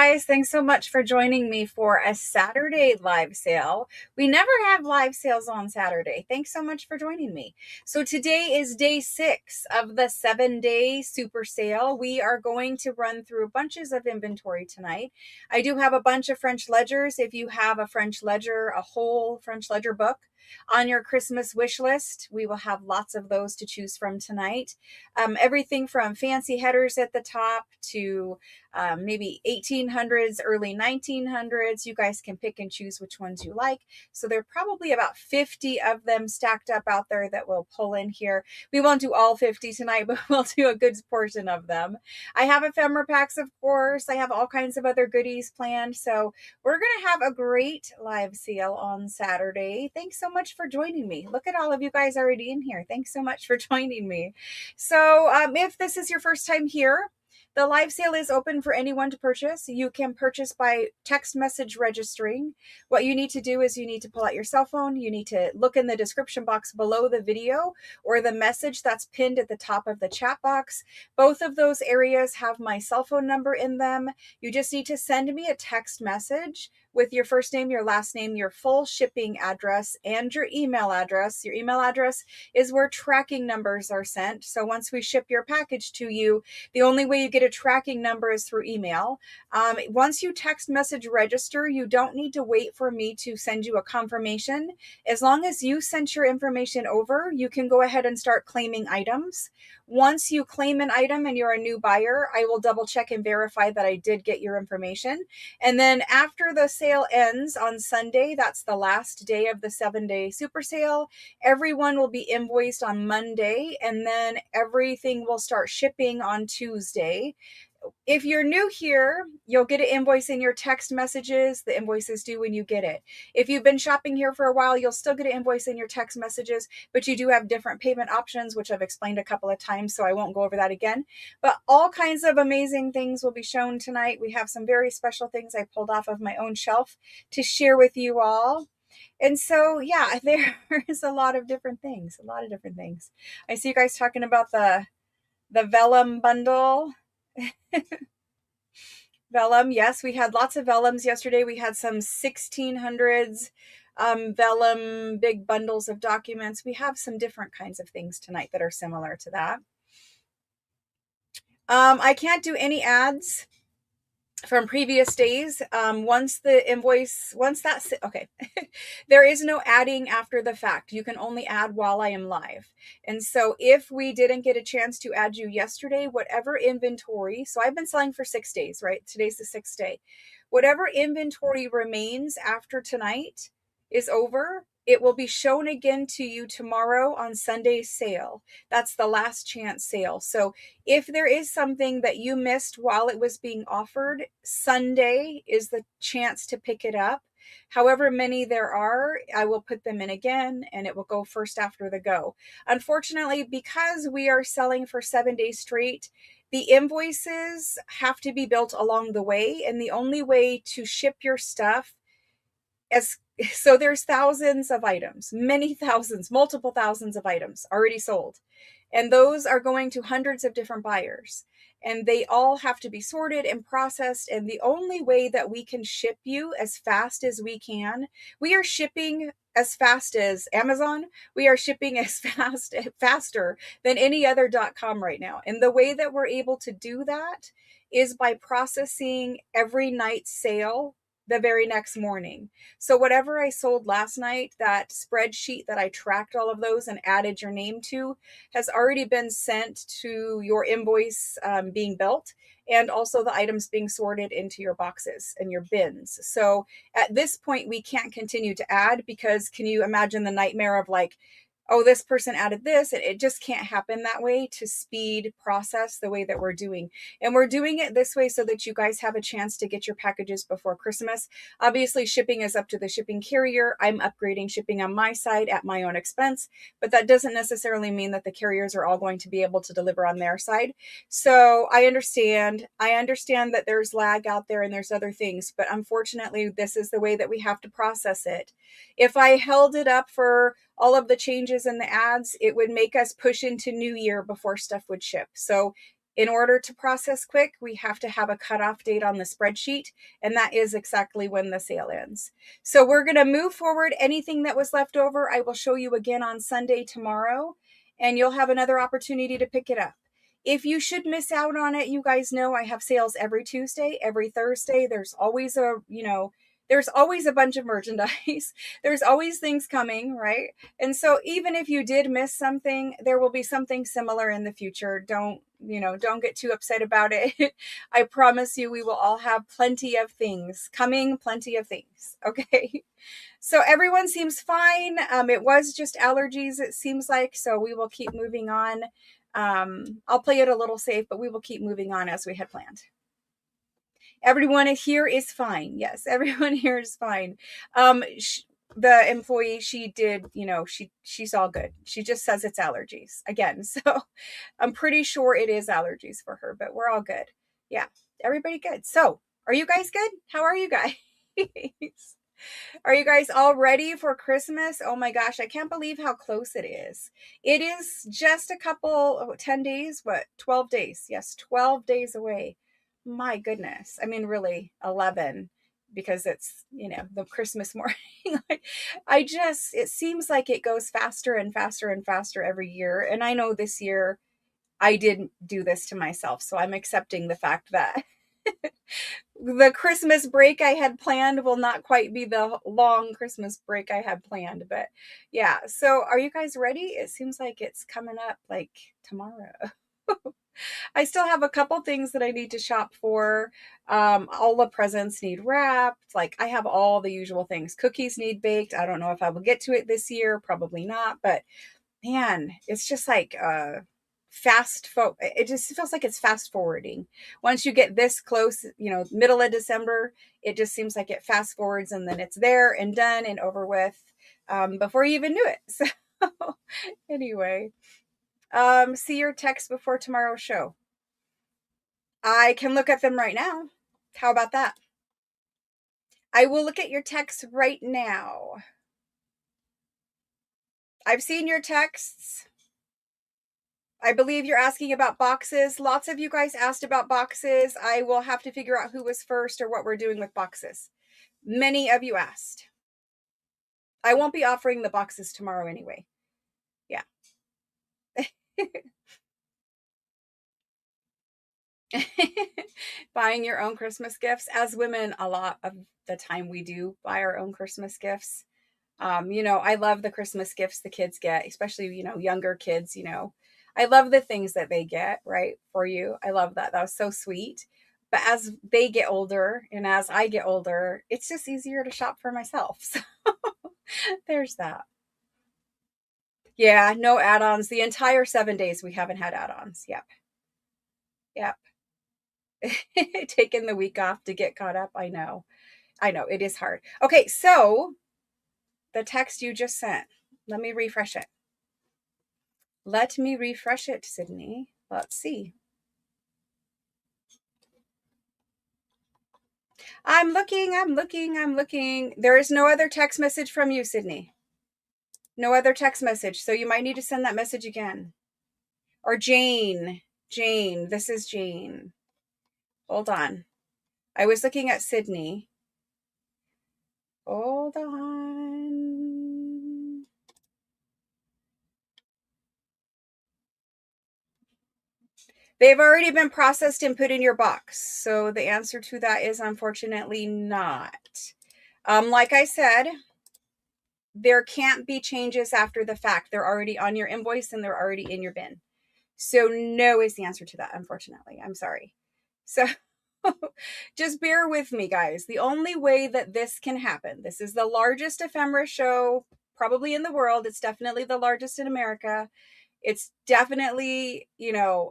guys, thanks so much for joining me for a Saturday live sale. We never have live sales on Saturday. Thanks so much for joining me. So today is day 6 of the 7-day super sale. We are going to run through bunches of inventory tonight. I do have a bunch of French ledgers. If you have a French ledger, a whole French ledger book on your Christmas wish list, we will have lots of those to choose from tonight. Everything from fancy headers at the top to maybe 1800s, early 1900s. You guys can pick and choose which ones you like. So there are probably about 50 of them stacked up out there that we'll pull in here. We won't do all 50 tonight, but we'll do a good portion of them. I have ephemera packs, of course. I have all kinds of other goodies planned. So we're going to have a great live sale on Saturday. Thanks so much for joining me. Look at all of you guys already in here. Thanks so much for joining me. So if this is your first time here, the live sale is open for anyone to purchase. You can purchase by text message registering. What you need to do is you need to pull out your cell phone. You need to look in the description box below the video or the message that's pinned at the top of the chat box. Both of those areas have my cell phone number in them. You just need to send me a text message with your first name, your last name, your full shipping address, and your email address. Your email address is where tracking numbers are sent. So once we ship your package to you, the only way you get a tracking number is through email. Once you text message register, you don't need to wait for me to send you a confirmation. As long as you sent your information over, you can go ahead and start claiming items. Once you claim an item and you're a new buyer, I will double check and verify that I did get your information. And then after the sale ends on Sunday, that's the last day of the 7-day super sale, everyone will be invoiced on Monday, and then everything will start shipping on Tuesday. If you're new here, you'll get an invoice in your text messages. The invoice is due when you get it. If you've been shopping here for a while, you'll still get an invoice in your text messages, but you do have different payment options, which I've explained a couple of times, so I won't go over that again. But all kinds of amazing things will be shown tonight. We have some very special things I pulled off of my own shelf to share with you all. And so, yeah, there is a lot of different things, I see you guys talking about the vellum bundle. Vellum, yes, we had lots of vellums yesterday. We had some 1600s vellum, big bundles of documents. We have some different kinds of things tonight that are similar to that. I can't do any ads from previous days. Once that's okay. There is no adding after the fact. You can only add while I am live. And so if we didn't get a chance to add you yesterday, whatever inventory, so I've been selling for 6 days, right? Today's the 6th day. Whatever inventory remains after tonight is over. It will be shown again to you tomorrow on Sunday's sale. That's the last chance sale. So if there is something that you missed while it was being offered, Sunday is the chance to pick it up. However many there are, I will put them in again, and it will go first after the go. Unfortunately, because we are selling for 7 days straight, the invoices have to be built along the way, and the only way to ship your stuff so there's thousands of items, many thousands, multiple thousands of items already sold. And those are going to hundreds of different buyers. And they all have to be sorted and processed. And the only way that we can ship you as fast as we can, we are shipping as fast as Amazon. We are shipping as faster than any other .com right now. And the way that we're able to do that is by processing every night's sale the very next morning. So whatever I sold last night, that spreadsheet that I tracked all of those and added your name to has already been sent to your invoice being built, and also the items being sorted into your boxes and your bins. So at this point, we can't continue to add, because can you imagine the nightmare of like, oh, this person added this, and it just can't happen that way to speed process the way that we're doing. And we're doing it this way so that you guys have a chance to get your packages before Christmas. Obviously, shipping is up to the shipping carrier. I'm upgrading shipping on my side at my own expense, but that doesn't necessarily mean that the carriers are all going to be able to deliver on their side. So I understand that there's lag out there and there's other things, but unfortunately, this is the way that we have to process it. If I held it up for all of the changes in the ads, it would make us push into New Year before stuff would ship. So In order to process quick, we have to have a cutoff date on the spreadsheet, and that is exactly when the sale ends. So we're going to move forward. Anything that was left over, I will show you again on Sunday tomorrow, and you'll have another opportunity to pick it up. If you should miss out on it, you guys know I have sales every Tuesday, every Thursday. There's always there's always a bunch of merchandise. There's always things coming, right? And so even if you did miss something, there will be something similar in the future. Don't get too upset about it. I promise you, we will all have plenty of things coming, plenty of things. Okay. So everyone seems fine. It was just allergies, it seems like. So we will keep moving on. I'll play it a little safe, but we will keep moving on as we had planned. Everyone here is fine. Yes, everyone here is fine. The employee, she did, she's all good. She just says it's allergies again. So I'm pretty sure it is allergies for her, but we're all good. Yeah, everybody good. So are you guys good? How are you guys? Are you guys all ready for Christmas? Oh my gosh, I can't believe how close it is. It is just a couple, 10 days, 12 days. Yes, 12 days away. My goodness. I mean, really 11, because it's, the Christmas morning. It seems like it goes faster and faster and faster every year. And I know this year I didn't do this to myself. So I'm accepting the fact that the Christmas break I had planned will not quite be the long Christmas break I had planned. But yeah, so are you guys ready? It seems like it's coming up like tomorrow. I still have a couple things that I need to shop for. All the presents need wrapped. Like I have all the usual things. Cookies need baked. I don't know if I will get to it this year. Probably not. But man, it's just like it just feels like it's fast forwarding. Once you get this close, middle of December, it just seems like it fast forwards, and then it's there and done and over with before you even knew it. So anyway, see your text before tomorrow's show. I can look at them right now. How about that? I will look at your texts right now. I've seen your texts. I believe you're asking about boxes. Lots of you guys asked about boxes. I will have to figure out who was first or what we're doing with boxes. Many of you asked. I won't be offering the boxes tomorrow anyway. Yeah. Buying your own Christmas gifts. As women, a lot of the time we do buy our own Christmas gifts. I love the Christmas gifts the kids get, especially, younger kids, I love the things that they get, right, for you. I love that. That was so sweet. But as they get older and as I get older, it's just easier to shop for myself. So there's that. Yeah, no add-ons. The entire 7 days we haven't had add-ons. Yep. Yep. Taking the week off to get caught up. I know. It is hard. Okay, so the text you just sent, let me refresh it. Let me refresh it, Sydney. Let's see. I'm looking. There is no other text message from you, Sydney. No other text message. So you might need to send that message again. Or Jane. This is Jane. Hold on. I was looking at Sydney. Hold on. They've already been processed and put in your box. So the answer to that is unfortunately not. Like I said, there can't be changes after the fact. They're already on your invoice and they're already in your bin. So no is the answer to that, unfortunately. I'm sorry. So just bear with me, guys. The only way that this can happen, this is the largest ephemera show probably in the world. It's definitely the largest in America. It's definitely,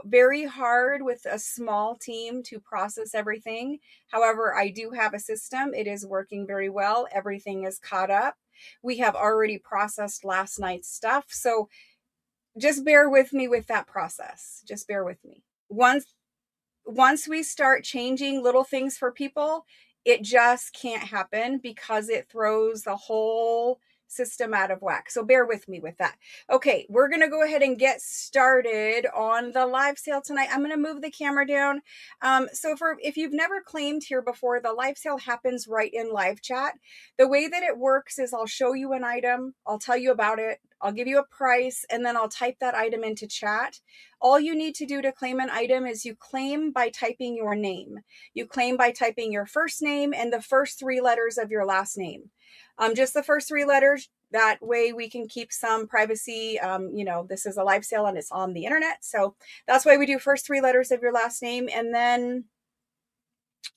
very hard with a small team to process everything. However, I do have a system. It is working very well. Everything is caught up. We have already processed last night's stuff. So just bear with me with that process. Just bear with me. Once we start changing little things for people, it just can't happen because it throws the whole system out of whack. So bear with me with that. Okay, we're going to go ahead and get started on the live sale tonight. I'm going to move the camera down. So if you've never claimed here before, the live sale happens right in live chat. The way that it works is I'll show you an item, I'll tell you about it, I'll give you a price, and then I'll type that item into chat. All you need to do to claim an item is you claim by typing your name. You claim by typing your first name and the first 3 letters of your last name. Just the first 3 letters. That way we can keep some privacy. This is a live sale and it's on the internet. So that's why we do first 3 letters of your last name. And then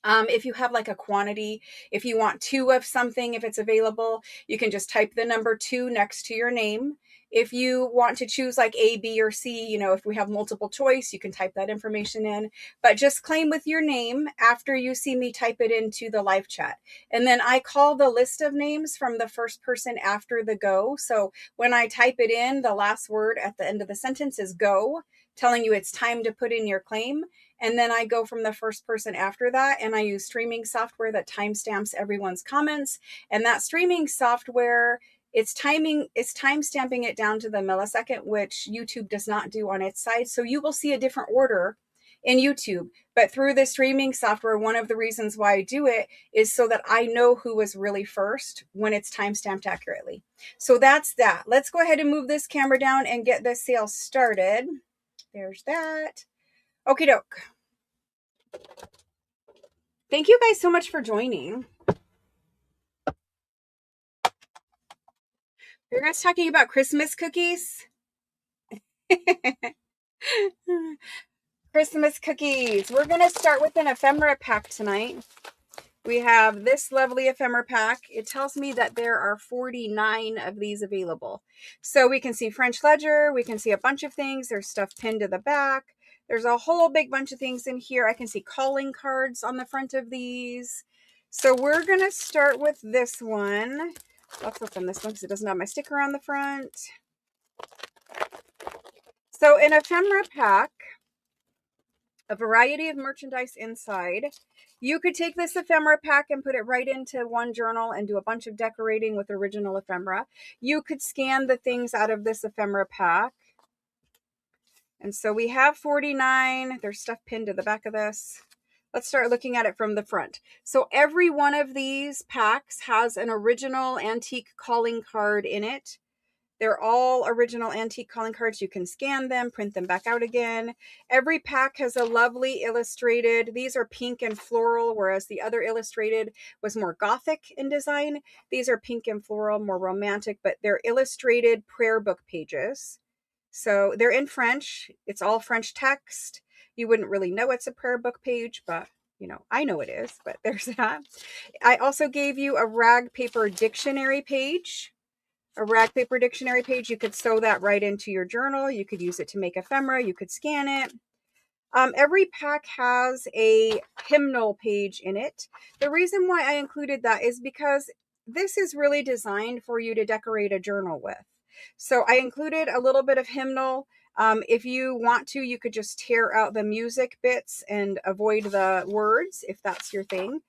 if you have like a quantity, if you want 2 of something, if it's available, you can just type the number 2 next to your name. If you want to choose like A, B, or C, if we have multiple choice, you can type that information in, but just claim with your name after you see me type it into the live chat. And then I call the list of names from the first person after the go. So when I type it in, the last word at the end of the sentence is go, telling you it's time to put in your claim. And then I go from the first person after that, and I use streaming software that timestamps everyone's comments. And that streaming software, it's time stamping it down to the millisecond, which YouTube does not do on its side. So you will see a different order in YouTube. But through the streaming software, one of the reasons why I do it is so that I know who was really first when it's timestamped accurately. So that's that. Let's go ahead and move this camera down and get this sale started. There's that. Okie doke. Thank you guys so much for joining. You're guys talking about Christmas cookies? Christmas cookies. We're going to start with an ephemera pack tonight. We have this lovely ephemera pack. It tells me that there are 49 of these available. So we can see French ledger. We can see a bunch of things. There's stuff pinned to the back. There's a whole big bunch of things in here. I can see calling cards on the front of these. So we're going to start with this one. Let's open this one because it doesn't have my sticker on the front. So an ephemera pack, a variety of merchandise inside. You could take this ephemera pack and put it right into one journal and do a bunch of decorating with original ephemera. You could scan the things out of this ephemera pack. And so we have 49. There's stuff pinned to the back of this. Let's start looking at it from the front. So every one of these packs has an original antique calling card in it. They're all original antique calling cards. You can scan them, print them back out again. Every pack has a lovely illustrated. These are pink and floral, whereas the other illustrated was more gothic in design. These are pink and floral, more romantic, but they're illustrated prayer book pages. So they're in French. It's all French text. You wouldn't really know it's a prayer book page, but I know it is, but there's that. I also gave you a rag paper dictionary page. A rag paper dictionary page. You could sew that right into your journal. You could use it to make ephemera. You could scan it. Every pack has a hymnal page in it. The reason why I included that is because this is really designed for you to decorate a journal with. So I included a little bit of hymnal. If you want to, you could just tear out the music bits and avoid the words if that's your thing.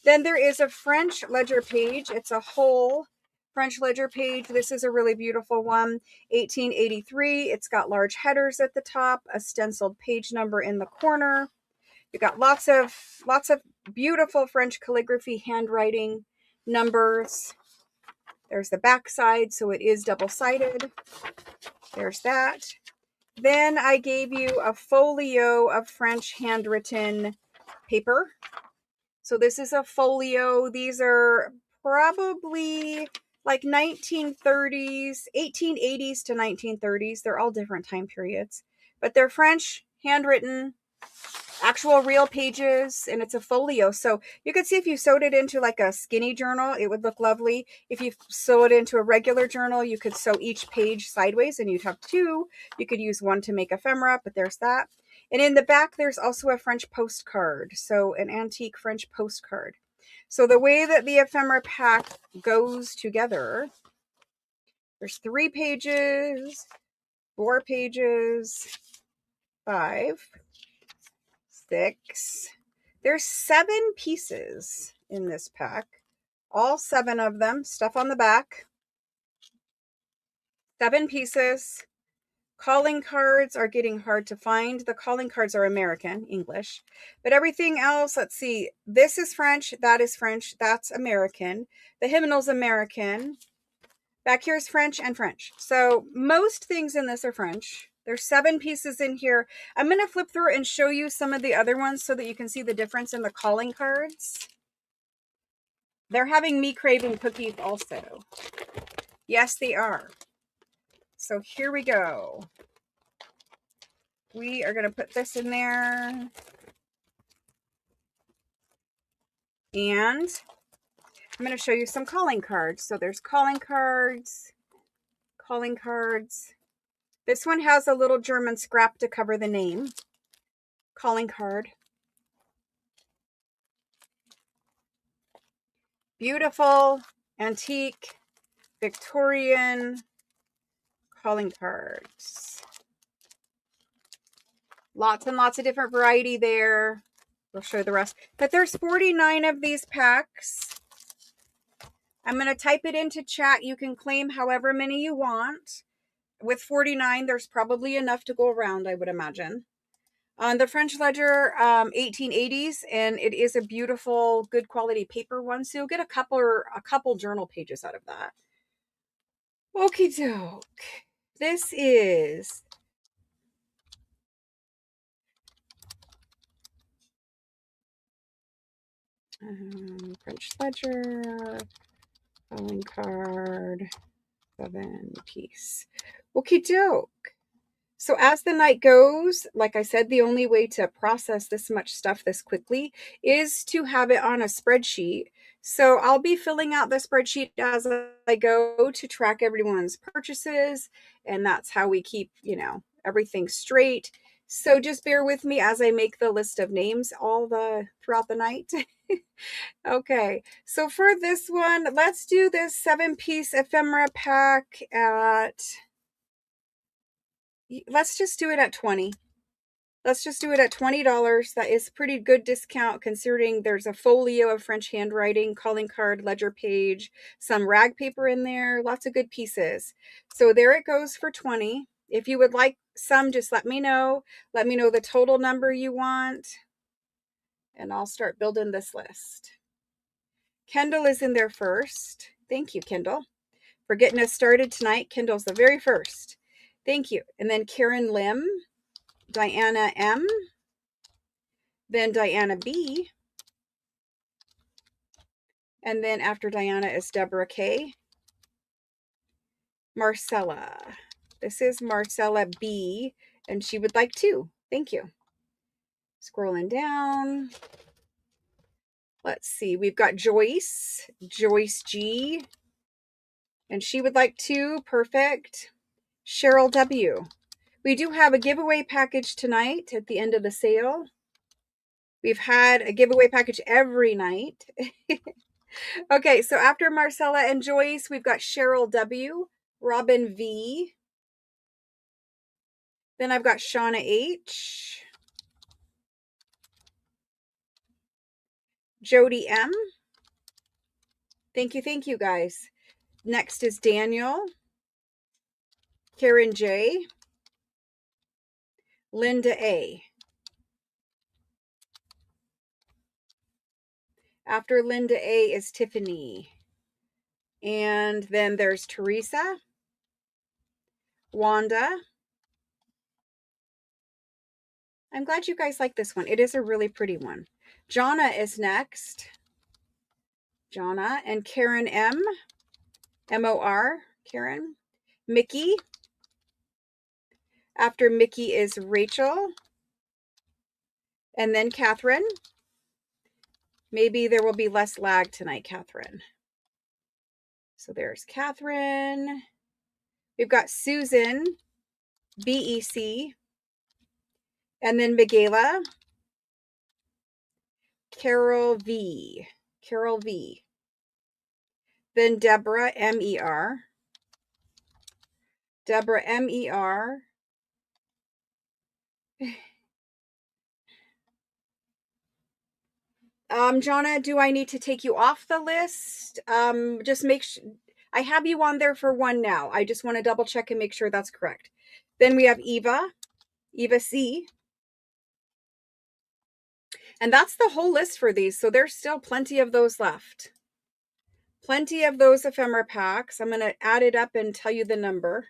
Then there is a French ledger page. It's a whole French ledger page. This is a really beautiful one. 1883. It's got large headers at the top, a stenciled page number in the corner. You've got lots of beautiful French calligraphy handwriting numbers. There's the back side, so it is double-sided. There's that. Then I gave you a folio of French handwritten paper. So this is a folio. These are probably like 1930s, 1880s to 1930s. They're all different time periods, but they're French handwritten, actual real pages, and it's a folio. So you could see if you sewed it into like a skinny journal, it would look lovely. If you sew it into a regular journal, you could sew each page sideways and you'd have 2. You could use one to make ephemera, but there's that. And in the back, there's also a French postcard. So an antique French postcard. So the way that the ephemera pack goes together, there's 3 pages, 4 pages, 5, 6. There's 7 pieces in this pack. All 7 of them, stuff on the back. 7 pieces. Calling cards are getting hard to find. The calling cards are American, English. But everything else, let's see. This is French. That is French. That's American. The hymnal's American. Back here is French and French. So most things in this are French. There's 7 pieces in here. I'm going to flip through and show you some of the other ones so that you can see the difference in the calling cards. They're having me craving cookies also. Yes, they are. So here we go. We are going to put this in there. And I'm going to show you some calling cards. So there's calling cards, calling cards. This one has a little German scrap to cover the name. Calling card. Beautiful, antique, Victorian calling cards. Lots and lots of different variety there. We'll show you the rest. But there's 49 of these packs. I'm going to type it into chat. You can claim however many you want. With 49, there's probably enough to go around, I would imagine. On the French ledger, 1880s, and it is a beautiful, good quality paper one. So you'll get a couple journal pages out of that. Okie doke. This is French ledger, calling card, 7 piece. Okie doke. So as the night goes, like I said, the only way to process this much stuff this quickly is to have it on a spreadsheet. So I'll be filling out the spreadsheet as I go to track everyone's purchases. And that's how we keep, everything straight. So just bear with me as I make the list of names throughout the night. Okay, so for this one, let's do this 7-piece ephemera pack let's just do it at 20. Let's just do it at $20. That is pretty good discount considering there's a folio of French handwriting, calling card, ledger page, some rag paper in there, lots of good pieces. So there it goes for 20. If you would like some, just let me know. Let me know the total number you want, and I'll start building this list. Kendall is in there first. Thank you, Kendall, for getting us started tonight. Kendall's the very first. Thank you. And then Karen Lim, Diana M, then Diana B, and then after Diana is Deborah K, Marcella. This is Marcella B, and she would like 2. Thank you. Scrolling down. Let's see. We've got Joyce G, and she would like 2. Perfect. Cheryl W. We do have a giveaway package tonight at the end of the sale. We've had a giveaway package every night. Okay, so after Marcella and Joyce, we've got Cheryl W, Robin V. Then I've got Shauna H, Jody M. Thank you, guys. Next is Daniel, Karen J, Linda A. After Linda A is Tiffany. And then there's Teresa, Wanda. I'm glad you guys like this one. It is a really pretty one. Jonna is next. Jonna and Karen M, M-O-R, Karen. Mickey. After Mickey is Rachel. And then Catherine. Maybe there will be less lag tonight, Catherine. So there's Catherine. We've got Susan, B-E-C. And then Miguela. Carol V. Carol V. Then Deborah, M-E-R. Deborah, M-E-R. Jonna, do I need to take you off the list? Just make sure. I have you on there for one now. I just want to double check and make sure that's correct. Then we have Eva C. And that's the whole list for these. So there's still plenty of those left. Plenty of those ephemera packs. I'm going to add it up and tell you the number.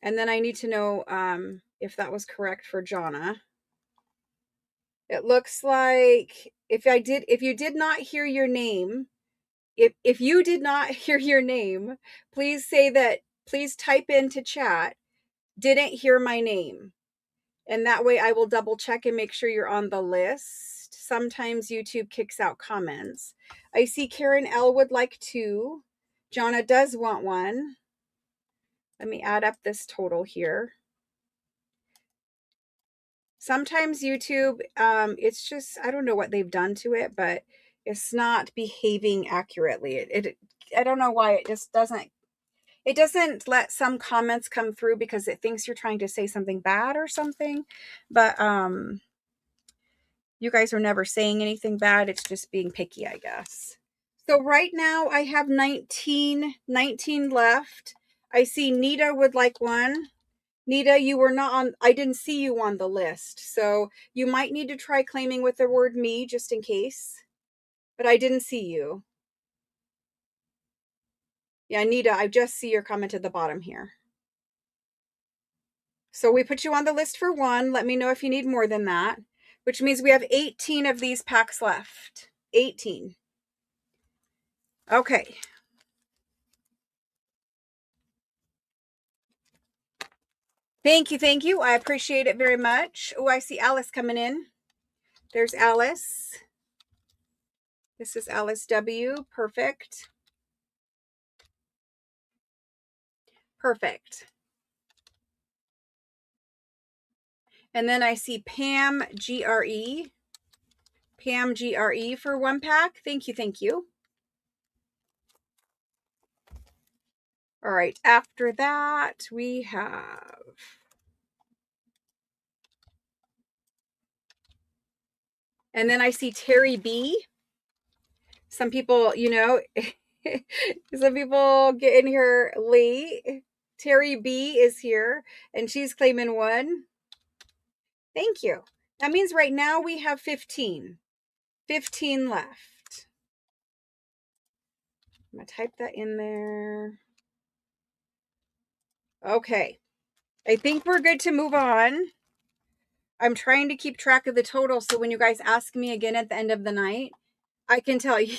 And then I need to know if that was correct for Jonna. It looks like if you did not hear your name, if you did not hear your name, please say that, please type into chat, didn't hear my name. And that way I will double check and make sure you're on the list. Sometimes YouTube kicks out comments. I see Karen L would like 2. Jonna does want 1. Let me add up this total here. Sometimes YouTube, it's just, I don't know what they've done to it, but it's not behaving accurately. I don't know why it just doesn't, it doesn't let some comments come through because it thinks you're trying to say something bad or something. But you guys are never saying anything bad. It's just being picky, I guess. So right now I have 19 left. I see Nita would like 1. Nita, you were not on, I didn't see you on the list. So you might need to try claiming with the word me just in case. But I didn't see you. Yeah, Nita, I just see your comment at the bottom here. So we put you on the list for 1. Let me know if you need more than that. Which means we have 18 of these packs left. 18. Okay. Thank you, thank you. I appreciate it very much. Oh, I see Alice coming in. There's Alice. This is Alice W. Perfect. Perfect. And then I see Pam GRE. Pam GRE for 1 pack. Thank you, thank you. All right, after that, we have and then I see Terry B. Some people, you know, some people get in here late. Terry B is here and she's claiming 1. Thank you. That means right now we have 15. 15 left. I'm going to type that in there. Okay. I think we're good to move on. I'm trying to keep track of the total so when you guys ask me again at the end of the night, I can tell you.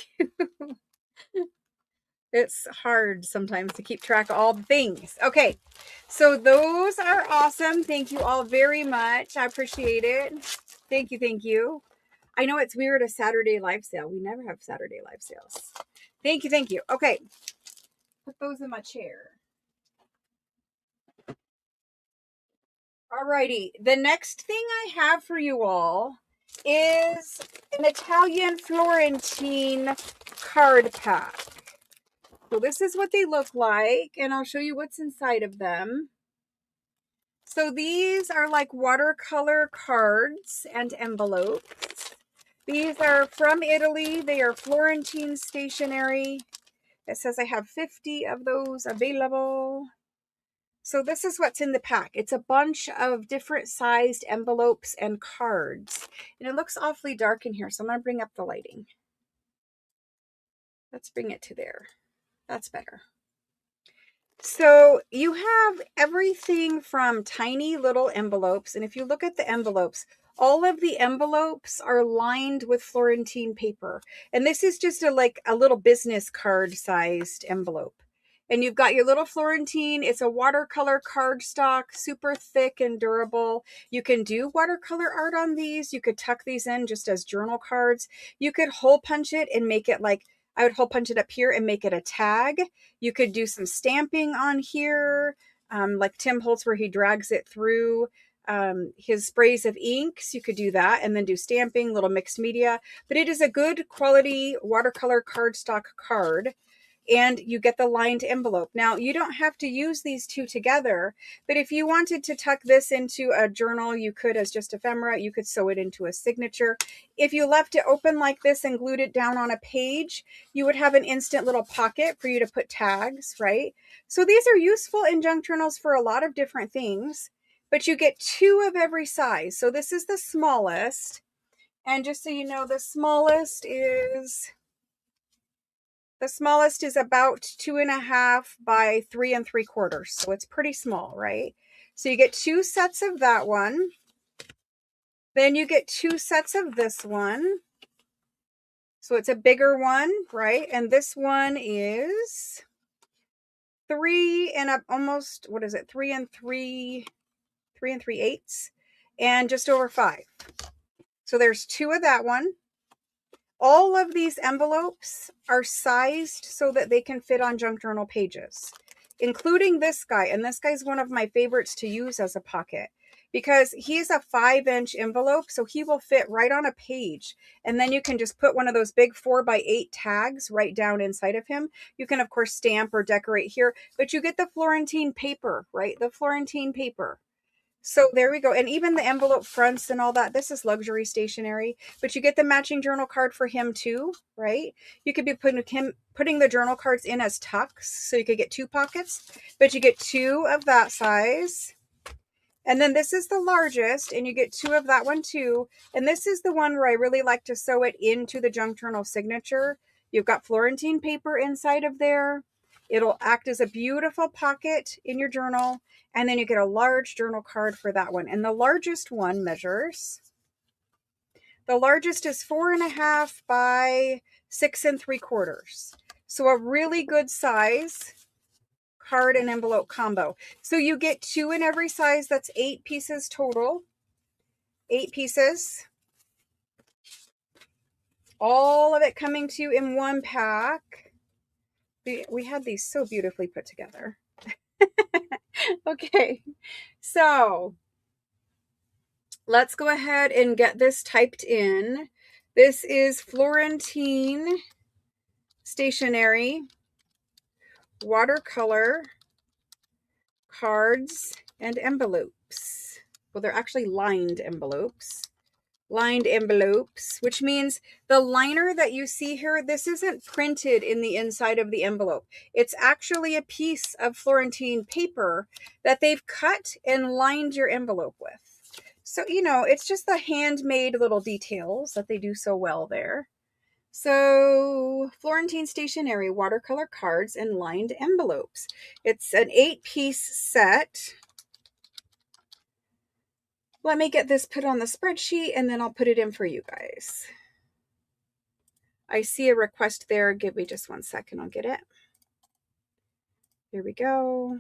It's hard sometimes to keep track of all the things. Okay, so those are awesome. Thank you all very much. I appreciate it. Thank you, thank you. I know it's weird, a Saturday live sale. We never have Saturday live sales. Thank you, thank you. Okay, put those in my chair. Alrighty, the next thing I have for you all is an Italian Florentine card pack. So this is what they look like, and I'll show you what's inside of them. So these are like watercolor cards and envelopes. These are from Italy. They are Florentine stationery. It says I have 50 of those available. So this is what's in the pack. It's a bunch of different sized envelopes and cards. And it looks awfully dark in here, so I'm going to bring up the lighting. Let's bring it to there. That's better. So you have everything from tiny little envelopes. And if you look at the envelopes, all of the envelopes are lined with Florentine paper. And this is just a little business card sized envelope. And you've got your little Florentine. It's a watercolor cardstock, super thick and durable. You can do watercolor art on these. You could tuck these in just as journal cards. You could hole punch it and make it like, I would hole punch it up here and make it a tag. You could do some stamping on here, like Tim Holtz where he drags it through his sprays of inks. You could do that and then do stamping, little mixed media. But it is a good quality watercolor cardstock card. and you get the lined envelope. Now, you don't have to use these two together, but if you wanted to tuck this into a journal, you could as just ephemera. You could sew it into a signature. If you left it open like this and glued it down on a page, you would have an instant little pocket for you to put tags, right? So these are useful in junk journals for a lot of different things, but you get two of every size. So this is the smallest. And just so you know, the smallest is about 2.5 by 3 3/4. So it's pretty small, right? So you get two sets of that one. Then you get two sets of this one. So it's a bigger one, right? And this one is 3 and almost, what is it? 3 3/8, and just over 5. So there's two of that one. All of these envelopes are sized so that they can fit on junk journal pages, including this guy. And this guy's one of my favorites to use as a pocket because he's a 5-inch envelope. So he will fit right on a page. And then you can just put one of those big 4x8 tags right down inside of him. You can, of course, stamp or decorate here, but you get the Florentine paper, right? The Florentine paper. So there we go. And even the envelope fronts and all that, this is luxury stationery, but you get the matching journal card for him too, right? You could be putting the journal cards in as tucks. So you could get two pockets, but you get two of that size. And then this is the largest, and you get two of that one too. And this is the one where I really like to sew it into the junk journal signature. You've got Florentine paper inside of there. It'll act as a beautiful pocket in your journal. And then you get a large journal card for that one. And the largest one measures, the largest is 4.5 by 6 3/4. So a really good size card and envelope combo. So you get two in every size. That's 8 pieces total. 8 pieces. All of it coming to you in one pack. We had these so beautifully put together. Okay, so let's go ahead and get this typed in. This is Florentine stationery, watercolor, cards, and envelopes. Well, they're actually lined envelopes. Lined envelopes, which means the liner that you see here, this isn't printed in the inside of the envelope. It's actually a piece of Florentine paper that they've cut and lined your envelope with. So, you know, it's just the handmade little details that they do so well there. So, Florentine stationery, watercolor cards, and lined envelopes. It's an 8-piece set. Let me get this put on the spreadsheet and then I'll put it in for you guys. I see a request there. Give me just 1 second. I'll get it. Here we go.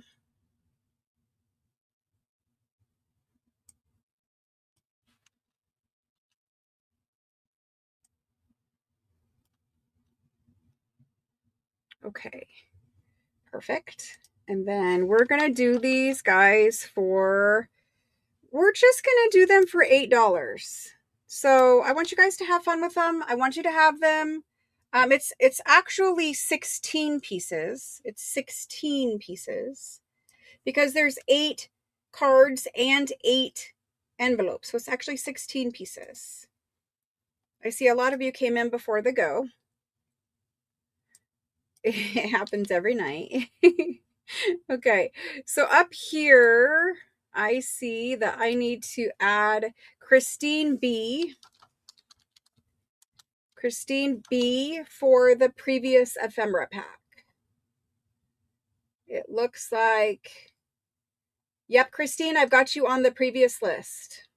Okay, perfect. And then we're going to do these guys for, we're just going to do them for $8. So I want you guys to have fun with them. I want you to have them. It's actually 16 pieces. It's 16 pieces because there's 8 cards and 8 envelopes. So it's actually 16 pieces. I see a lot of you came in before the go. It happens every night. Okay, so up here, I see that I need to add Christine B. Christine B for the previous ephemera pack. It looks like, yep, Christine, I've got you on the previous list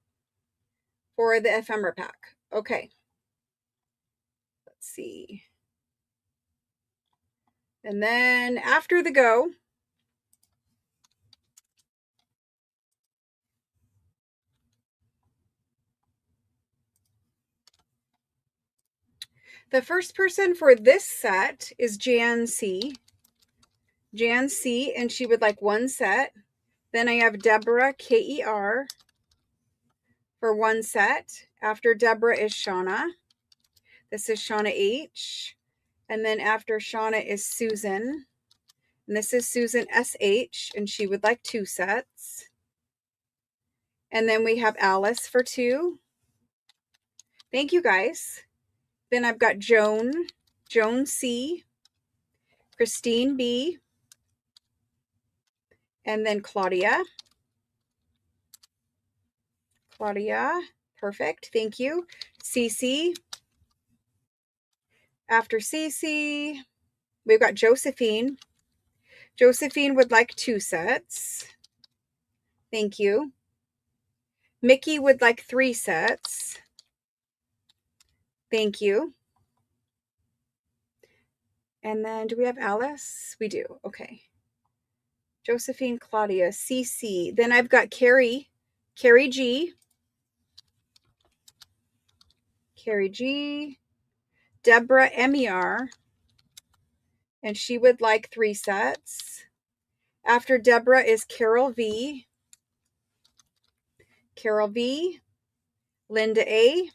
for the ephemera pack. Okay. Let's see. And then after the go, the first person for this set is Jan C. Jan C, and she would like 1 set. Then I have Deborah K-E-R for 1 set. After Deborah is Shauna. This is Shauna H. And then after Shauna is Susan. And this is Susan SH, and she would like 2 sets. And then we have Alice for 2. Thank you, guys. Then I've got Joan C, Christine B, and then Claudia. Perfect. Thank you. Cece. After Cece, we've got Josephine. Josephine would like 2 sets. Thank you. Mickey would like 3 sets. Thank you. And then do we have Alice? We do. Okay. Josephine, Claudia, CC. Then I've got Carrie G. Deborah MER. And she would like 3 sets. After Deborah is Carol V. Linda A.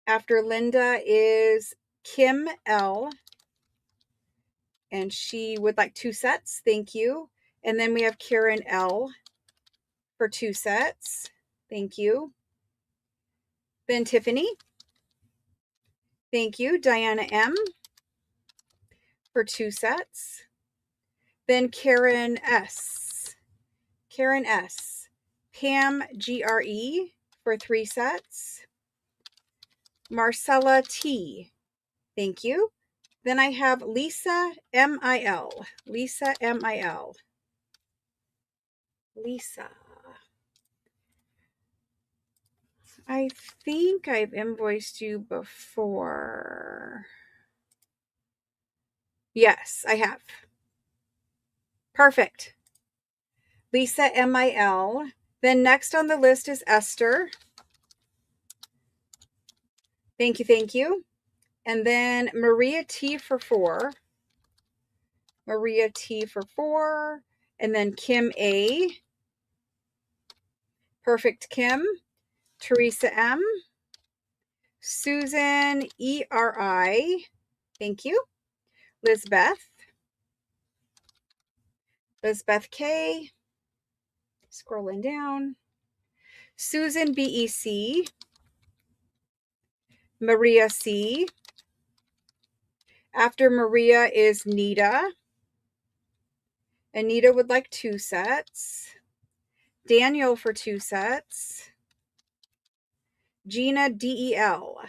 After Linda is Kim L. And she would like 2 sets. Thank you. And then we have Karen L. for 2 sets. Thank you. Then Tiffany. Thank you. Diana M. for 2 sets. Then Karen S. Pam GRE for 3 sets. Marcella T. Thank you. Then I have Lisa MIL. Lisa. I think I've invoiced you before. Yes, I have. Perfect. Lisa MIL. Then next on the list is Esther. Thank you. And then Maria T for 4. And then Kim A. Perfect Kim. Teresa M. Susan ERI. Thank you. Lisbeth K. Scrolling down. Susan BEC. Maria C. After Maria is Nita. Anita would like 2 sets. Daniel for 2 sets. Gina DEL.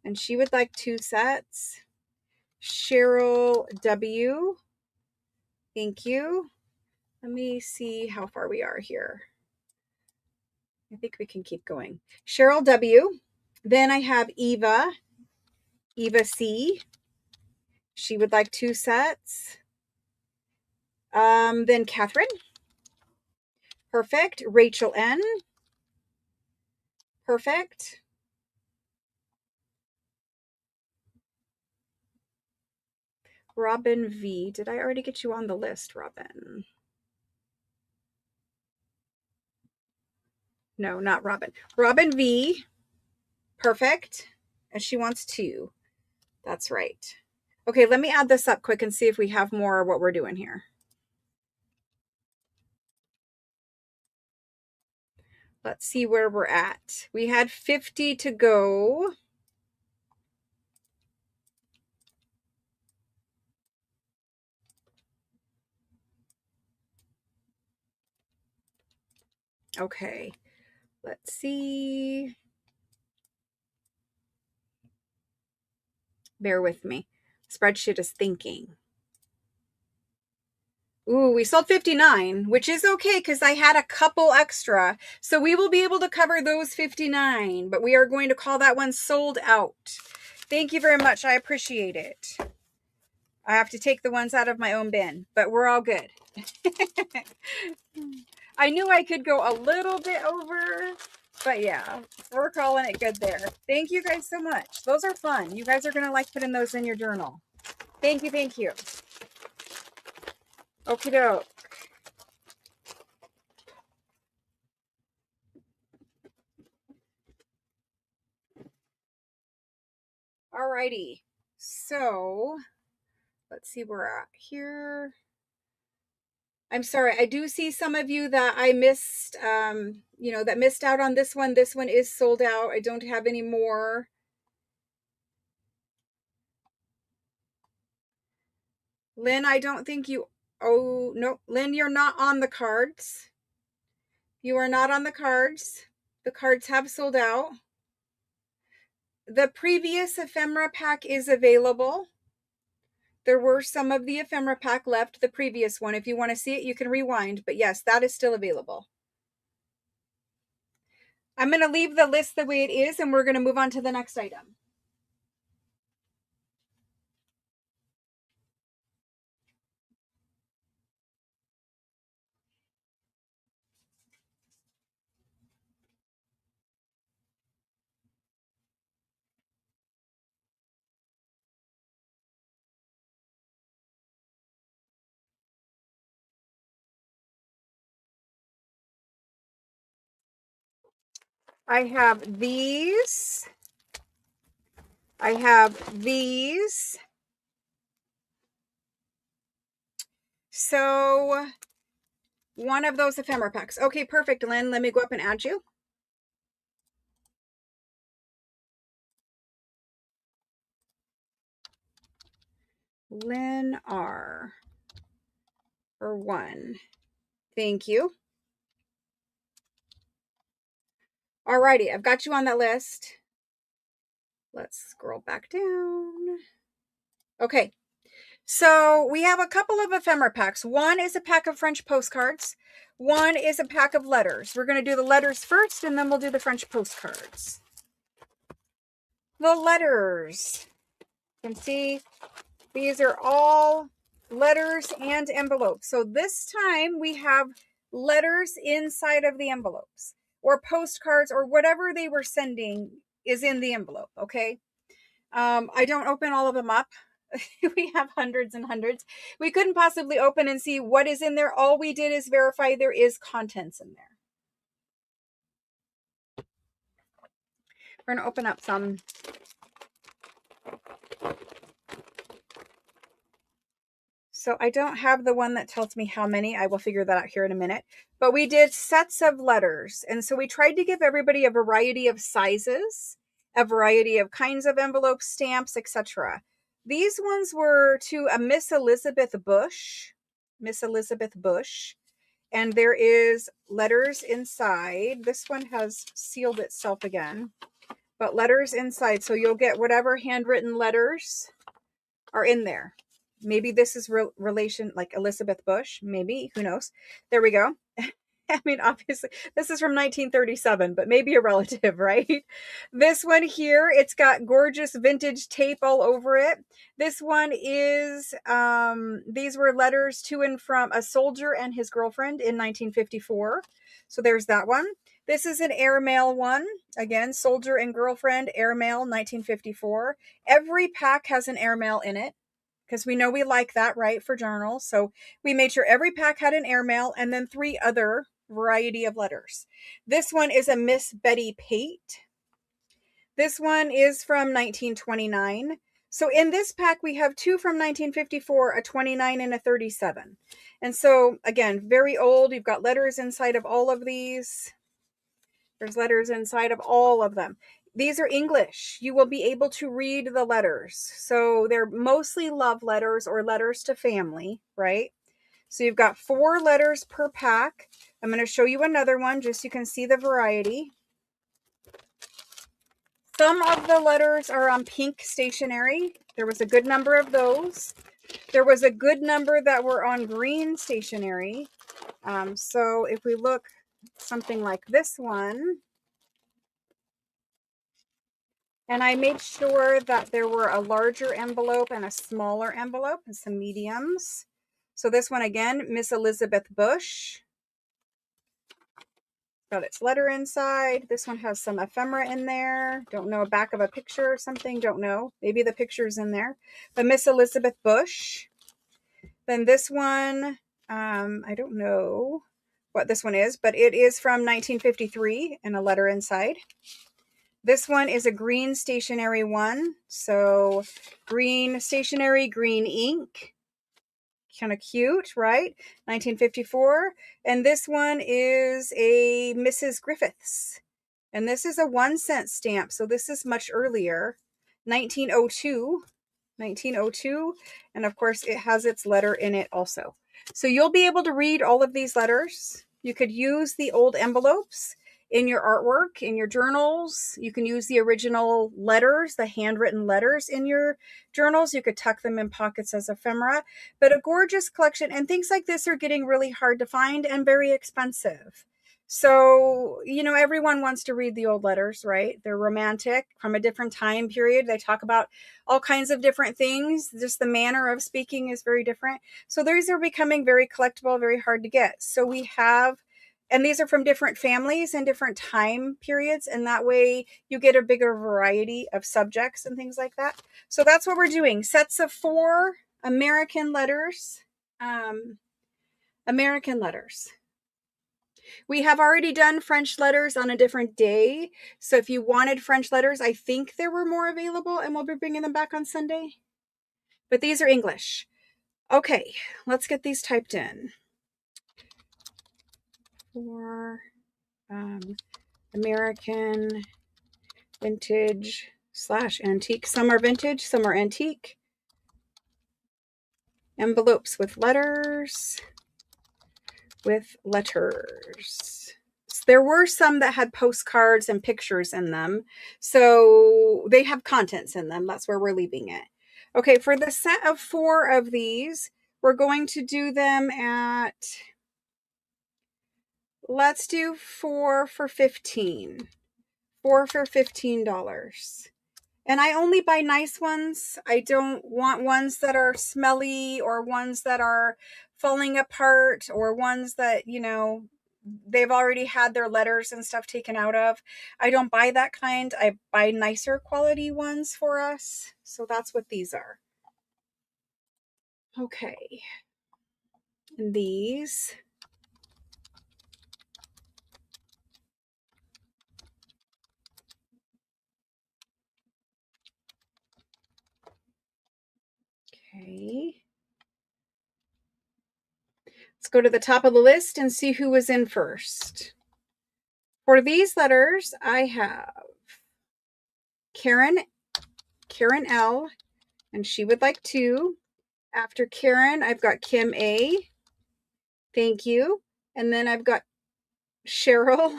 And she would like 2 sets. Cheryl W. Thank you. Let me see how far we are here. I think we can keep going. Cheryl W. Then I have Eva C. She would like 2 sets. Then Catherine. Perfect. Rachel N. Perfect. Robin V. Did I already get you on the list, Robin? No, not Robin. Robin V. Perfect. And she wants 2. That's right. Okay, let me add this up quick and see if we have more of what we're doing here. Let's see where we're at. We had 50 to go. Okay, let's see. Bear with me. Spreadsheet is thinking. Ooh, we sold 59, which is okay because I had a couple extra. So we will be able to cover those 59, but we are going to call that one sold out. Thank you very much. I appreciate it. I have to take the ones out of my own bin, but we're all good. I knew I could go a little bit over, but yeah, we're calling it good there. Thank you guys so much. Those are fun. You guys are going to like putting those in your journal. Thank you. Okie doke. Alrighty. So let's see where we're at here. I'm sorry. I do see some of you that I missed, that missed out on this one. This one is sold out. I don't have any more. Lynn, I don't think you, oh, no, Lynn, you're not on the cards. You are not on the cards. The cards have sold out. The previous ephemera pack is available. There were some of the ephemera pack left, the previous one. If you want to see it, you can rewind. But yes, that is still available. I'm going to leave the list the way it is, and we're going to move on to the next item. I have these. I have these. So one of those ephemera packs. Okay, perfect, Lynn. Let me go up and add you. Lynn R. For one. Thank you. Alrighty, I've got you on that list. Let's scroll back down. Okay, so we have a couple of ephemera packs. One is a pack of French postcards. One is a pack of letters. We're going to do the letters first, and then we'll do the French postcards. The letters. You can see these are all letters and envelopes. So this time we have letters inside of the envelopes, or postcards, or whatever they were sending is in the envelope. Okay. I don't open all of them up. We have hundreds and hundreds. We couldn't possibly open and see what is in there. All we did is verify there is contents in there. We're going to open up some. So I don't have the one that tells me how many. I will figure that out here in a minute. But we did sets of letters. And so we tried to give everybody a variety of sizes, a variety of kinds of envelopes, stamps, etc. These ones were to a Miss Elizabeth Bush. Miss Elizabeth Bush. And there is letters inside. This one has sealed itself again. But letters inside. So you'll get whatever handwritten letters are in there. Maybe this is relation, like Elizabeth Bush. Maybe, who knows? There we go. I mean, obviously, this is from 1937, but maybe a relative, right? This one here, it's got gorgeous vintage tape all over it. This one is, these were letters to and from a soldier and his girlfriend in 1954. So there's that one. This is an airmail one. Again, soldier and girlfriend, airmail, 1954. Every pack has an airmail in it, because we know we like that, right, for journals. So we made sure every pack had an airmail, and then 3 other variety of letters. This one is a Miss Betty Pate. This one is from 1929. So in this pack, we have 2 from 1954, a 29 and a 37. And so, again, very old. You've got letters inside of all of these. There's letters inside of all of them. These are English. You will be able to read the letters. So they're mostly love letters or letters to family, right? So you've got 4 letters per pack. I'm going to show you another one just so you can see the variety. Some of the letters are on pink stationery. There was a good number of those. There was a good number that were on green stationery. So if we look something like this one, and I made sure that there were a larger envelope and a smaller envelope and some mediums. So this one again, Miss Elizabeth Bush. Got its letter inside. This one has some ephemera in there. Don't know, a back of a picture or something. Don't know. Maybe the picture's in there. But Miss Elizabeth Bush. Then this one, I don't know what this one is, but it is from 1953 and a letter inside. This one is a green stationery one. So green stationery, green ink. Kind of cute, right? 1954. And this one is a Mrs. Griffiths. And this is a 1 cent stamp. So this is much earlier. 1902. 1902. And of course, it has its letter in it also. So you'll be able to read all of these letters. You could use the old envelopes in your artwork, in your journals. You can use the original letters, the handwritten letters in your journals. You could tuck them in pockets as ephemera. But a gorgeous collection. And things like this are getting really hard to find and very expensive. So, you know, everyone wants to read the old letters, right? They're romantic from a different time period. They talk about all kinds of different things. Just the manner of speaking is very different. So these are becoming very collectible, very hard to get. So we have, and these are from different families and different time periods. And that way you get a bigger variety of subjects and things like that. So that's what we're doing. Sets of 4 American letters. American letters. We have already done French letters on a different day. So if you wanted French letters, I think there were more available and we'll be bringing them back on Sunday. But these are English. Okay, let's get these typed in. For American vintage / antique. Some are vintage, some are antique. Envelopes with letters. There were some that had postcards and pictures in them. So they have contents in them. That's where we're leaving it. Okay, for the set of 4 of these, we're going to do them at, let's do 4 for $15. 4 for $15. And I only buy nice ones. I don't want ones that are smelly or ones that are falling apart or ones that, you know, they've already had their letters and stuff taken out of. I don't buy that kind. I buy nicer quality ones for us. So that's what these are. Okay. And these. Okay. Let's go to the top of the list and see who was in first. For these letters, I have Karen L, and she would like 2. After Karen, I've got Kim A. Thank you. And then I've got Cheryl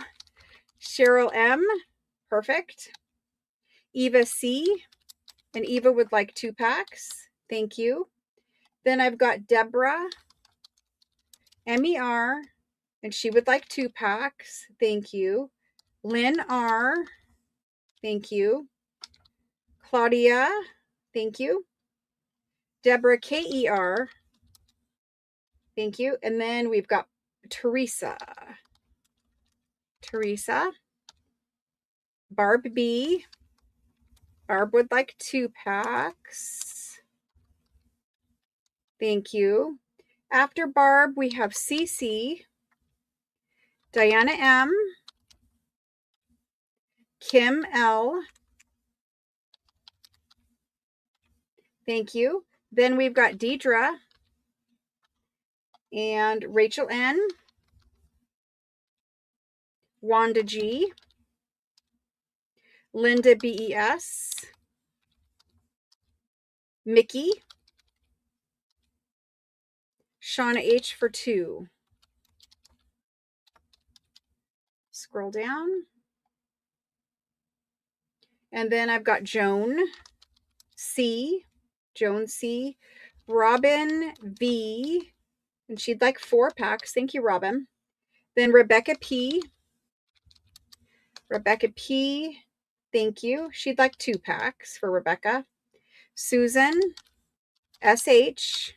M. Perfect. Eva C. And Eva would like 2 packs. Thank you. Then I've got Deborah MER, and she would like 2 packs. Thank you. Lynn R. Thank you. Claudia. Thank you. Deborah KER. Thank you. And then we've got Teresa. Barb B. Barb would like 2 packs. Thank you. After Barb, we have CC, Diana M, Kim L. Thank you. Then we've got Deidre and Rachel N, Wanda G, Linda BES, Mickey, Shauna H for 2. Scroll down. And then I've got Joan C, Robin V, and she'd like 4 packs. Thank you, Robin. Then Rebecca P. Thank you. She'd like 2 packs for Rebecca. Susan SH.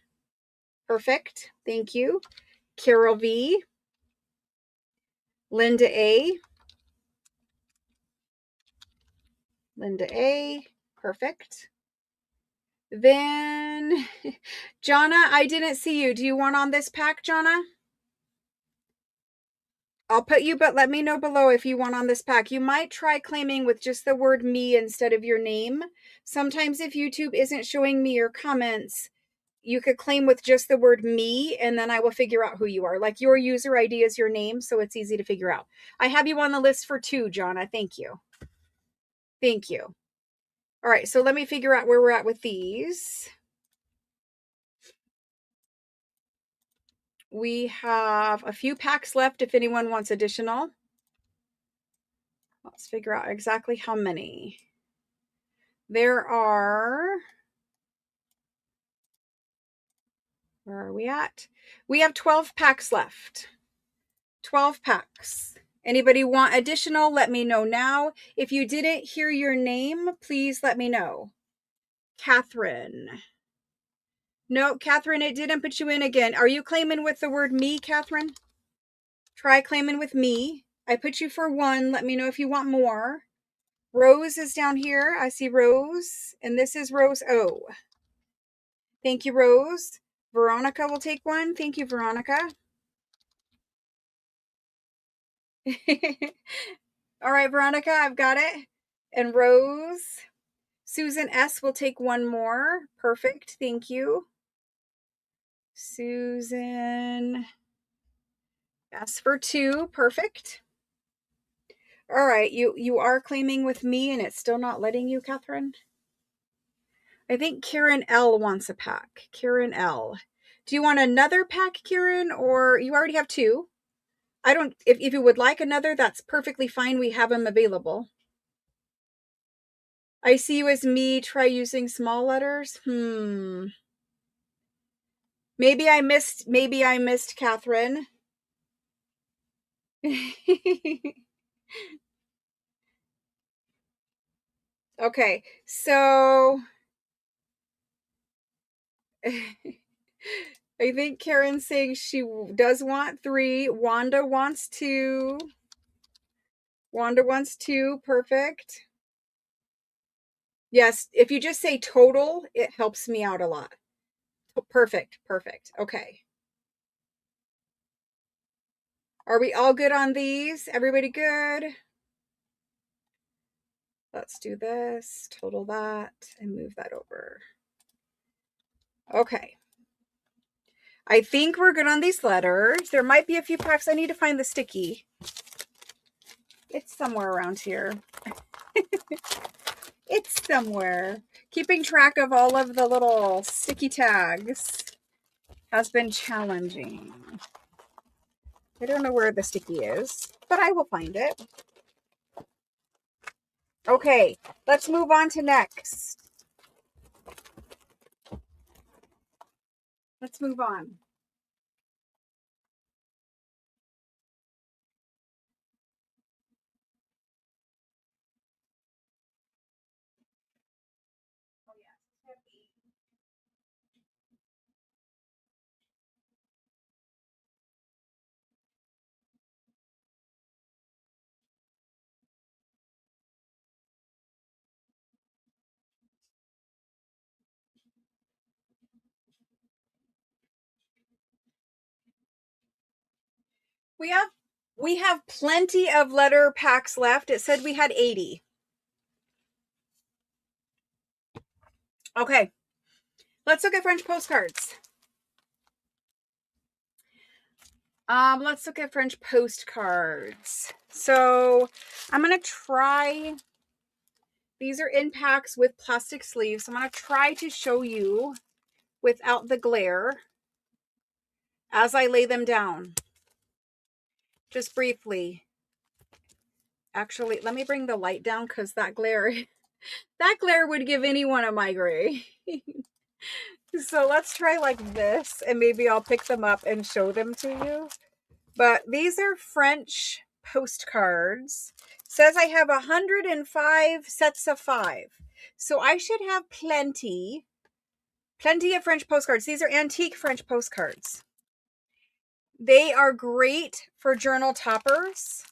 Perfect. Thank you. Carol V. Linda A. Perfect. Then Jonna, I didn't see you. Do you want on this pack, Jonna? I'll put you, but let me know below if you want on this pack. You might try claiming with just the word me instead of your name. Sometimes if YouTube isn't showing me your comments, you could claim with just the word me, and then I will figure out who you are. Like your user ID is your name, so it's easy to figure out. I have you on the list for 2, Jonna. Thank you. Thank you. All right, so let me figure out where we're at with these. We have a few packs left if anyone wants additional. Let's figure out exactly how many. There are, where are we at? We have 12 packs left. 12 packs. Anybody want additional? Let me know now. If you didn't hear your name, please let me know. Catherine. No, Catherine, it didn't put you in again. Are you claiming with the word me, Catherine? Try claiming with me. I put you for 1. Let me know if you want more. Rose is down here. I see Rose. And this is Rose O. Thank you, Rose. Veronica will take 1. Thank you, Veronica. All right, Veronica, I've got it. And Rose. Susan S will take 1 more. Perfect. Thank you. Susan S for 2. Perfect. All right, you are claiming with me and it's still not letting you, Catherine? I think Karen L wants a pack. Karen L. Do you want another pack, Karen, or you already have 2? I don't, if you would like another, that's perfectly fine. We have them available. I see you as me. Try using small letters. Maybe I missed Catherine. Okay, so I think Karen's saying she does want 3. Wanda wants 2. Wanda wants 2. Perfect. Yes, if you just say total, it helps me out a lot. Perfect. Perfect. Okay. Are we all good on these? Everybody good? Let's do this, total that, and move that over. Okay. I think we're good on these letters. There might be a few packs. I need to find the sticky. It's somewhere around here. It's somewhere. Keeping track of all of the little sticky tags has been challenging. I don't know where the sticky is, but I will find it. Okay, let's move on to next. Let's move on. We have plenty of letter packs left. It said we had 80. Okay, let's look at French postcards. Let's look at French postcards. So I'm gonna try. These are in packs with plastic sleeves. So I'm gonna try to show you without the glare as I lay them down. Just briefly. Actually, let me bring the light down because that glare would give anyone a migraine. So let's try like this and maybe I'll pick them up and show them to you. But these are French postcards. It says I have 105 sets of 5. So I should have plenty of French postcards. These are antique French postcards. They are great for journal toppers.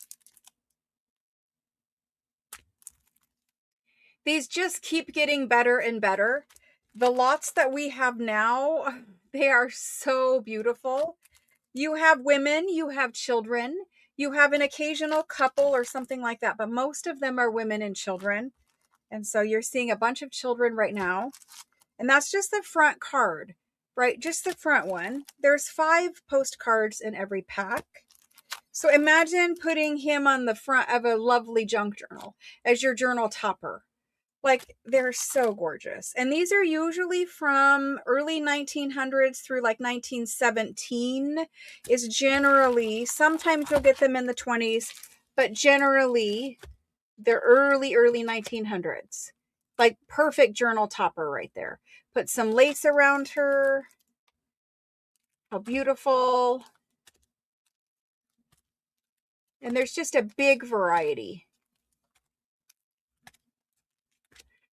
These just keep getting better and better. The lots that we have now, they are so beautiful. You have women, you have children, You have an occasional couple or something like that, but most of them are women and children. And so you're seeing a bunch of children right now. And that's just the front card, right? Just the front one. There's 5 postcards in every pack. So imagine putting him on the front of a lovely junk journal as your journal topper. Like, they're so gorgeous. And these are usually from early 1900s through like 1917 is generally, sometimes you'll get them in the 20s, but generally they're early 1900s. Like, perfect journal topper right there. Put some lace around her. How beautiful. And there's just a big variety.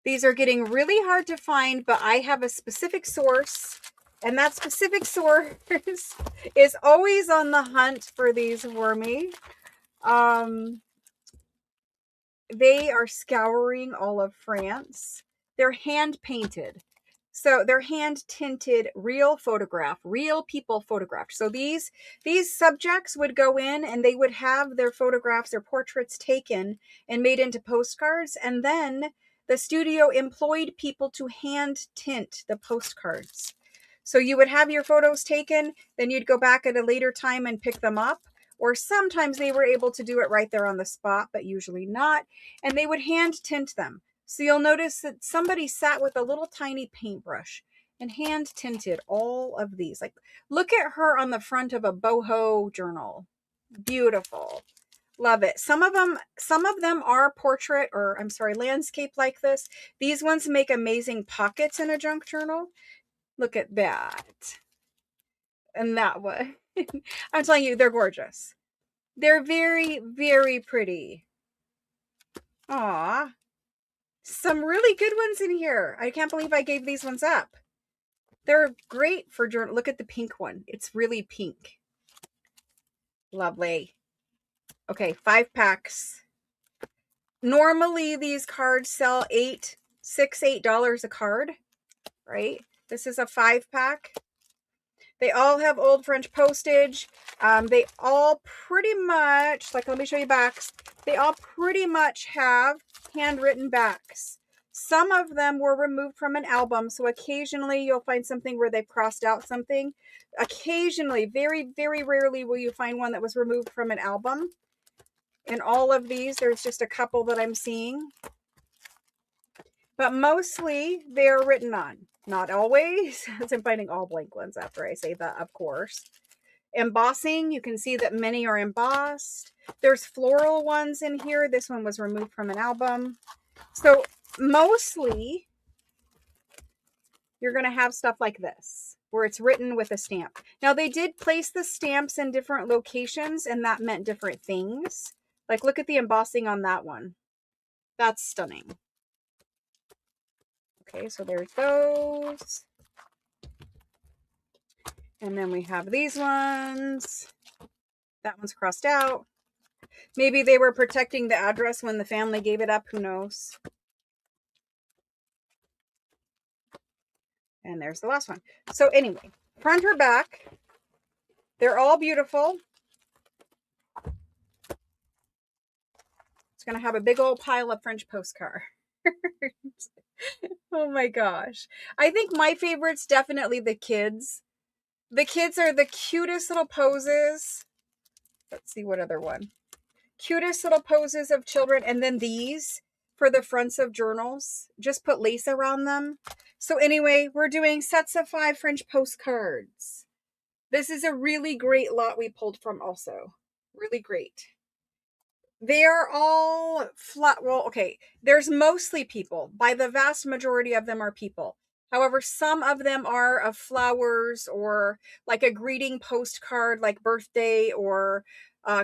These are getting really hard to find, but I have a specific source, and that specific source is always on the hunt for these for me. They are scouring all of France. They're hand painted. So they're hand tinted, real photograph, real people photographed. So these subjects would go in and they would have their photographs, their portraits taken and made into postcards. And then the studio employed people to hand tint the postcards. So you would have your photos taken, then you'd go back at a later time and pick them up. Or sometimes they were able to do it right there on the spot, but usually not. And they would hand tint them. So you'll notice that somebody sat with a little tiny paintbrush and hand tinted all of these. Like, look at her on the front of a boho journal. Beautiful. Love it. Some of them are portrait, or I'm sorry, landscape like this. These ones make amazing pockets in a junk journal. Look at that. And that one. I'm telling you, they're gorgeous. They're very, very pretty. Aw. Some really good ones in here. I can't believe I gave these ones up. They're great for journal. Look at the pink one. It's really pink. Lovely. Okay, 5 packs. Normally these cards sell $8 a card, right? This is a 5 pack. They all have old French postage. They all pretty much, like, let me show you backs. They all pretty much have handwritten backs. Some of them were removed from an album, so occasionally you'll find something where they've crossed out something. Occasionally, very, very rarely will you find one that was removed from an album. In all of these, there's just a couple that I'm seeing. But mostly they're written on. Not always, as I'm finding all blank ones after I say that, of course. Embossing, you can see that many are embossed. There's floral ones in here. This one was removed from an album. So mostly you're going to have stuff like this, where it's written with a stamp. Now, they did place the stamps in different locations, and that meant different things. Like, look at the embossing on that one. That's stunning. Okay, so there's those. And then we have these ones. That one's crossed out. Maybe they were protecting the address when the family gave it up. Who knows? And there's the last one. So anyway, front or back, they're all beautiful. It's going to have a big old pile of French postcards. Oh my gosh. I think my favorite's definitely the kids. The kids are the cutest little poses. Let's see what other one. Cutest little poses of children. And then these for the fronts of journals. Just put lace around them. So anyway, we're doing sets of 5 French postcards. This is a really great lot we pulled from also. Really great. They are all flat. Well, okay, there's mostly people. By the vast majority of them are people. However, some of them are of flowers or like a greeting postcard, like birthday or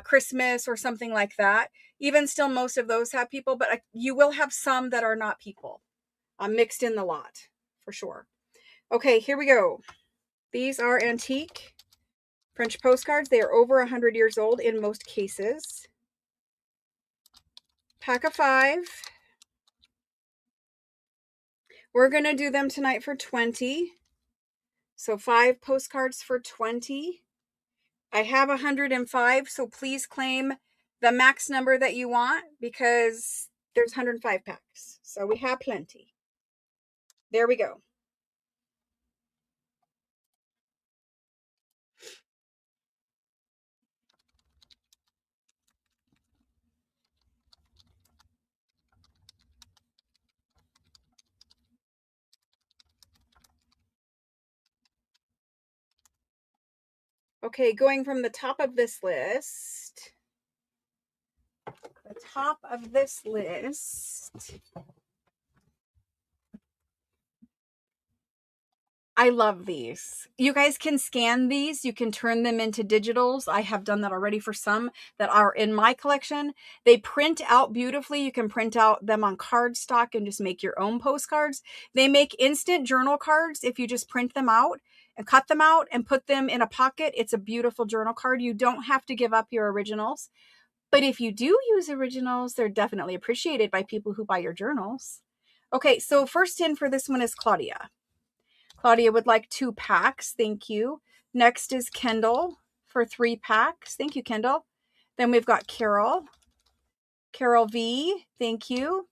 Christmas or something like that. Even still, most of those have people, but you will have some that are not people mixed in the lot for sure. Okay, here we go. These are antique French postcards. They are over 100 years old in most cases. Pack of 5. We're going to do them tonight for 20. So 5 postcards for 20. I have 105, so please claim the max number that you want because there's 105 packs. So we have plenty. There we go. Okay, going from the top of this list. The top of this list. I love these. You guys can scan these. You can turn them into digitals. I have done that already for some that are in my collection. They print out beautifully. You can print out them on cardstock and just make your own postcards. They make instant journal cards if you just print them out and cut them out and put them in a pocket. It's a beautiful journal card. You don't have to give up your originals. But if you do use originals, they're definitely appreciated by people who buy your journals. Okay, so first in for this one is Claudia. Claudia would like 2 packs. Thank you. Next is Kendall for 3 packs. Thank you, Kendall. Then we've got Carol. Carol V. Thank you.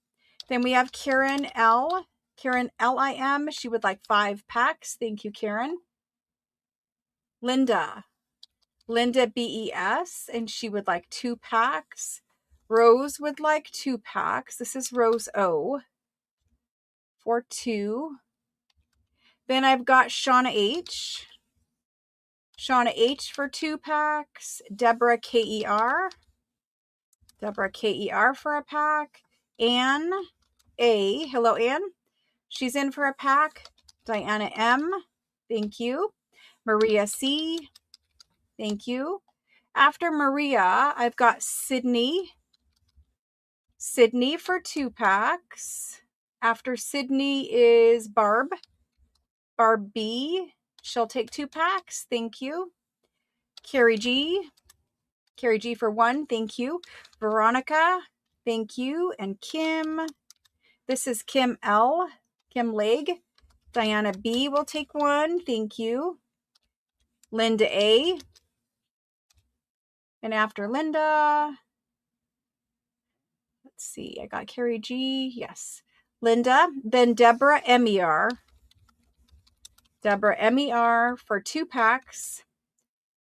Then we have Karen L. Karen Lim. She would like 5 packs. Thank you, Karen. Linda. Linda BES. And she would like 2 packs. Rose would like 2 packs. This is Rose O for 2. Then I've got Shauna H. Shauna H for 2 packs. Deborah KER. Deborah KER for a pack. Anne A. Hello, Anne. She's in for a pack. Diana M. Thank you. Maria C. Thank you. After Maria, I've got Sydney. Sydney for 2 packs. After Sydney is Barb. Barb B. She'll take 2 packs. Thank you. Carrie G. Carrie G for 1. Thank you. Veronica. Thank you. And Kim. This is Kim L. Kim Leg. Diana B will take 1. Thank you. Linda A. And after Linda, let's see. I got Carrie G. Yes. Linda. Then Deborah MER. Deborah MER for 2 packs.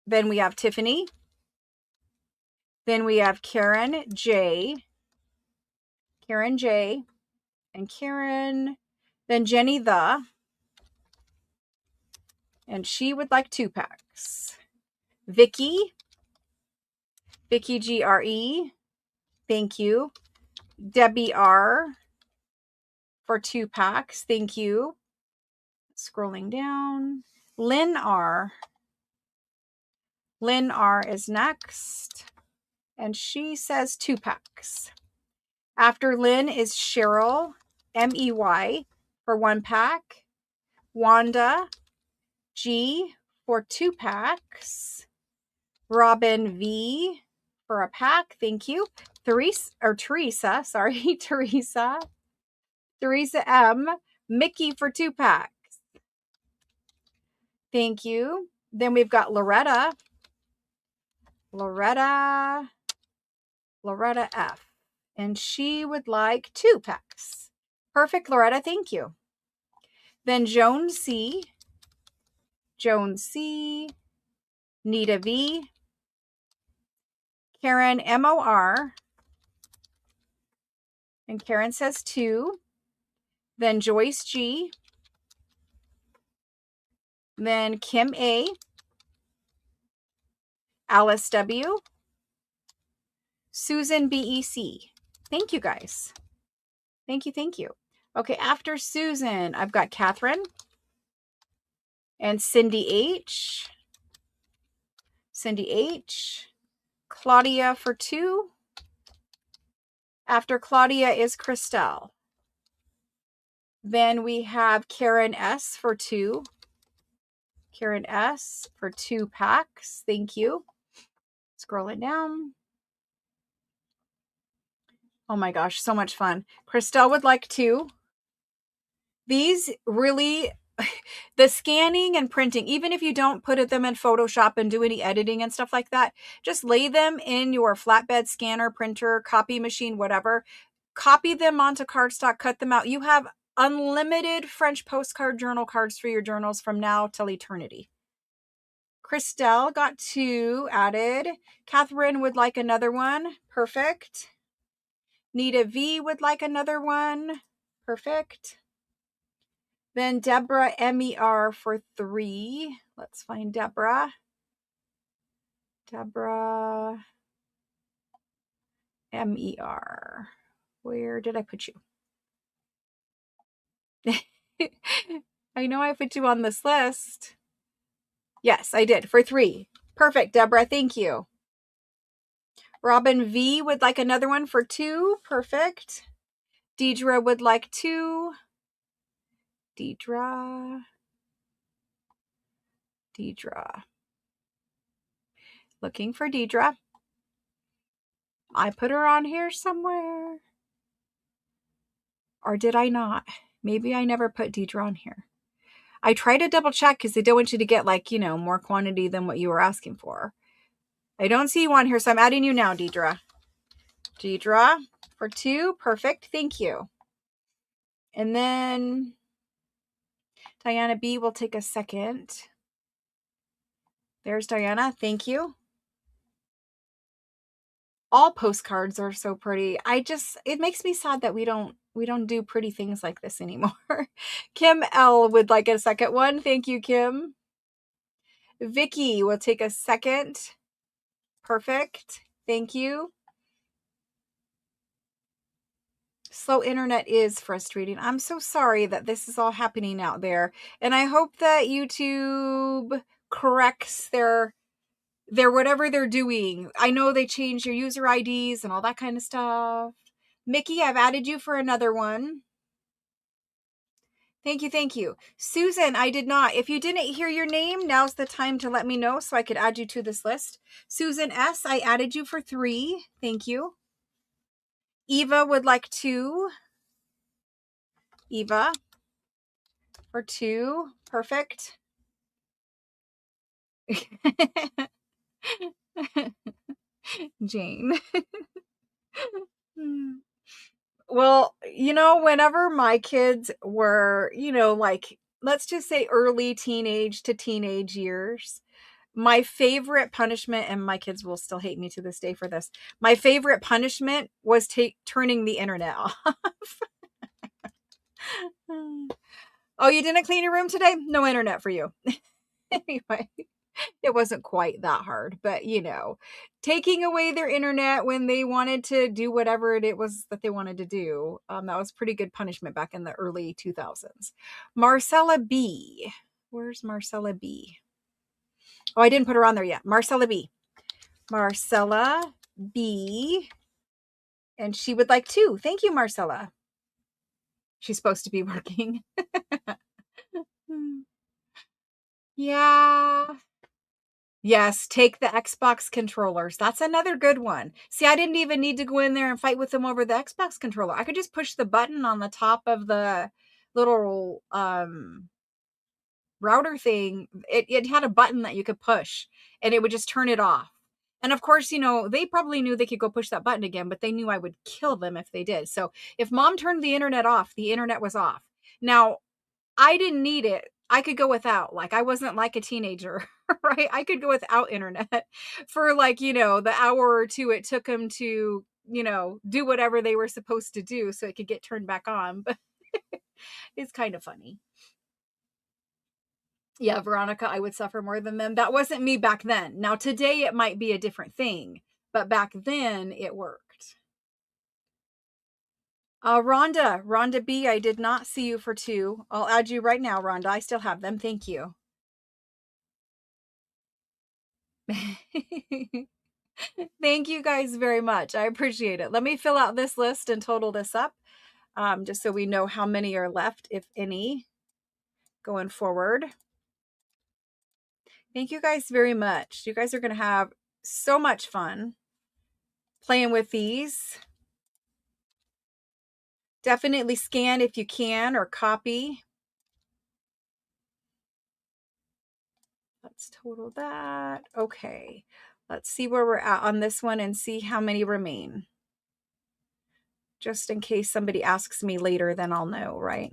Then we have Tiffany. Then we have Karen J. Karen J. And Karen. Then Jenny the. And she would like 2 packs. Vicky. Vicky GRE. Thank you. Debbie R. For 2 packs. Thank you. Scrolling down. Lynn R. Lynn R is next. And she says 2 packs. After Lynn is Cheryl MEY for 1 pack. Wanda G for 2 packs. Robin V for a pack. Thank you. Teresa, sorry, Teresa. Teresa M. Mickey for 2 packs. Thank you. Then we've got Loretta. Loretta F. And she would like 2 packs. Perfect, Loretta. Thank you. Then Joan C. Joan C. Nita V. Karen MOR. And Karen says 2. Then Joyce G. Then Kim A. Alice W. Susan BEC. Thank you, guys. Thank you, thank you. Okay, after Susan, I've got Catherine and Cindy H. Cindy H. Claudia for 2. After Claudia is Christelle. Then we have Karen S. for 2. Karen S. for 2 packs. Thank you. Scrolling down. Oh my gosh, so much fun. Christelle would like 2. These really the scanning and printing, even if you don't put them in Photoshop and do any editing and stuff like that, just lay them in your flatbed scanner, printer, copy machine, whatever. Copy them onto cardstock, cut them out. You have unlimited French postcard journal cards for your journals from now till eternity. Christelle got 2 added. Catherine would like another one. Perfect. Nita V would like another one. Perfect. Then Deborah MER for 3. Let's find Deborah. Deborah MER. Where did I put you? I know I put you on this list. Yes, I did, for 3. Perfect, Deborah. Thank you. Robin V would like another one for 2. Perfect. Deidre would like 2. Deidre. Looking for Deidre. I put her on here somewhere. Or did I not? Maybe I never put Deidre on here. I try to double check because they don't want you to get more quantity than what you were asking for. I don't see you on here, so I'm adding you now, Deidre. Deidre for 2. Perfect. Thank you. And then Diana B will take a second. There's Diana. Thank you. All postcards are so pretty. It makes me sad that we don't do pretty things like this anymore. Kim L would like a second one. Thank you, Kim. Vicky will take a second. Perfect. Thank you. Slow internet is frustrating. I'm so sorry that this is all happening out there. And I hope that YouTube corrects their whatever they're doing. I know they changed your user IDs and all that kind of stuff. Mickey, I've added you for another one. Thank you, thank you. Susan, I did not. If you didn't hear your name, now's the time to let me know so I could add you to this list. Susan S, I added you for 3. Thank you. Eva would like 2. Eva for 2. Perfect. Jane. Well, whenever my kids were, let's just say early teenage to teenage years, my favorite punishment, and my kids will still hate me to this day for this, my favorite punishment was turning the internet off. Oh, you didn't clean your room today? No internet for you. Anyway. It wasn't quite that hard, but taking away their internet when they wanted to do whatever it was that they wanted to do, that was pretty good punishment back in the early 2000s. Marcella B. Where's Marcella B? Oh, I didn't put her on there yet. Marcella B. Marcella B. And she would like 2. Thank you, Marcella. She's supposed to be working. Yeah. Yes, take the Xbox controllers. That's another good one. See, I didn't even need to go in there and fight with them over the Xbox controller. I could just push the button on the top of the little router thing. It had a button that you could push and it would just turn it off. And of course, they probably knew they could go push that button again, but they knew I would kill them if they did. So if mom turned the internet off, the internet was off. Now, I didn't need it. I could go without. I wasn't like a teenager, right? I could go without internet for the hour or 2 it took them to, do whatever they were supposed to do so it could get turned back on. But it's kind of funny. Yeah, Veronica, I would suffer more than them. That wasn't me back then. Now, today it might be a different thing, but back then it worked. Rhonda B, I did not see you for 2. I'll add you right now, Rhonda. I still have them. Thank you. Thank you guys very much. I appreciate it. Let me fill out this list and total this up, just so we know how many are left, if any, going forward. Thank you guys very much. You guys are going to have so much fun playing with these. Definitely scan if you can, or copy. Let's total that. Okay. Let's see where we're at on this one and see how many remain. Just in case somebody asks me later, then I'll know, right?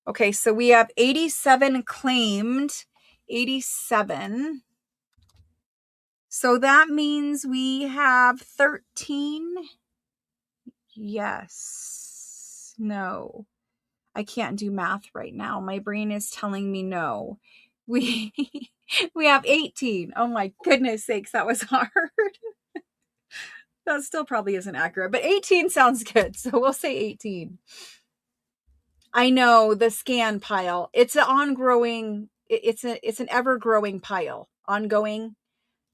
Okay, so we have 87 claimed, 87. So that means we have 13. Yes. No. I can't do math right now. My brain is telling me no. We we have 18. Oh my goodness sakes, that was hard. That still probably isn't accurate, but 18 sounds good. So we'll say 18. I know, the scan pile. It's an ongrowing, it's an ever-growing pile. Ongoing,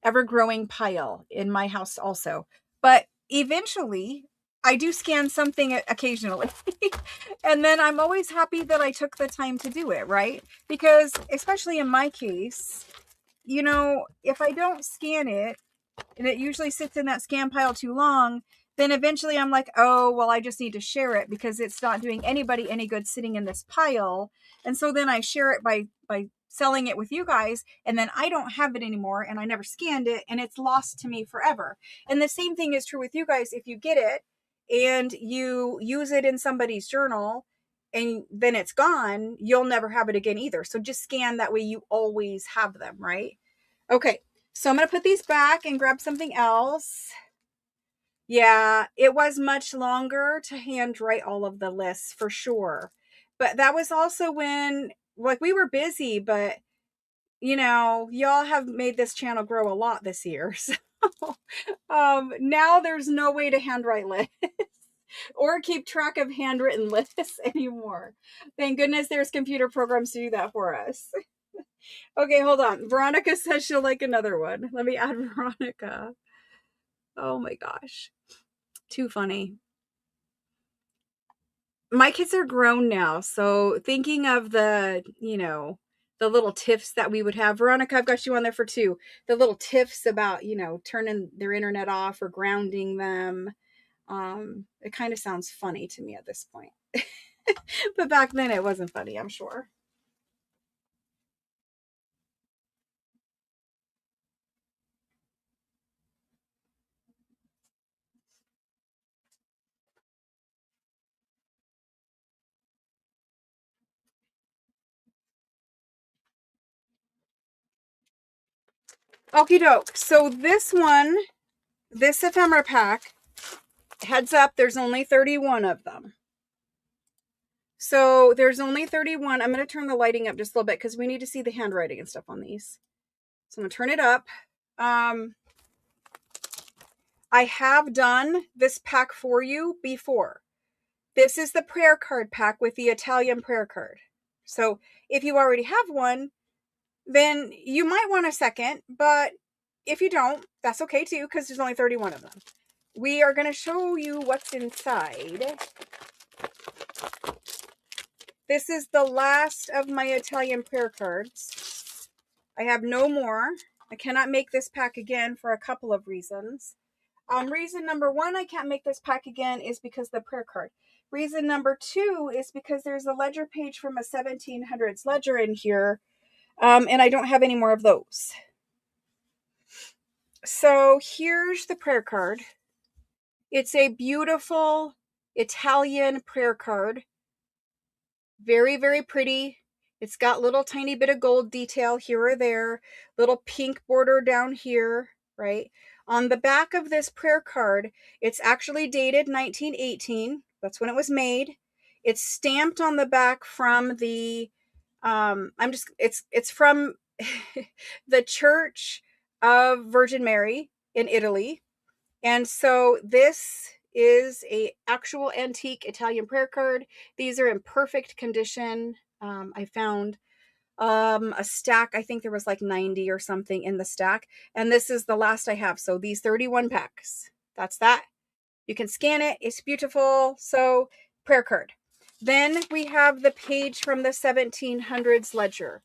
ever-growing pile in my house also. But eventually I do scan something occasionally. And then I'm always happy that I took the time to do it, right? Because especially in my case, you know, if I don't scan it, and it usually sits in that scan pile too long, then eventually I'm like, oh, well, I just need to share it because it's not doing anybody any good sitting in this pile. And so then I share it by selling it with you guys, and then I don't have it anymore, and I never scanned it, and it's lost to me forever. And the same thing is true with you guys. If you get it and you use it in somebody's journal and then it's gone, you'll never have it again either. So just scan, that way you always have them, right? Okay, so I'm going to put these back and grab something else. Yeah, it was much longer to handwrite all of the lists for sure. But that was also when, like, we were busy, but you know, y'all have made this channel grow a lot this year. So now there's no way to handwrite lists or keep track of handwritten lists anymore. Thank goodness there's computer programs to do that for us. Okay, hold on. Veronica says she'll like another one. Let me add Veronica. Oh my gosh. Too funny. My kids are grown now, so thinking of the, you know, the little tiffs that we would have. Veronica, I've got you on there for 2. The little tiffs about, you know, turning their internet off or grounding them. It kind of sounds funny to me at this point. But back then it wasn't funny, I'm sure. Okie doke. So this one, this ephemera pack, heads up, there's only 31 of them. So there's only 31. I'm going to turn the lighting up just a little bit because we need to see the handwriting and stuff on these. So I'm going to turn it up. I have done this pack for you before. This is the prayer card pack with the Italian prayer card. So if you already have one, then you might want a second, but if you don't, that's okay too, because there's only 31 of them. We are going to show you what's inside. This is the last of my Italian prayer cards. I have no more. I cannot make this pack again for a couple of reasons. Reason number 1, I can't make this pack again is because the prayer card. Reason number 2 is because there's a ledger page from a 1700s ledger in here, and I don't have any more of those. So here's the prayer card. It's a beautiful Italian prayer card. Very, very pretty. It's got little tiny bit of gold detail here or there, little pink border down here, right? On the back of this prayer card, it's actually dated 1918. That's when it was made. It's stamped on the back from the it's from the Church of Virgin Mary in Italy. And so this is a actual antique Italian prayer card. These are in perfect condition. I found a stack. I think there was like 90 or something in the stack. And this is the last I have. So these 31 packs. That's that. You can scan it. It's beautiful. So prayer card. Then we have the page from the 1700s ledger.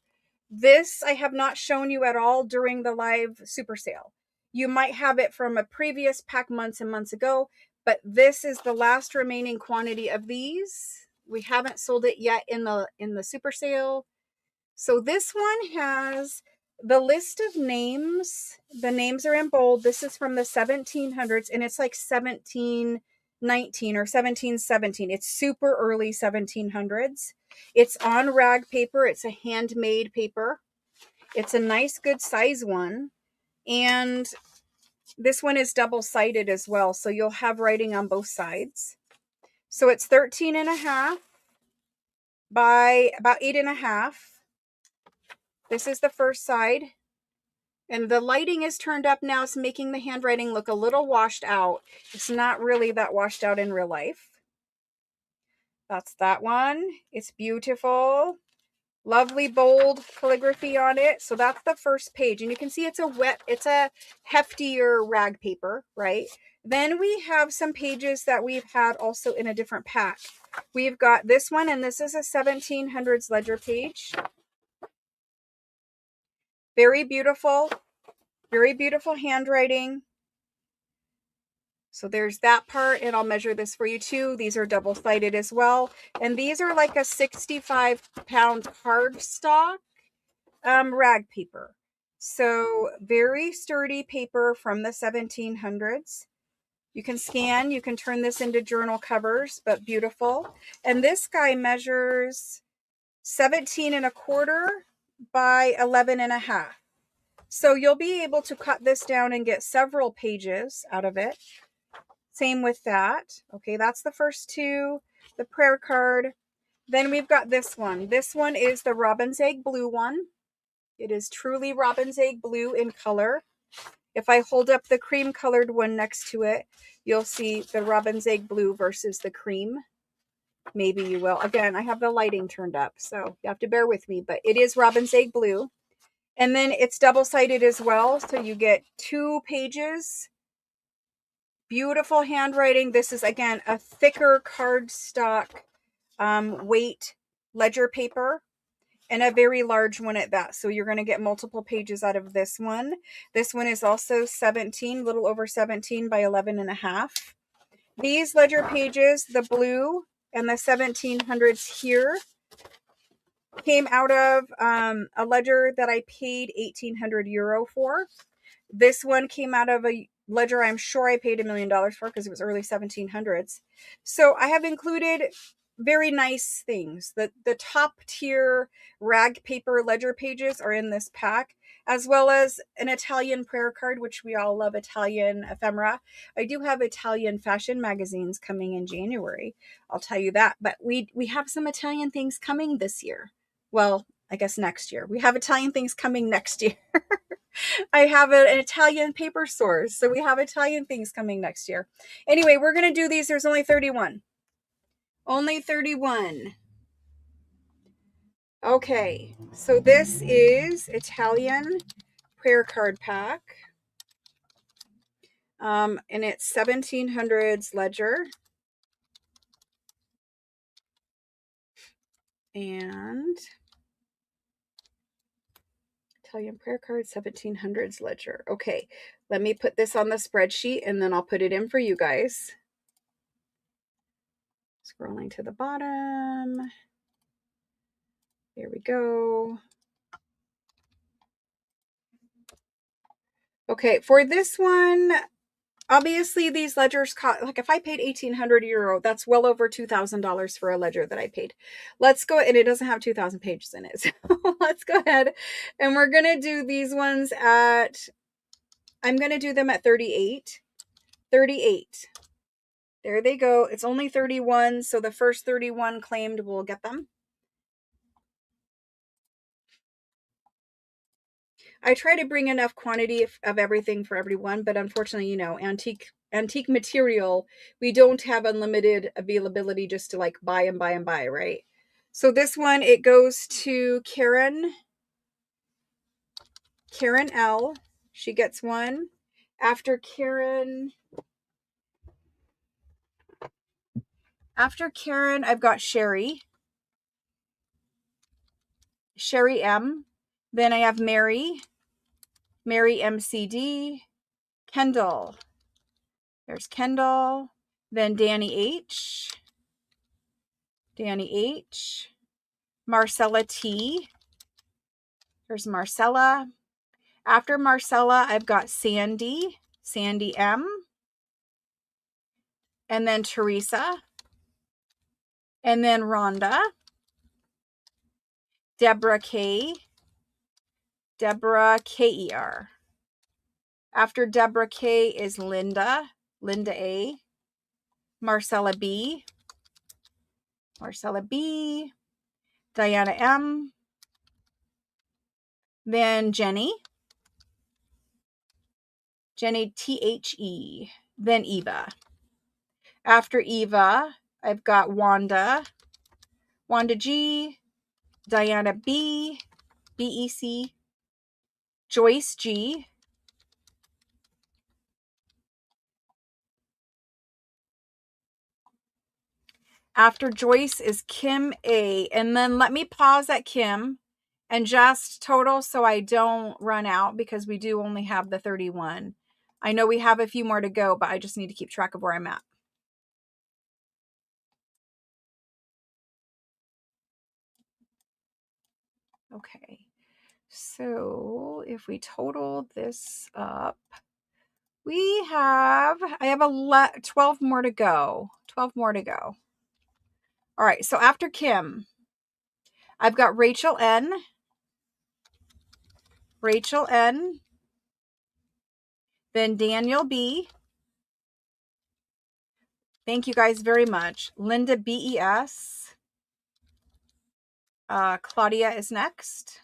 This I have not shown you at all during the live super sale. You might have it from a previous pack months and months ago, but this is the last remaining quantity of these. We haven't sold it yet in the super sale. So this one has the list of names. The names are in bold. This is from the 1700s, and it's like 1719 or 1717. It's super early 1700s. It's on rag paper. It's a handmade paper. It's a nice, good size one. And this one is double-sided as well, so you'll have writing on both sides. So it's 13 and a half by about 8.5. This is the first side. And the lighting is turned up now. It's making the handwriting look a little washed out. It's not really that washed out in real life. That's that one. It's beautiful. Lovely bold calligraphy on it. So that's the first page. And you can see it's a heftier rag paper, right? Then we have some pages that we've had also in a different pack. We've got this one, and this is a 1700s ledger page. Very beautiful handwriting. So there's that part, and I'll measure this for you too. These are double-sided as well. And these are like a 65-pound cardstock rag paper. So very sturdy paper from the 1700s. You can scan, you can turn this into journal covers, but beautiful. And this guy measures 17.25 by 11.5. So you'll be able to cut this down and get several pages out of it. Same with that. Okay, that's the first two, the prayer card. Then we've got this one. This one is the robin's egg blue one. It is truly robin's egg blue in color. If I hold up the cream colored one next to it, you'll see the robin's egg blue versus the cream. Maybe you will. Again, I have the lighting turned up, so you have to bear with me, but it is robin's egg blue. And then it's double-sided as well, so you get 2 pages. Beautiful handwriting. This is, again, a thicker cardstock weight ledger paper, and a very large one at that. So you're going to get multiple pages out of this one. This one is also 17, little over 17 by 11.5. These ledger pages, the blue and the 1700s here, came out of a ledger that I paid 1,800 euro for. This one came out of a ledger I'm sure I paid $1 million for because it was early 1700s. So I have included very nice things. The top tier rag paper ledger pages are in this pack, as well as an Italian prayer card, which we all love, Italian ephemera. I do have Italian fashion magazines coming in January. I'll tell you that. But we have some Italian things coming this year. Well, I guess next year. We have Italian things coming next year. I have an Italian paper source, so we have Italian things coming next year. Anyway, we're going to do these. There's only 31. Only 31. Okay, so this is Italian prayer card pack. And it's 1700s ledger. And Italian prayer card, 1700s ledger. Okay, let me put this on the spreadsheet and then I'll put it in for you guys. Scrolling to the bottom. There we go. Okay, for this one, obviously these ledgers cost, like if I paid 1,800 euro, that's well over $2,000 for a ledger that I paid. Let's go, and it doesn't have 2,000 pages in it. So let's go ahead and we're going to do these ones at, I'm going to do them at 38. 38. There they go. It's only 31, so the first 31 claimed will get them. I try to bring enough quantity of everything for everyone, but unfortunately, you know, antique material, we don't have unlimited availability just to like buy and buy and buy, right? So this one, it goes to Karen L. She gets one. After Karen, I've got Sherry M. Then I have Mary MCD, Kendall. There's Kendall. Then Danny H. Marcella T. There's Marcella. After Marcella, I've got Sandy, Sandy M. And then Teresa. And then Rhonda. Deborah K. Deborah K-E-R. After Deborah K is Linda. Linda A. Marcella B. Marcella B. Diana M. Then Jenny. Jenny T-H-E. Then Eva. After Eva, I've got Wanda. Wanda G. Diana B. B-E-C. Joyce G. After Joyce is Kim A. And then let me pause at Kim and just total so I don't run out, because we do only have the 31. I know we have a few more to go, but I just need to keep track of where I'm at. Okay, so if we total this up, I have 12 more to go. 12 more to go. All right, so after Kim, I've got Rachel N. Rachel N. Then Daniel B. Thank you guys very much. Linda B-E-S. Claudia is next.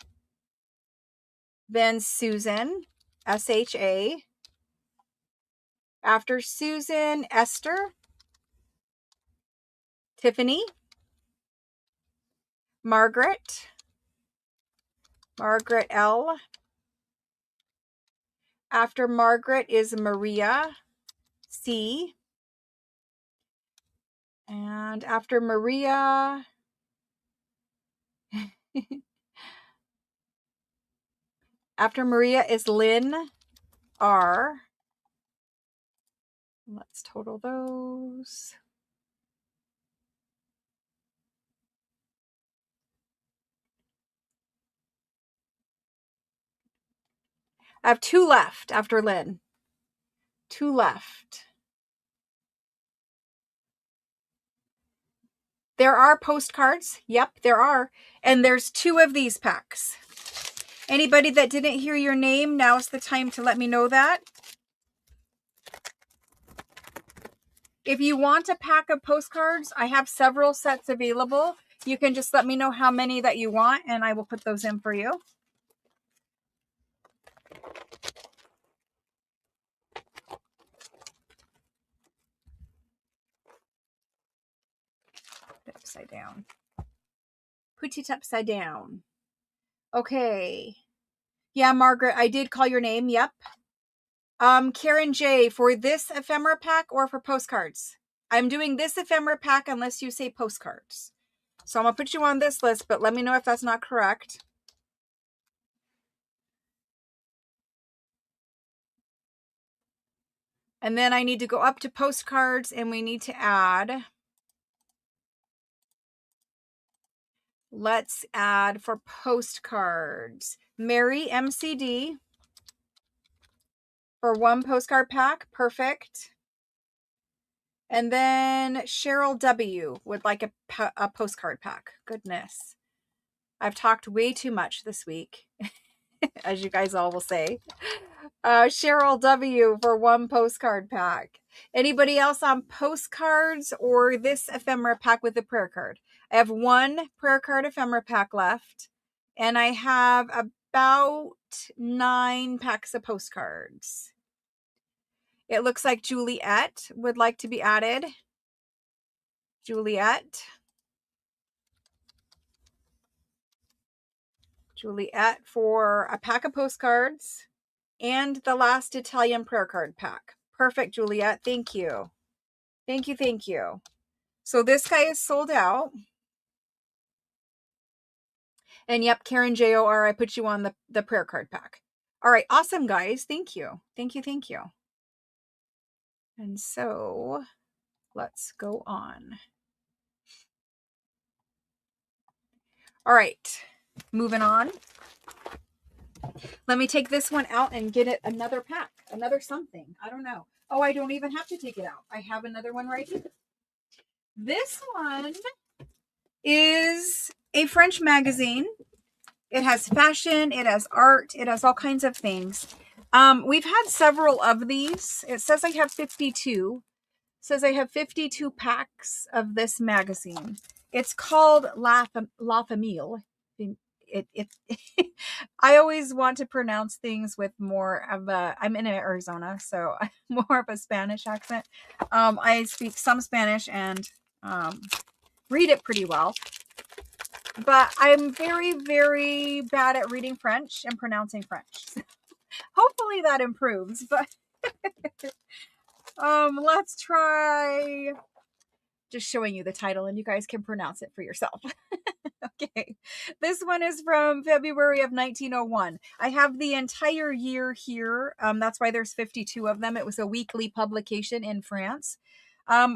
Then Susan, S-H-A. After Susan, Esther. Tiffany. Margaret. Margaret L. After Margaret is Maria C. And after Maria, after Maria is Lynn R. Let's total those. I have 2 left after Lynn. 2 left. There are postcards. Yep, there are. And there's 2 of these packs. Anybody that didn't hear your name, now's the time to let me know that. If you want a pack of postcards, I have several sets available. You can just let me know how many that you want, and I will put those in for you. Upside down. Put it upside down. Okay. Yeah, Margaret, I did call your name. Yep. Karen J, for this ephemera pack or for postcards? I'm doing this ephemera pack unless you say postcards. So I'm going to put you on this list, but let me know if that's not correct. And then I need to go up to postcards, and we need to add. Let's add for postcards. Mary MCD for 1 postcard pack. Perfect. And then Cheryl W would like a postcard pack. Goodness. I've talked way too much this week, as you guys all will say. Cheryl W for 1 postcard pack. Anybody else on postcards or this ephemera pack with the prayer card? I have 1 prayer card ephemera pack left, and I have about 9 packs of postcards. It looks like Juliet would like to be added. Juliet for a pack of postcards and the last Italian prayer card pack. Perfect, Juliet. Thank you. Thank you, thank you. So this guy is sold out. And yep, Karen JOR, I put you on the prayer card pack. All right, awesome, guys. Thank you. Thank you, thank you. And so let's go on. All right, moving on. Let me take this one out and get it another pack, another something. I don't know. Oh, I don't even have to take it out. I have another one right here. This one is a French magazine. It has fashion, it has art, it has all kinds of things. We've had several of these. It says I have 52. It says I have 52 packs of this magazine. It's called La Famille. I always want to pronounce things with more of a, I'm in Arizona, so more of a Spanish accent. I speak some Spanish and read it pretty well. But I'm very, very bad at reading French and pronouncing French. So hopefully that improves. But let's try just showing you the title and you guys can pronounce it for yourself. Okay. This one is from February of 1901. I have the entire year here. That's why there's 52 of them. It was a weekly publication in France.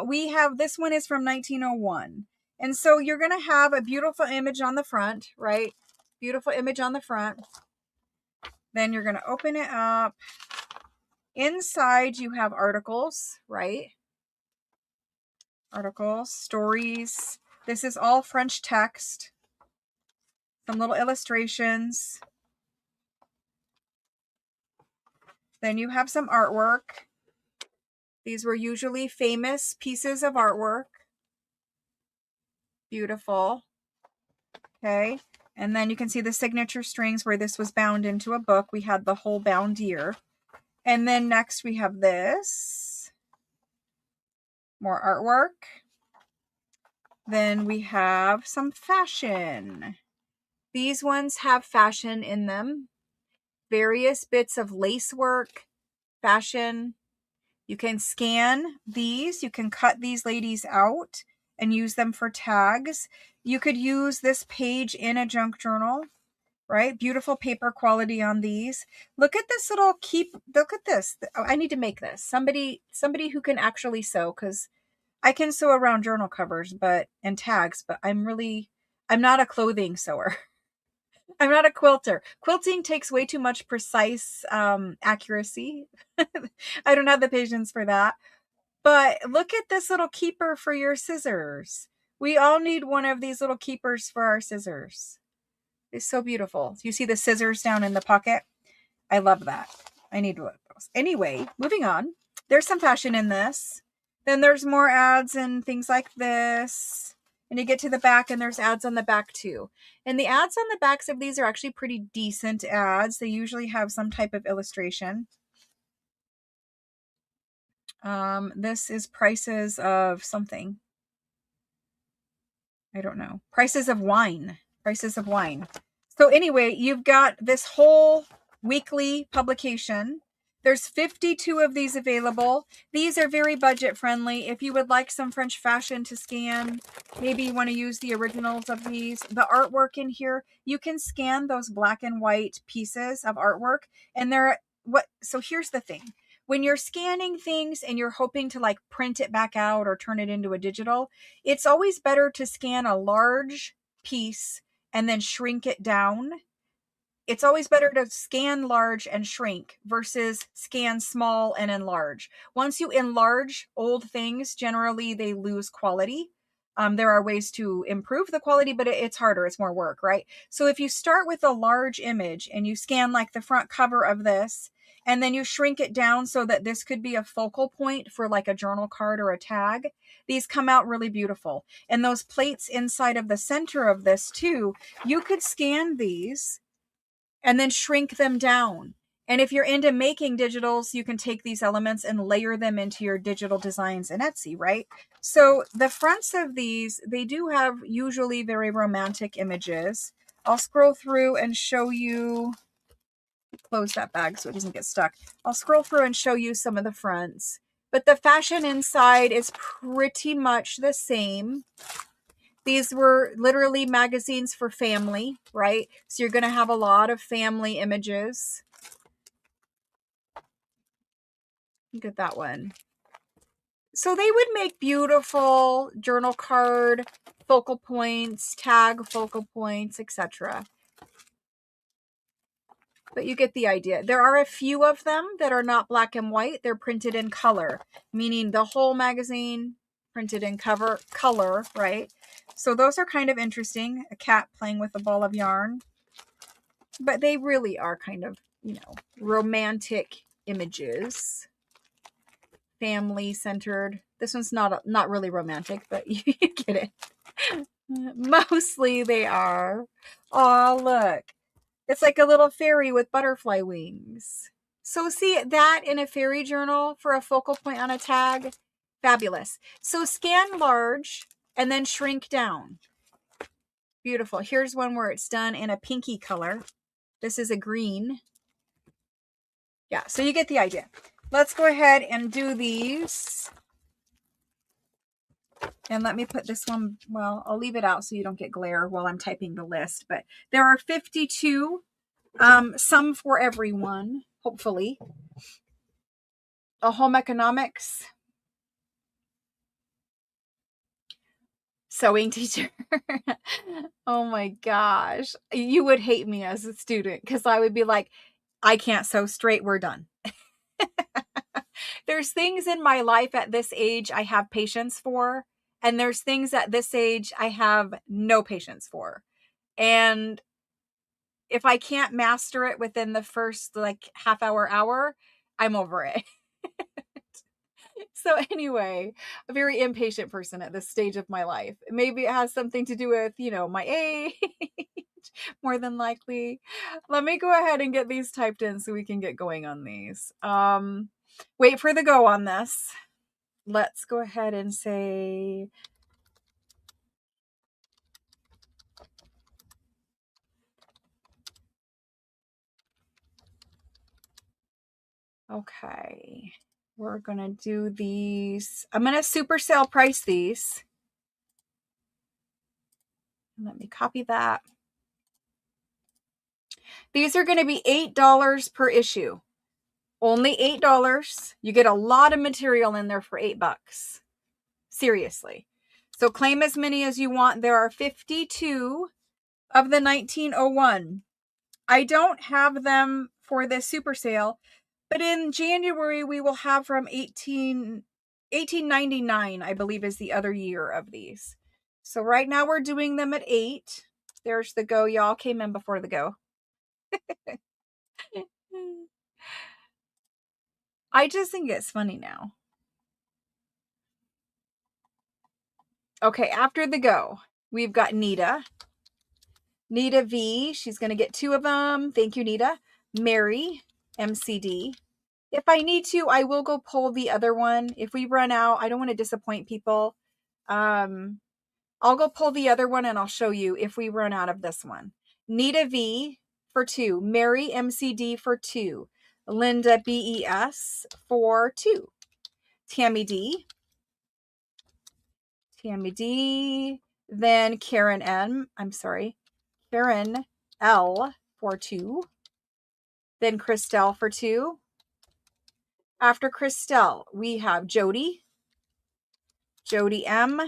We have, this one is from 1901. And so you're going to have a beautiful image on the front, right? Beautiful image on the front. Then you're going to open it up. Inside you have articles, right? Articles, stories. This is all French text. Some little illustrations. Then you have some artwork. These were usually famous pieces of artwork. Beautiful. Okay. And then you can see the signature strings where this was bound into a book. We had the whole bound year. And then next we have this. More artwork. Then we have some fashion. These ones have fashion in them. Various bits of lacework, fashion. You can scan these. You can cut these ladies out and use them for tags. You could use this page in a junk journal, right? Beautiful paper quality on these. Look at this little look at this. Oh, I need to make this. Somebody who can actually sew, because I can sew around journal covers and tags, but I'm not a clothing sewer. I'm not a quilter. Quilting takes way too much precise accuracy. I don't have the patience for that. But look at this little keeper for your scissors. We all need one of these little keepers for our scissors. It's so beautiful. You see the scissors down in the pocket? I love that. I need one of those. Anyway, moving on. There's some fashion in this. Then there's more ads and things like this. And you get to the back and there's ads on the back too. And the ads on the backs of these are actually pretty decent ads. They usually have some type of illustration. This is prices of something. I don't know. Prices of wine. Prices of wine. So anyway, you've got this whole weekly publication. There's 52 of these available. These are very budget friendly. If you would like some French fashion to scan, maybe you want to use the originals of these. The artwork in here, you can scan those black and white pieces of artwork. And so here's the thing. When you're scanning things and you're hoping to like print it back out or turn it into a digital, it's always better to scan a large piece and then shrink it down. It's always better to scan large and shrink versus scan small and enlarge. Once you enlarge old things, generally they lose quality. There are ways to improve the quality, but it's harder. It's more work, right? So if you start with a large image and you scan like the front cover of this, and then you shrink it down so that this could be a focal point for like a journal card or a tag, these come out really beautiful. And those plates inside of the center of this too, you could scan these and then shrink them down. And if you're into making digitals, you can take these elements and layer them into your digital designs in Etsy, right? So the fronts of these, they do have usually very romantic images. I'll scroll through and show you, close that bag so it doesn't get stuck. I'll scroll through and show you some of the fronts. But the fashion inside is pretty much the same. These were literally magazines for family, right? So you're going to have a lot of family images. Look at that one. So they would make beautiful journal card, focal points, tag focal points, etc. but you get the idea. There are a few of them that are not black and white. They're printed in color, meaning the whole magazine printed in color, right? So those are kind of interesting. A cat playing with a ball of yarn. But they really are kind of, you know, romantic images. Family centered. This one's not really romantic, but you get it. Mostly they are. Oh, look. It's like a little fairy with butterfly wings. So see that in a fairy journal for a focal point on a tag? Fabulous. So scan large and then shrink down. Beautiful. Here's one where it's done in a pinky color. This is a green. Yeah, so you get the idea. Let's go ahead and do these. And let me put this one, well, I'll leave it out so you don't get glare while I'm typing the list. But there are 52, some for everyone, hopefully. A home economics sewing teacher. Oh my gosh. You would hate me as a student because I would be like, I can't sew straight. We're done. There's things in my life at this age I have patience for. And there's things at this age I have no patience for. And if I can't master it within the first like half hour, I'm over it. So anyway, a very impatient person at this stage of my life. Maybe it has something to do with, you know, my age, more than likely. Let me go ahead and get these typed in so we can get going on these. Wait for the go on this. Let's go ahead and say, okay, we're going to do these. I'm going to super sale price these. Let me copy that. These are going to be $8 per issue. Only $8. You get a lot of material in there for $8. Seriously. So claim as many as you want. There are 52 of the 1901. I don't have them for this super sale, but in January we will have from 1899, I believe is the other year of these. So right now we're doing them at 8. There's the go. Y'all came in before the go. I just think it's funny now. Okay, after the go, we've got Nita. Nita V, she's going to get 2 of them. Thank you, Nita. Mary, MCD. If I need to, I will go pull the other one. If we run out, I don't want to disappoint people. I'll go pull the other one and I'll show you if we run out of this one. Nita V for 2. Mary, MCD for 2. Linda BES for 2. Tammy D. Tammy D. Then Karen M. I'm sorry. Karen L for 2. Then Christelle for 2. After Christelle, we have Jody. Jody M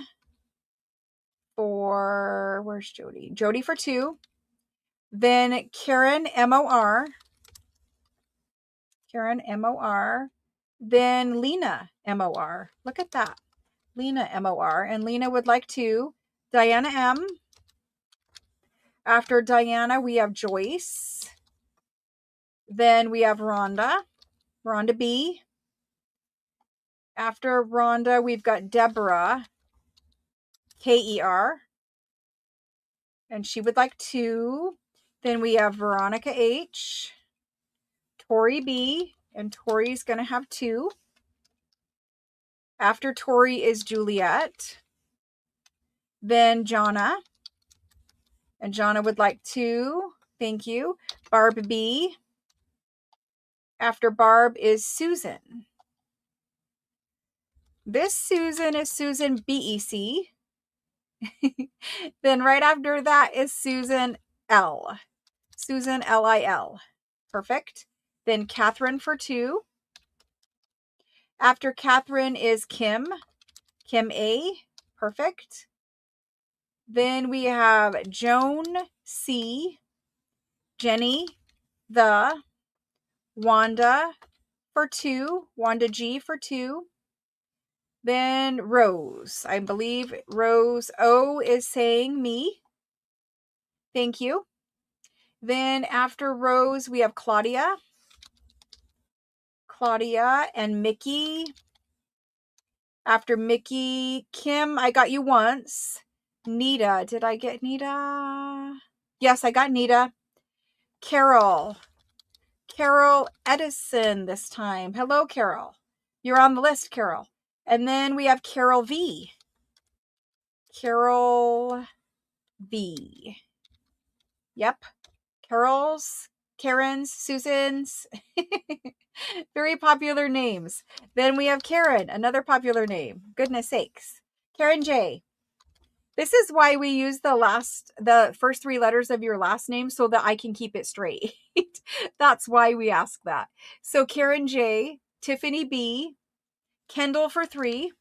for, where's Jody? Jody for 2. Then Karen MOR. Karen MOR. Then Lena MOR. Look at that. Lena MOR. And Lena would like 2. Diana M. After Diana, we have Joyce. Then we have Rhonda. Rhonda B. After Rhonda, we've got Deborah. KER. And she would like 2. Then we have Veronica H. Tori B. And Tori's going to have 2. After Tori is Juliet. Then Jonna. And Jonna would like 2. Thank you. Barb B. After Barb is Susan. This Susan is Susan BEC. Then right after that is Susan L. Susan LIL. Perfect. Then Catherine for 2. After Catherine is Kim. Kim A. Perfect. Then we have Joan C. Jenny. the, Wanda for 2, Wanda G for 2. Then Rose, I believe Rose O is saying me. Thank you. Then after Rose, we have Claudia and Mickey. After Mickey, Kim, I got you once. Nita, did I get Nita? Yes, I got Nita. Carol Edison this time. Hello, Carol. You're on the list, Carol. And then we have Carol V. Carol V. Yep. Karens, Susans. Very popular names. Then we have Karen, another popular name. Goodness sakes. Karen J. This is why we use the first 3 letters of your last name so that I can keep it straight. That's why we ask that. So Karen J, Tiffany B, Kendall for 3.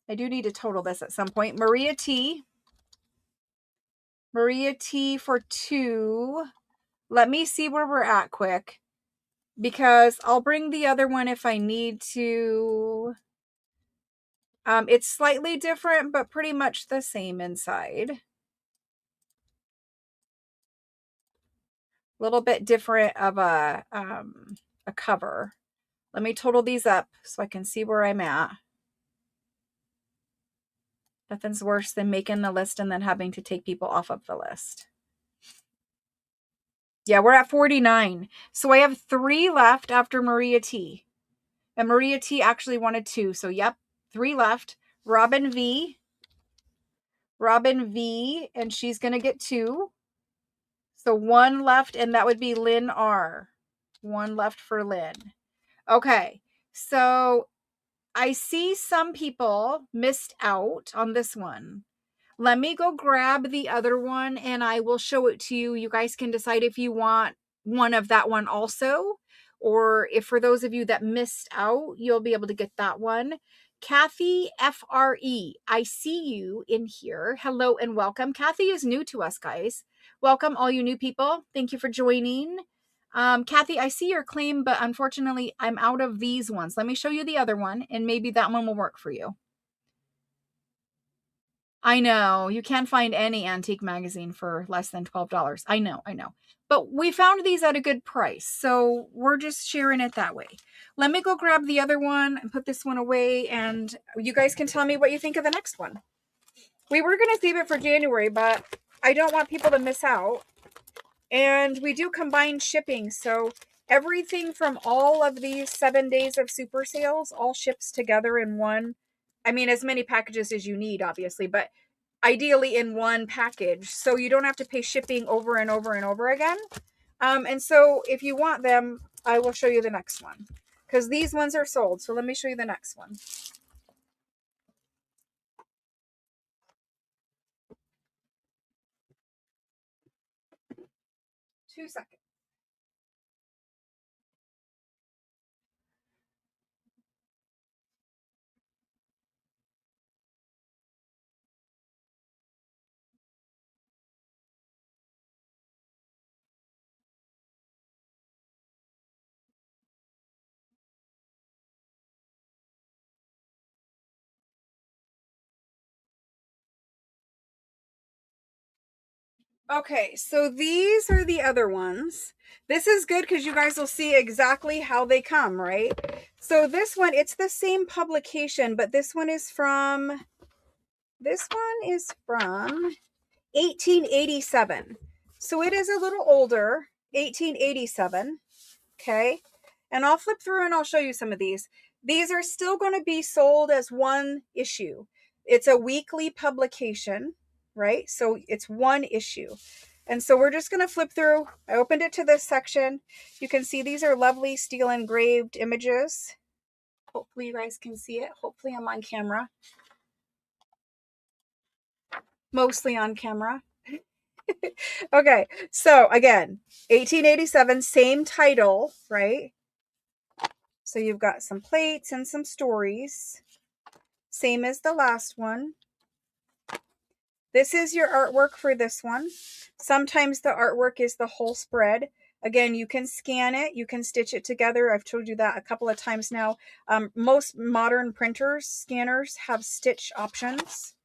I do need to total this at some point. Maria T for 2. Let me see where we're at quick, because I'll bring the other one if I need to. It's slightly different, but pretty much the same inside. A little bit different of a cover. Let me total these up so I can see where I'm at. Nothing's worse than making the list and then having to take people off of the list. Yeah, we're at 49. So I have 3 left after Maria T. And Maria T actually wanted 2. So yep, 3 left. Robin V, and she's going to get 2. So 1 left, and that would be Lynn R. 1 left for Lynn. Okay, so I see some people missed out on this one. Let me go grab the other one and I will show it to you. You guys can decide if you want one of that one also, or if for those of you that missed out, you'll be able to get that one. Kathy FRE, I see you in here. Hello and welcome. Kathy is new to us, guys. Welcome all you new people. Thank you for joining. Kathy, I see your claim, but unfortunately I'm out of these ones. Let me show you the other one and maybe that one will work for you. I know, you can't find any antique magazine for less than $12. I know. But we found these at a good price, so we're just sharing it that way. Let me go grab the other one and put this one away, and you guys can tell me what you think of the next one. We were going to save it for January, but I don't want people to miss out. And we do combined shipping, so everything from all of these 7 days of super sales all ships together in one. I mean, as many packages as you need, obviously, but ideally in one package, so you don't have to pay shipping over and over and over again. And so if you want them, I will show you the next one, because these ones are sold. So let me show you the next one. 2 seconds. Okay, so these are the other ones. This is good because you guys will see exactly how they come, right? So this one, it's the same publication, but this one is from 1887. So it is a little older, 1887. Okay. And I'll flip through and I'll show you some of these. These are still going to be sold as one issue. It's a weekly publication, right? So it's one issue. And so we're just going to flip through. I opened it to this section. You can see these are lovely steel engraved images. Hopefully you guys can see it. Hopefully I'm on camera. Mostly on camera. Okay. So again, 1887, same title, right? So you've got some plates and some stories. Same as the last one. This is your artwork for this one. Sometimes the artwork is the whole spread. Again, you can scan it, you can stitch it together. I've told you that a couple of times now. Most modern printers, scanners have stitch options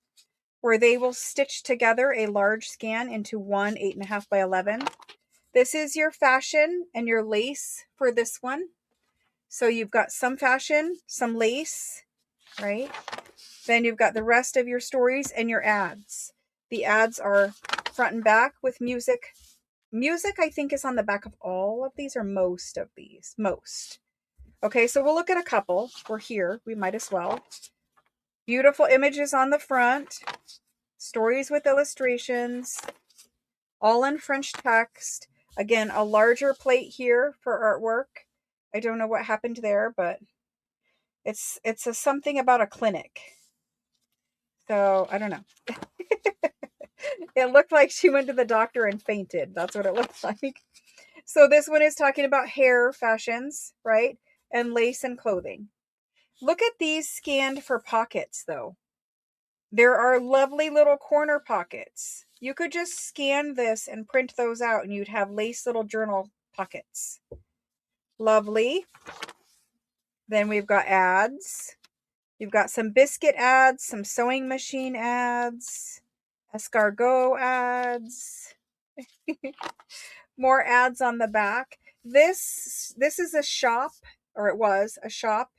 where they will stitch together a large scan into one 8.5 by 11. This is your fashion and your lace for this one. So you've got some fashion, some lace, right? Then you've got the rest of your stories and your ads. The ads are front and back with music. Music, I think, is on the back of all of these or most of these. Most. Okay, so we'll look at a couple. We're here. We might as well. Beautiful images on the front. Stories with illustrations. All in French text. Again, a larger plate here for artwork. I don't know what happened there, but it's a something about a clinic. So, I don't know. It looked like she went to the doctor and fainted. That's what it looked like. So this one is talking about hair fashions, right? And lace and clothing. Look at these scanned for pockets, though. There are lovely little corner pockets. You could just scan this and print those out and you'd have lace little journal pockets. Lovely. Then we've got ads. You've got some biscuit ads, some sewing machine ads, escargot ads, more ads on the back. This is a shop, or it was a shop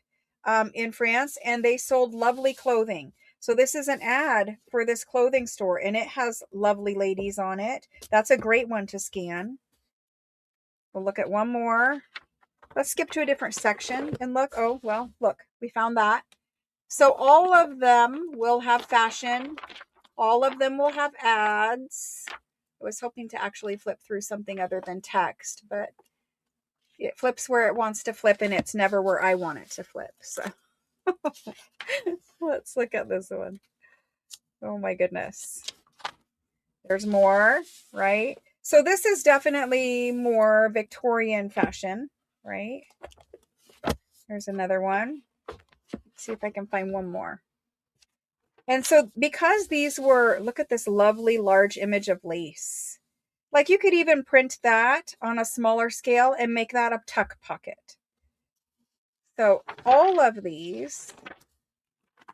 in France, and they sold lovely clothing. So this is an ad for this clothing store, and it has lovely ladies on it. That's a great one to scan. We'll look at one more. Let's skip to a different section and look. Oh, well, look, we found that. So all of them will have fashion. All of them will have ads. I was hoping to actually flip through something other than text, but it flips where it wants to flip and it's never where I want it to flip. So let's look at this one. Oh my goodness. There's more, right? So this is definitely more Victorian fashion, right? There's another one. Let's see if I can find one more. And so because these were, look at this lovely large image of lace. Like you could even print that on a smaller scale and make that a tuck pocket. So all of these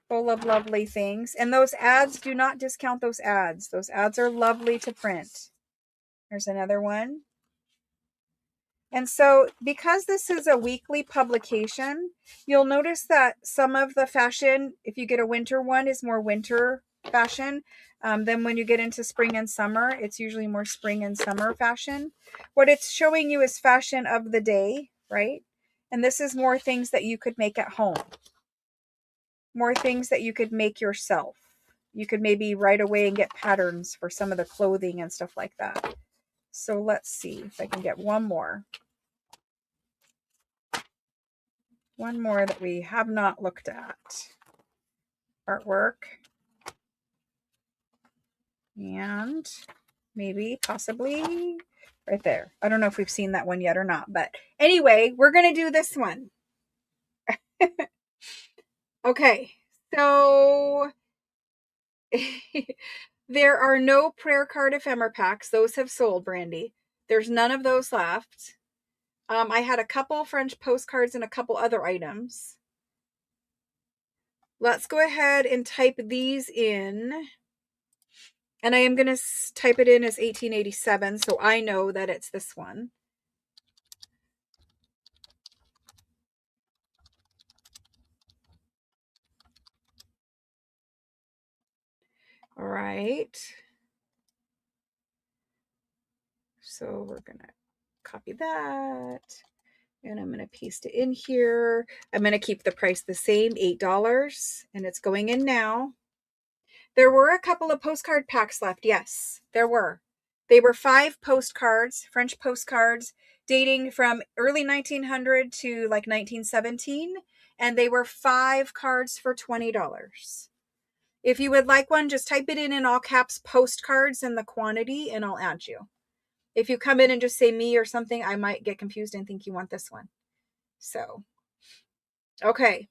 full of lovely things. And those ads, do not discount those ads. Those ads are lovely to print. There's another one. And so because this is a weekly publication, you'll notice that some of the fashion, if you get a winter one, is more winter fashion. Then when you get into spring and summer, it's usually more spring and summer fashion. What it's showing you is fashion of the day, right? And this is more things that you could make at home. More things that you could make yourself. You could maybe right away and get patterns for some of the clothing and stuff like that. So let's see if I can get one more. One more that we have not looked at. Artwork. And maybe, possibly, right there. I don't know if we've seen that one yet or not. But anyway, we're going to do this one. Okay, so there are no prayer card ephemera packs. Those have sold, Brandy. There's none of those left. I had a couple French postcards and a couple other items. Let's go ahead and type these in. And I am going to type it in as 1887, so I know that it's this one. All right. So we're going to copy that. And I'm going to paste it in here. I'm going to keep the price the same, $8. And it's going in now. There were a couple of postcard packs left. Yes, there were. They were 5 postcards, French postcards, dating from early 1900 to like 1917. And they were 5 cards for $20. If you would like one, just type it in all caps, postcards, and the quantity, and I'll add you. If you come in and just say me or something, I might get confused and think you want this one. So, okay.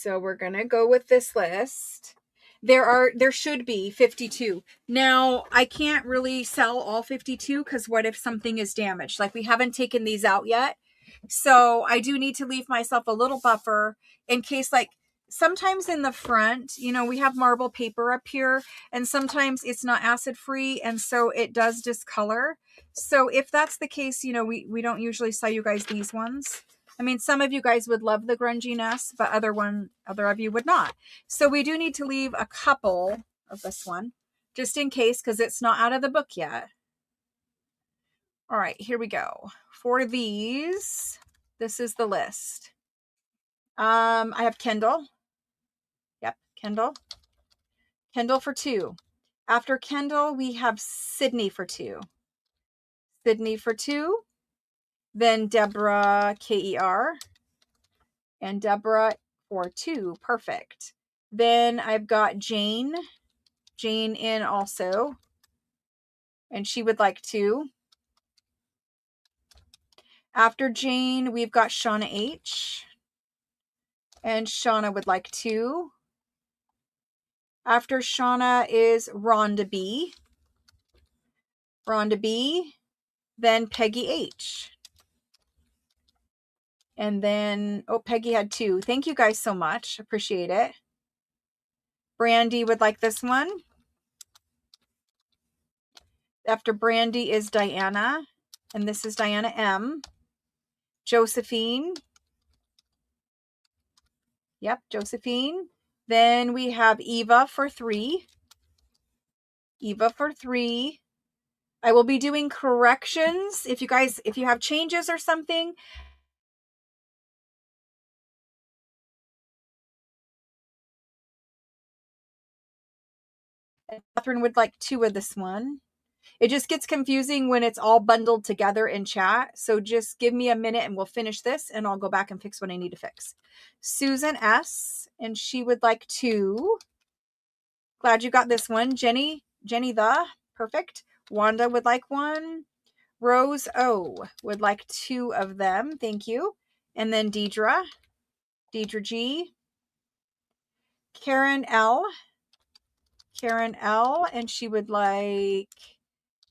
So we're going to go with this list. There should be 52. Now, I can't really sell all 52 because what if something is damaged? Like we haven't taken these out yet. So I do need to leave myself a little buffer in case, like sometimes in the front, you know, we have marble paper up here and sometimes it's not acid free. And so it does discolor. So if that's the case, you know, we don't usually sell you guys these ones. I mean, some of you guys would love the grunginess, but other of you would not. So we do need to leave a couple of this one just in case, because it's not out of the book yet. All right, here we go. For these, this is the list. I have Kendall. Yep, Kendall. Kendall for 2. After Kendall, we have Sydney for 2. Sydney for 2. Then Deborah, K-E-R. And Deborah for 2. Perfect. Then I've got Jane. Jane in also. And she would like 2. After Jane, we've got Shauna H. And Shauna would like 2. After Shauna is Rhonda B. Rhonda B. Then Peggy H. And then, oh, Peggy had 2. Thank you guys so much. Appreciate it. Brandy would like this one. After Brandy is Diana. And this is Diana M. Josephine. Yep, Josephine. Then we have Eva for 3. Eva for 3. I will be doing corrections. If you have changes or something, Catherine would like 2 of this one. It just gets confusing when it's all bundled together in chat. So just give me a minute and we'll finish this and I'll go back and fix what I need to fix. Susan S. And she would like 2. Glad you got this one. Jenny the. Perfect. Wanda would like 1. Rose O would like 2 of them. Thank you. And then Deidre G. Karen L. And she would like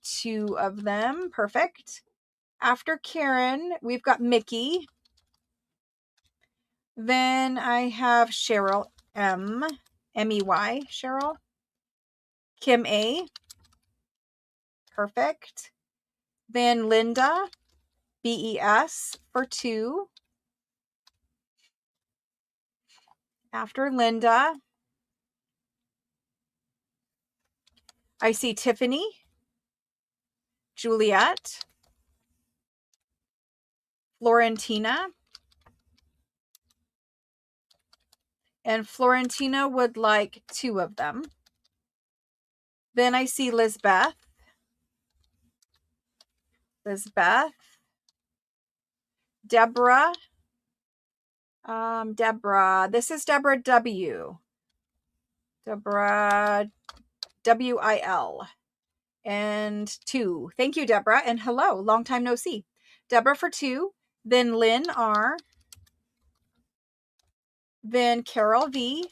2 of them. Perfect. After Karen, we've got Mickey. Then I have Cheryl M. M-E-Y, Cheryl. Kim A. Perfect. Then Linda, B-E-S, for 2. After Linda, I see Tiffany, Juliet, Florentina, and Florentina would like 2 of them. Then I see Lizbeth, Deborah, this is Deborah W. Deborah W-I-L. And 2. Thank you, Deborah. And hello, long time no see. Deborah for 2. Then Lynn R. Then Carol V.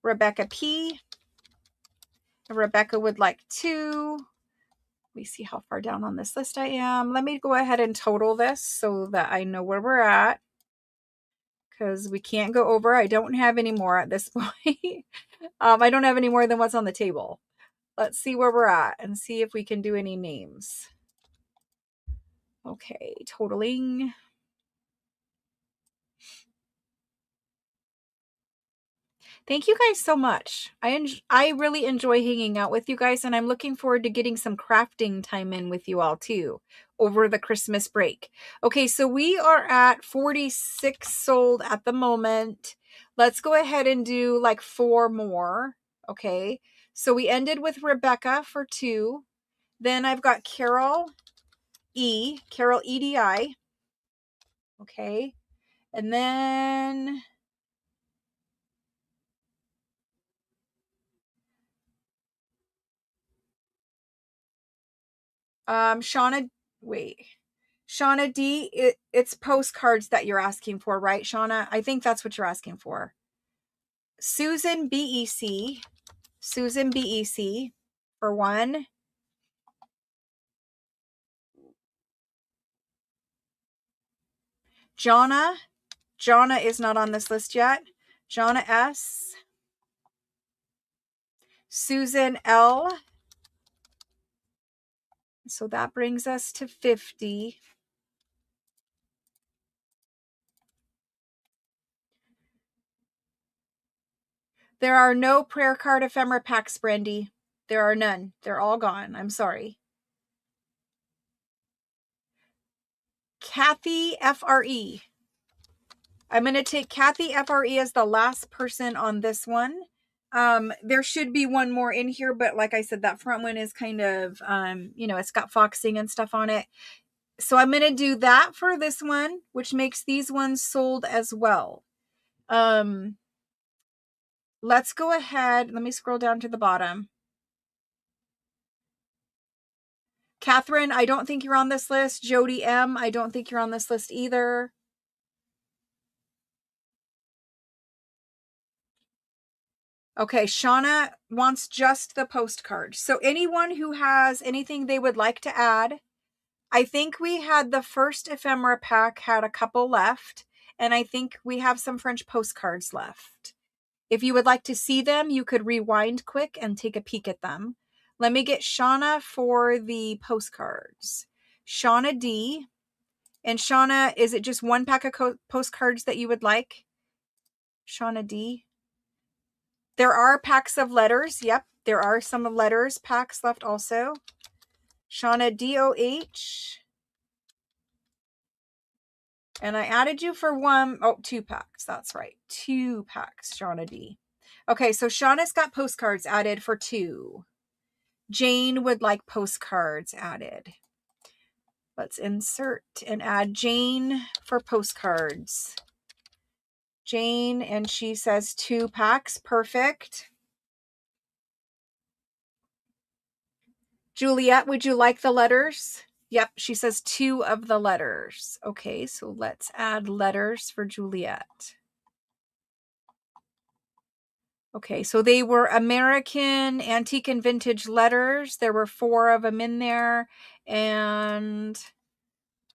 Rebecca P. Rebecca would like 2. Let me see how far down on this list I am. Let me go ahead and total this so that I know where we're at. Because we can't go over. I don't have any more at this point. I don't have any more than what's on the table. Let's see where we're at and see if we can do any names. Okay, totaling. Thank you guys so much. I really enjoy hanging out with you guys, and I'm looking forward to getting some crafting time in with you all too over the Christmas break. Okay, so we are at 46 sold at the moment. Let's go ahead and do like 4 more. Okay, so we ended with Rebecca for 2. Then I've got Carol EDI. Okay, and then Shauna, wait. Shauna D, it's postcards that you're asking for, right, Shauna? I think that's what you're asking for. Susan BEC. Susan BEC for one. Jonna. Jonna is not on this list yet. Jonna S. Susan L. So that brings us to 50. There are no prayer card ephemera packs, Brandy. There are none. They're all gone. I'm sorry. Kathy FRE. I'm going to take Kathy FRE as the last person on this one. There should be one more in here, but like I said, that front one is kind of, it's got foxing and stuff on it. So I'm going to do that for this one, which makes these ones sold as well. Let's go ahead. Let me scroll down to the bottom. Catherine, I don't think you're on this list. Jody M, I don't think you're on this list either. Okay, Shauna wants just the postcard. So anyone who has anything they would like to add, I think we had the first ephemera pack had a couple left, and I think we have some French postcards left. If you would like to see them, you could rewind quick and take a peek at them. Let me get Shauna for the postcards. Shauna D. And Shauna, is it just one pack of postcards that you would like? Shauna D. There are packs of letters. Yep, there are some letters packs left also. Shauna DOH. And I added you for 2 packs. That's right. 2 packs, Shauna D. Okay, so Shauna's got postcards added for 2. Jane would like postcards added. Let's insert and add Jane for postcards. Jane, and she says 2 packs. Perfect. Juliet, would you like the letters? Yep, she says 2 of the letters. Okay, so let's add letters for Juliet. Okay, so they were American antique and vintage letters. There were 4 of them in there. And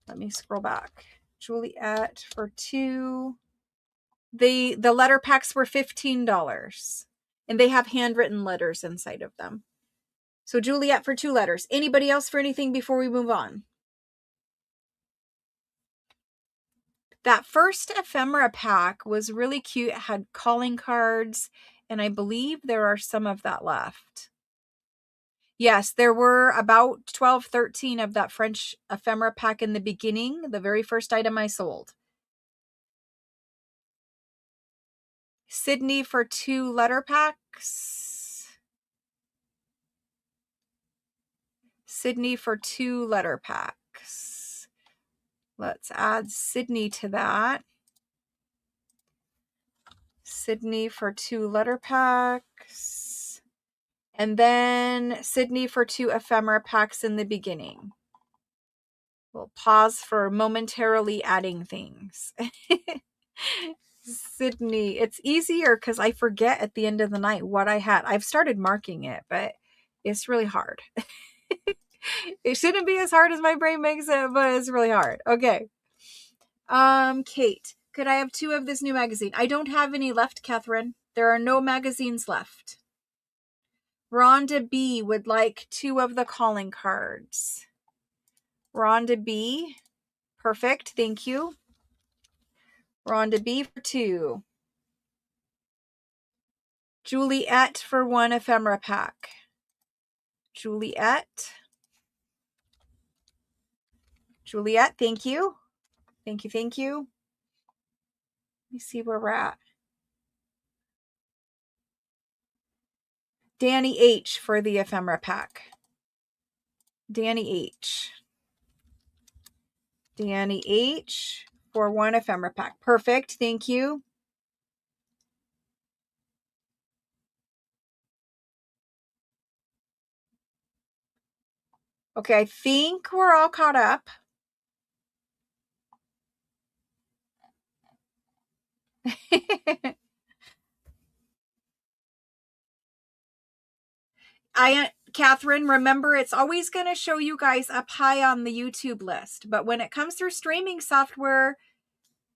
let me scroll back. Juliet for 2. The letter packs were $15. And they have handwritten letters inside of them. So Juliet for 2 letters. Anybody else for anything before we move on? That first ephemera pack was really cute. It had calling cards, and I believe there are some of that left. Yes, there were about 12, 13 of that French ephemera pack in the beginning, the very first item I sold. Sydney for 2 letter packs. Sydney for 2 letter packs. Let's add Sydney to that. Sydney for 2 letter packs. And then Sydney for 2 ephemera packs in the beginning. We'll pause for momentarily adding things. Sydney, it's easier because I forget at the end of the night what I had. I've started marking it, but it's really hard. It shouldn't be as hard as my brain makes it, but it's really hard. Okay. Kate, could I have 2 of this new magazine? I don't have any left, Catherine. There are no magazines left. Rhonda B would like 2 of the calling cards. Rhonda B. Perfect. Thank you. Rhonda B for 2. Juliet for 1 ephemera pack. Juliet. Juliet, thank you. Thank you, thank you. Let me see where we're at. Danny H for the ephemera pack. Danny H. Danny H for 1 ephemera pack. Perfect. Thank you. Okay, I think we're all caught up. Catherine, remember, it's always going to show you guys up high on the YouTube list. But when it comes through streaming software,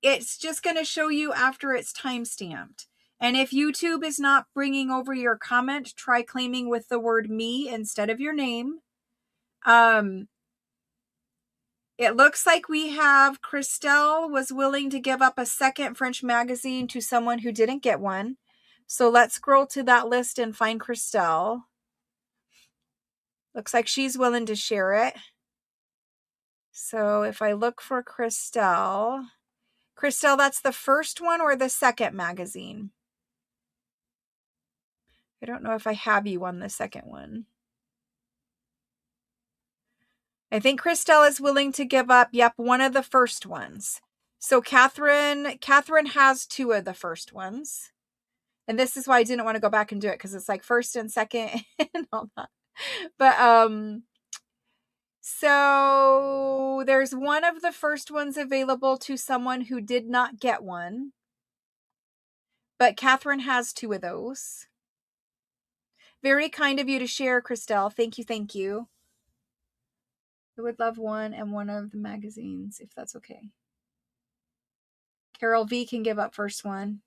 it's just going to show you after it's time-stamped. And if YouTube is not bringing over your comment, try claiming with the word me instead of your name. It looks like we have Christelle was willing to give up a second French magazine to someone who didn't get one. So let's scroll to that list and find Christelle. Looks like she's willing to share it. So if I look for Christelle, that's the first one or the second magazine? I don't know if I have you on the second one. I think Christelle is willing to give up, yep, one of the first ones. So Catherine has two of the first ones. And this is why I didn't want to go back and do it, because it's like first and second and all that. But so there's one of the first ones available to someone who did not get one. But Catherine has two of those. Very kind of you to share, Christelle. Thank you, thank you. I would love one and one of the magazines, if that's okay. Carol V can give up first one.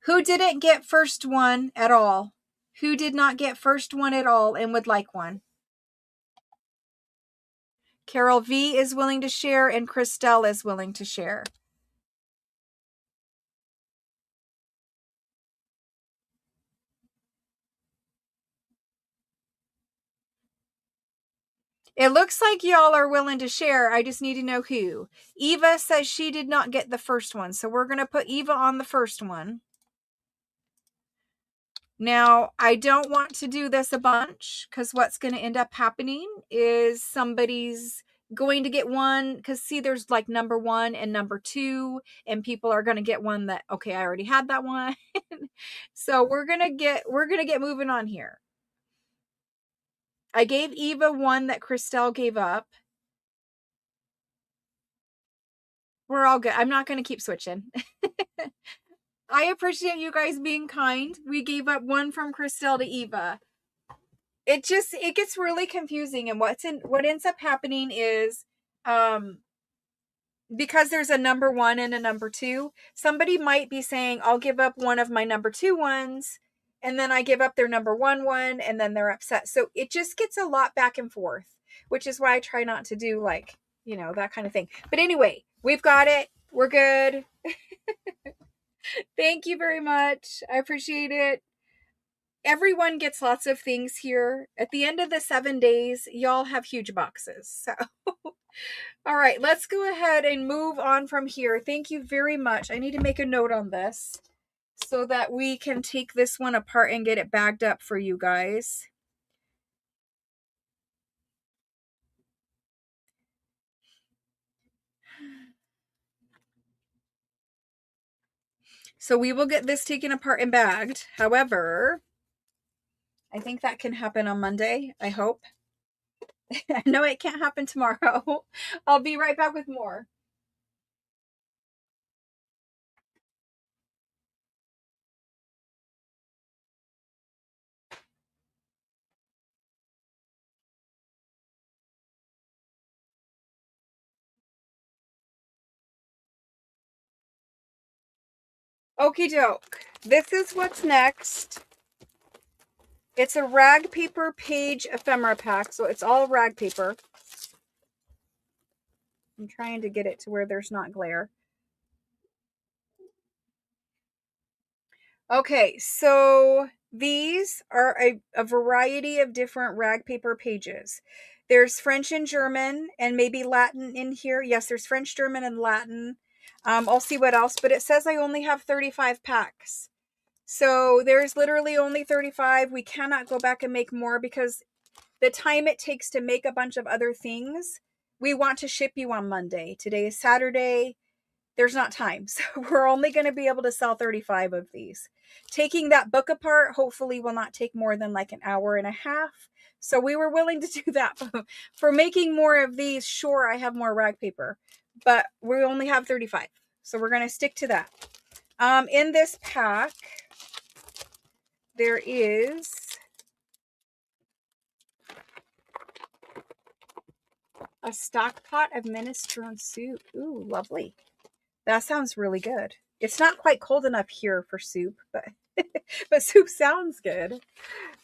Who didn't get first one at all? Who did not get first one at all and would like one? Carol V is willing to share and Christelle is willing to share. It looks like y'all are willing to share. I just need to know who. Eva says she did not get the first one. So we're going to put Eva on the first one. Now, I don't want to do this a bunch because what's going to end up happening is somebody's going to get one, because see, there's like number 1 and number 2, and people are going to get one that, okay, I already had that one. So we're going to get moving on here. I gave Eva one that Christelle gave up. We're all good. I'm not going to keep switching. I appreciate you guys being kind. We gave up one from Christelle to Eva. It gets really confusing, and what ends up happening is because there's a number 1 and a number 2, somebody might be saying, I'll give up one of my number 2 ones, and then I give up their number 1 one, and then they're upset. So it just gets a lot back and forth, which is why I try not to do like, that kind of thing. But anyway, we've got it. We're good. Thank you very much. I appreciate it. Everyone gets lots of things here. At the end of the 7 days, y'all have huge boxes. So, all right, let's go ahead and move on from here. Thank you very much. I need to make a note on this so that we can take this one apart and get it bagged up for you guys. So we will get this taken apart and bagged. However, I think that can happen on Monday, I hope. I know it can't happen tomorrow. I'll be right back with more. Okie doke. This is what's next. It's a rag paper page ephemera pack, so it's all rag paper. I'm trying to get it to where there's not glare. Okay, so these are a variety of different rag paper pages. There's French and German and maybe Latin in here. Yes, there's French, German, and Latin. I'll see what else, but it says I only have 35 packs. So there's literally only 35. We cannot go back and make more because the time it takes to make a bunch of other things, we want to ship you on Monday. Today is Saturday. There's not time. So we're only going to be able to sell 35 of these. Taking that book apart hopefully will not take more than like an hour and a half. So we were willing to do that. For making more of these, sure, I have more rag paper, but we only have 35. So we're going to stick to that. In this pack, there is a stock pot of minestrone soup. Ooh, lovely. That sounds really good. It's not quite cold enough here for soup, but but soup sounds good.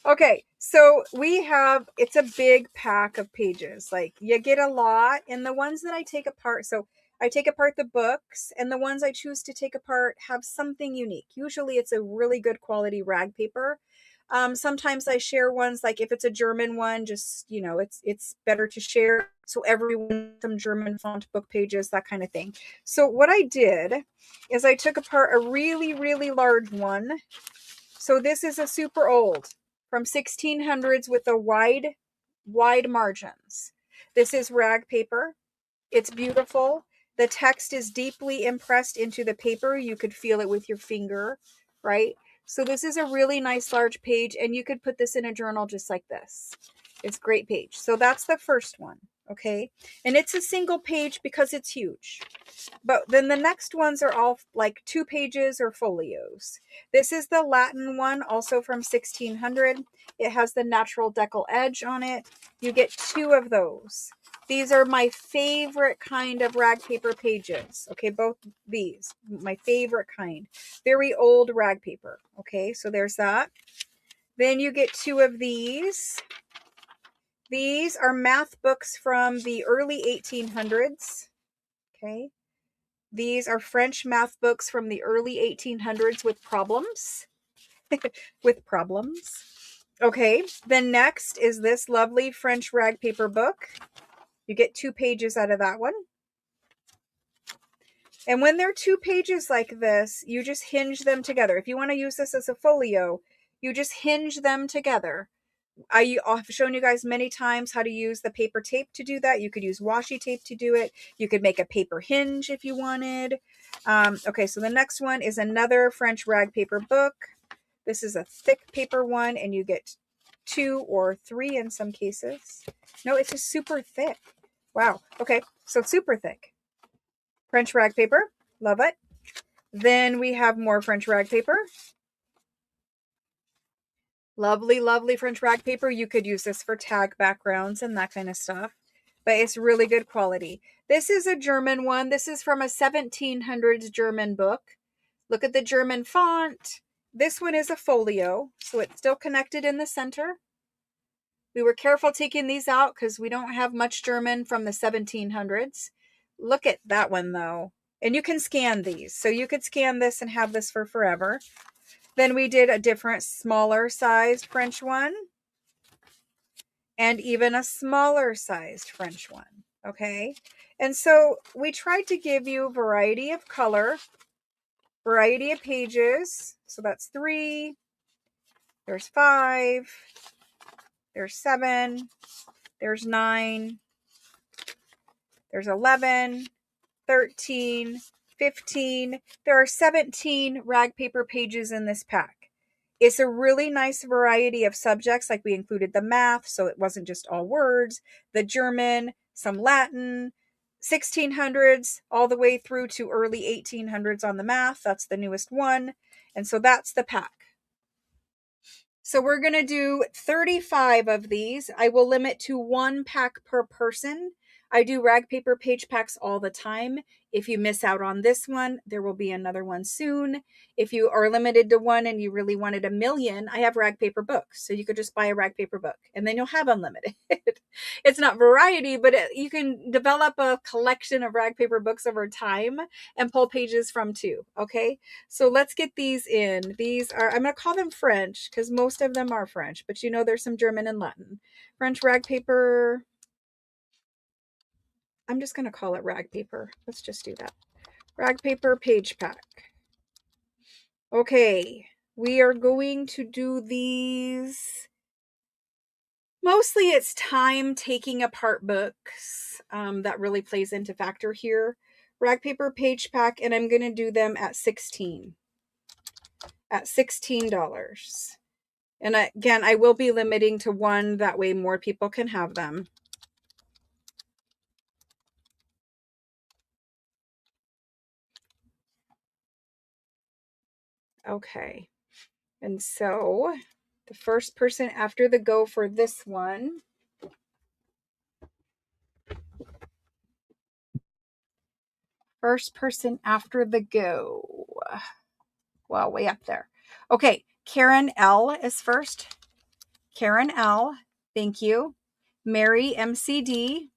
Okay, so we have, it's a big pack of pages. Like, you get a lot, and the ones that I take apart, so I take apart the books, and the ones I choose to take apart have something unique. Usually it's a really good quality rag paper. Sometimes I share ones, like if it's a German one, just, you know, it's better to share. So everyone, some German font book pages, that kind of thing. So what I did is I took apart a really, really large one. So this is a super old from 1600s with a wide margins. This is rag paper. It's beautiful. The text is deeply impressed into the paper. You could feel it with your finger, right? So this is a really nice large page, and you could put this in a journal just like this. It's a great page. So that's the first one, okay? And it's a single page because it's huge. But then the next ones are all like 2 pages or folios. This is the Latin one, also from 1600. It has the natural decal edge on it. You get 2 of those. These are my favorite kind of rag paper pages. Okay, both these, my favorite kind. Very old rag paper. Okay, so there's that. Then you get 2 of these. These are math books from the early 1800s. Okay. These are French math books from the early 1800s with problems. With problems. Okay, then next is this lovely French rag paper book. You get 2 pages out of that one. And when they're 2 pages like this, you just hinge them together. If you want to use this as a folio, you just hinge them together. I've shown you guys many times how to use the paper tape to do that. You could use washi tape to do it. You could make a paper hinge if you wanted. Okay, so the next one is another French rag paper book. This is a thick paper one, and you get 2 or 3 in some cases. No, it's just super thick. Wow. Okay, so super thick. French rag paper. Love it. Then we have more French rag paper. Lovely, lovely French rag paper. You could use this for tag backgrounds and that kind of stuff, but it's really good quality. This is a German one. This is from a 1700s German book. Look at the German font. This one is a folio, so it's still connected in the center. We were careful taking these out because we don't have much German from the 1700s. Look at that one though. And you can scan these. So you could scan this and have this for forever. Then we did a different smaller sized French one. And even a smaller sized French one. Okay. And so we tried to give you variety of color, variety of pages. So that's 3. There's 5. There's 7. There's 9. There's 11. 13, 15. There are 17 rag paper pages in this pack. It's a really nice variety of subjects, like we included the math, so it wasn't just all words, the German, some Latin, 1600s, all the way through to early 1800s on the math. That's the newest one. And so that's the pack. So we're going to do 35 of these. I will limit to 1 pack per person. I do rag paper page packs all the time. If you miss out on this one, there will be another one soon. If you are limited to 1 and you really wanted a million, I have rag paper books. So you could just buy a rag paper book and then you'll have unlimited. It's not variety, but you can develop a collection of rag paper books over time and pull pages from too. Okay. So let's get these in. These are, I'm going to call them French because most of them are French, but you know, there's some German and Latin. French rag paper. I'm just going to call it rag paper. Let's just do that. Rag paper page pack. Okay, we are going to do these. Mostly it's time taking apart books. That really plays into factor here. Rag paper page pack, and I'm going to do them at 16. At $16. And again, I will be limiting to 1. That way more people can have them. Okay. And so the first person after the go for this one. First person after the go. Well, way up there. Okay. Karen L is first. Karen L. Thank you. Mary MCD.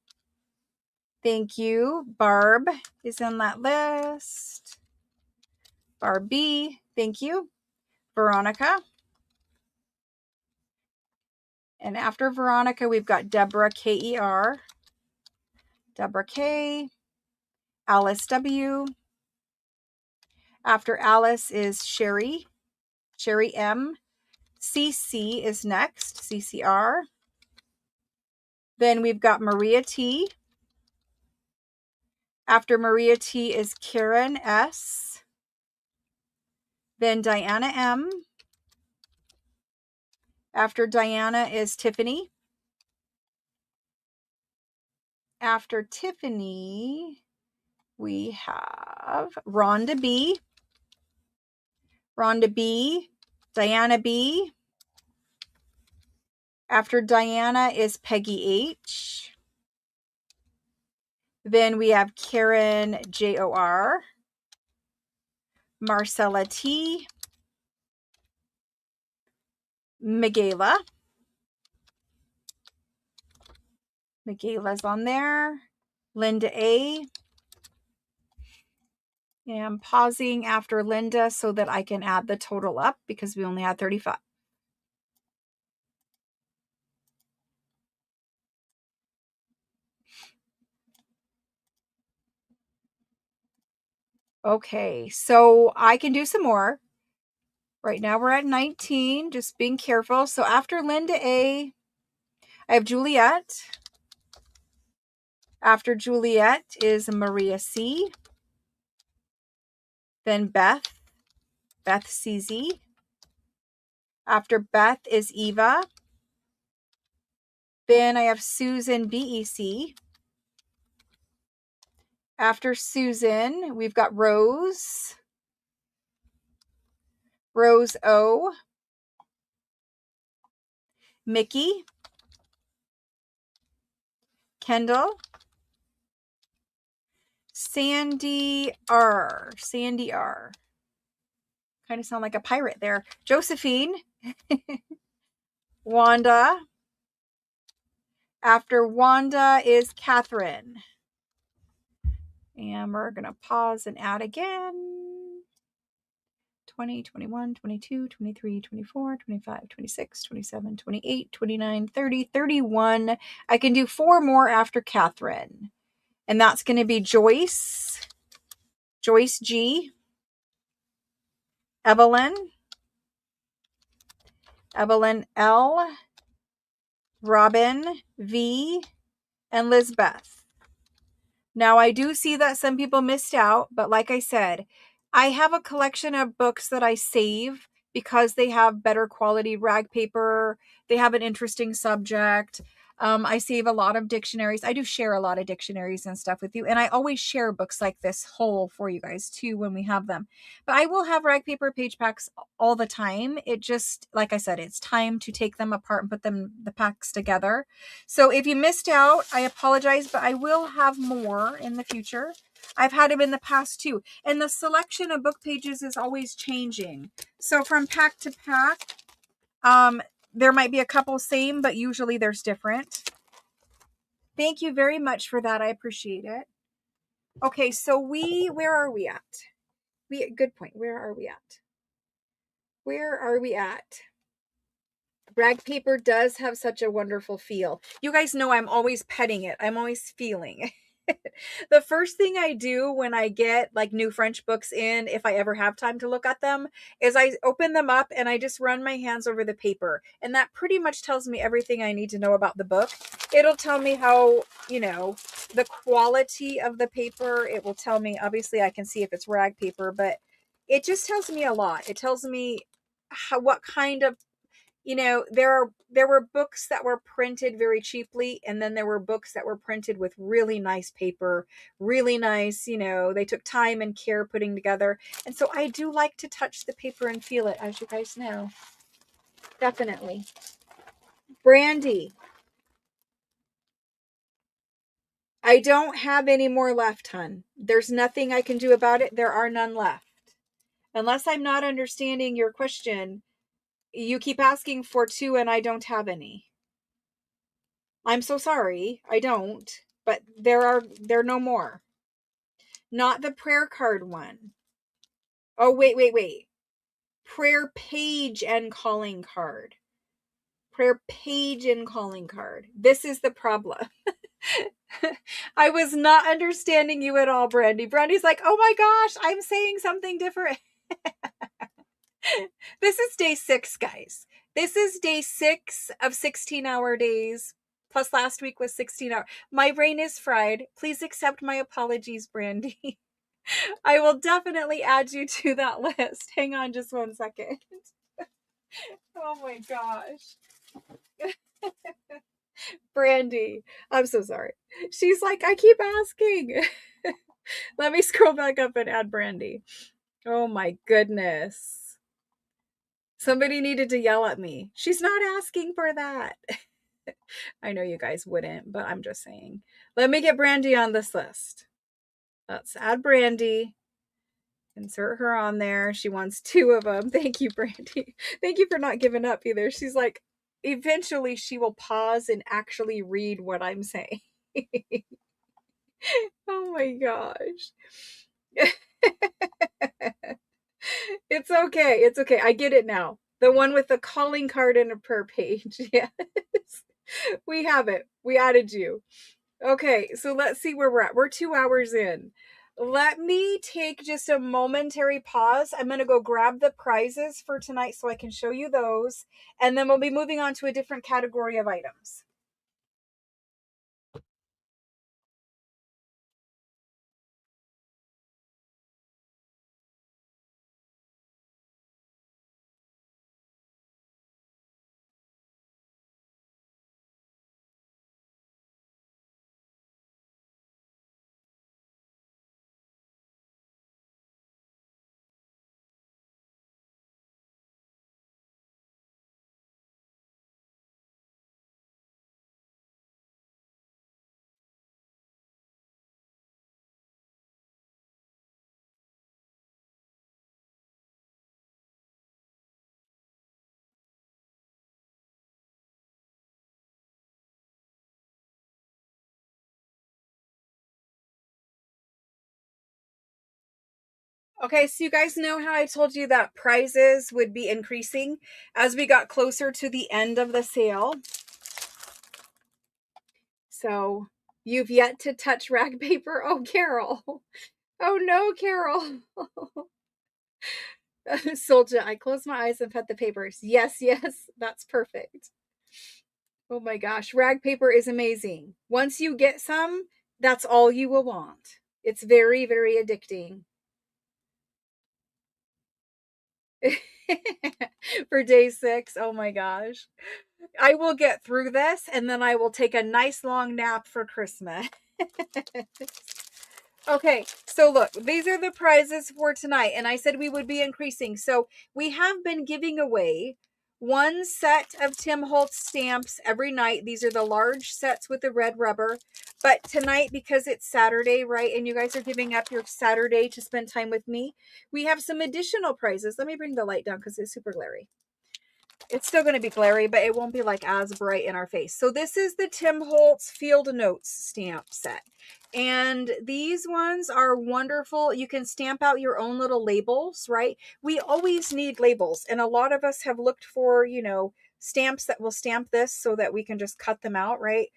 Thank you. Barb is in that list. Barb B. Thank you. Veronica. And after Veronica, we've got Deborah K-E-R. Deborah K. Alice W. After Alice is Sherry. Sherry M. CC is next. CCR. Then we've got Maria T. After Maria T is Karen S. Then Diana M. After Diana is Tiffany. After Tiffany, we have Rhonda B. Rhonda B. Diana B. After Diana is Peggy H. Then we have Karen J-O-R. Marcella T. Miguela. Miguela's on there. Linda A. And I'm pausing after Linda so that I can add the total up because we only had 35. Okay, so I can do some more. Right now we're at 19, just being careful. So after Linda A, I have Juliet. After Juliet is Maria C. Then Beth. Beth CZ. After Beth is Eva. Then I have Susan BEC. After Susan, we've got Rose. Rose O. Mickey. Kendall. Sandy R. Sandy R. Kind of sound like a pirate there. Josephine. Wanda. After Wanda is Catherine. And we're going to pause and add again. 20, 21, 22, 23, 24, 25, 26, 27, 28, 29, 30, 31. I can do 4 more after Catherine. And that's going to be Joyce. Joyce G. Evelyn. Evelyn L. Robin V. And Lizbeth. Now, I do see that some people missed out, but like I said, I have a collection of books that I save because they have better quality rag paper. They have an interesting subject. I save a lot of dictionaries. I do share a lot of dictionaries and stuff with you. And I always share books like this whole for you guys too when we have them. But I will have rag paper page packs all the time. It just, like I said, it's time to take them apart and put the packs together. So if you missed out, I apologize, but I will have more in the future. I've had them in the past too. And the selection of book pages is always changing. So from pack to pack, there might be a couple same, but usually there's different. Thank you very much for that. I appreciate it. Okay, so where are we at? Good point. Where are we at? Where are we at? Rag paper does have such a wonderful feel. You guys know I'm always petting it. I'm always feeling. The first thing I do when I get like new French books in, if I ever have time to look at them, is I open them up and I just run my hands over the paper. And that pretty much tells me everything I need to know about the book. It'll tell me how, the quality of the paper. It will tell me, obviously I can see if it's rag paper, but it just tells me a lot. It tells me what kind of you know, there were books that were printed very cheaply, and then there were books that were printed with really nice paper, really nice, you know, they took time and care putting together. And so I do like to touch the paper and feel it, as you guys know. Definitely. Brandy, I don't have any more left, hun. There's nothing I can do about it. There are none left. Unless I'm not understanding your question, you keep asking for two and I don't have any. I'm so sorry. I don't. But there are no more. Not the prayer card one. Oh, wait. Prayer page and calling card. Prayer page and calling card. This is the problem. I was not understanding you at all, Brandy. Brandy's like, oh my gosh, I'm saying something different. This is day 6, guys. This is day 6 of 16-hour days. Plus last week was 16 hours. My brain is fried. Please accept my apologies, Brandy. I will definitely add you to that list. Hang on just one second. Oh my gosh. Brandy, I'm so sorry. She's like, I keep asking. Let me scroll back up and add Brandy. Oh my goodness. Somebody needed to yell at me. She's not asking for that. I know you guys wouldn't, but I'm just saying. Let me get Brandy on this list. Let's add Brandy. Insert her on there. She wants 2 of them. Thank you, Brandy. Thank you for not giving up either. She's like, eventually she will pause and actually read what I'm saying. Oh my gosh. It's okay. It's okay. I get it now. The one with the calling card and a prayer page. Yes. We have it. We added you. Okay, so let's see where we're at. We're 2 hours in. Let me take just a momentary pause. I'm going to go grab the prizes for tonight so I can show you those. And then we'll be moving on to a different category of items. Okay, so you guys know how I told you that prizes would be increasing as we got closer to the end of the sale. So you've yet to touch rag paper. Oh, Carol. Oh no, Carol. Soldier, I close my eyes and pet the papers. Yes, that's perfect. Oh my gosh, rag paper is amazing. Once you get some, that's all you will want. It's very, very addicting. For day 6, oh my gosh. I will get through this and then I will take a nice long nap for Christmas. Okay, so look, these are the prizes for tonight, and I said we would be increasing. So we have been giving away 1 set of Tim Holtz stamps every night. These are the large sets with the red rubber. But tonight, because it's Saturday, right, and you guys are giving up your Saturday to spend time with me, we have some additional prizes. Let me bring the light down because it's super glary. It's still going to be glary, but it won't be like as bright in our face. So this is the Tim Holtz Field Notes stamp set. And these ones are wonderful. You can stamp out your own little labels, right? We always need labels. And a lot of us have looked for, you know, stamps that will stamp this so that we can just cut them out, right?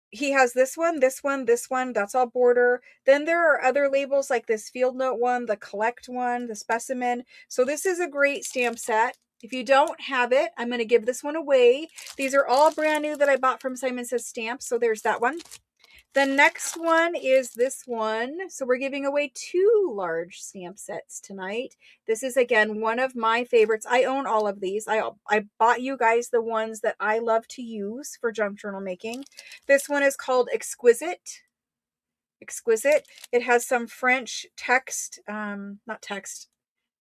He has this one, this one, this one. That's all border. Then there are other labels like this Field Note one, the Collect one, the Specimen. So this is a great stamp set. If you don't have it, I'm going to give this one away. These are all brand new that I bought from Simon Says Stamps. So there's that one. The next one is this one. So we're giving away 2 large stamp sets tonight. This is, again, one of my favorites. I own all of these. I bought you guys the ones that I love to use for junk journal making. This one is called Exquisite. Exquisite. It has some French text, not text,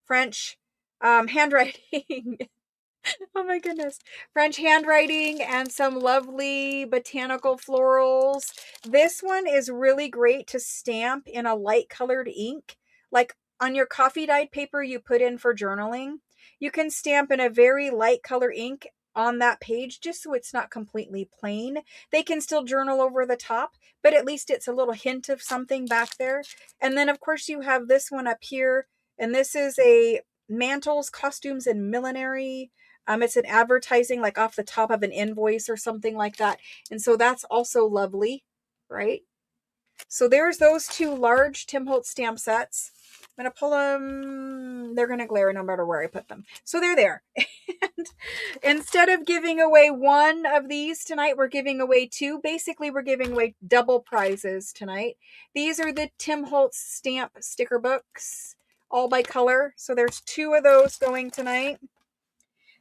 French handwriting. Oh my goodness. French handwriting and some lovely botanical florals. This one is really great to stamp in a light colored ink. Like on your coffee dyed paper you put in for journaling, you can stamp in a very light color ink on that page just so it's not completely plain. They can still journal over the top, but at least it's a little hint of something back there. And then of course you have this one up here, and this is a mantles, costumes, and millinery. It's an advertising like off the top of an invoice or something like that. And so that's also lovely, right? So there's those 2 large Tim Holtz stamp sets. I'm going to pull them. They're going to glare no matter where I put them. So they're there. And instead of giving away 1 of these tonight, we're giving away 2. Basically, we're giving away double prizes tonight. These are the Tim Holtz stamp sticker books, all by color. So there's 2 of those going tonight.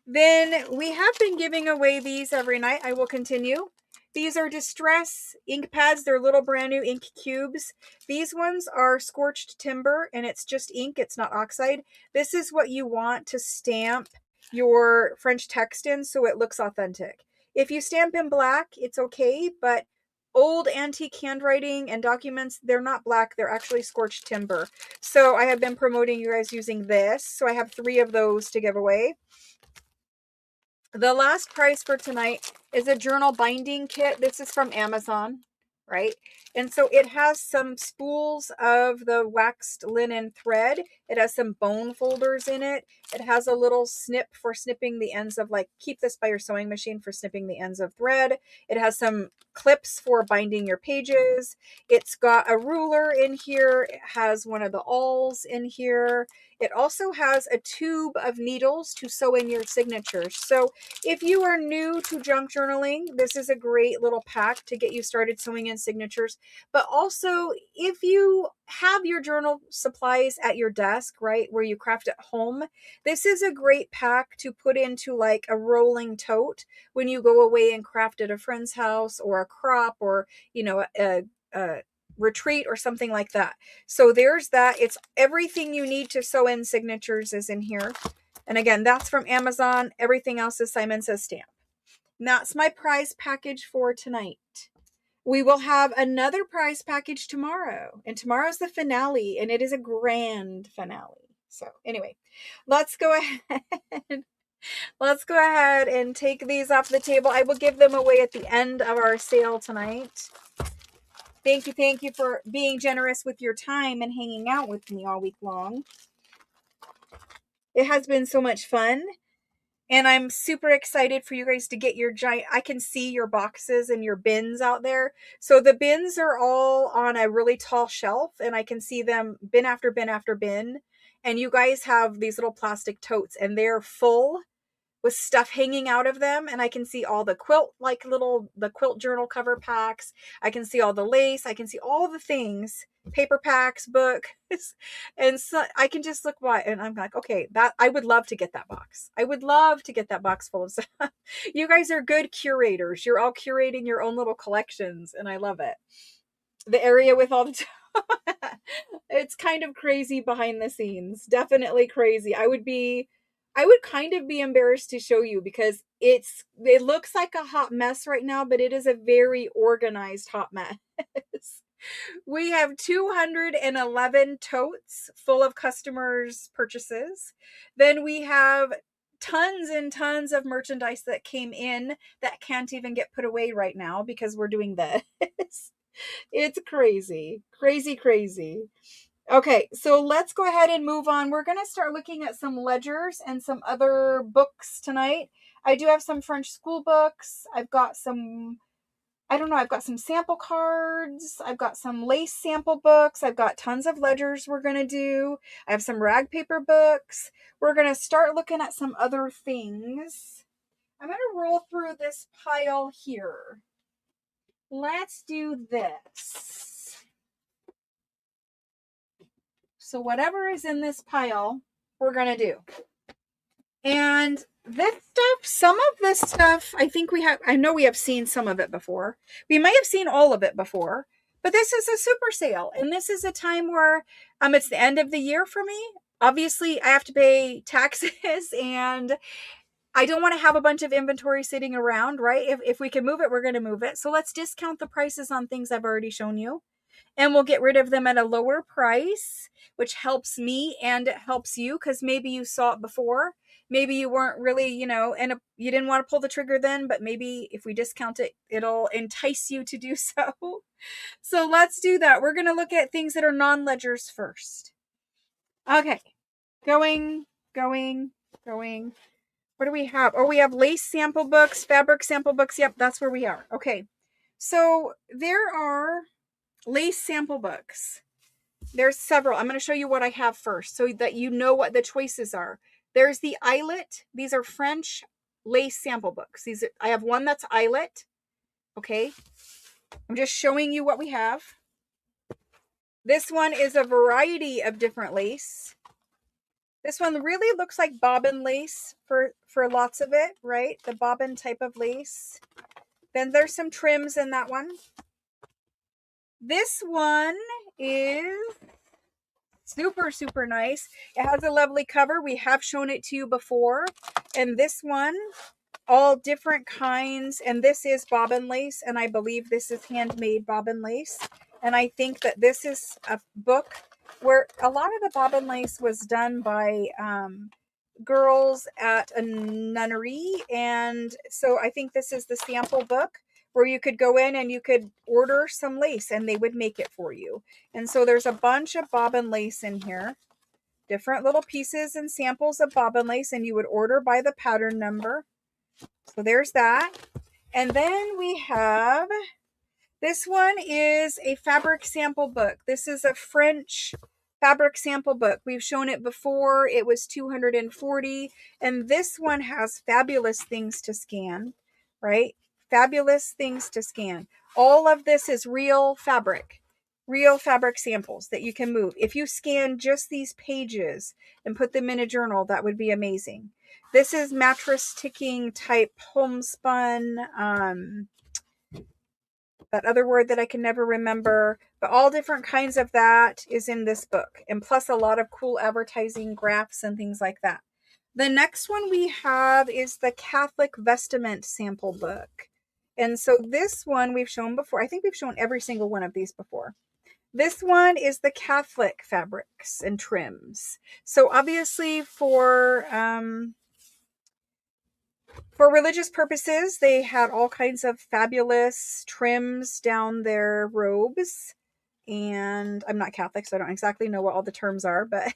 Then we have been giving away these every night. I will continue. These are Distress ink pads. They're little brand new ink cubes. These ones are scorched timber, and it's just ink. It's not oxide. This is what you want to stamp your French text in so it looks authentic. If you stamp in black, it's okay, but old antique handwriting and documents, they're not black. They're actually scorched timber. So I have been promoting you guys using this. So I have 3 of those to give away. The last prize for tonight is a journal binding kit. This is from Amazon, right? And so it has some spools of the waxed linen thread. It has some bone folders in it. It has a little snip for snipping the ends of, like, keep this by your sewing machine for snipping the ends of thread. It has some clips for binding your pages. It's got a ruler in here. It has one of the awls in here. It also has a tube of needles to sew in your signatures. So if you are new to junk journaling, this is a great little pack to get you started sewing in signatures. But also, if you have your journal supplies at your desk, right, where you craft at home, this is a great pack to put into like a rolling tote when you go away and craft at a friend's house or a crop or, you know, a retreat or something like that. So there's that. It's everything you need to sew in signatures is in here. And again, that's from Amazon. Everything else is Simon Says Stamp. And that's my prize package for tonight. We will have another prize package tomorrow. And tomorrow's the finale, and it is a grand finale. So anyway, let's go ahead. Let's go ahead and take these off the table. I will give them away at the end of our sale tonight. Thank you for being generous with your time and hanging out with me all week long. It has been so much fun. And I'm super excited for you guys to get your giant, I can see your boxes and your bins out there. So the bins are all on a really tall shelf, and I can see them bin after bin after bin. And you guys have these little plastic totes, and they're full with stuff hanging out of them. And I can see all the quilt, like the quilt journal cover packs. I can see all the lace. I can see all the things, paper packs, books. And so I can just look by and I'm like, okay, that I would love to get that box. I would love to get that box full of stuff. You guys are good curators. You're all curating your own little collections, and I love it. The area with all the it's kind of crazy behind the scenes. Definitely crazy. I would kind of be embarrassed to show you because it looks like a hot mess right now, but it is a very organized hot mess. We have 211 totes full of customers' purchases. Then we have tons and tons of merchandise that came in that can't even get put away right now because we're doing this. It's crazy, crazy, crazy. Okay, so let's go ahead and move on. We're going to start looking at some ledgers and some other books tonight. I do have some French school books. I've got some, I don't know, I've got some sample cards. I've got some lace sample books. I've got tons of ledgers we're going to do. I have some rag paper books. We're going to start looking at some other things. I'm going to roll through this pile here. let's do this. So whatever is in this pile, we're going to do. And this stuff, some of this stuff, I know we have seen some of it before. We might have seen all of it before, but this is a super sale. And this is a time where it's the end of the year for me. Obviously, I have to pay taxes and I don't want to have a bunch of inventory sitting around, right? If we can move it, we're going to move it. So let's discount the prices on things I've already shown you. And we'll get rid of them at a lower price, which helps me and it helps you because maybe you saw it before. Maybe you weren't really, and you didn't want to pull the trigger then, but maybe if we discount it, it'll entice you to do so. So let's do that. We're going to look at things that are non-ledgers first. Okay. Going. What do we have? Oh, we have lace sample books, fabric sample books. Yep, that's where we are. Okay. So there are lace sample books. There's several. I'm going to show you what I have first so that you know what the choices are. There's the eyelet. These are French lace sample books. I have one that's eyelet. Okay. I'm just showing you what we have. This one is a variety of different lace. This one really looks like bobbin lace for lots of it, right? The bobbin type of lace. Then there's some trims in that one. This one is super, super nice. It has a lovely cover. We have shown it to you before. And this one, all different kinds. And this is bobbin lace. And I believe this is handmade bobbin lace. And I think that this is a book where a lot of the bobbin lace was done by girls at a nunnery. And so I think this is the sample book where you could go in and you could order some lace and they would make it for you. And so there's a bunch of bobbin lace in here, different little pieces and samples of bobbin lace, and you would order by the pattern number. So there's that. And then we have, this one is a fabric sample book. This is a French fabric sample book. We've shown it before. It was $240. And this one has fabulous things to scan, right? Fabulous things to scan. All of this is real fabric samples that you can move. If you scan just these pages and put them in a journal, that would be amazing. This is mattress ticking type homespun, that other word that I can never remember, but all different kinds of that is in this book. And plus a lot of cool advertising graphs and things like that. The next one we have is the Catholic Vestment sample book. And so this one we've shown before. I think we've shown every single one of these before. This one is the Catholic fabrics and trims. So obviously for religious purposes, they had all kinds of fabulous trims down their robes. And I'm not Catholic, so I don't exactly know what all the terms are, but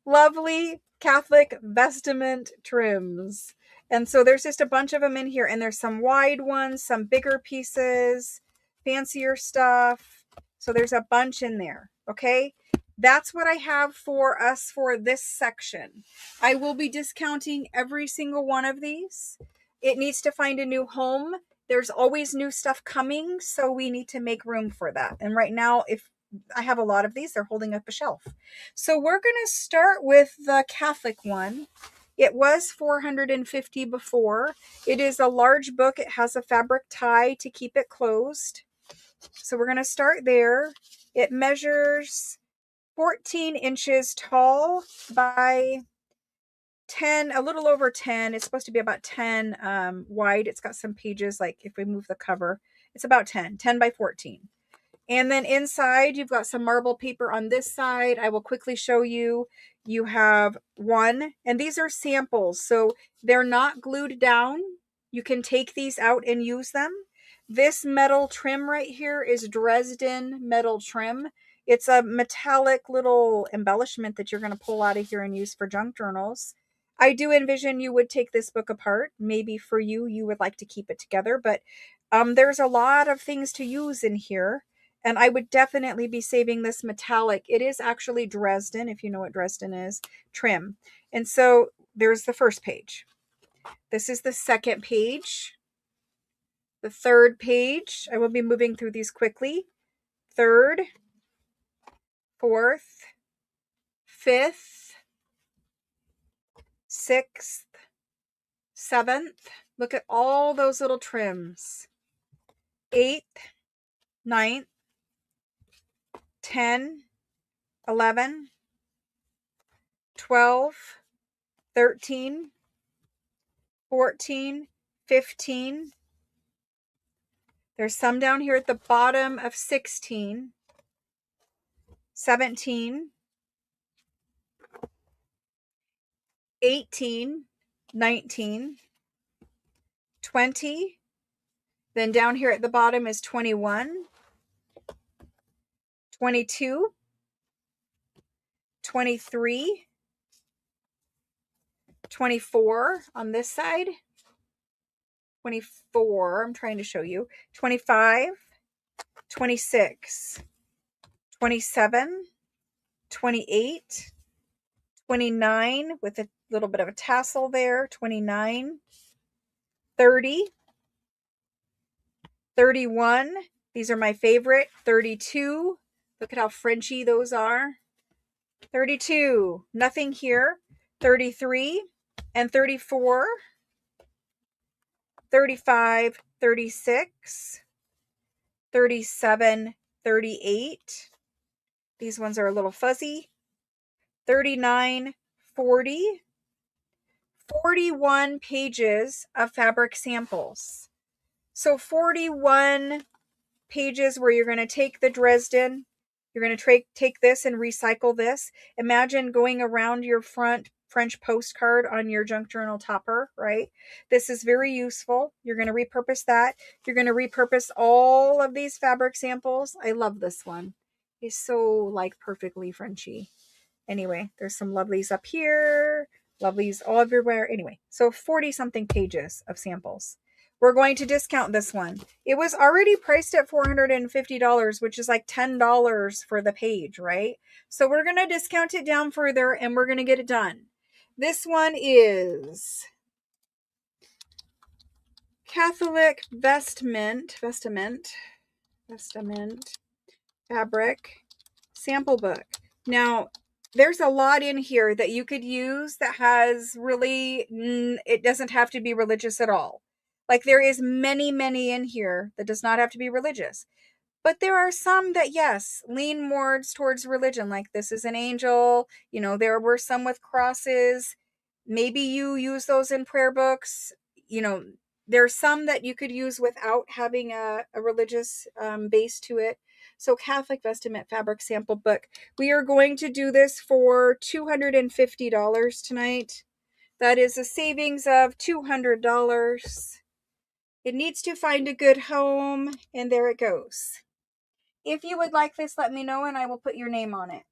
lovely Catholic vestment trims. And so there's just a bunch of them in here. And there's some wide ones, some bigger pieces, fancier stuff. So there's a bunch in there. Okay. That's what I have for us for this section. I will be discounting every single one of these. It needs to find a new home. There's always new stuff coming, so we need to make room for that. And right now, if I have a lot of these, they're holding up a shelf. So we're going to start with the Catholic one. It was $450 before. It is a large book. It has a fabric tie to keep it closed. So we're going to start there. It measures 14 inches tall by 10, a little over 10. It's supposed to be about 10 wide. It's got some pages, like if we move the cover, it's about 10 by 14. And then inside, you've got some marble paper on this side. I will quickly show you. You have one, and these are samples, so they're not glued down. You can take these out and use them. This metal trim right here is Dresden metal trim. It's a metallic little embellishment that you're going to pull out of here and use for junk journals. I do envision you would take this book apart. Maybe for you, you would like to keep it together, but there's a lot of things to use in here. And I would definitely be saving this metallic. It is actually Dresden, if you know what Dresden is, trim. And so there's the first page. This is the second page. The third page, I will be moving through these quickly. Third, fourth, fifth, sixth, seventh. Look at all those little trims. Eighth, ninth, 10, 11, 12, 13, 14, 15. There's some down here at the bottom of 16, 17, 18, 19, 20. Then down here at the bottom is 21, 22, 23, 24 on this side. 24, I'm trying to show you. 25, 26, 27, 28, 29 with a little bit of a tassel there, 29, 30, 31. These are my favorite. 32. Look at how Frenchy those are. 32. Nothing here. 33 and 34. 35, 36, 37, 38. These ones are a little fuzzy. 39, 40. 41 pages of fabric samples. So 41 pages where you're going to take the Dresden, you're going to take this and recycle this. Imagine going around your front French postcard on your junk journal topper, right? This is very useful. You're going to repurpose that. You're going to repurpose all of these fabric samples. I love this one. It's so like perfectly Frenchy. Anyway, there's some lovelies up here, lovelies all everywhere. Anyway, so 40 something pages of samples. We're going to discount this one. It was already priced at $450, which is like $10 for the page, right? So we're going to discount it down further and we're going to get it done. This one is Catholic Vestment fabric sample book. Now, there's a lot in here that you could use that has really, it doesn't have to be religious at all. Like there is many in here that does not have to be religious. But there are some that, yes, lean more towards religion. Like this is an angel. You know, there were some with crosses. Maybe you use those in prayer books. You know, there's some that you could use without having a religious base to it. So Catholic Vestment Fabric Sample Book. We are going to do this for $250 tonight. That is a savings of $200. It needs to find a good home, and there it goes. If you would like this, let me know and I will put your name on it.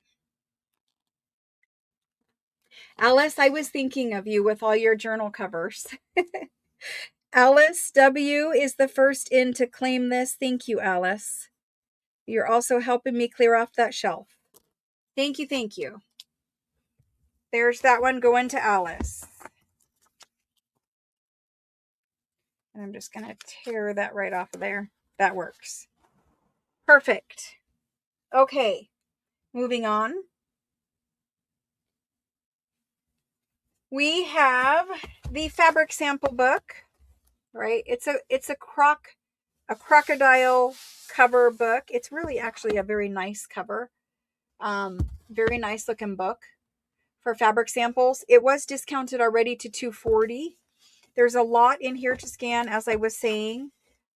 Alice, I was thinking of you with all your journal covers. Alice W. is the first in to claim this. Thank you, Alice. You're also helping me clear off that shelf. Thank you, thank you. There's that one going to Alice. And I'm just going to tear that right off of there. That works. Perfect. Okay, moving on. We have the fabric sample book, right? It's a crocodile cover book. It's really actually a very nice cover. Very nice looking book for fabric samples. It was discounted already to $240. There's a lot in here to scan, as I was saying.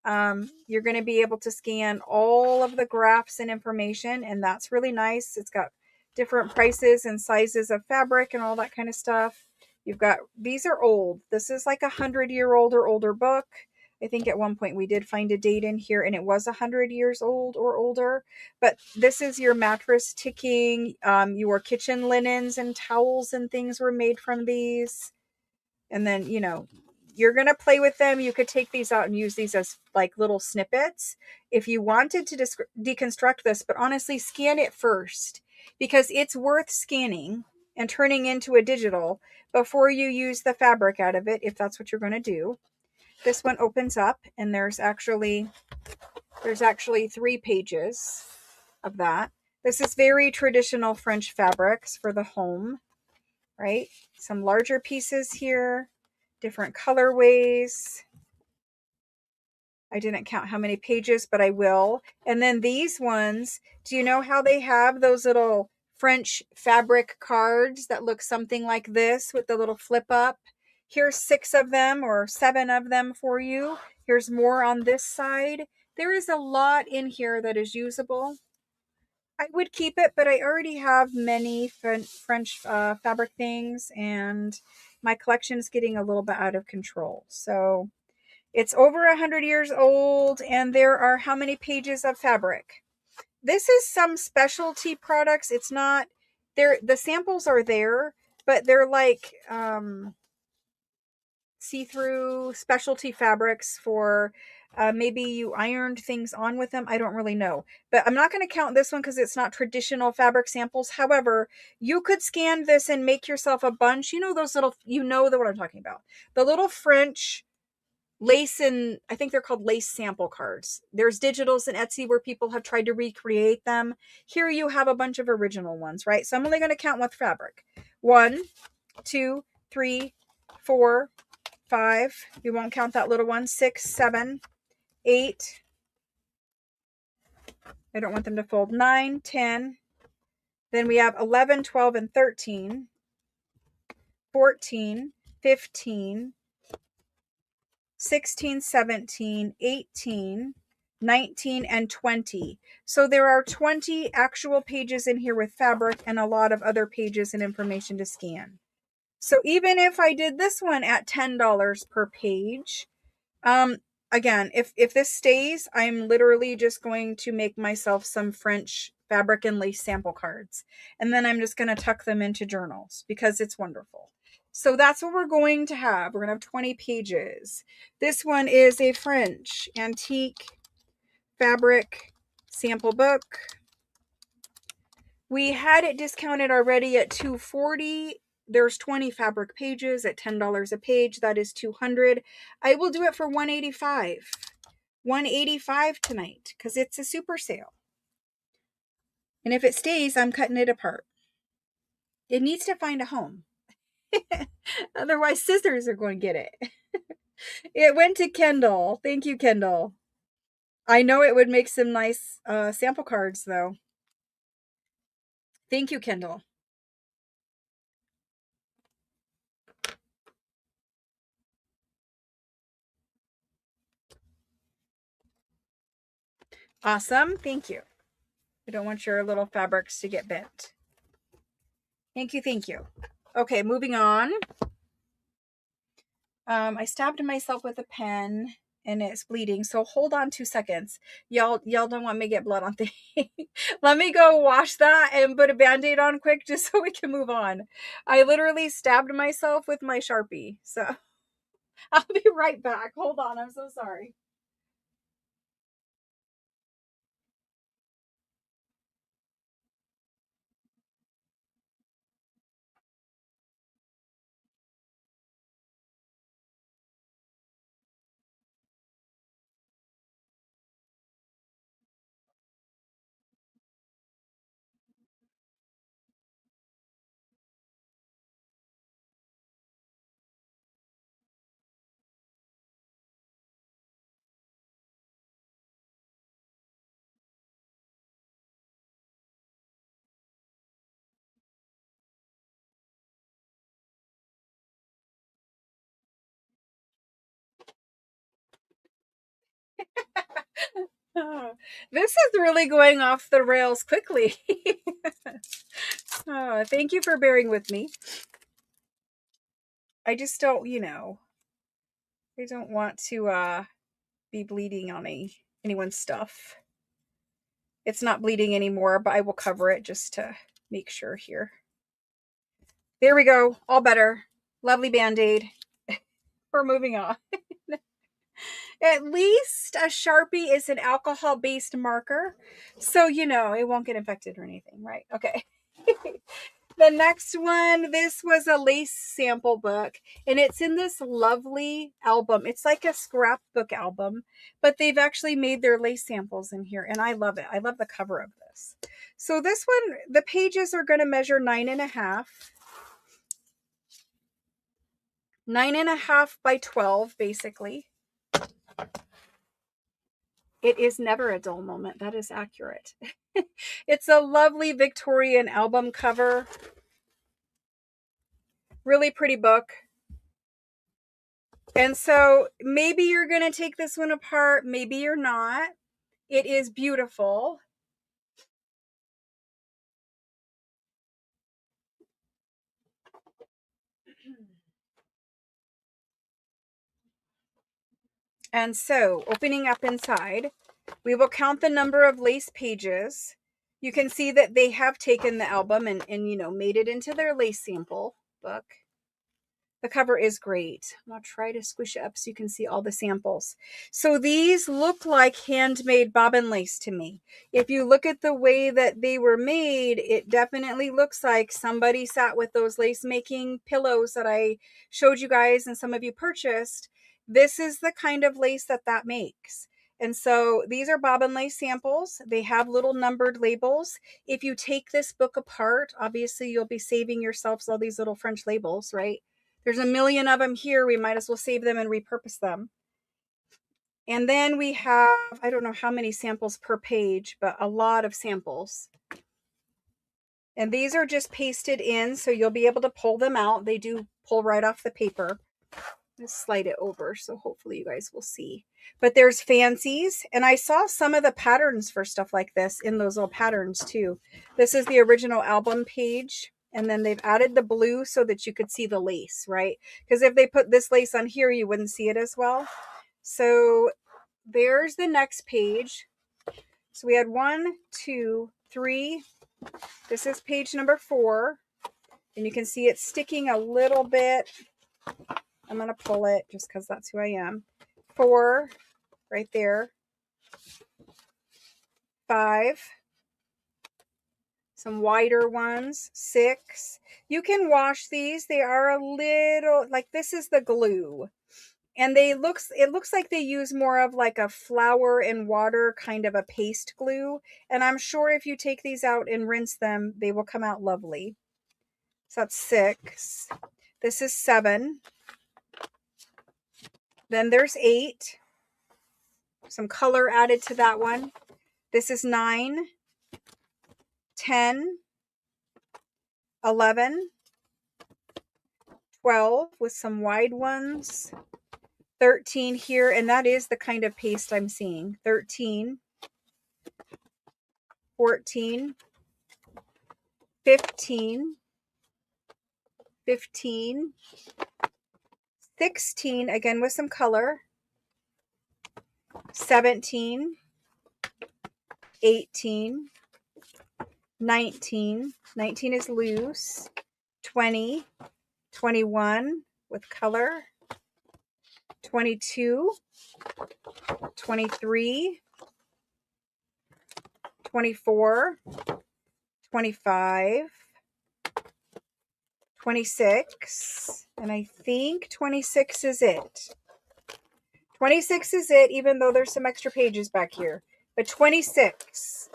You're going to be able to scan all of the graphs and information, and that's really nice. It's got different prices and sizes of fabric and all that kind of stuff. You've got, these are old. This is like 100-year-old or older book. I think at one point we did find a date in here and it was 100 years old or older. But this is your mattress ticking. Your kitchen linens and towels and things were made from these. And then, you know, you're going to play with them. You could take these out and use these as like little snippets if you wanted to deconstruct this. But honestly, scan it first because it's worth scanning and turning into a digital before you use the fabric out of it, if that's what you're going to do. This one opens up and there's actually 3 pages of that. This is very traditional French fabrics for the home, right? Some larger pieces here, different colorways. I didn't count how many pages, but I will. And then these ones, do you know how they have those little French fabric cards that look something like this with the little flip up? Here's 6 of them or 7 of them for you. Here's more on this side. There is a lot in here that is usable. I would keep it, but I already have many French fabric things, and my collection is getting a little bit out of control. So it's over 100 years old, and there are how many pages of fabric? This is some specialty products. It's not there. The samples are there, but they're like see-through specialty fabrics for maybe you ironed things on with them. I don't really know, but I'm not going to count this one because it's not traditional fabric samples. However, you could scan this and make yourself a bunch. You know those little, what I'm talking about. The little French lace, and I think they're called lace sample cards. There's digitals in Etsy where people have tried to recreate them. Here you have a bunch of original ones, right? So I'm only going to count with fabric. 1, 2, 3, 4, 5. You won't count that little one. 6, 7, 8. I don't want them to fold. 9, 10. Then we have 11, 12, and 13. 14, 15, 16, 17, 18, 19, and 20. So there are 20 actual pages in here with fabric and a lot of other pages and information to scan. So even if I did this one at $10 per page, again, if this stays, I'm literally just going to make myself some French fabric and lace sample cards. And then I'm just going to tuck them into journals because it's wonderful. So that's what we're going to have. We're going to have 20 pages. This one is a French antique fabric sample book. We had it discounted already at $240. There's 20 fabric pages at $10 a page. That is $200. I will do it for $185. $185 tonight because it's a super sale. And if it stays, I'm cutting it apart. It needs to find a home. Otherwise, scissors are going to get it. It went to Kendall. Thank you, Kendall. I know it would make some nice sample cards, though. Thank you, Kendall. Awesome. Thank you. I don't want your little fabrics to get bent. Thank you. Thank you. Okay, moving on. I stabbed myself with a pen and it's bleeding. So hold on 2 seconds. Y'all don't want me to get blood on things. Let me go wash that and put a Band-Aid on quick just so we can move on. I literally stabbed myself with my Sharpie. So I'll be right back. Hold on. I'm so sorry. This is really going off the rails quickly. Thank you for bearing with me. I just don't, I don't want to be bleeding on anyone's stuff. It's not bleeding anymore, but I will cover it just to make sure here. There we go. All better. Lovely Band-Aid. We're moving on. At least a Sharpie is an alcohol-based marker, so it won't get infected or anything, right? Okay. The next one, this was a lace sample book, and it's in this lovely album. It's like a scrapbook album, but they've actually made their lace samples in here, and I love it. I love the cover of this. So this one, the pages are going to measure 9.5. 9.5 by 12, basically. It is never a dull moment. That is accurate. It's a lovely Victorian album cover. Really pretty book. And so maybe you're going to take this one apart. Maybe you're not. It is beautiful. And so opening up inside, we will count the number of lace pages. You can see that they have taken the album and made it into their lace sample book. The cover is great. I'll try to squish it up so you can see all the samples. So these look like handmade bobbin lace to me. If you look at the way that they were made, it definitely looks like somebody sat with those lace making pillows that I showed you guys and some of you purchased. This is the kind of lace that makes. And so these are bobbin lace samples. They have little numbered labels. If you take this book apart, obviously you'll be saving yourselves all these little French labels, right? There's a million of them here. We might as well save them and repurpose them. And then we have, I don't know how many samples per page, but a lot of samples. And these are just pasted in, so you'll be able to pull them out. They do pull right off the paper. Let's slide it over, so hopefully you guys will see. But there's fancies, and I saw some of the patterns for stuff like this in those little patterns too. This is the original album page. And then they've added the blue so that you could see the lace, right? Because if they put this lace on here, you wouldn't see it as well. So there's the next page. So we had 1, 2, 3. This is page number 4. And you can see it's sticking a little bit. I'm going to pull it just because that's who I am. 4, right there. 5. Some wider ones. 6. You can wash these. They are a little, like this is the glue. And it looks like they use more of like a flour and water kind of a paste glue. And I'm sure if you take these out and rinse them, they will come out lovely. So that's 6. This is 7. Then there's 8. Some color added to that one. This is 9. 10, 11, 12 with some wide ones, 13 here, and that is the kind of paste I'm seeing. 13, 14, 15, 15, 16, again with some color, 17, 18, 19, 19 is loose, 20, 21 with color, 22, 23, 24, 25, 26, and I think 26 is it. 26 is it, even though there's some extra pages back here. But 26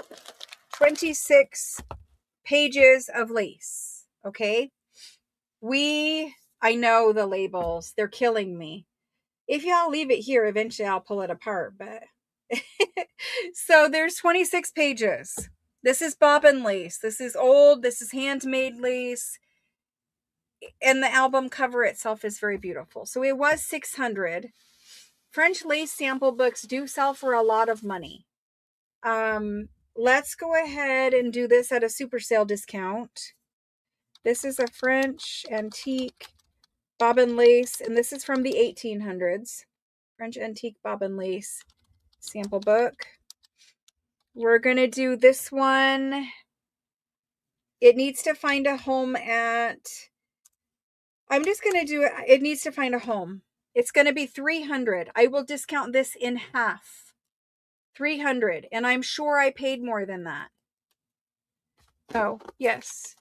pages of lace, okay? I know the labels. They're killing me. If y'all leave it here, eventually I'll pull it apart, but... So there's 26 pages. This is bobbin lace. This is old. This is handmade lace. And the album cover itself is very beautiful. So it was $600. French lace sample books do sell for a lot of money. Let's go ahead and do this at a super sale discount. This is a French antique bobbin lace, and this is from the 1800s. French antique bobbin lace sample book. We're going to do this one. It needs to find a home at... I'm just going to do it. It needs to find a home. It's going to be $300. I will discount this in half. $300. And I'm sure I paid more than that. Oh, yes.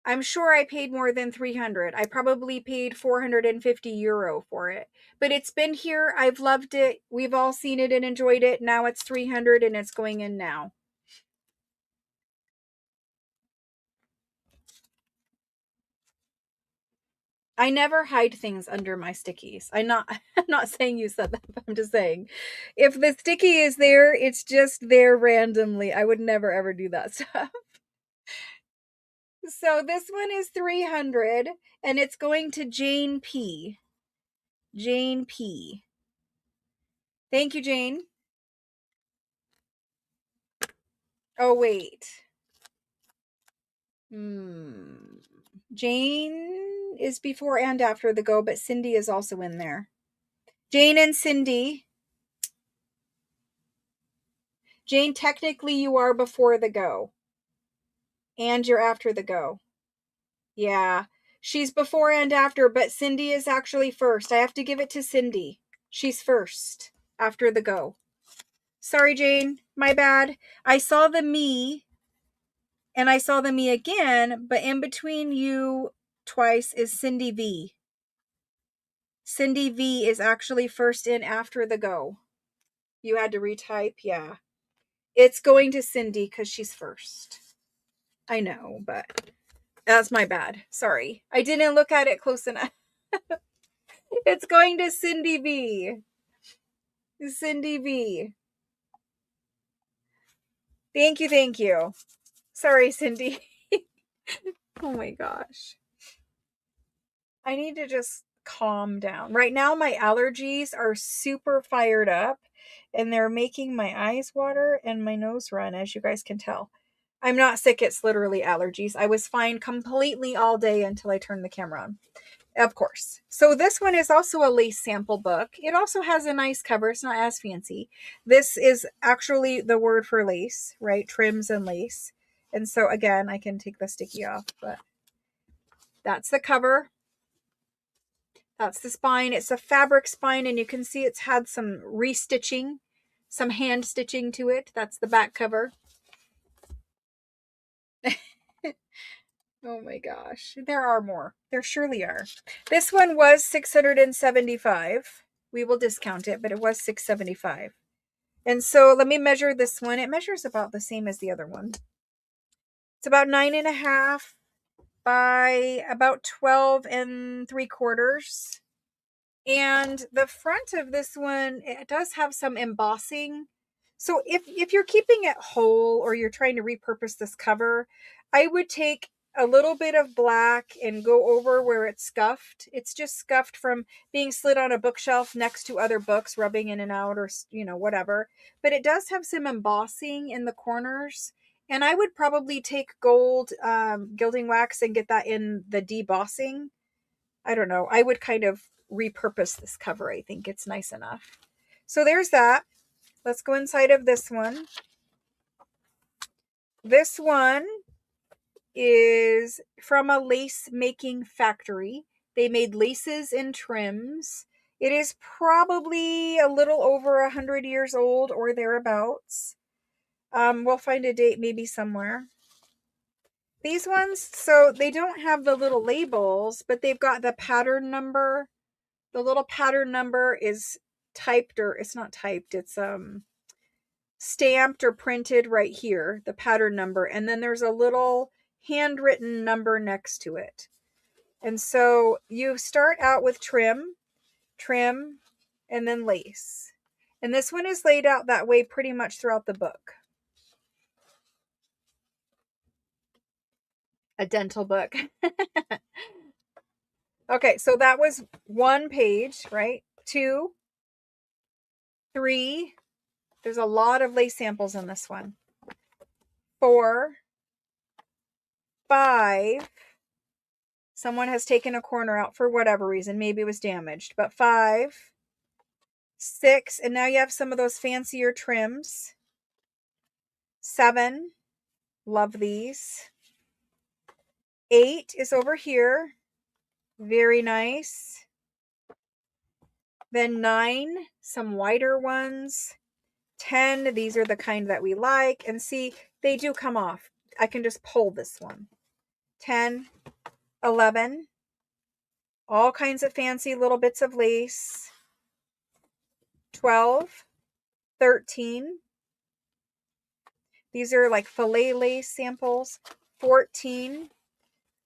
I'm sure I paid more than 300. I probably paid 450 euro for it. But it's been here. I've loved it. We've all seen it and enjoyed it. Now it's 300 and it's going in now. I never hide things under my stickies. I'm not saying you said that, but I'm just saying. If the sticky is there, it's just there randomly. I would never ever do that stuff. So this one is 300 and it's going to Jane P. Jane P. Thank you, Jane. Oh, wait. Jane is before and after the go, but Cindy is also in there. Jane and Cindy. Jane, technically you are before the go. And you're after the go. Yeah. She's before and after, but Cindy is actually first. I have to give it to Cindy. She's first after the go. Sorry, Jane. My bad. I saw the me and I saw the me again, but in between you twice is Cindy V. Cindy V is actually first in after the go. You had to retype? Yeah. It's going to Cindy because she's first. I know, but that's my bad. Sorry. I didn't look at it close enough. It's going to Cindy V. Cindy V. Thank you, thank you. Sorry, Cindy. Oh my gosh. I need to just calm down. Right now, my allergies are super fired up and they're making my eyes water and my nose run, as you guys can tell. I'm not sick, it's literally allergies. I was fine completely all day until I turned the camera on. Of course. So this one is also a lace sample book. It also has a nice cover. It's not as fancy. This is actually the word for lace, right? Trims and lace. And so again, I can take the sticky off, but that's the cover. That's the spine. It's a fabric spine, and you can see it's had some restitching, some hand stitching to it. That's the back cover. Oh my gosh. There are more. There surely are. This one was 675. We will discount it, but it was 675. And so let me measure this one. It measures about the same as the other one. It's about 9.5 by about 12 3/4. And the front of this one, it does have some embossing. So if you're keeping it whole or you're trying to repurpose this cover, I would take a little bit of black and go over where it's scuffed. It's just scuffed from being slid on a bookshelf next to other books, rubbing in and out, or whatever. But it does have some embossing in the corners. And I would probably take gold gilding wax and get that in the debossing. I don't know. I would kind of repurpose this cover. I think it's nice enough. So there's that. Let's go inside of this one. This one is from a lace making factory. They made laces and trims. It is probably a little over 100 years old or thereabouts. We'll find a date maybe somewhere. These ones, so they don't have the little labels, but they've got the pattern number. The little pattern number is typed, or it's not typed, it's stamped or printed right here, the pattern number, and then there's a little handwritten number next to it. And so you start out with trim, and then lace. And this one is laid out that way pretty much throughout the book. A dental book. Okay, so that was 1 page, right? 2, 3. There's a lot of lace samples in this one. 4, 5. Someone has taken a corner out for whatever reason. Maybe it was damaged. But 5, 6. And now you have some of those fancier trims. 7. Love these. 8 is over here. Very nice. Then 9. Some wider ones. 10. These are the kind that we like. And see, they do come off. I can just pull this one. 10, 11, all kinds of fancy little bits of lace. 12, 13. These are like filet lace samples. 14,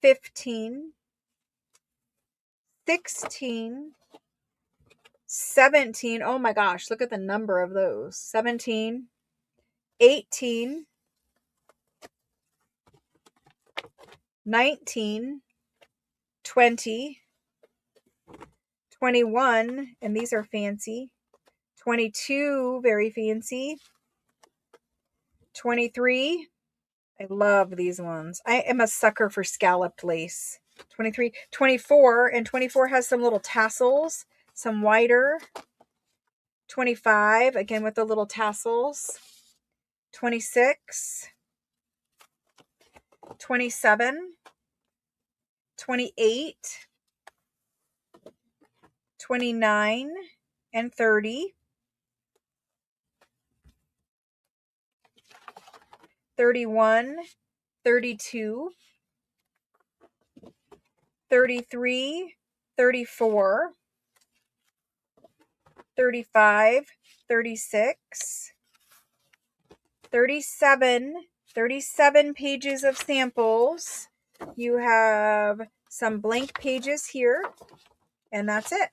15, 16, 17. Oh my gosh, look at the number of those. 17, 18, 19, 20, 21, and these are fancy. 22, very fancy. 23, I love these ones. I am a sucker for scalloped lace. 23, 24, and 24 has some little tassels, some wider. 25, again with the little tassels. 26, 27, 28, 29, and 30. 31, 32, 33, 34, 35, 36, 37 pages of samples. You have some blank pages here, and that's it.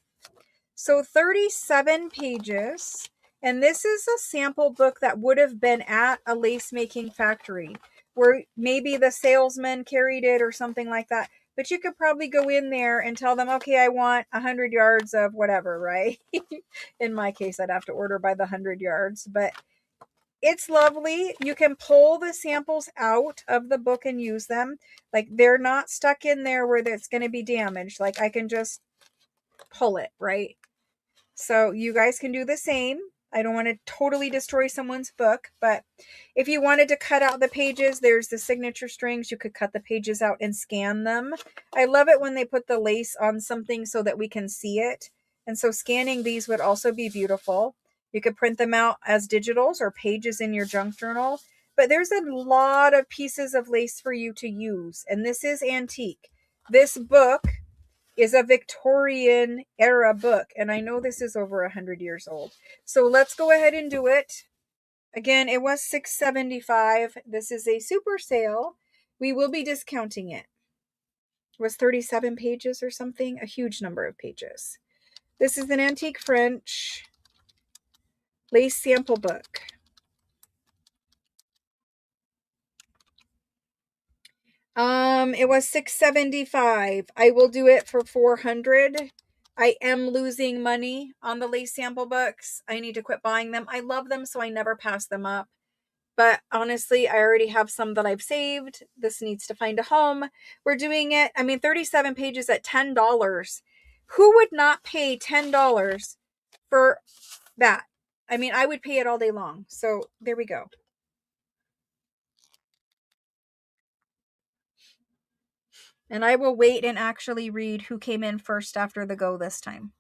So 37 pages, and this is a sample book that would have been at a lace making factory where maybe the salesman carried it or something like that. But you could probably go in there and tell them, okay, I want 100 yards of whatever, right? In my case, I'd have to order by the 100 yards, but it's lovely. You can pull the samples out of the book and use them. Like, they're not stuck in there where it's going to be damaged. Like, I can just pull it, right? So you guys can do the same. I don't want to totally destroy someone's book, but if you wanted to cut out the pages, there's the signature strings. You could cut the pages out and scan them. I love it when they put the lace on something so that we can see it. And so scanning these would also be beautiful. You could print them out as digitals or pages in your junk journal. But there's a lot of pieces of lace for you to use. And this is antique. This book is a Victorian era book. And I know this is over 100 years old. So let's go ahead and do it. Again, it was $6.75. This is a super sale. We will be discounting it. It was 37 pages or something, a huge number of pages. This is an antique French lace sample book. It was $6.75. I will do it for $400. I am losing money on the lace sample books. I need to quit buying them. I love them, so I never pass them up. But honestly, I already have some that I've saved. This needs to find a home. We're doing it. I mean, 37 pages at $10. Who would not pay $10 for that? I mean, I would pay it all day long. So there we go. And I will wait and actually read who came in first after the go this time,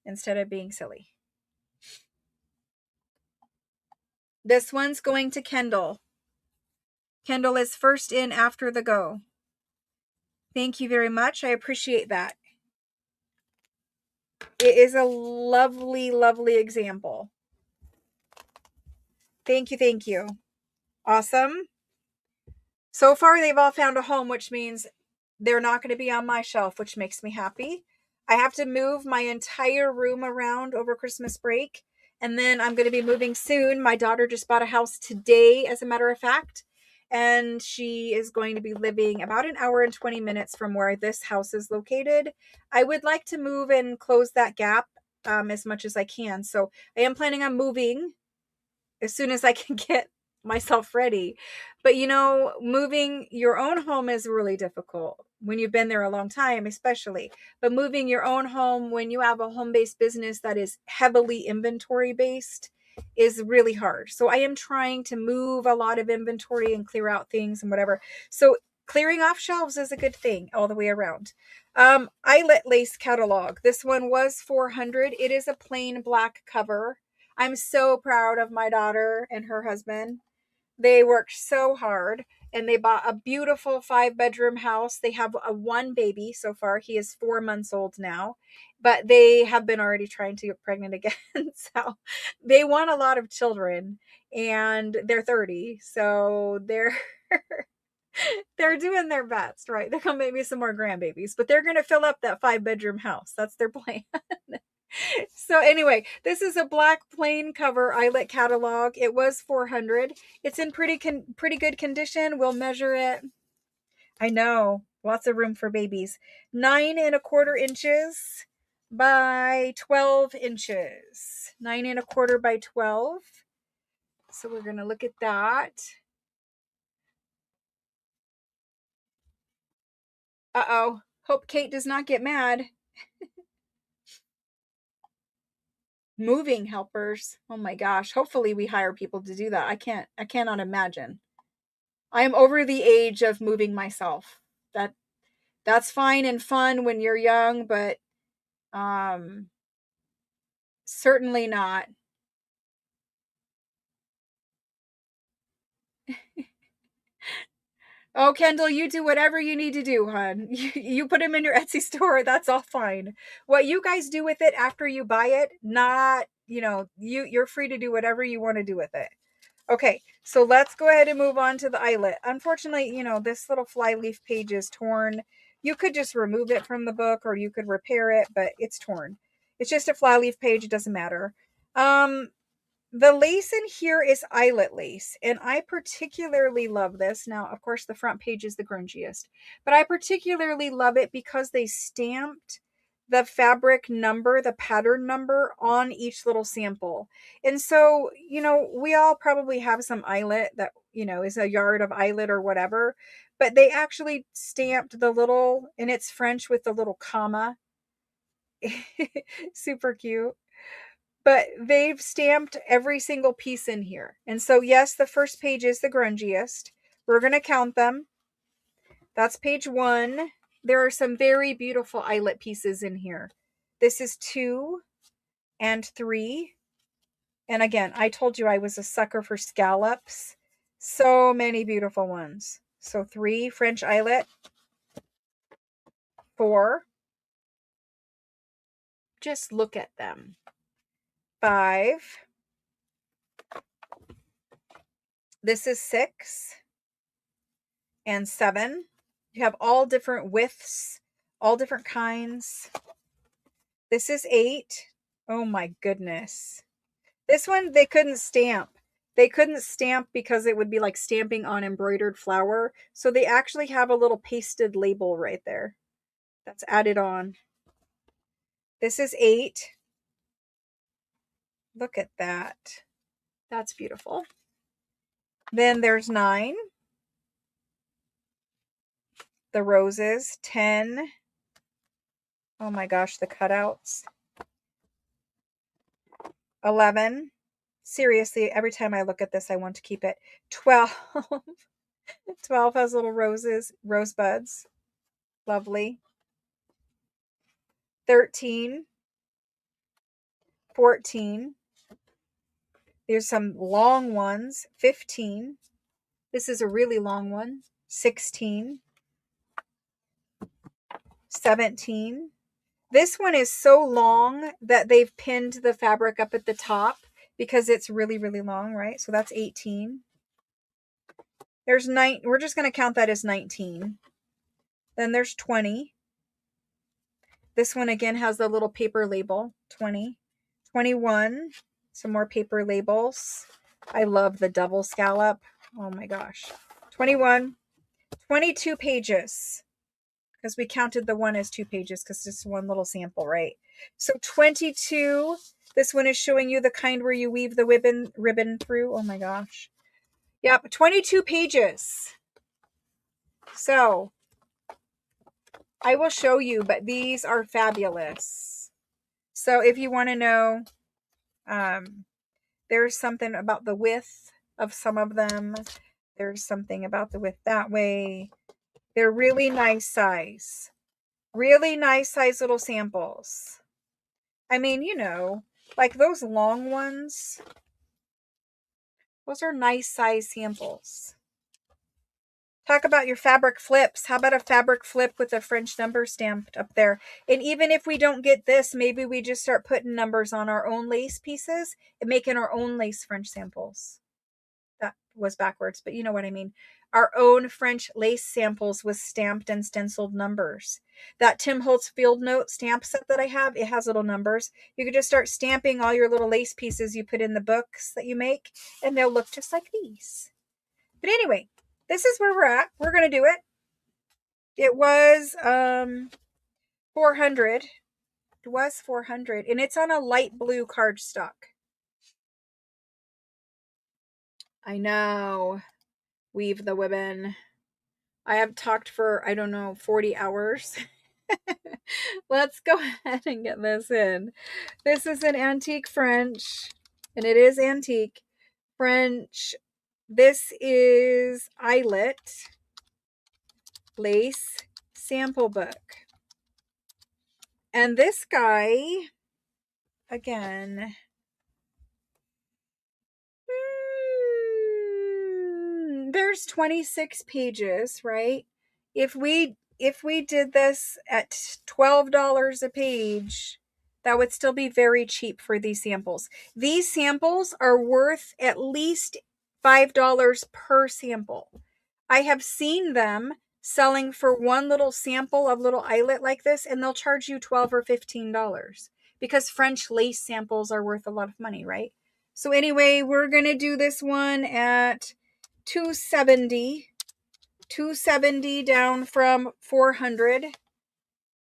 instead of being silly. This one's going to Kendall. Kendall is first in after the go. Thank you very much. I appreciate that. It is a lovely, lovely example. Thank you. Thank you. Awesome. So far, they've all found a home, which means they're not going to be on my shelf, which makes me happy. I have to move my entire room around over Christmas break, and then I'm going to be moving soon. My daughter just bought a house today, as a matter of fact, and she is going to be living about an hour and 20 minutes from where this house is located. I would like to move and close that gap as much as I can. So I am planning on moving as soon as I can get myself ready. But you know, moving your own home is really difficult when you've been there a long time, especially. But moving your own home when you have a home-based business that is heavily inventory based is really hard. So I am trying to move a lot of inventory and clear out things and whatever. So clearing off shelves is a good thing all the way around. Eyelet Lace catalog. This one was $400. It is a plain black cover. I'm so proud of my daughter and her husband. They worked so hard. and they bought a beautiful 5-bedroom house. They have a one baby so far. He is 4 months old now, but they have been already trying to get pregnant again. So they want a lot of children, and they're 30. So they're doing their best, right? They're gonna make me some more grandbabies, but they're gonna fill up that 5-bedroom house. That's their plan. So anyway, this is a black plain cover eyelet catalog. It was 400. It's in pretty good condition. We'll measure it. I know, lots of room for babies. 9¼ inches by 12 inches. 9¼ by 12. So we're gonna look at that. Uh-oh. Hope Kate does not get mad. Moving helpers. Oh my gosh. Hopefully we hire people to do that. I cannot imagine. I am over the age of moving myself. That's fine and fun when you're young, but um certainly not. Oh, Kendall, you do whatever you need to do, hon. You put them in your Etsy store. That's all fine. What you guys do with it after you buy it, not, you're free to do whatever you want to do with it. Okay, so let's go ahead and move on to the eyelet. Unfortunately, this little flyleaf page is torn. You could just remove it from the book, or you could repair it, but it's torn. It's just a flyleaf page. It doesn't matter. The lace in here is eyelet lace, and I particularly love this. Now, of course, the front page is the grungiest, but I particularly love it because they stamped the fabric number, the pattern number on each little sample. And so, we all probably have some eyelet that, is a yard of eyelet or whatever, but they actually stamped the little, and it's French with the little comma. Super cute. But they've stamped every single piece in here. And so, yes, the first page is the grungiest. We're going to count them. That's page 1. There are some very beautiful eyelet pieces in here. This is 2 and 3. And again, I told you I was a sucker for scallops. So many beautiful ones. So 3 French eyelet. 4. Just look at them. 5. This is 6 and 7. You have all different widths, all different kinds. This is 8. Oh my goodness. This one, they couldn't stamp. They couldn't stamp because it would be like stamping on embroidered flour. So they actually have a little pasted label right there that's added on. This is 8. Look at that. That's beautiful. Then there's 9. The roses. 10. Oh my gosh, the cutouts. 11. Seriously, every time I look at this, I want to keep it. 12. 12 has little rosebuds. Lovely. 13. 14. There's some long ones. 15. This is a really long one. 16. 17. This one is so long that they've pinned the fabric up at the top because it's really, really long, right? So that's 18. There's 9. We're just going to count that as 19. Then there's 20. This one again has the little paper label. 20. 21. Some more paper labels. I love the double scallop. Oh my gosh. 21. 22 pages. Because we counted the one as 2 pages because it's one little sample, right? So 22. This one is showing you the kind where you weave the ribbon through. Oh my gosh. Yep, 22 pages. So I will show you, but these are fabulous. So if you want to know, there's something about the width of some of them. There's something about the width that way. They're really nice size. Really nice size little samples. I mean, like those long ones. Those are nice size samples. Talk about your fabric flips. How about a fabric flip with a French number stamped up there? And even if we don't get this, maybe we just start putting numbers on our own lace pieces and making our own lace French samples. That was backwards, but you know what I mean. Our own French lace samples with stamped and stenciled numbers. That Tim Holtz Field Note stamp set that I have, it has little numbers. You could just start stamping all your little lace pieces you put in the books that you make, and they'll look just like these. But anyway, this is where we're at. We're going to do it. It was 400. It was 400, and it's on a light blue cardstock. I know. Weave the women. I have talked for, I don't know, 40 hours. Let's go ahead and get this in. This is an antique French, and it is antique French. This is Eyelet Lace Sample Book. And this guy, again, there's 26 pages, right? If we did this at $12 a page, that would still be very cheap for these samples. These samples are worth at least $5 per sample. I have seen them selling for one little sample of little eyelet like this, and they'll charge you $12 or $15 because French lace samples are worth a lot of money, right? So anyway, we're going to do this one at $270 down from $400.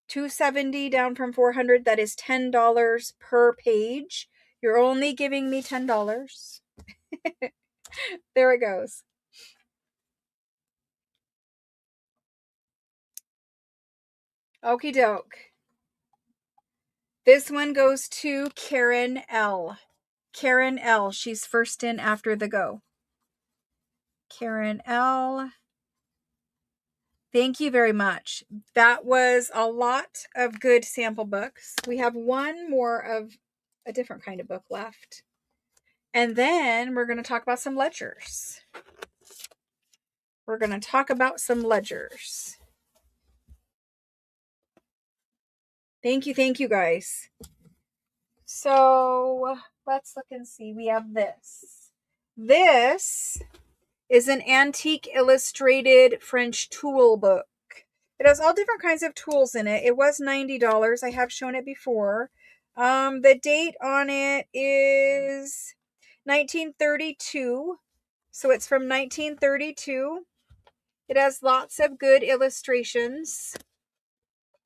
$270 down from $400. That is $10 per page. You're only giving me $10. There it goes. Okie doke. This one goes to Karen L. Karen L. She's first in after the go. Karen L. Thank you very much. That was a lot of good sample books. We have one more of a different kind of book left. And then we're going to talk about some ledgers. We're going to talk about some ledgers. Thank you guys. So let's look and see. We have this. This is an antique illustrated French tool book. It has all different kinds of tools in it. It was $90. I have shown it before. The date on it is 1932. So it's from 1932. It has lots of good illustrations.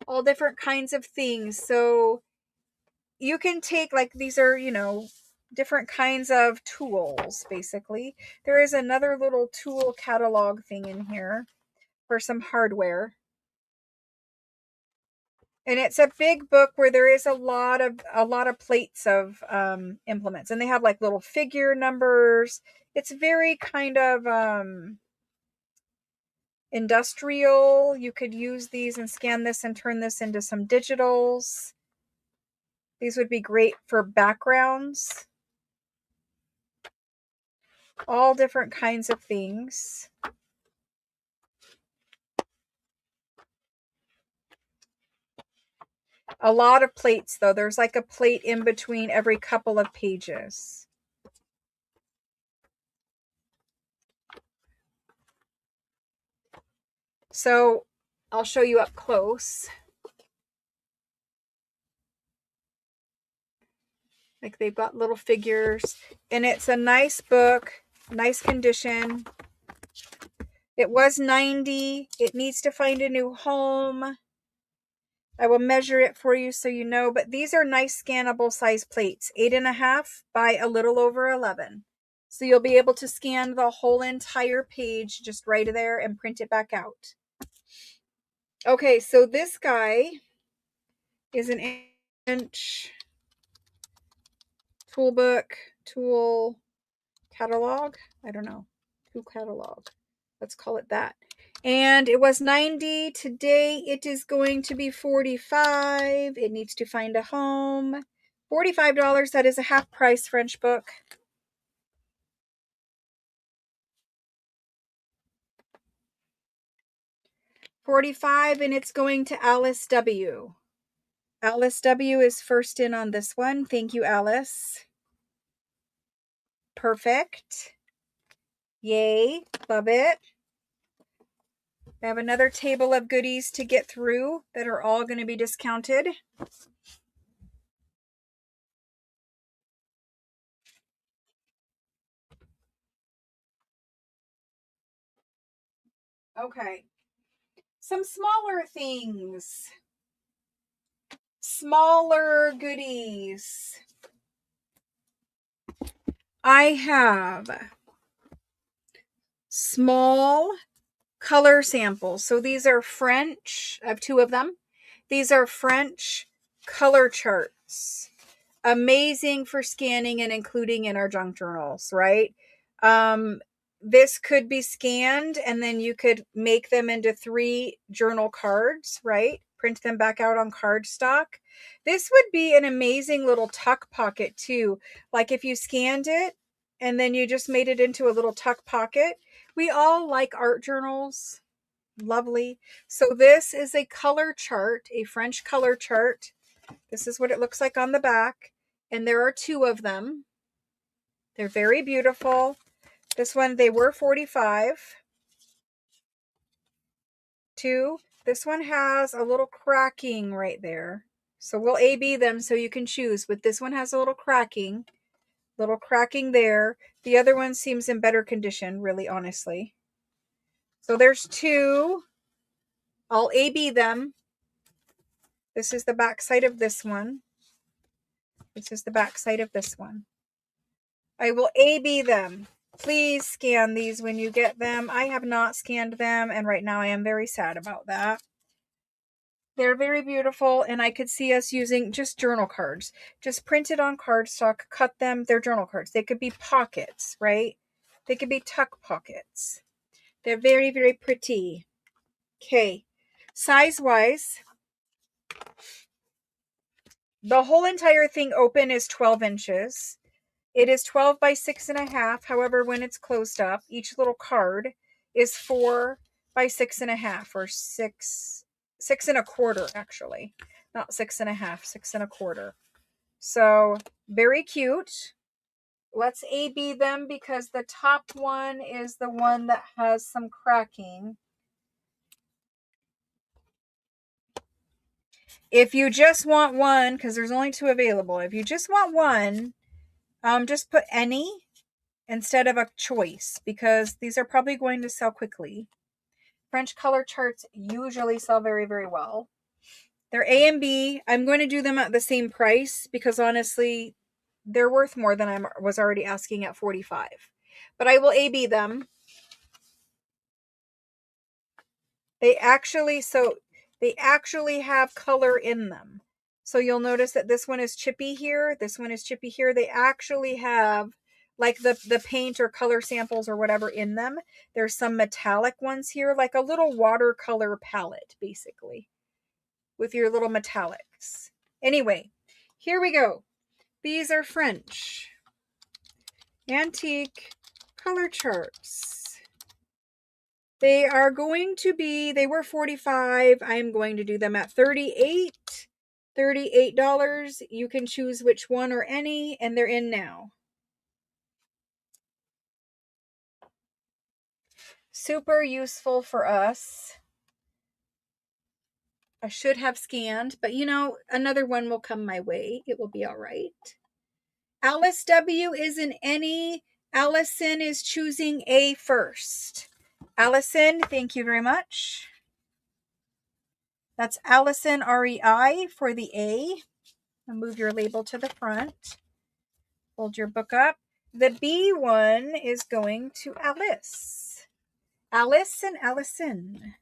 All different kinds of things. So you can take, like, these are, different kinds of tools, basically. There is another little tool catalog thing in here for some hardware. And it's a big book where there is a lot of plates of implements, and they have like little figure numbers. It's very kind of industrial. You could use these and scan this and turn this into some digitals. These would be great for backgrounds. All different kinds of things. A lot of plates, though. There's like a plate in between every couple of pages. So I'll show you up close. Like, they've got little figures, and it's a nice book, nice condition. It was $90. It needs to find a new home. I will measure it for you so you know, but these are nice scannable size plates, 8.5 by a little over 11. So you'll be able to scan the whole entire page just right there and print it back out. Okay, so this guy is an inch tool book, tool catalog. I don't know. Tool catalog. Let's call it that. And it was $90. Today it is going to be $45. It needs to find a home. $45. That is a half price French book. $45, and it's going to Alice W. Alice W is first in on this one. Thank you, Alice. Perfect. Yay. Love it. I have another table of goodies to get through that are all going to be discounted. Okay. Some smaller things. Smaller goodies. I have small color samples. So these are French. I have two of them. These are French color charts. Amazing for scanning and including in our junk journals, right? This could be scanned and then you could make them into 3 journal cards, right? Print them back out on cardstock. This would be an amazing little tuck pocket too. Like if you scanned it and then you just made it into a little tuck pocket. We all like art journals. Lovely. So this is a color chart, a French color chart. This is what it looks like on the back. And there are 2 of them. They're very beautiful. This one, they were $45. 2. This one has a little cracking right there. So we'll A-B them so you can choose. But this one has a little cracking there. The other one seems in better condition, really honestly. So there's 2. I'll A-B them. This is the back side of this one. This is the back side of this one. I will A-B them. Please scan these when you get them. I have not scanned them, and right now I am very sad about that. They're very beautiful, and I could see us using just journal cards. Just printed on cardstock, cut them. They're journal cards. They could be pockets, right? They could be tuck pockets. They're very, very pretty. Okay. Size-wise, the whole entire thing open is 12 inches. It is 12 by 6.5. However, when it's closed up, each little card is 4 by 6.5 or 6.25 actually. Not 6.5, 6.25. So very cute. Let's A-B them because the top one is the one that has some cracking. If you just want one, because there's only 2 available, if you just want one, just put any instead of a choice because these are probably going to sell quickly. French color charts usually sell very, very well. They're A and B. I'm going to do them at the same price because honestly, they're worth more than I was already asking at $45. But I will A-B them. They actually have color in them. So you'll notice that this one is chippy here. This one is chippy here. They actually have like the paint or color samples or whatever in them. There's some metallic ones here, like a little watercolor palette, basically, with your little metallics. Anyway, here we go. These are French antique color charts. They are going to be, they were $45. I'm going to do them at $38. $38. You can choose which one or any, and they're in now. Super useful for us. I should have scanned, but you know, another one will come my way. It will be all right. Alice W is in any. Allison is choosing A first. Allison, thank you very much. That's Allison, REI, for the A. I'll move your label to the front. Hold your book up. The B one is going to Alice. Alice and Allison.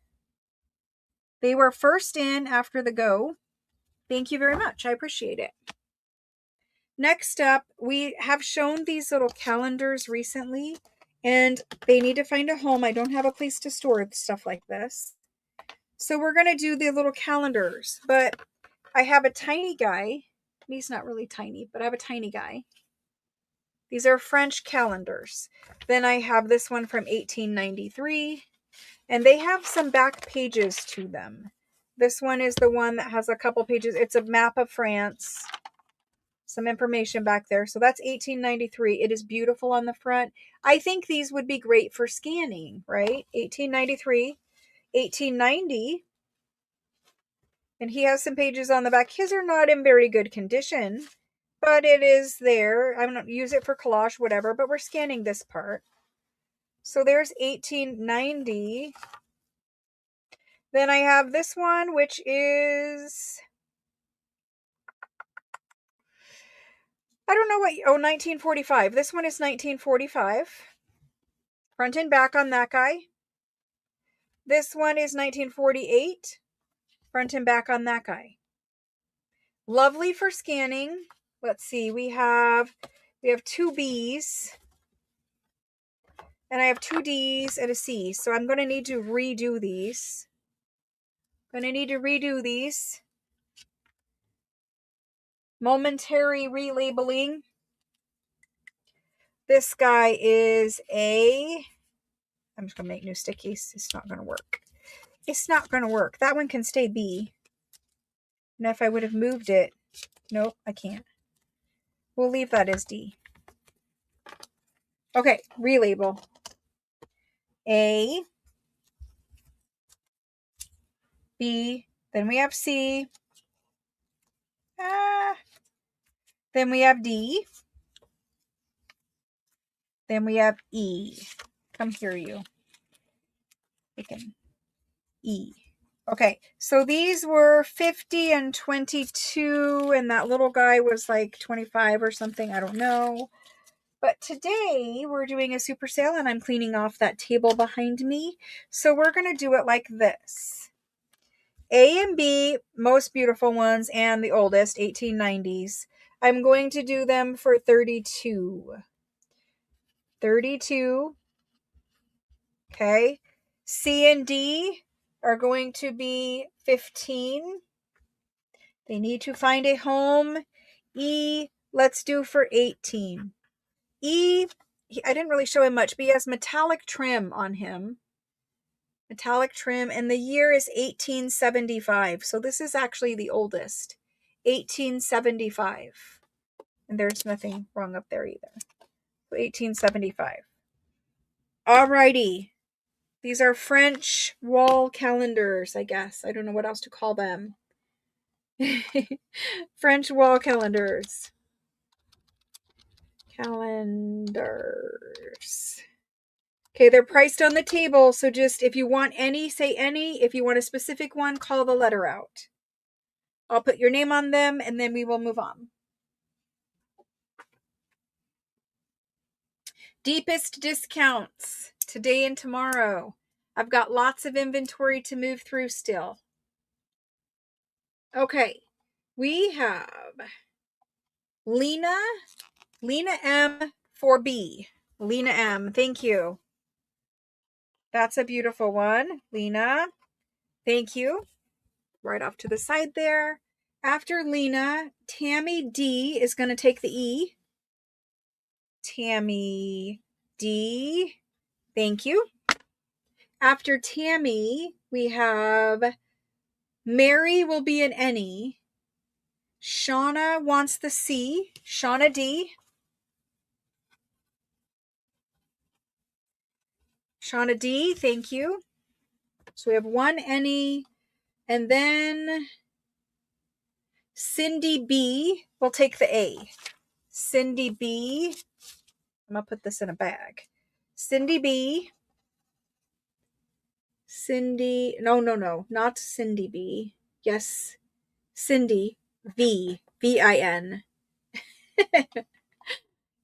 They were first in after the go. Thank you very much. I appreciate it. Next up, we have shown these little calendars recently, and they need to find a home. I don't have a place to store stuff like this. So we're going to do the little calendars, but I have a tiny guy. He's not really tiny, but I have a tiny guy. These are French calendars. Then I have this one from 1893. And they have some back pages to them. This one is the one that has a couple pages. It's a map of France. Some information back there. So that's $18.93. It is beautiful on the front. I think these would be great for scanning, right? $18.93, $18.90. And he has some pages on the back. His are not in very good condition, but it is there. I'm not use it for collage, whatever, but we're scanning this part. So there's $18.90. Then I have this one, which is, I don't know what, 1945. This one is 1945. Front and back on that guy. This one is 1948. Front and back on that guy. Lovely for scanning. Let's see, we have 2 B's. And I have 2 D's and a C. So I'm going to need to redo these. Momentary relabeling. This guy is a, I'm just going to make new stickies. It's not going to work. That one can stay B. And if I would have moved it, nope, I can't. We'll leave that as D. Okay, relabel. A, B, then we have C. Then we have D. Then we have E. Come here, you. We can E. Okay, so these were 50 and 22, and that little guy was like 25 or something. I don't know. But today we're doing a super sale, and I'm cleaning off that table behind me. So we're going to do it like this. A and B, most beautiful ones, and the oldest, 1890s. I'm going to do them for 32. 32. Okay. C and D are going to be 15. They need to find a home. E, let's do for 18. E, I didn't really show him much, but he has metallic trim on him. Metallic trim, and the year is 1875. So this is actually the oldest. 1875. And there's nothing wrong up there either. So 1875. Alrighty. These are French wall calendars, I guess. I don't know what else to call them. French wall calendars. Calendars. Okay, they're priced on the table, so just if you want any, say any. If you want a specific one, call the letter out. I'll put your name on them, and then we will move on. Deepest discounts today and tomorrow. I've got lots of inventory to move through still. Okay, we have Lena M for B. Lena M, thank you. That's a beautiful one. Lena, thank you. Right off to the side there. After Lena, Tammy D is going to take the E. Tammy D, thank you. After Tammy, we have Mary will be an N-E. Shauna wants the C. Shauna D. Shauna D, thank you. So we have one N-E. And then Cindy B will take the A. Cindy B. I'm going to put this in a bag. Cindy B. Cindy. No, not Cindy B. Yes. Cindy V. V-I-N.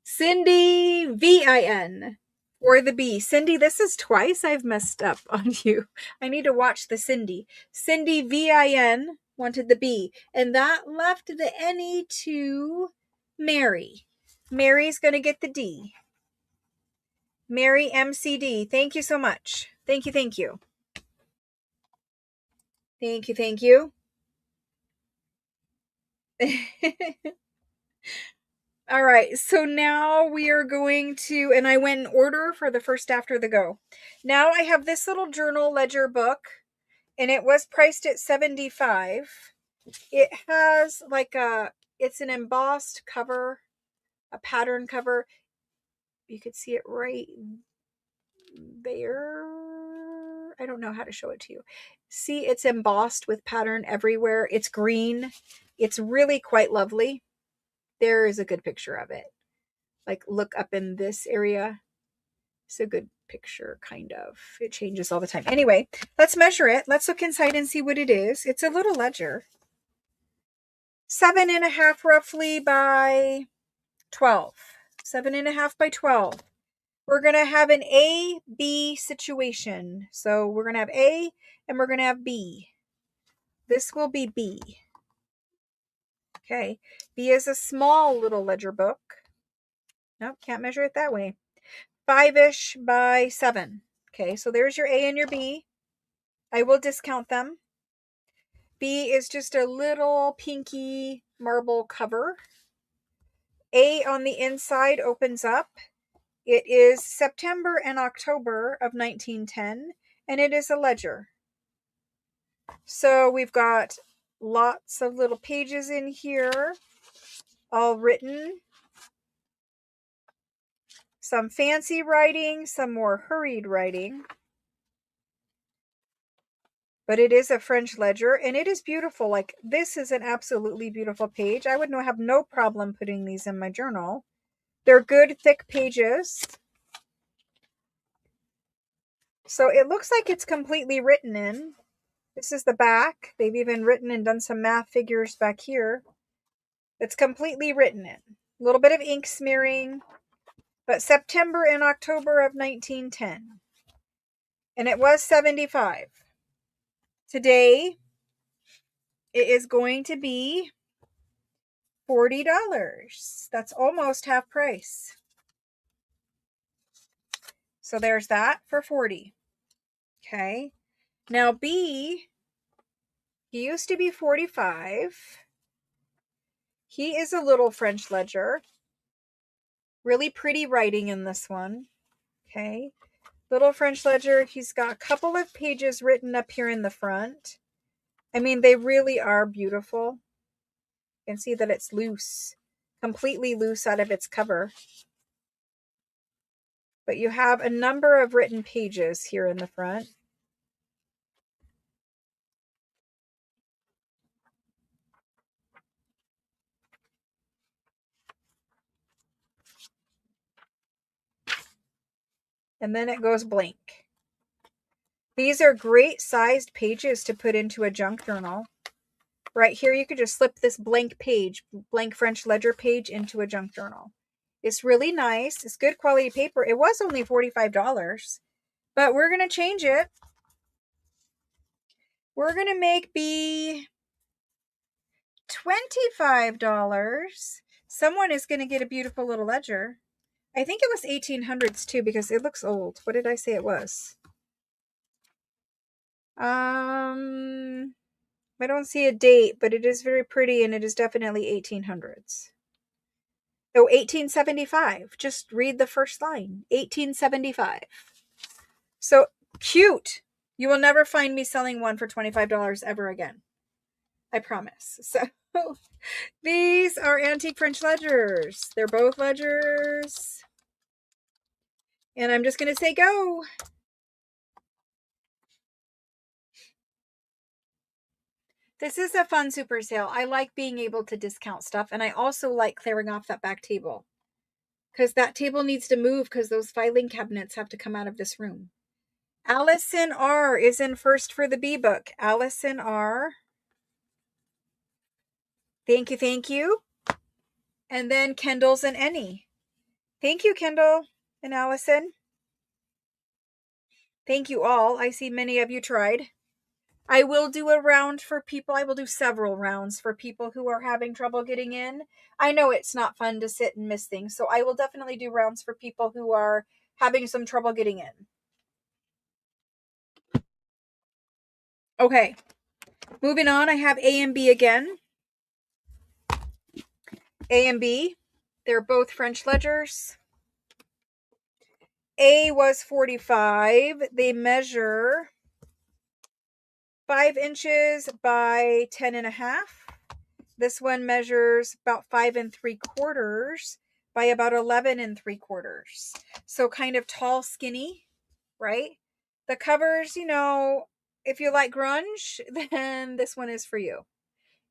Cindy V-I-N. Or the B. Cindy, this is twice I've messed up on you. I need to watch the Cindy. Cindy V-I-N wanted the B. And that left the N-E to Mary. Mary's going to get the D. Mary MCD. Thank you so much. Thank you. Thank you. All right, so now we are going to, and I went in order for the first after the go. Now I have this little journal ledger book, and it was priced at $75. It has like it's an embossed cover, a pattern cover. You could see it right there. I don't know how to show it to you. See, it's embossed with pattern everywhere. It's green. It's really quite lovely. There is a good picture of it. Like, look up in this area. It's a good picture, kind of. It changes all the time. Anyway, let's measure it. Let's look inside and see what it is. It's a little ledger. 7.5 roughly by 12. 7.5 by 12. We're going to have an A, B situation. So we're going to have A and we're going to have B. This will be B. Okay. B is a small little ledger book. Nope, can't measure it that way. 5-ish by 7. Okay, so there's your A and your B. I will discount them. B is just a little pinky marble cover. A on the inside opens up. It is September and October of 1910, and it is a ledger. So we've got lots of little pages in here, all written. Some fancy writing, some more hurried writing. But it is a French ledger, and it is beautiful. Like, this is an absolutely beautiful page. I would have no problem putting these in my journal. They're good, thick pages. So it looks like it's completely written in. This is the back. They've even written and done some math figures back here. It's completely written in. A little bit of ink smearing. But September and October of 1910. And it was $75. Today, it is going to be $40. That's almost half price. So there's that for $40. Okay. Now B, he used to be $45. He is a little French ledger. Really pretty writing in this one. Okay. Little French ledger. He's got a couple of pages written up here in the front. I mean, they really are beautiful. You can see that it's loose. Completely loose out of its cover. But you have a number of written pages here in the front. And then it goes blank. These are great sized pages to put into a junk journal. Right here, you could just slip this blank page, blank French ledger page into a junk journal. It's really nice. It's good quality paper. It was only $45, but we're going to change it. We're going to make B $25. Someone is going to get a beautiful little ledger. I think it was 1800s too, because it looks old. What did I say it was? I don't see a date, but it is very pretty, and it is definitely 1800s. Oh, 1875. Just read the first line. 1875. So cute. You will never find me selling one for $25 ever again. I promise. So these are antique French ledgers. They're both ledgers. And I'm just going to say go. This is a fun super sale. I like being able to discount stuff, and I also like clearing off that back table, because that table needs to move because those filing cabinets have to come out of this room. Allison R. is in first for the B book. Allison R. Thank you, thank you. And then Kendall's and Annie. Thank you, Kendall and Allison. Thank you all. I see many of you tried. I will do a round for people. I will do several rounds for people who are having trouble getting in. I know it's not fun to sit and miss things, so I will definitely do rounds for people who are having some trouble getting in. Okay, moving on. I have A and B again. A and B. They're both French ledgers. A was 45. They measure 5 inches by 10.5. This one measures about 5 3/4 by about 11 3/4. So kind of tall, skinny, right? The covers, if you like grunge, then this one is for you.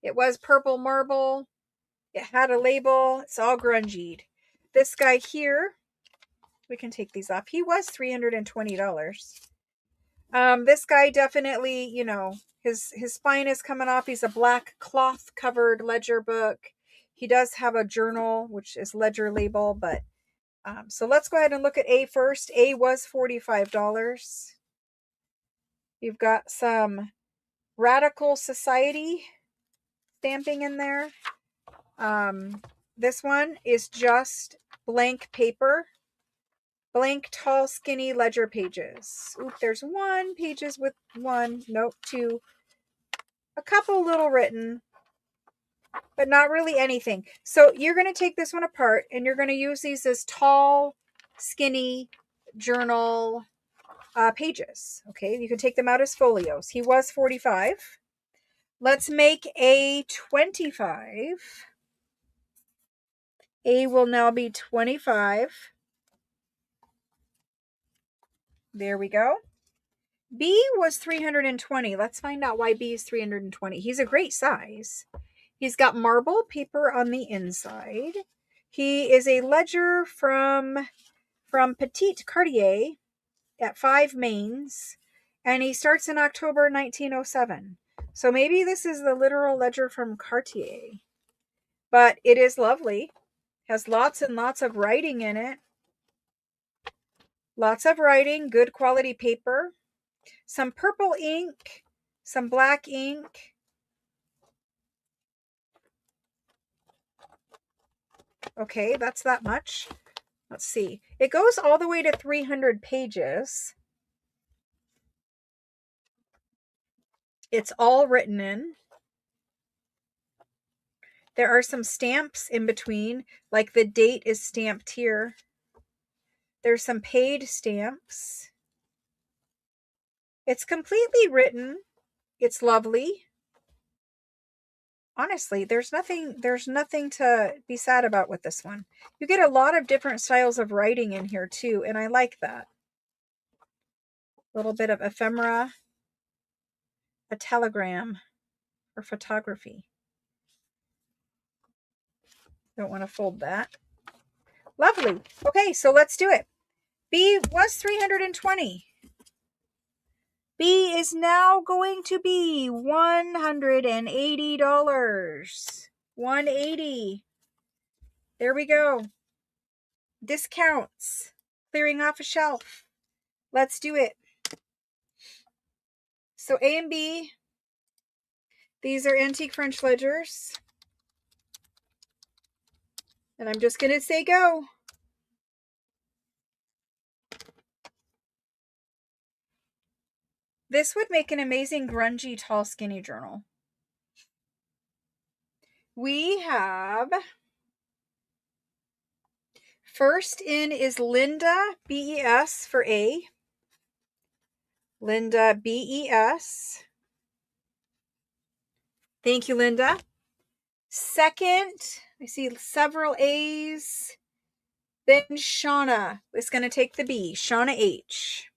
It was purple marble. It had a label. It's all grungied. This guy here, we can take these off. He was $320. This guy definitely, his spine is coming off. He's a black cloth covered ledger book. He does have a journal, which is ledger label, but so let's go ahead and look at A first. A was $45. You've got some Radical Society stamping in there. This one is just blank paper. Blank, tall, skinny ledger pages. Oop, there's one pages with one. Nope, two. A couple little written, but not really anything. So you're going to take this one apart and you're going to use these as tall, skinny journal pages. Okay, you can take them out as folios. He was 45. Let's make A 25. A will now be 25. There we go. B was 320. Let's find out why B is 320. He's a great size. He's got marble paper on the inside. He is a ledger from Petite Cartier at 5 Mains, and he starts in October 1907. So maybe this is the literal ledger from Cartier. But it is lovely. Has lots and lots of writing in it. Lots of writing, good quality paper. Some purple ink, some black ink. Okay, that's that much. Let's see. It goes all the way to 300 pages. It's all written in. There are some stamps in between, like the date is stamped here. There's some paid stamps. It's completely written. It's lovely. Honestly, there's nothing to be sad about with this one. You get a lot of different styles of writing in here too, and I like that. A little bit of ephemera, a telegram for photography. Don't want to fold that. Lovely. Okay, so let's do it. B was 320. B is now going to be $180. $180. There we go. Discounts. Clearing off a shelf. Let's do it. So A and B, these are antique French ledgers. And I'm just going to say go. This would make an amazing grungy, tall, skinny journal. We have, first in is Linda, B-E-S for A. Linda, B-E-S. Thank you, Linda. Second, I see several A's. Then Shauna is going to take the B. Shauna H.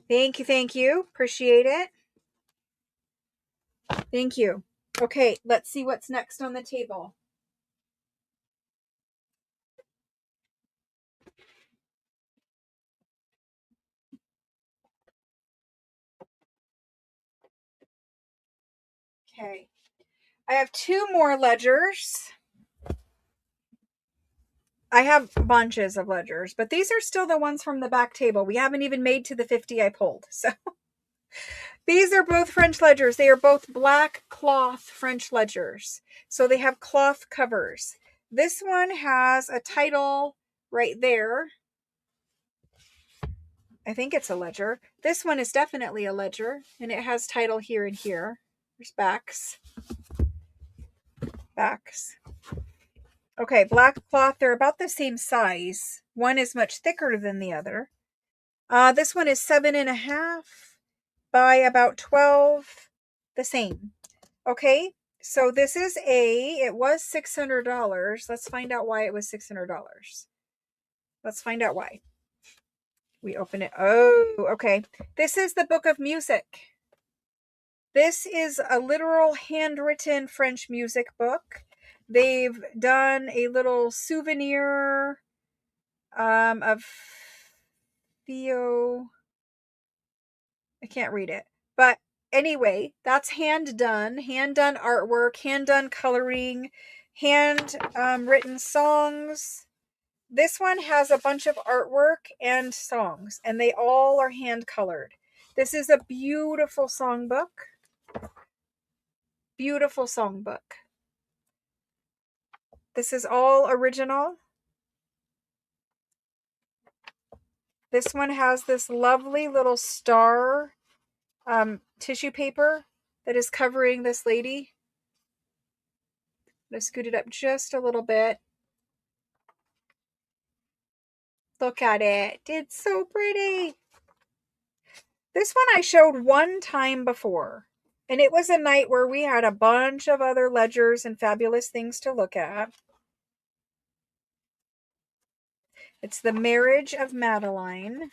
Thank you, thank you. Appreciate it. Thank you. Okay, let's see what's next on the table. Okay, I have 2 more ledgers. I have bunches of ledgers, but these are still the ones from the back table. We haven't even made to the 50 I pulled. So these are both French ledgers. They are both black cloth French ledgers. So they have cloth covers. This one has a title right there. I think it's a ledger. This one is definitely a ledger, and it has title here and here. There's backs. Backs. Okay, black cloth. They're about the same size. One is much thicker than the other. This one is 7.5 by about 12. The same. Okay, so this is it was $600. Let's find out why it was $600. Let's find out why. We open it. Oh, okay. This is the Book of Music. This is a literal handwritten French music book. They've done a little souvenir of Theo. I can't read it. But anyway, that's hand done artwork, hand done coloring, hand written songs. This one has a bunch of artwork and songs, and they all are hand colored. This is a beautiful songbook. Beautiful songbook. This is all original. This one has this lovely little star tissue paper that is covering this lady. I'm going to scoot it up just a little bit. Look at it. It's so pretty. This one I showed one time before. And it was a night where we had a bunch of other ledgers and fabulous things to look at. It's The Marriage of Madeline.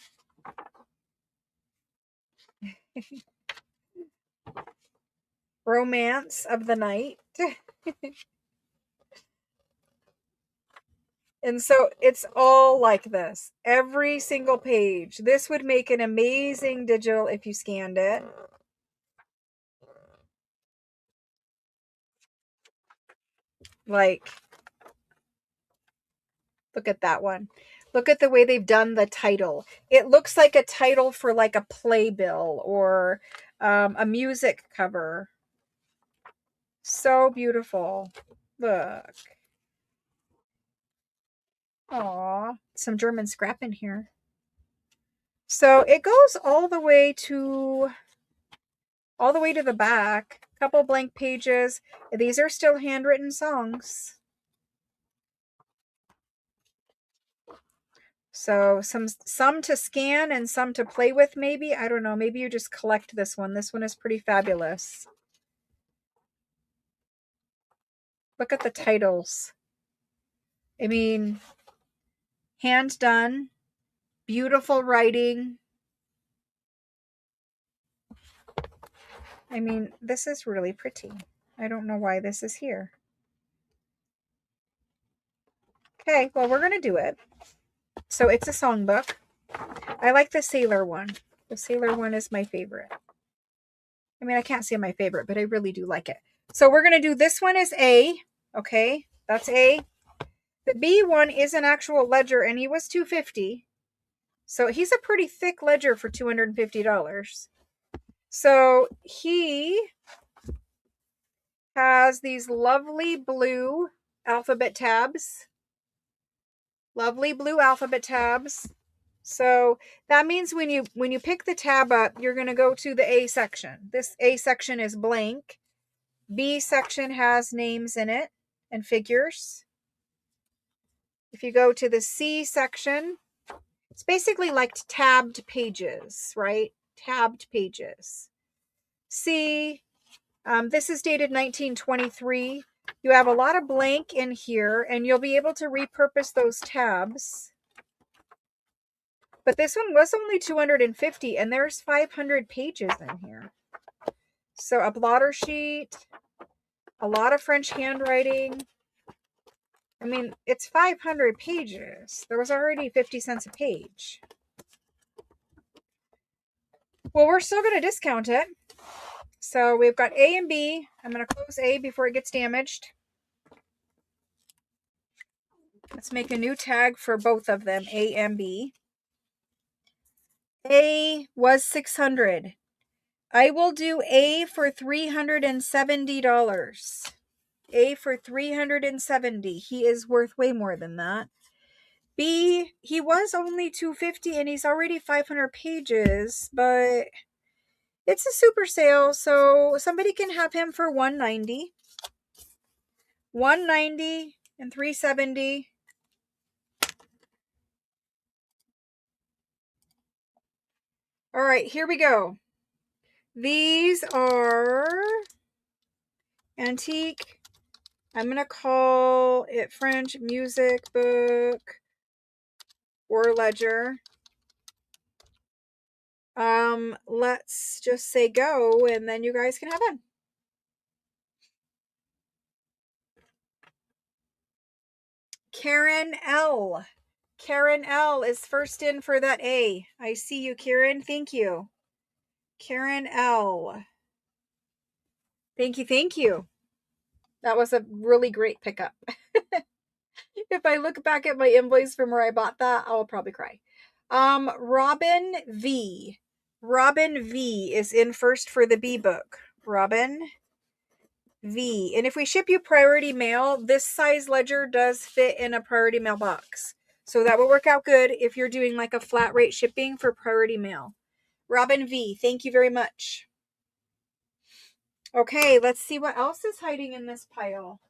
Romance of the Night. And so it's all like this. Every single page. This would make an amazing digital if you scanned it. Like, look at that one. Look at the way they've done the title. It looks like a title for like a playbill or a music cover. So beautiful. Look. Aw, some German scrap in here. So it goes all the way to the back. A couple blank pages. These are still handwritten songs. So some to scan and some to play with maybe. I don't know. Maybe you just collect this one. This one is pretty fabulous. Look at the titles. I mean, hand done. Beautiful writing. I mean, this is really pretty. I don't know why this is here. Okay, well, we're going to do it. So it's a songbook. I like the sailor one. The sailor one is my favorite. I mean, I can't say my favorite, but I really do like it. So we're going to do this one as A. Okay, that's A. The B one is an actual ledger, and he was $250. So he's a pretty thick ledger for $250. So he has these lovely blue alphabet tabs. Lovely blue alphabet tabs. So that means when you pick the tab up, you're going to go to the A section. This A section is blank. B section has names in it and figures. If you go to the C section, it's basically like tabbed pages, right? Tabbed pages. C, this is dated 1923. You have a lot of blank in here, and you'll be able to repurpose those tabs. But this one was only $250, and there's 500 pages in here. So a blotter sheet, a lot of French handwriting. I mean, it's 500 pages. There was already 50 cents a page. Well, we're still going to discount it. So we've got A and B. I'm going to close A before it gets damaged. Let's make a new tag for both of them, A and B. A was $600. I will do A for $370. A for $370. He is worth way more than that. B, he was only $250 and he's already 500 pages, but it's a super sale, so somebody can have him for $190. $190 and $3.70. All right, here we go. These are antique. I'm going to call it French music book or ledger. Let's just say go, and then you guys can have fun. Karen L. Karen L is first in for that A. I see you, Karen. Thank you. Karen L. Thank you. Thank you. That was a really great pickup. If I look back at my invoice from where I bought that, I'll probably cry. Robin V. Robin V is in first for the B book. Robin V. And if we ship you priority mail, this size ledger does fit in a priority mail box. So that will work out good if you're doing like a flat rate shipping for priority mail. Robin V, thank you very much. Okay, let's see what else is hiding in this pile.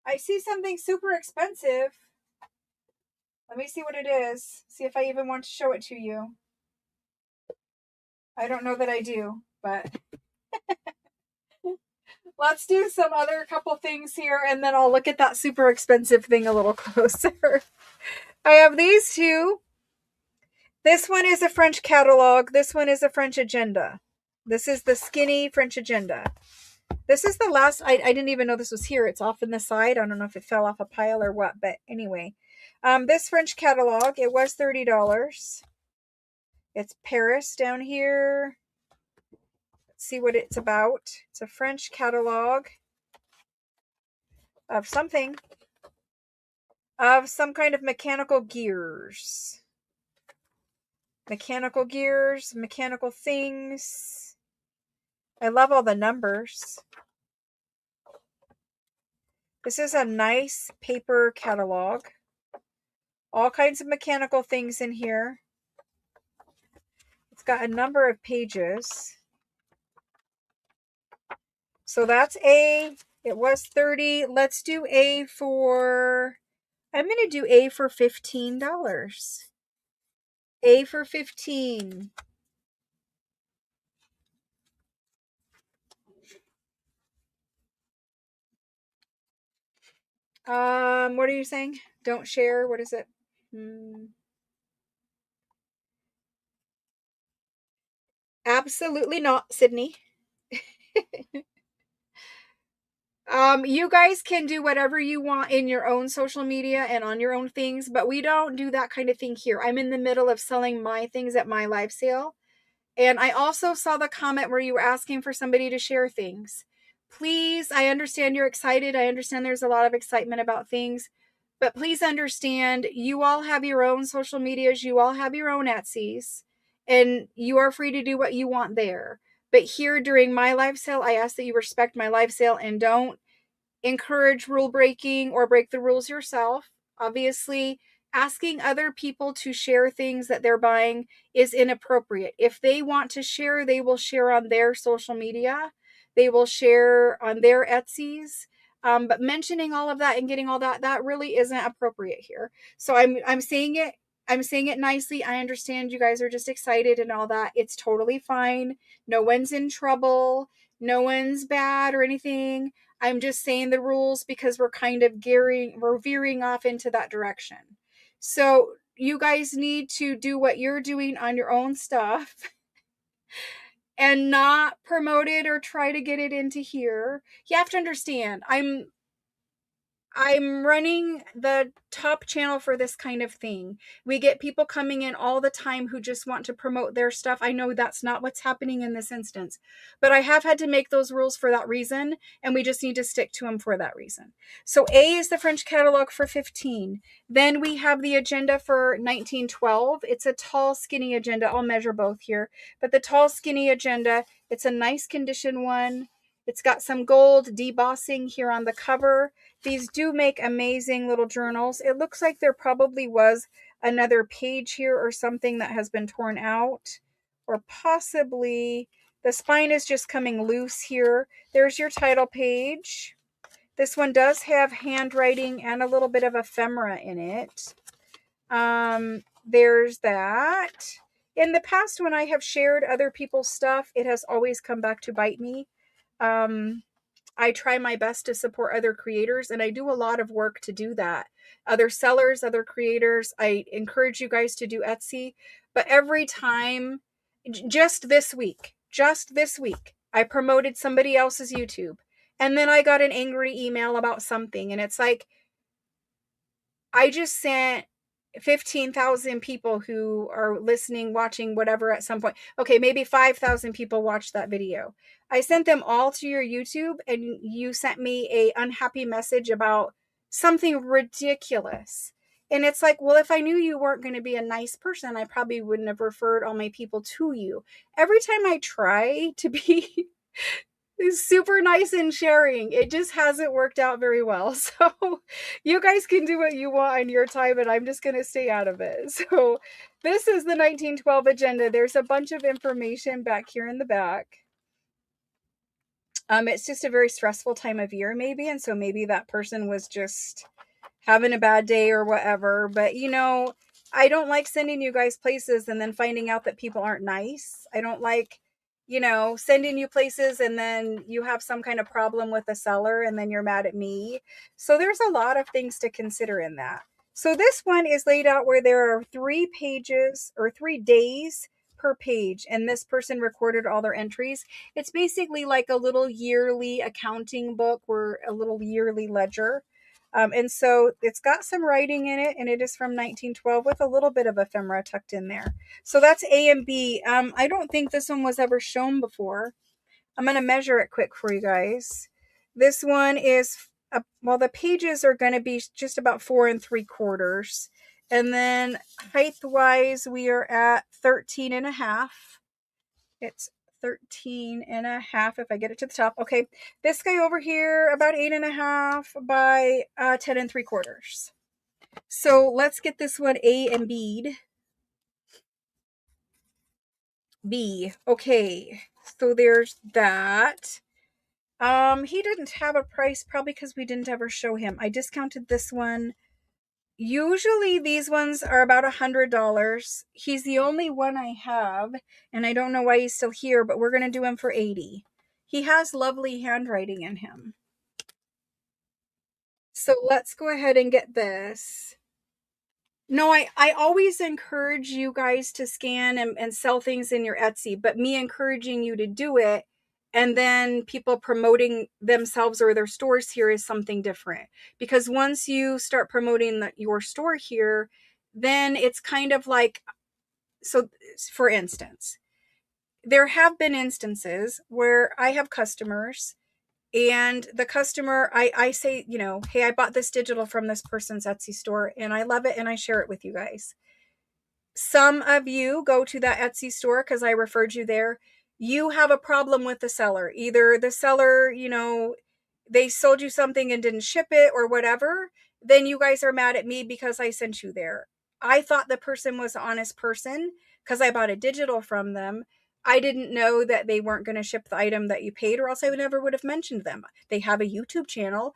I see something super expensive. Let me see what it is. See if I even want to show it to you. I don't know that I do, but let's do some other couple things here and then I'll look at that super expensive thing a little closer. I have these two. This one is a French catalog. This one is a French agenda. This is the skinny French agenda. This is the last, I didn't even know this was here. It's off in the side. I don't know if it fell off a pile or what, but anyway. This French catalog, it was $30. It's Paris down here. Let's see what it's about. It's a French catalog of something. Of some kind of mechanical gears. Mechanical gears, mechanical things. I love all the numbers. This is a nice paper catalog. All kinds of mechanical things in here. It's got a number of pages. So that's A. It was 30. Let's do A for, I'm going to do A for $15. A for 15. What are you saying? Don't share. What is it? Absolutely not, Sydney. You guys can do whatever you want in your own social media and on your own things, but we don't do that kind of thing here. I'm in the middle of selling my things at my live sale. And I also saw the comment where you were asking for somebody to share things. Please, I understand you're excited. I understand there's a lot of excitement about things. But please understand, you all have your own social medias. You all have your own Etsy's. And you are free to do what you want there. But here during my live sale, I ask that you respect my live sale and don't encourage rule breaking or break the rules yourself. Obviously, asking other people to share things that they're buying is inappropriate. If they want to share, they will share on their social media. They will share on their Etsy's. But mentioning all of that and getting all that, that really isn't appropriate here. So I'm saying it. I'm saying it nicely. I understand you guys are just excited and all that. It's totally fine. No one's in trouble. No one's bad or anything. I'm just saying the rules because we're kind of veering off into that direction. So you guys need to do what you're doing on your own stuff and not promote it or try to get it into here. You have to understand, I'm running the top channel for this kind of thing. We get people coming in all the time who just want to promote their stuff. I know that's not what's happening in this instance, but I have had to make those rules for that reason, and we just need to stick to them for that reason. So A is the French catalog for 15. Then we have the agenda for 1912. It's a tall, skinny agenda. I'll measure both here, but the tall, skinny agenda, it's a nice condition one. It's got some gold debossing here on the cover. These do make amazing little journals. It looks like there probably was another page here or something that has been torn out. Or possibly the spine is just coming loose here. There's your title page. This one does have handwriting and a little bit of ephemera in it. There's that. In the past, when I have shared other people's stuff, it has always come back to bite me. I try my best to support other creators, and I do a lot of work to do that. Other sellers, other creators, I encourage you guys to do Etsy. But every time, just this week, I promoted somebody else's YouTube. And then I got an angry email about something. And it's like, I just sent 15,000 people who are listening, watching, whatever at some point. Okay, maybe 5,000 people watched that video. I sent them all to your YouTube, and you sent me a unhappy message about something ridiculous. And it's like, well, if I knew you weren't going to be a nice person, I probably wouldn't have referred all my people to you. Every time I try to be is super nice and sharing, it just hasn't worked out very well. So you guys can do what you want on your time, and I'm just going to stay out of it. So this is the 1912 agenda. There's a bunch of information back here in the back. It's just a very stressful time of year, maybe, and so maybe that person was just having a bad day or whatever. But I don't like sending you guys places and then finding out that people aren't nice. I don't like sending you places and then you have some kind of problem with the seller and then you're mad at me. So there's a lot of things to consider in that. So this one is laid out where there are 3 pages or 3 days per page, and this person recorded all their entries. It's basically like a little yearly accounting book or a little yearly ledger. And so it's got some writing in it, and it is from 1912 with a little bit of ephemera tucked in there. So that's A and B. I don't think this one was ever shown before. I'm going to measure it quick for you guys. This one is, well, the pages are going to be just about 4 3/4. And then height-wise, we are at 13 and a half. It's 13 and a half if I get it to the top. Okay, this guy over here about 8 and a half by 10 3/4. So let's get this one A and B'd. B. Okay, so there's that. He didn't have a price, probably because we didn't ever show him. I discounted this one. Usually these ones are about $100. He's the only one I have, and I don't know why he's still here, but we're going to do him for $80. He has lovely handwriting in him. So let's go ahead and get this. No, I always encourage you guys to scan and sell things in your Etsy, but me encouraging you to do it and then people promoting themselves or their stores here is something different. Because once you start promoting your store here, then it's kind of like, so for instance, there have been instances where I have customers and the customer, I say, hey, I bought this digital from this person's Etsy store and I love it and I share it with you guys. Some of you go to that Etsy store because I referred you there. You have a problem with the seller. Either the seller, they sold you something and didn't ship it or whatever. Then you guys are mad at me because I sent you there. I thought the person was an honest person because I bought a digital from them. I didn't know that they weren't going to ship the item that you paid, or else I never would have mentioned them. They have a YouTube channel.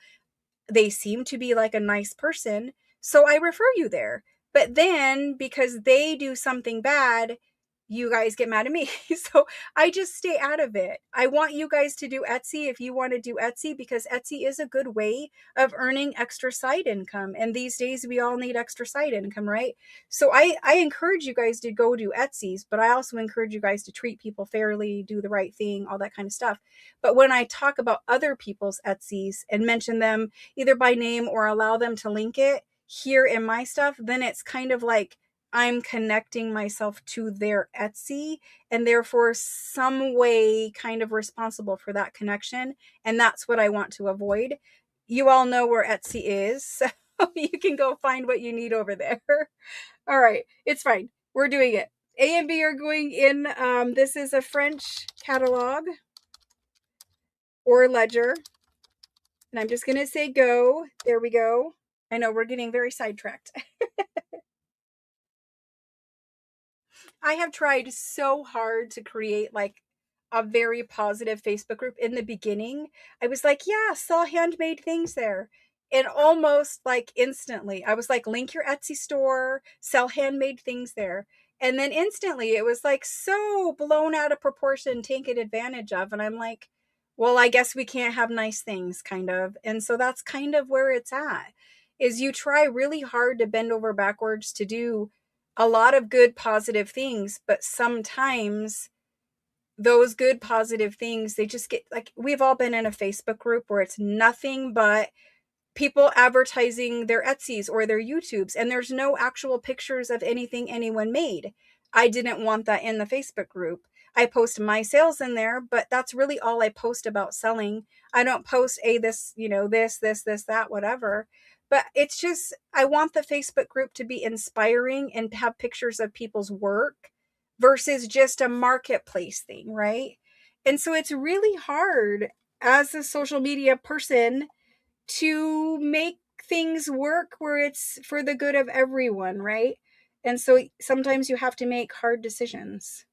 They seem to be like a nice person. So I refer you there. But then because they do something bad, you guys get mad at me. So I just stay out of it. I want you guys to do Etsy if you want to do Etsy, because Etsy is a good way of earning extra side income. And these days we all need extra side income, right? So I encourage you guys to go do Etsy's, but I also encourage you guys to treat people fairly, do the right thing, all that kind of stuff. But when I talk about other people's Etsy's and mention them either by name or allow them to link it here in my stuff, then it's kind of like I'm connecting myself to their Etsy and therefore some way kind of responsible for that connection. And that's what I want to avoid. You all know where Etsy is, so you can go find what you need over there. All right, it's fine. We're doing it. A and B are going in. This is a French catalog or ledger. And I'm just going to say go. There we go. I know we're getting very sidetracked. I have tried so hard to create like a very positive Facebook group in the beginning, I was like, yeah, sell handmade things there. And almost like instantly, I was like, link your Etsy store, sell handmade things there. And then instantly it was like so blown out of proportion, taken advantage of. And I'm like, well, I guess we can't have nice things, kind of. And so that's kind of where it's at, is you try really hard to bend over backwards to do a lot of good positive things, but sometimes those good positive things, they just get like, we've all been in a Facebook group where it's nothing but people advertising their Etsys or their YouTubes, and there's no actual pictures of anything anyone made. I didn't want that in the Facebook group. I post my sales in there, but that's really all I post about selling. I don't post this, this, that, whatever. But it's just, I want the Facebook group to be inspiring and have pictures of people's work versus just a marketplace thing, right? And so it's really hard as a social media person to make things work where it's for the good of everyone, right? And so sometimes you have to make hard decisions.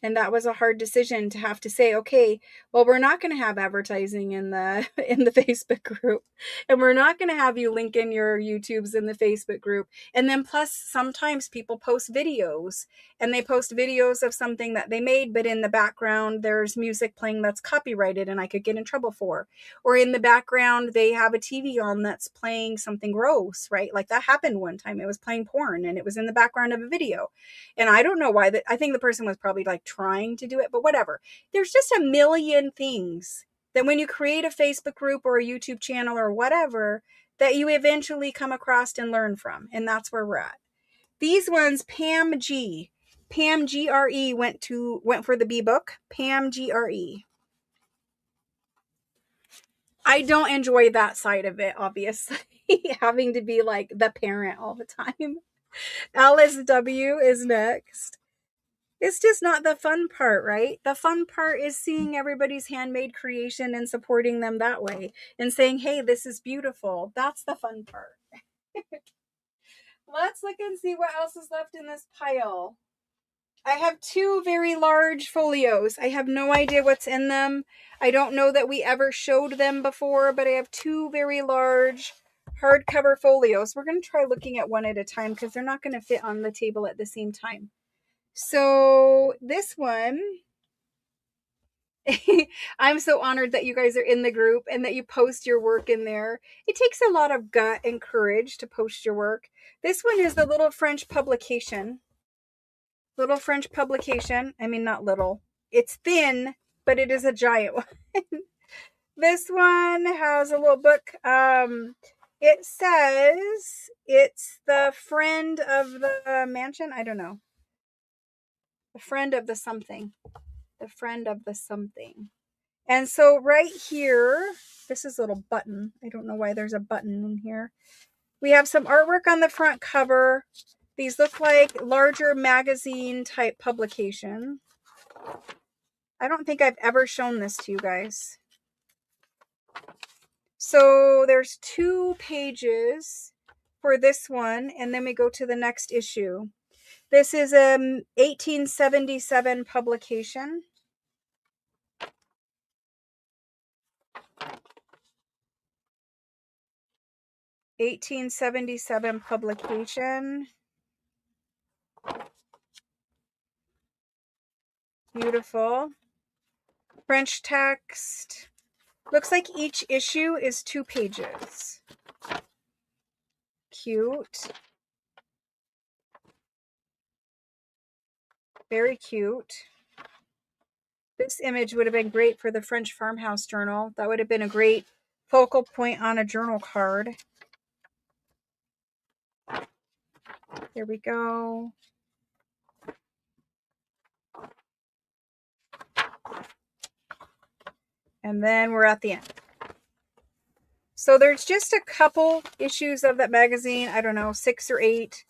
And that was a hard decision to have to say, okay, well, we're not going to have advertising in the in the Facebook group, and we're not going to have you link in your YouTubes in the Facebook group. And then plus sometimes people post videos, and they post videos of something that they made, but in the background there's music playing that's copyrighted and I could get in trouble for. Or in the background they have a TV on that's playing something gross, right? Like that happened one time. It was playing porn and it was in the background of a video. And I don't know why that. I think the person was probably like trying to do it, but whatever. There's just a million things that when you create a Facebook group or a YouTube channel or whatever, that you eventually come across and learn from. And that's where we're at. These ones, Pam GRE went for the B book. Pam GRE. I don't enjoy that side of it, obviously. Having to be like the parent all the time. Alice W is next. It's just not the fun part, right? The fun part is seeing everybody's handmade creation and supporting them that way and saying, hey, this is beautiful. That's the fun part. Let's look and see what else is left in this pile. I have two very large folios. I have no idea what's in them. I don't know that we ever showed them before, but I have two very large hardcover folios. We're going to try looking at one at a time because they're not going to fit on the table at the same time. So this one, I'm so honored that you guys are in the group and that you post your work in there. It takes a lot of gut and courage to post your work. This one is the Little French publication. Little French publication. I mean, not little. It's thin, but it is a giant one. This one has a little book. It says it's the friend of the mansion. I don't know. The friend of the something. The friend of the something. And so right here, this is a little button. I don't know why there's a button in here. We have some artwork on the front cover. These look like larger magazine type publication. I don't think I've ever shown this to you guys. So there's 2 pages for this one, and then we go to the next issue. This is a 1877 publication. 1877 publication. Beautiful. French text. Looks like each issue is 2 pages. Cute. Very cute. This image would have been great for the French Farmhouse Journal. That would have been a great focal point on a journal card. Here we go. And then we're at the end. So there's just a couple issues of that magazine. I don't know, 6 or 8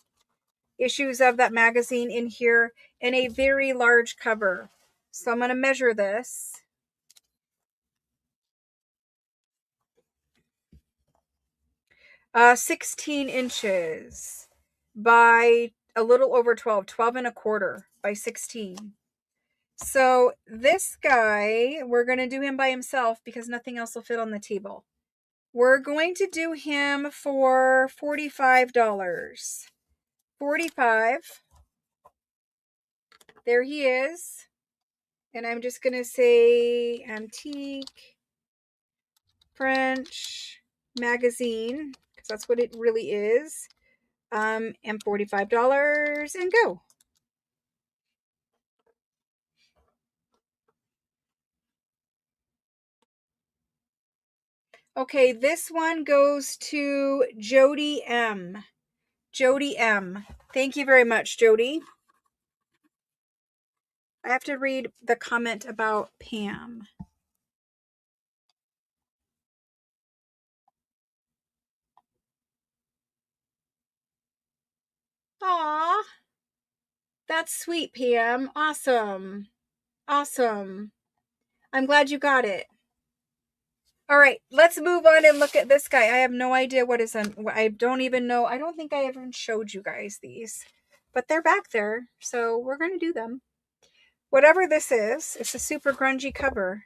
issues of that magazine in here, and a very large cover. So I'm going to measure this. Uh, 16 inches by a little over 12 and a quarter by 16. So this guy, we're going to do him by himself because nothing else will fit on the table. We're going to do him for $45. 45. There he is. And I'm just going to say antique French magazine, because that's what it really is. And $45 and go. Okay, this one goes to Jody M. Jody M. Thank you very much, Jody. I have to read the comment about Pam. Aw, that's sweet, Pam. Awesome. Awesome. I'm glad you got it. All right, let's move on and look at this guy. I have no idea what is on. I don't even know. I don't think I even showed you guys these, but they're back there, so we're going to do them. Whatever this is, it's a super grungy cover.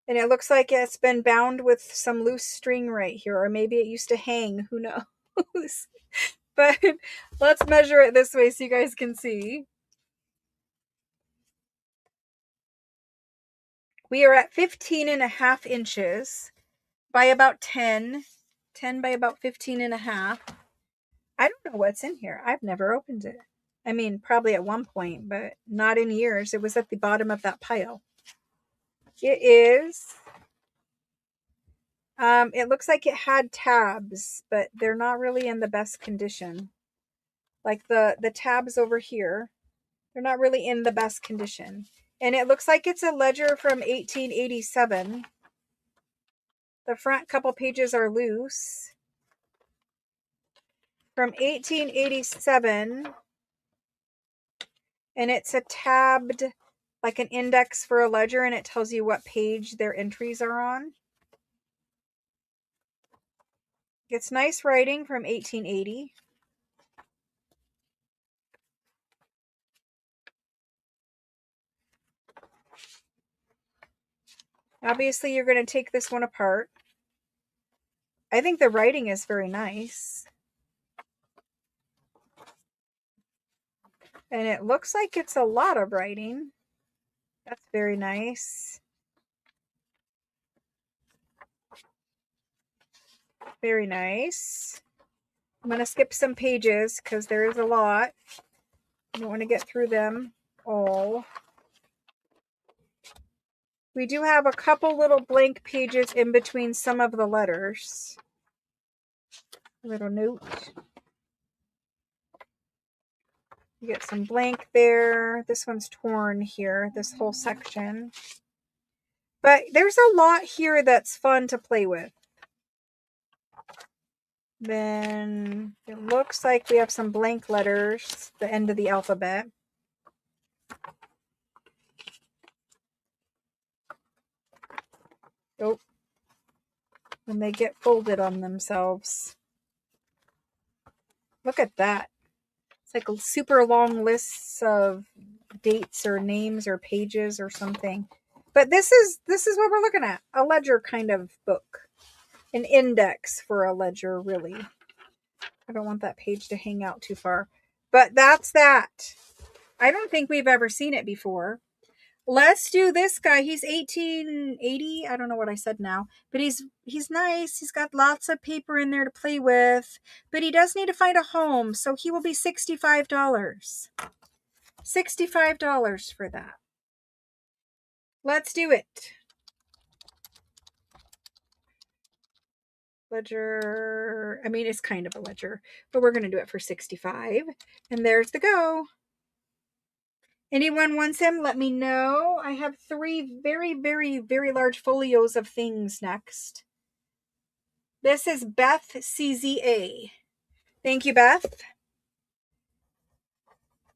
And it looks like it's been bound with some loose string right here, or maybe it used to hang. Who knows? But let's measure it this way so you guys can see. We are at 15.5 inches by about 10. 10 by about 15.5. I don't know what's in here. I've never opened it. I mean, probably at one point, but not in years. It was at the bottom of that pile. It is. It looks like it had tabs, but they're not really in the best condition. Like the tabs over here, they're not really in the best condition. And it looks like it's a ledger from 1887. The front couple pages are loose. From 1887. And it's a tabbed, like an index for a ledger, and it tells you what page their entries are on. It's nice writing from 1880. Obviously, you're going to take this one apart. I think the writing is very nice. And it looks like it's a lot of writing. That's very nice. Very nice. I'm going to skip some pages because there is a lot. I don't want to get through them all. We do have a couple little blank pages in between some of the letters. A little note. You get some blank there. This one's torn here, this whole section. But there's a lot here that's fun to play with. Then it looks like we have some blank letters, the end of the alphabet. Oh, when they get folded on themselves. Look at that. It's like a super long lists of dates or names or pages or something. But this is what we're looking at. A ledger kind of book. An index for a ledger, really. I don't want that page to hang out too far. But that's that. I don't think we've ever seen it before. Let's do this guy. He's 1880. I don't know what I said now, but he's nice. He's got lots of paper in there to play with, but he does need to find a home, so he will be $65. $65 for that. Let's do it. Ledger. I mean, it's kind of a ledger, but we're going to do it for 65. And there's the go. Anyone wants him? Let me know. I have 3 very, very, very large folios of things next. This is Beth CZA. Thank you, Beth.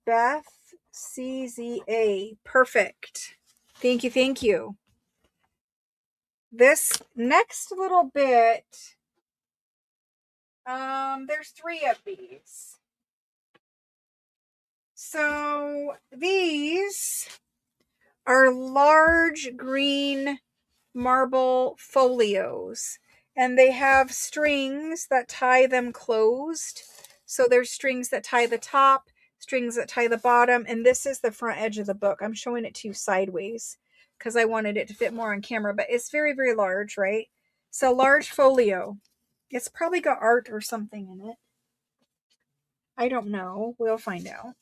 Beth CZA. Perfect. Thank you, thank you. This next little bit, there's 3 of these. So these are large green marble folios, and they have strings that tie them closed. So there's strings that tie the top, strings that tie the bottom, and this is the front edge of the book. I'm showing it to you sideways because I wanted it to fit more on camera, but it's very, very large, right? So large folio. It's probably got art or something in it. I don't know. We'll find out.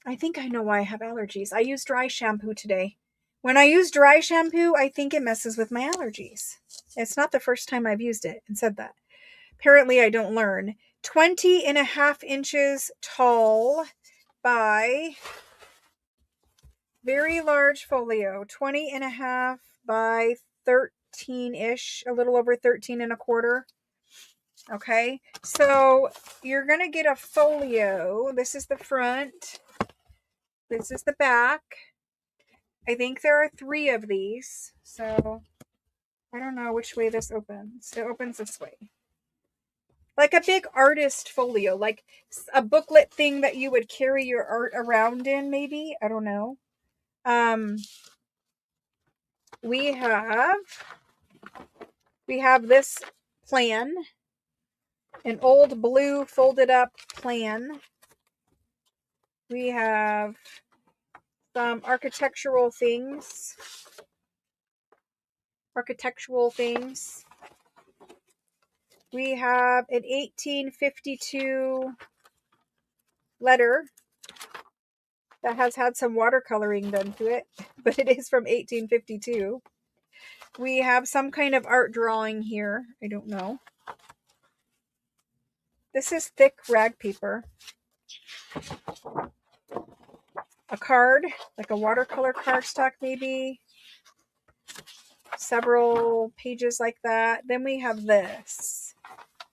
I think I know why I have allergies. I used dry shampoo today. When I use dry shampoo, I think it messes with my allergies. It's not the first time I've used it and said that. Apparently I don't learn. 20.5 inches tall by very large folio. 20.5 by 13-ish, a little over 13.25. Okay, so you're going to get a folio. This is the front. This is the back. I think there are 3 of these. So I don't know which way this opens. It opens this way. Like a big artist folio, like a booklet thing that you would carry your art around in, maybe. I don't know. We have this plan, an old blue folded up plan. We have some architectural things. We have an 1852 letter that has had some watercoloring done to it, but it is from 1852. We have some kind of art drawing here. I don't know. This is thick rag paper. A card, like a watercolor cardstock maybe. Several pages like that. Then we have this.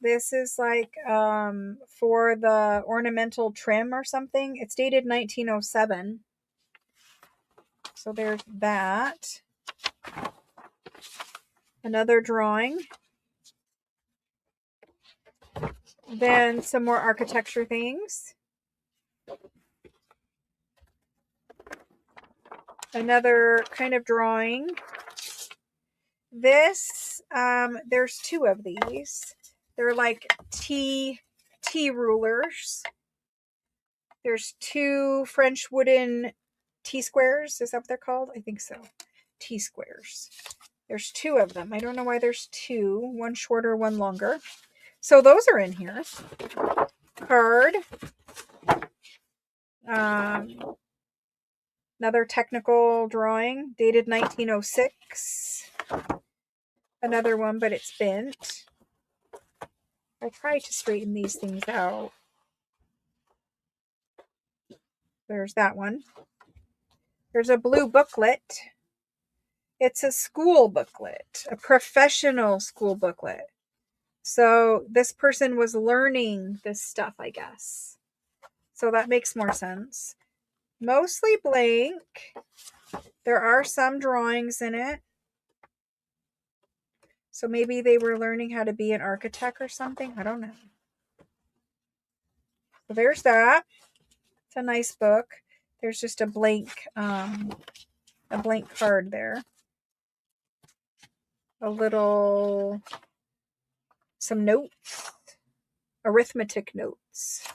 This is like for the ornamental trim or something. It's dated 1907. So there's that. Another drawing. Then some more architecture things. Another kind of drawing. This, there's 2 of these. They're like T rulers. There's 2 French wooden T-squares. Is that what they're called? I think so. T-squares. There's 2 of them. I don't know why there's 2. One shorter, one longer. So those are in here. Card. Another technical drawing, dated 1906. Another one, but it's bent. I try to straighten these things out. There's that one. There's a blue booklet. It's a school booklet, a professional school booklet. So this person was learning this stuff, I guess. So that makes more sense. Mostly blank. There are some drawings in it. So maybe they were learning how to be an architect or something. I don't know. So there's that. It's a nice book. There's just a blank card there. Some notes, arithmetic notes.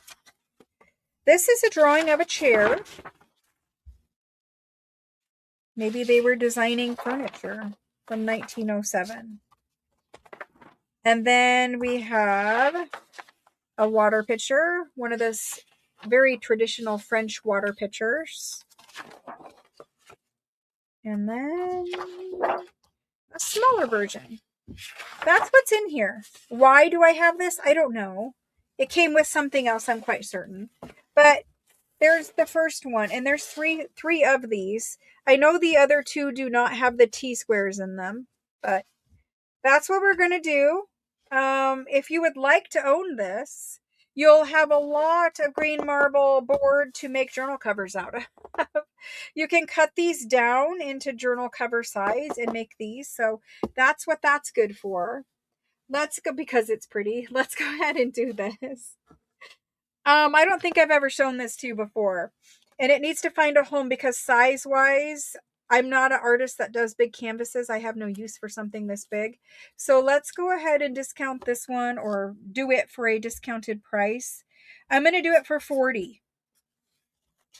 This is a drawing of a chair. Maybe they were designing furniture from 1907. And then we have a water pitcher, one of those very traditional French water pitchers. And then a smaller version. That's what's in here. Why do I have this? I don't know. It came with something else, I'm quite certain. But there's the first one, and there's three of these. I know the other 2 do not have the T-squares in them, but that's what we're going to do. If you would like to own this, you'll have a lot of green marble board to make journal covers out of. You can cut these down into journal cover size and make these. So that's what that's good for. Let's go, because it's pretty. Let's go ahead and do this. I don't think I've ever shown this to you before. And it needs to find a home because size-wise, I'm not an artist that does big canvases. I have no use for something this big. So let's go ahead and discount this one, or do it for a discounted price. I'm going to do it for 40.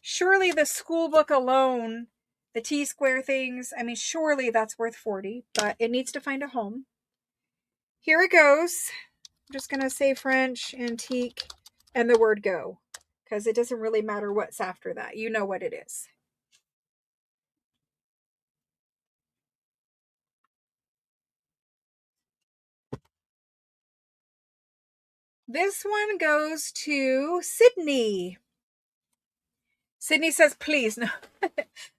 Surely the school book alone, the T-square things, I mean, surely that's worth 40, but it needs to find a home. Here it goes. I'm just going to say French, antique, and the word go, because it doesn't really matter what's after that. You know what it is. This one goes to Sydney. Sydney says, please. No.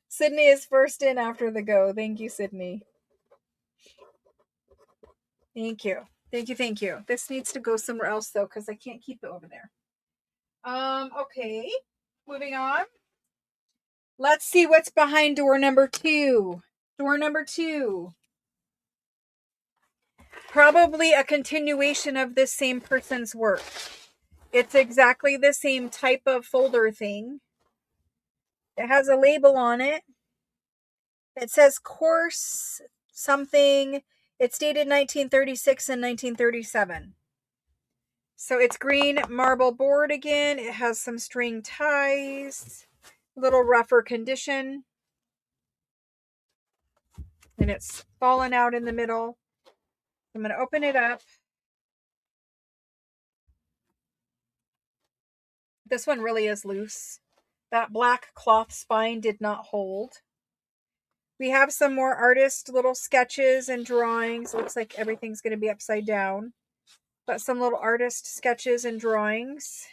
Sydney is first in after the go. Thank you, Sydney. Thank you. Thank you. Thank you. This needs to go somewhere else though, because I can't keep it over there. Okay. Moving on. Let's see what's behind door number 2. Door number 2. Probably a continuation of this same person's work. It's exactly the same type of folder thing. It has a label on it. It says course something. It's dated 1936 and 1937. So it's green marble board again. It has some string ties, a little rougher condition. And it's fallen out in the middle. I'm going to open it up. This one really is loose. That black cloth spine did not hold. We have some more artist little sketches and drawings. Looks like everything's going to be upside down. But some little artist sketches and drawings.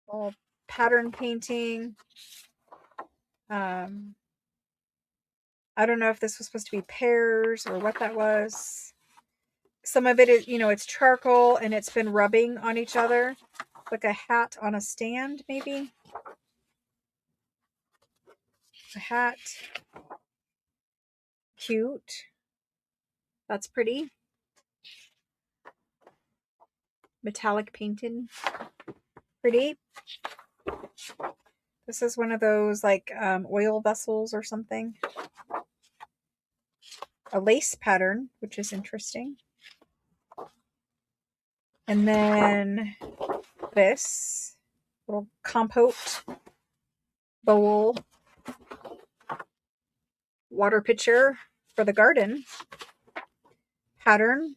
All pattern painting. I don't know if this was supposed to be pears or what that was. Some of it is, it's charcoal and it's been rubbing on each other. Like a hat on a stand, maybe. A hat. Cute. That's pretty. Metallic painting. Pretty. This is one of those like oil vessels or something. A lace pattern, which is interesting. And then this little compote bowl water pitcher for the garden. Pattern.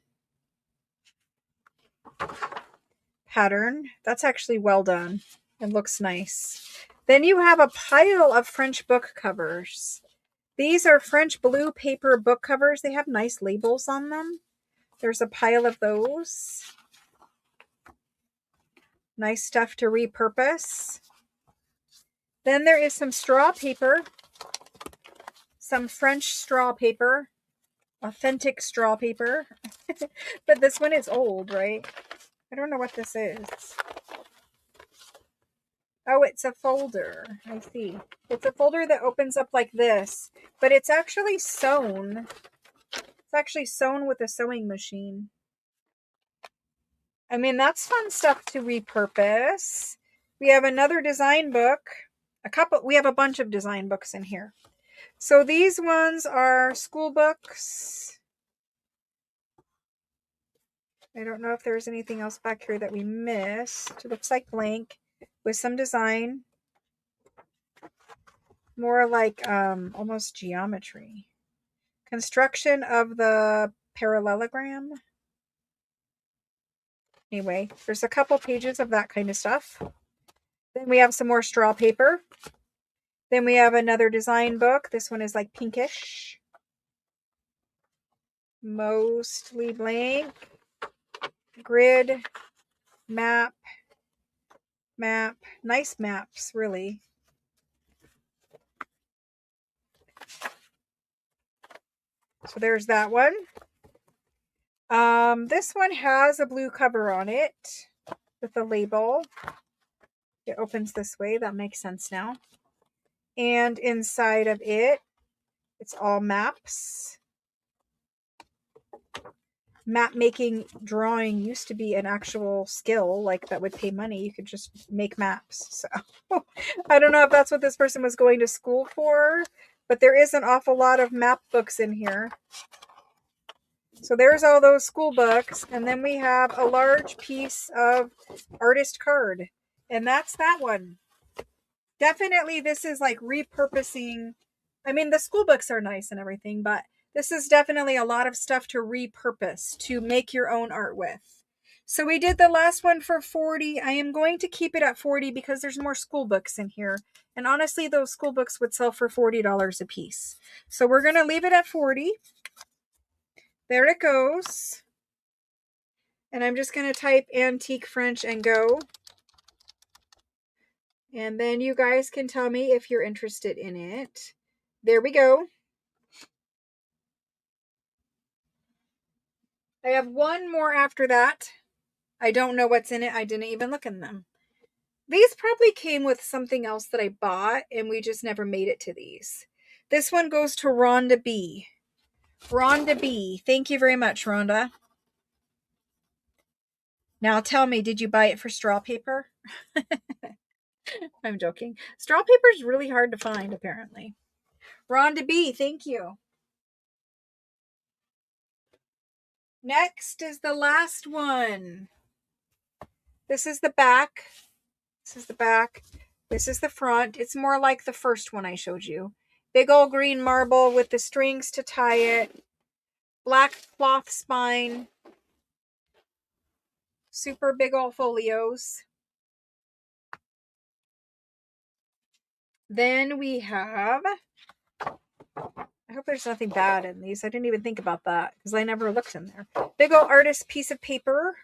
That's actually well done. It looks nice. Then you have a pile of French book covers. These are French blue paper book covers. They have nice labels on them. There's a pile of those. Nice stuff to repurpose. Then there is some straw paper. Some French straw paper. Authentic straw paper. But this one is old, right? I don't know what this is. Oh, it's a folder. I see. It's a folder that opens up like this, but it's actually sewn. It's actually sewn with a sewing machine. I mean, that's fun stuff to repurpose. We have another design book. We have a bunch of design books in here. So these ones are school books. I don't know if there's anything else back here that we missed. It looks like blank with some design. More like almost geometry. Construction of the parallelogram. Anyway, there's a couple pages of that kind of stuff. Then we have some more straw paper. Then we have another design book. This one is like pinkish. Mostly blank. Grid. Map. Nice maps, really. So there's that one. This one has a blue cover on it with a label. It opens this way. That makes sense now. And inside of it, it's all maps. map making drawing used to be an actual skill, like that would pay money. You could just make maps. So I don't know if that's what this person was going to school for, but there is an awful lot of map books in here. So there's all those school books, and then we have a large piece of artist card, and that's that one. Definitely this is like repurposing. I mean, the school books are nice and everything, but this is definitely a lot of stuff to repurpose, to make your own art with. So we did the last one for 40. I am going to keep it at 40 because there's more school books in here. And honestly, those school books would sell for $40 a piece. So we're going to leave it at 40. There it goes. And I'm just going to type antique French and go. And then you guys can tell me if you're interested in it. There we go. I have one more after that. I don't know what's in it. I didn't even look in them. These probably came with something else that I bought, and we just never made it to these. This one goes to Rhonda B. Rhonda B. Thank you very much, Rhonda. Now tell me, did you buy it for straw paper? I'm joking. Straw paper is really hard to find, apparently. Rhonda B, thank you. Next is the last one. This is the back. This is the back. This is the front. It's more like the first one I showed you. Big old green marble with the strings to tie it. Black cloth spine. Super big old folios. Then we have, I hope there's nothing bad in these. I didn't even think about that because I never looked in there. Big old artist piece of paper.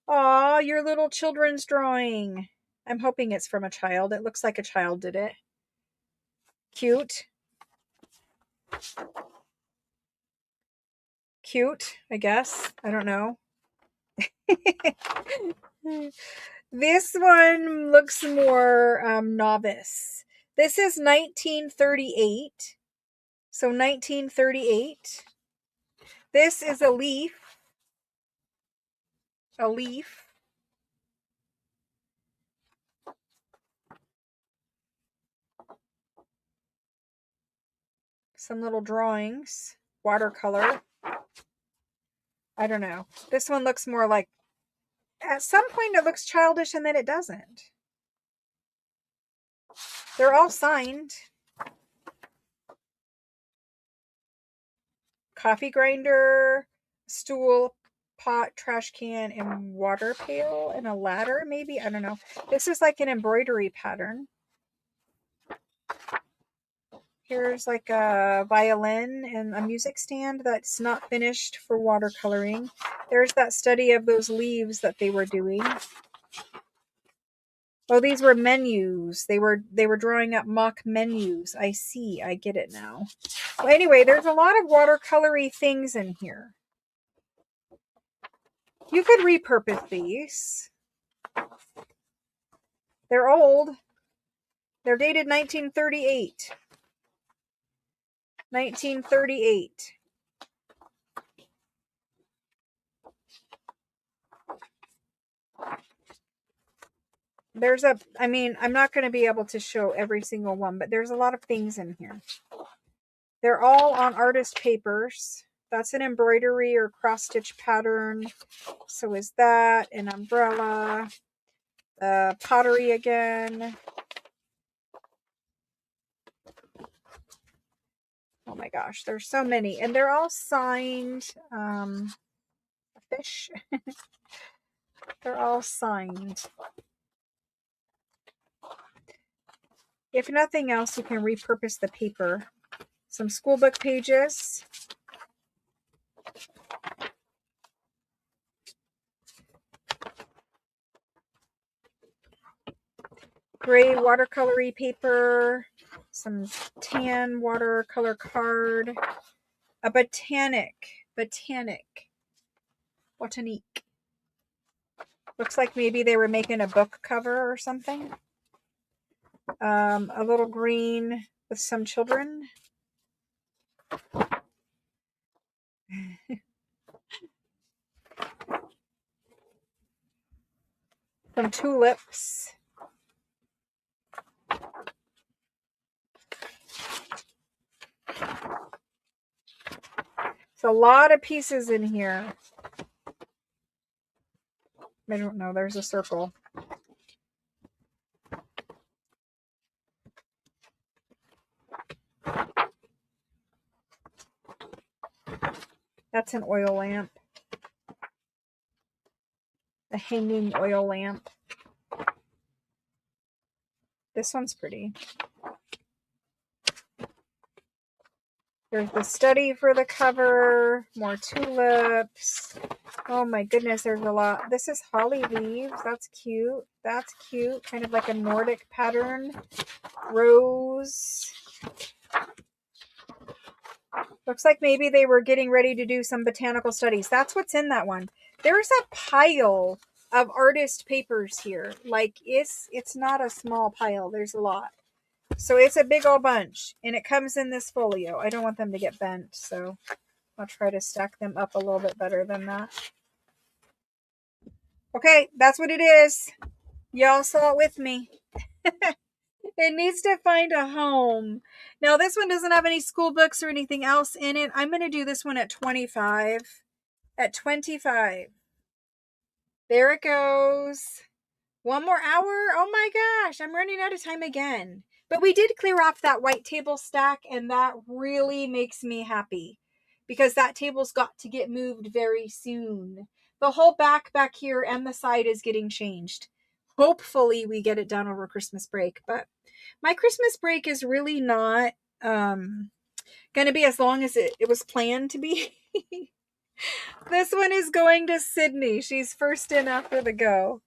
Aw, your little children's drawing. I'm hoping it's from a child. It looks like a child did it. Cute. Cute, I guess. I don't know. This one looks more novice. This is 1938. So 1938. This is a leaf. A leaf. Some little drawings. Watercolor. I don't know. This one looks more like, at some point it looks childish and then it doesn't. They're all signed. Coffee grinder, stool, pot, trash can, and water pail, and a ladder maybe. I don't know. This is like an embroidery pattern. Here's like a violin and a music stand that's not finished for watercoloring. There's that study of those leaves that they were doing. Oh, these were menus. They were drawing up mock menus. I see. I get it now. Well, anyway, there's a lot of watercolory things in here. You could repurpose these. They're old. They're dated 1938. 1938. There's a, I mean, I'm not going to be able to show every single one, but there's a lot of things in here. They're all on artist papers. That's an embroidery or cross stitch pattern. So is that an umbrella, pottery again. Oh my gosh, there's so many, and they're all signed. A fish. They're all signed. If nothing else, you can repurpose the paper. Some school book pages. Gray watercolory paper. Some tan watercolor card. A botanic. Botanique. Looks like maybe they were making a book cover or something. A little green with some children. Some tulips. It's a lot of pieces in here. I don't know. There's a circle. That's an oil lamp. A hanging oil lamp. This one's pretty. There's the study for the cover. More tulips. Oh my goodness, there's a lot. This is holly leaves. That's cute. That's cute. Kind of like a Nordic pattern. Rose. Looks like maybe they were getting ready to do some botanical studies. That's what's in that one. There's a pile of artist papers here. Like, it's not a small pile. There's a lot. So it's a big old bunch. And it comes in this folio. I don't want them to get bent, so I'll try to stack them up a little bit better than that. Okay, that's what it is. Y'all saw it with me. It needs to find a home. Now, this one doesn't have any school books or anything else in it. I'm going to do this one at 25. At 25. There it goes. One more hour. Oh my gosh, I'm running out of time again. But we did clear off that white table stack, and that really makes me happy because that table's got to get moved very soon. The whole back here and the side is getting changed. Hopefully we get it done over Christmas break, but my Christmas break is really not going to be as long as it was planned to be. This one is going to Sydney. She's first in after the go.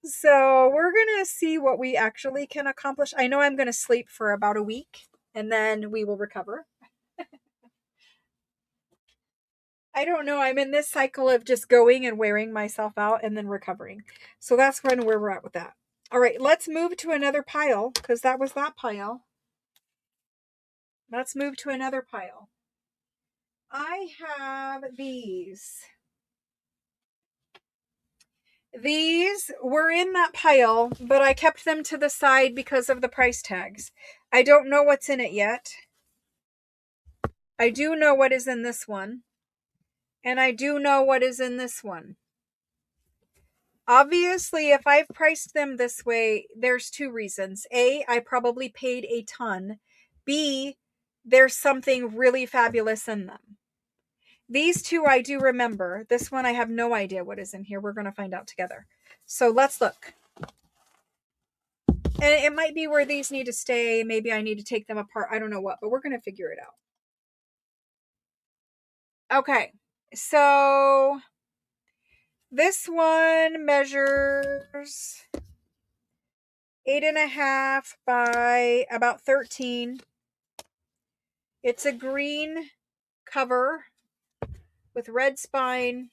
So we're going to see what we actually can accomplish. I know I'm going to sleep for about a week and then we will recover. I don't know. I'm in this cycle of just going and wearing myself out and then recovering. So that's where we're at with that. All right, let's move to another pile because that was that pile. Let's move to another pile. I have these. These were in that pile, but I kept them to the side because of the price tags. I don't know what's in it yet. I do know what is in this one. And I do know what is in this one. Obviously, if I've priced them this way, there's two reasons. A, I probably paid a ton. B, there's something really fabulous in them. These two I do remember. This one I have no idea what is in here. We're going to find out together. So let's look. And it might be where these need to stay. Maybe I need to take them apart. I don't know what, but we're going to figure it out. Okay. So this one measures 8.5 by about 13. It's a green cover with red spine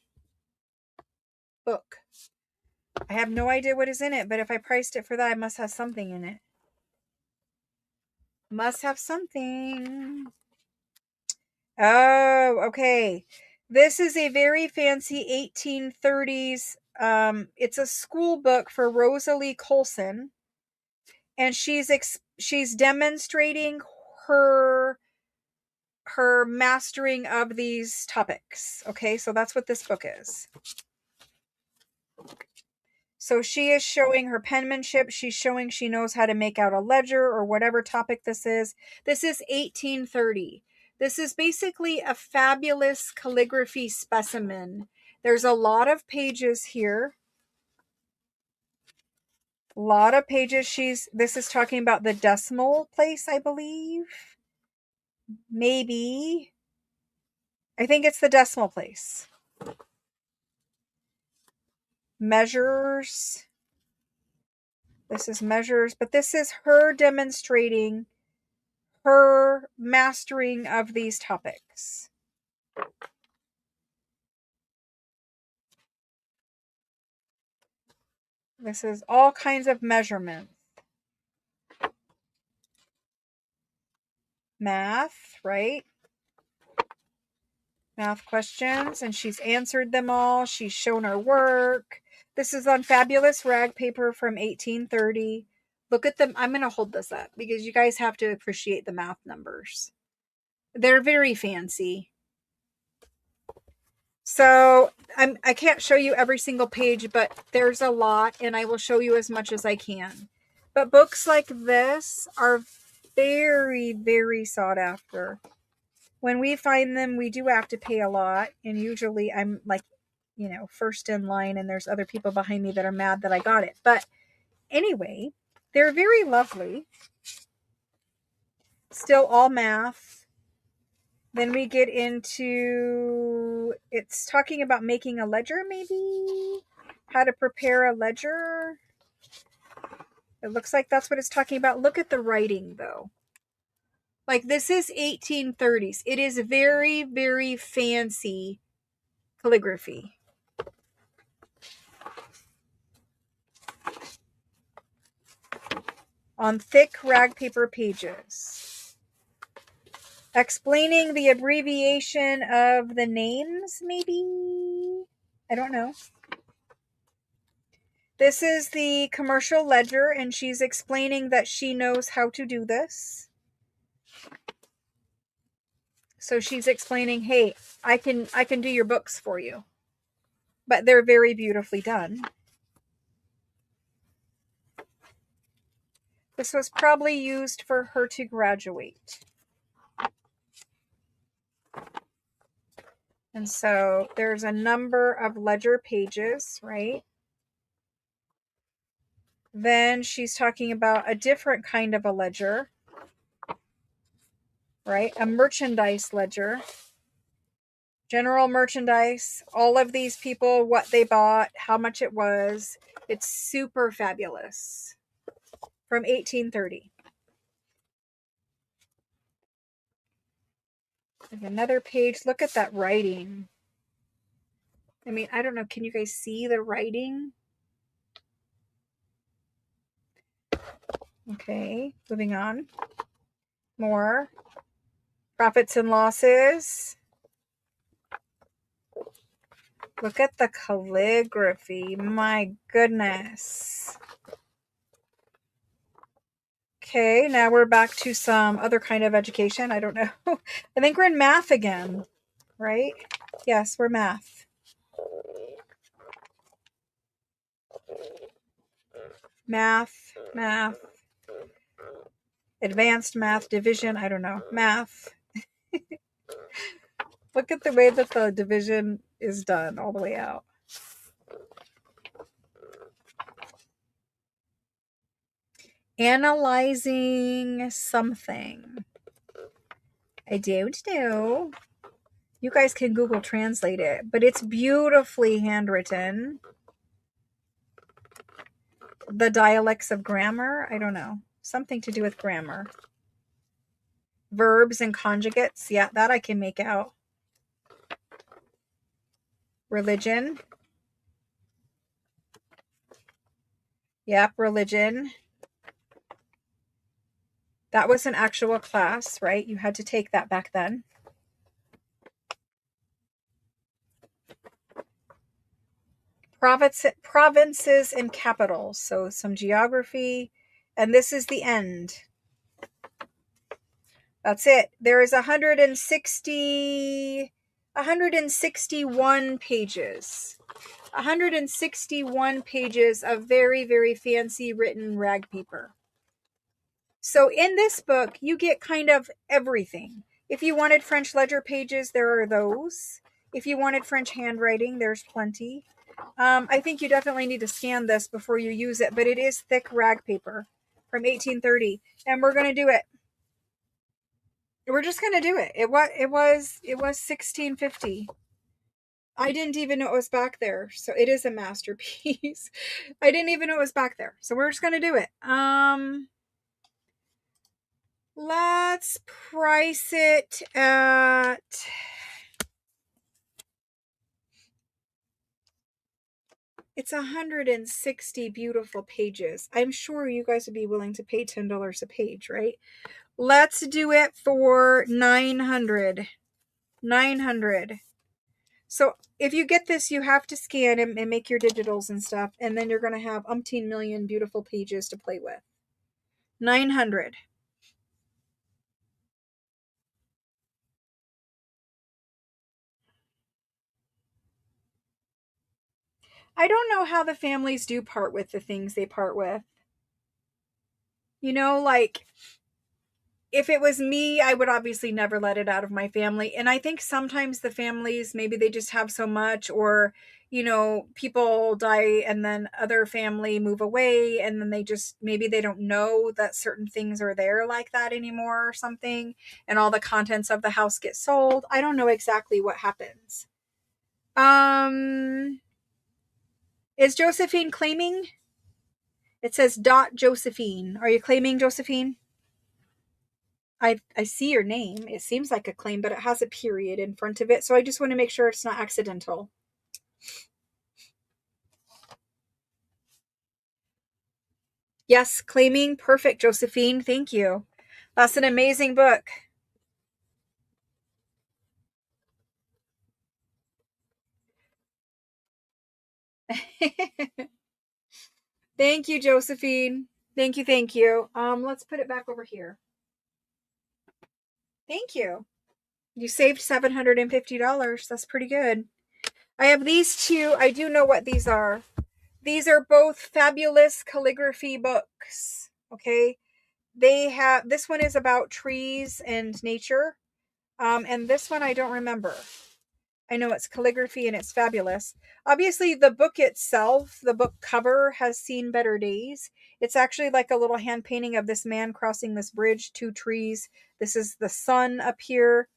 book. I have no idea what is in it, but if I priced it for that, I must have something in it. Must have something. Oh, okay. This is a very fancy 1830s. It's a school book for Rosalie Colson, and she's demonstrating her mastering of these topics. Okay, so that's what this book is. So she is showing her penmanship. She's showing she knows how to make out a ledger or whatever topic this is. This is 1830. This is basically a fabulous calligraphy specimen. There's a lot of pages here. A lot of pages. This is talking about the decimal place, I believe. Maybe. I think it's the decimal place. Measures. This is measures, but this is her demonstrating her mastering of these topics. This is all kinds of measurements. Math, right? Math questions, and she's answered them all. She's shown her work. This is on fabulous rag paper from 1830. Look at them. I'm going to hold this up because you guys have to appreciate the math numbers. They're very fancy. So I can't show you every single page, but there's a lot, and I will show you as much as I can. But books like this are very, very sought after. When we find them, we do have to pay a lot, and usually I'm like, you know, first in line, and there's other people behind me that are mad that I got it. But anyway, they're very lovely. Still all math. Then we get into, it's talking about making a ledger, maybe? How to prepare a ledger. It looks like that's what it's talking about. Look at the writing, though. Like, this is 1830s. It is very, very fancy calligraphy. On thick rag paper pages. Explaining the abbreviation of the names, maybe? I don't know. This is the commercial ledger, and she's explaining that she knows how to do this. So she's explaining, hey, I can do your books for you. But they're very beautifully done. This was probably used for her to graduate. And so there's a number of ledger pages, right? Then she's talking about a different kind of a ledger, right? A merchandise ledger. General merchandise, all of these people, what they bought, how much it was. It's super fabulous. From 1830. There's another page. Look at that writing. I mean, I don't know. Can you guys see the writing? Okay, moving on. More. Profits and losses. Look at the calligraphy. My goodness. Okay, now we're back to some other kind of education. I don't know. I think we're in math again, right? Yes, we're math. Math. Advanced math, division, I don't know. Math. Look at the way that the division is done all the way out. Analyzing something. I don't know. You guys can Google Translate it, but it's beautifully handwritten. The dialects of grammar, I don't know. Something to do with grammar. Verbs and conjugates, yeah, that I can make out. Religion. Yep, religion. That was an actual class, right? You had to take that back then. Provinces and capitals. So some geography. And this is the end. That's it. There is 161 pages. 161 pages of very, very fancy written rag paper. So in this book, you get kind of everything. If you wanted French ledger pages, there are those. If you wanted French handwriting, there's plenty. I think you definitely need to scan this before you use it, but it is thick rag paper from 1830, and we're going to do it. We're just going to do it. It was 1650. I didn't even know it was back there. So it is a masterpiece. I didn't even know it was back there. So we're just going to do it. Let's price it at it's 160 beautiful pages. I'm sure you guys would be willing to pay $10 a page, right? Let's do it for 900. 900. So if you get this, you have to scan and make your digitals and stuff, and then you're going to have umpteen million beautiful pages to play with. 900. I don't know how the families do part with the things they part with. You know, like if it was me, I would obviously never let it out of my family. And I think sometimes the families, maybe they just have so much, or, you know, people die and then other family move away and then they just, maybe they don't know that certain things are there like that anymore or something. And all the contents of the house get sold. I don't know exactly what happens. Um, is Josephine claiming? It says dot Josephine. Are you claiming, Josephine? I see your name. It seems like a claim, but it has a period in front of it. So I just want to make sure it's not accidental. Yes, claiming. Perfect, Josephine. Thank you. That's an amazing book. Thank you, Josephine. Thank you, thank you. Let's put it back over here. Thank you. You saved $750. That's pretty good. I have these two. I do know what these are. These are both fabulous calligraphy books. Okay. They have, this one is about trees and nature. And this one I don't remember. I know it's calligraphy and it's fabulous. Obviously, the book itself, the book cover, has seen better days. It's actually like a little hand painting of this man crossing this bridge, two trees. This is the sun up here.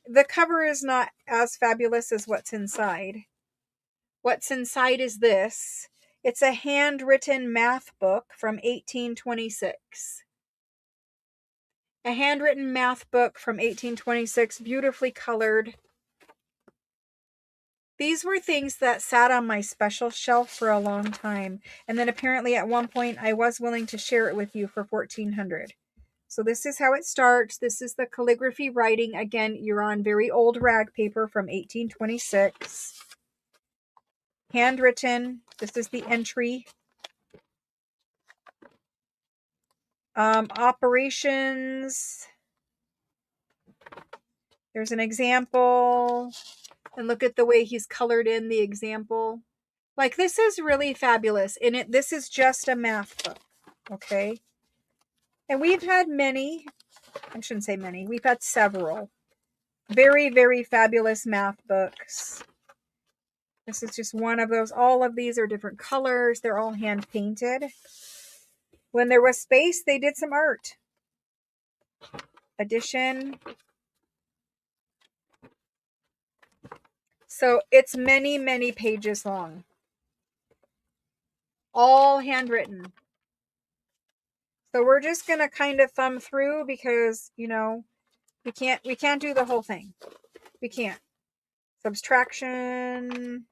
The cover is not as fabulous as what's inside. What's inside is this. It's a handwritten math book from 1826. A handwritten math book from 1826, beautifully colored. These were things that sat on my special shelf for a long time. And then apparently at one point I was willing to share it with you for 1400. So this is how it starts. This is the calligraphy writing. Again, you're on very old rag paper from 1826. Handwritten. This is the entry. Operations. There's an example. And look at the way he's colored in the example. Like, this is really fabulous. And this is just a math book. Okay. And we've had many, I shouldn't say many, we've had several very, very fabulous math books. This is just one of those. All of these are different colors. They're all hand painted. When there was space, they did some art. Edition. So it's many, many pages long. All handwritten. So we're just going to kind of thumb through because, you know, we can't do the whole thing. We can't. Subtraction.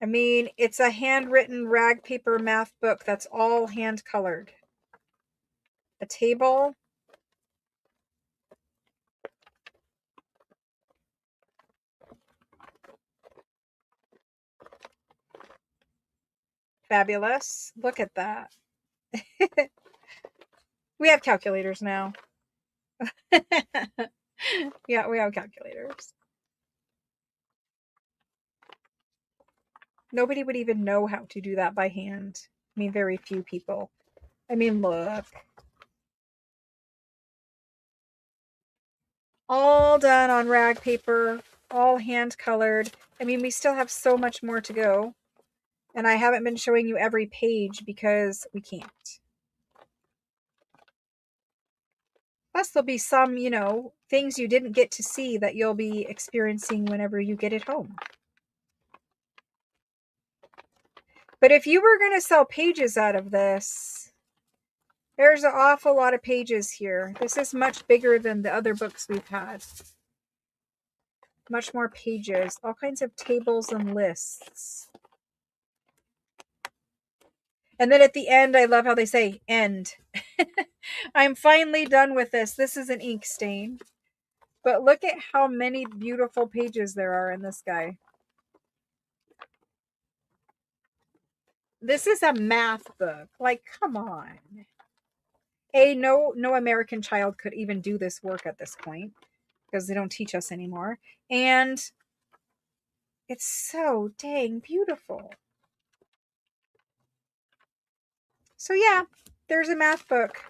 I mean, it's a handwritten rag paper math book that's all hand colored. A table. Fabulous. Look at that. We have calculators now. Yeah, we have calculators. Nobody would even know how to do that by hand. I mean, very few people. I mean, look. All done on rag paper, all hand colored. I mean, we still have so much more to go. And I haven't been showing you every page because we can't. Plus, there'll be some, you know, things you didn't get to see that you'll be experiencing whenever you get it home. But if you were going to sell pages out of this, there's an awful lot of pages here. This is much bigger than the other books we've had. Much more pages. All kinds of tables and lists. And then at the end, I love how they say, end. I'm finally done with this. This is an ink stain. But look at how many beautiful pages there are in this guy. This is a math book. Like, come on. No American child could even do this work at this point because they don't teach us anymore. And it's so dang beautiful. So yeah, there's a math book.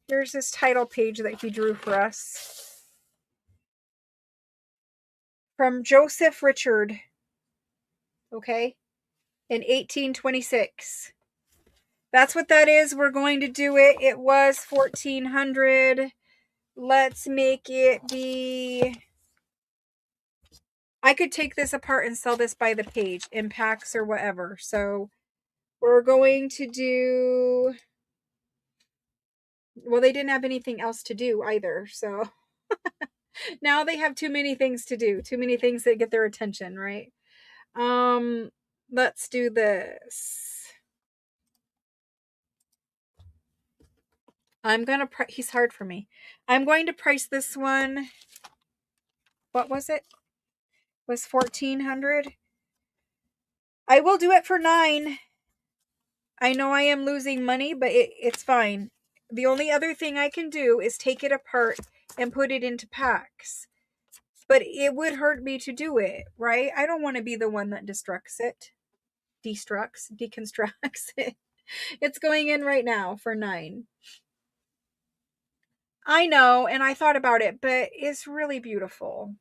Here's this title page that he drew for us. From Joseph Richard. Okay? In 1826. That's what that is. We're going to do it. It was 1400. Let's make it be... I could take this apart and sell this by the page in packs or whatever. So we're going to do... Well, they didn't have anything else to do either. So now they have too many things to do. Too many things that get their attention, right? Let's do this. I'm going to... He's hard for me. I'm going to price this one... What was it? Was 1400. I will do it for 9. I know I am losing money, but it's fine. The only other thing I can do is take it apart and put it into packs. But it would hurt me to do it, right? I don't want to be the one that deconstructs it. It's going in right now for 9. I know, and I thought about it, but it's really beautiful.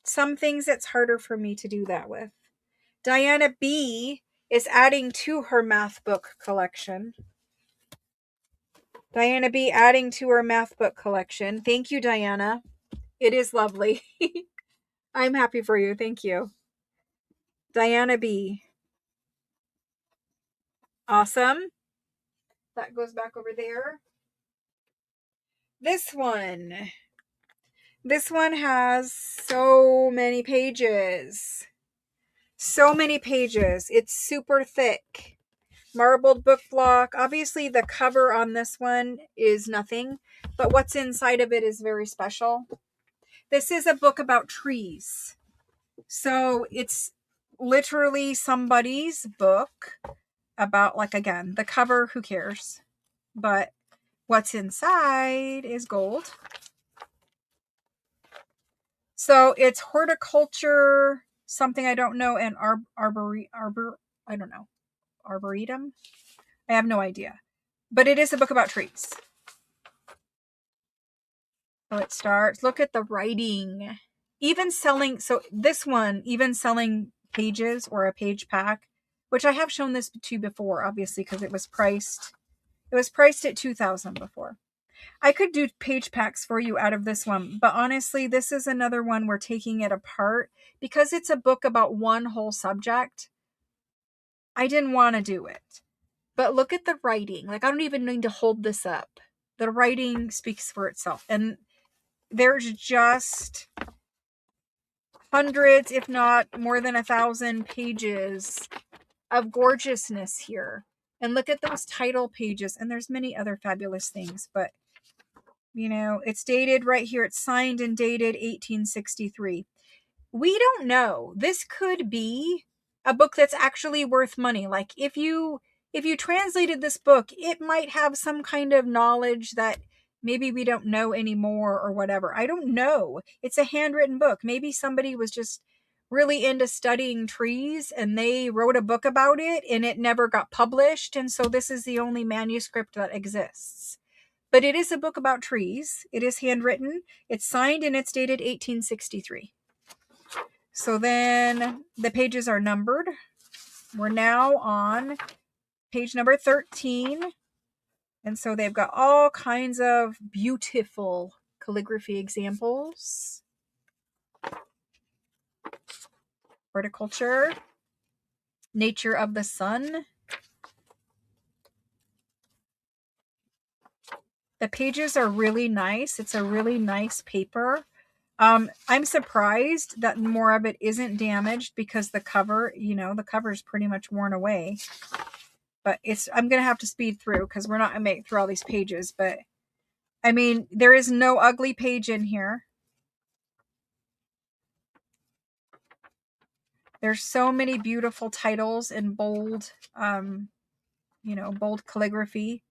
Some things it's harder for me to do that with. Diana B is adding to her math book collection. Diana B adding to her math book collection. Thank you, Diana. It is lovely. I'm happy for you. Thank you. Diana B. Awesome. That goes back over there. This one. This one has so many pages. So many pages. It's super thick. Marbled book block. Obviously, the cover on this one is nothing, but what's inside of it is very special. This is a book about trees. So it's literally somebody's book about, like, again, the cover, who cares? But what's inside is gold. So it's horticulture, something I don't know, and I don't know. Arboretum? I have no idea. But it is a book about trees. So it starts. Look at the writing. Even selling, so this one, even selling pages or a page pack, which I have shown this to before, obviously, because it was priced at $2,000 before. I could do page packs for you out of this one, but honestly, this is another one we're taking it apart because it's a book about one whole subject. I didn't want to do it. But look at the writing. Like, I don't even need to hold this up. The writing speaks for itself. And there's just hundreds, if not more than 1,000 pages of gorgeousness here. And look at those title pages. And there's many other fabulous things. But, you know, it's dated right here. It's signed and dated 1863. We don't know. This could be a book that's actually worth money. Like, if you translated this book, it might have some kind of knowledge that maybe we don't know anymore or whatever. I don't know. It's a handwritten book. Maybe somebody was just really into studying trees and they wrote a book about it and it never got published. And so this is the only manuscript that exists. But it is a book about trees. It is handwritten. It's signed and it's dated 1863. So then the pages are numbered. We're now on page number 13. And so they've got all kinds of beautiful calligraphy examples. Horticulture. Nature of the sun. The pages are really nice. It's a really nice paper. I'm surprised that more of it isn't damaged because the cover, the cover is pretty much worn away. But I'm going to have to speed through because we're not going to make through all these pages. But I mean, there is no ugly page in here. There's so many beautiful titles in bold, bold calligraphy.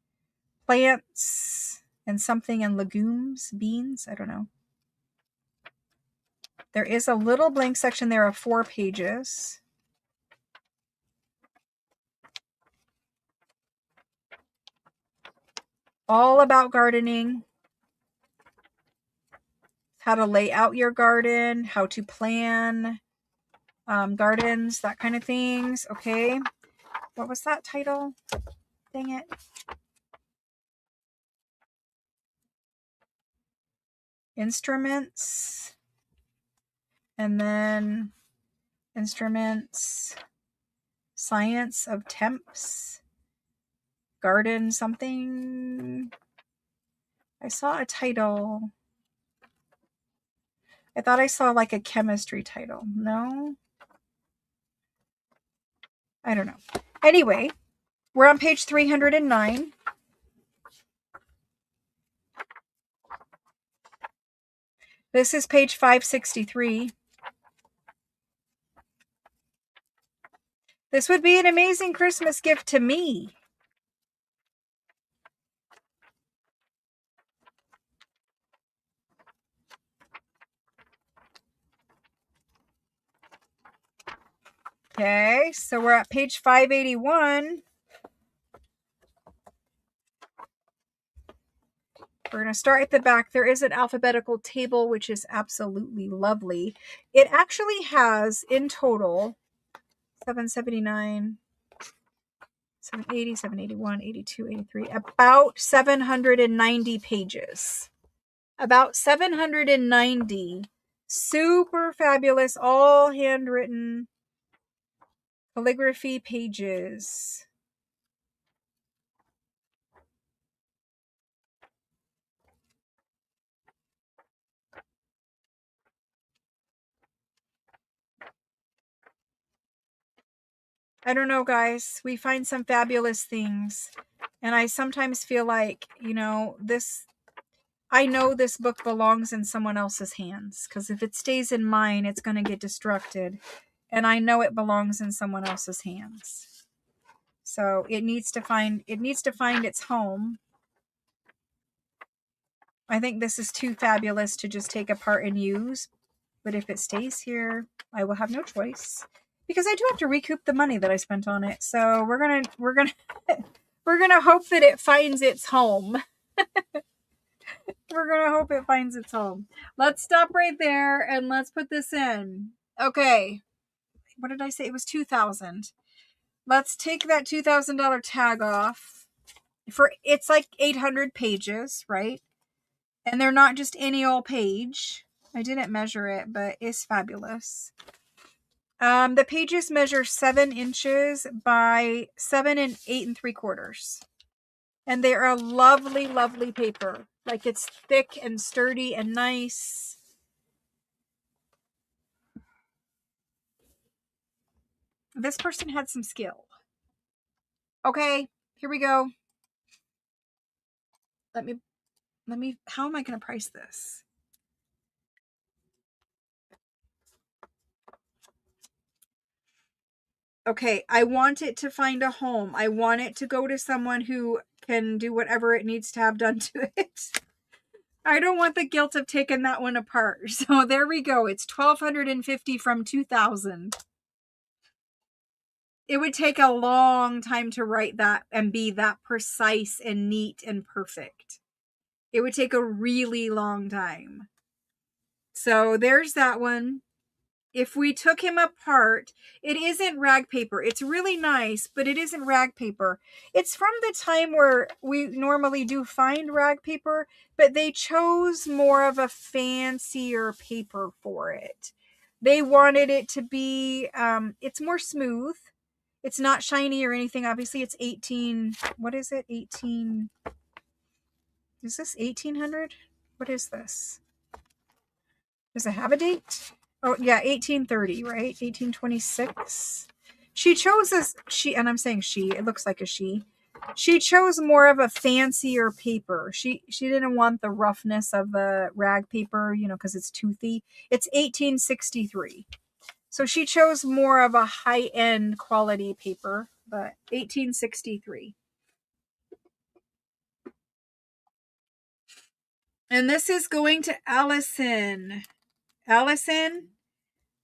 Plants and something and legumes, beans, I don't know. There is a little blank section there of 4 pages. All about gardening. How to lay out your garden, how to plan gardens, that kind of things. Okay. What was that title? Dang it. Instruments. And then instruments. Science of temps. Garden something. I saw a title. I thought I saw like a chemistry title. No? I don't know. Anyway, we're on page 309. This is page 563. This would be an amazing Christmas gift to me. Okay, so we're at page 581. We're going to start at the back. There is an alphabetical table, which is absolutely lovely. It actually has, in total, 779, 780, 781, 82, 83, about 790 pages. About 790 super fabulous, all handwritten calligraphy pages. I don't know, guys. We find some fabulous things. And I sometimes feel like, I know this book belongs in someone else's hands. Because if it stays in mine, it's going to get destructed. And I know it belongs in someone else's hands. So it needs to find its home. I think this is too fabulous to just take apart and use. But if it stays here, I will have no choice. Because I do have to recoup the money that I spent on it. So we're gonna hope that it finds its home. We're gonna hope it finds its home. Let's stop right there and let's put this in. Okay. What did I say? It was $2,000. Let's take that $2,000 tag off. It's like 800 pages, right? And they're not just any old page. I didn't measure it, but it's fabulous. The pages measure 7 inches by 7 and 8 3/4. And they are a lovely, lovely paper. Like it's thick and sturdy and nice. This person had some skill. Okay, here we go. Let me, how am I going to price this? Okay, I want it to find a home. I want it to go to someone who can do whatever it needs to have done to it. I don't want the guilt of taking that one apart. So there we go. It's $1,250 from $2,000. It would take a long time to write that and be that precise and neat and perfect. It would take a really long time. So there's that one. If we took him apart, it isn't rag paper. It's really nice, but it isn't rag paper. It's from the time where we normally do find rag paper, but they chose more of a fancier paper for it. They wanted it to be, it's more smooth. It's not shiny or anything. Obviously, it's 18, what is it? 18, is this 1800? What is this? Does it have a date? Oh, yeah, 1830, right? 1826. She chose this, and I'm saying she, it looks like a she. She chose more of a fancier paper. She didn't want the roughness of the rag paper, you know, because it's toothy. It's 1863. So she chose more of a high-end quality paper, but 1863. And this is going to Allison. Allison,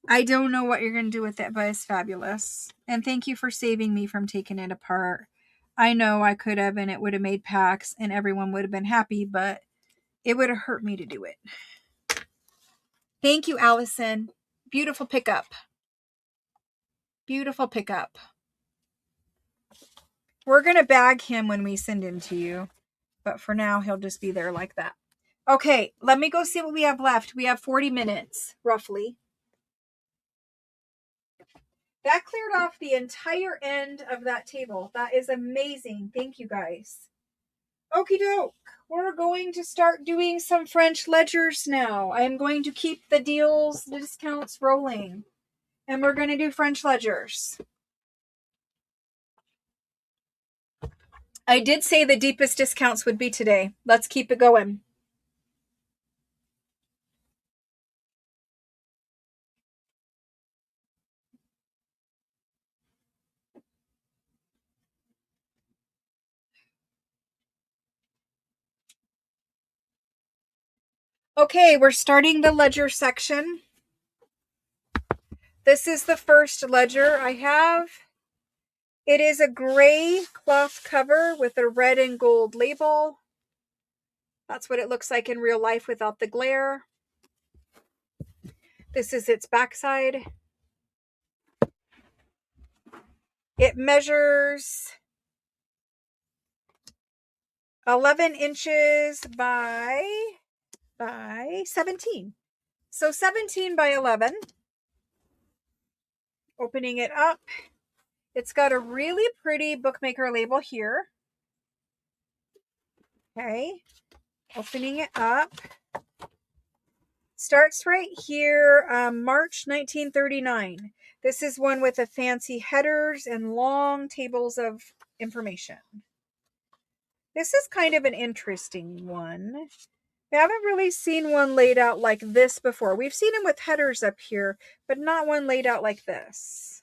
I don't know what you're going to do with it, but it's fabulous. And thank you for saving me from taking it apart. I know I could have, and it would have made packs, and everyone would have been happy, but it would have hurt me to do it. Thank you, Allison. Beautiful pickup. Beautiful pickup. We're going to bag him when we send him to you, but for now, he'll just be there like that. Okay, let me go see what we have left. We have 40 minutes, roughly. That cleared off the entire end of that table. That is amazing. Thank you, guys. Okie doke. We're going to start doing some French ledgers now. I am going to keep the deals, the discounts rolling. And we're going to do French ledgers. I did say the deepest discounts would be today. Let's keep it going. Okay, we're starting the ledger section. This is the first ledger I have. It is a gray cloth cover with a red and gold label. That's what it looks like in real life without the glare. This is its backside. It measures 11 inches by 17. So 17 by 11. Opening it up. It's got a really pretty bookmaker label here. Okay. Opening it up. Starts right here, March 1939. This is one with the fancy headers and long tables of information. This is kind of an interesting one. We haven't really seen one laid out like this before. We've seen them with headers up here, but not one laid out like this.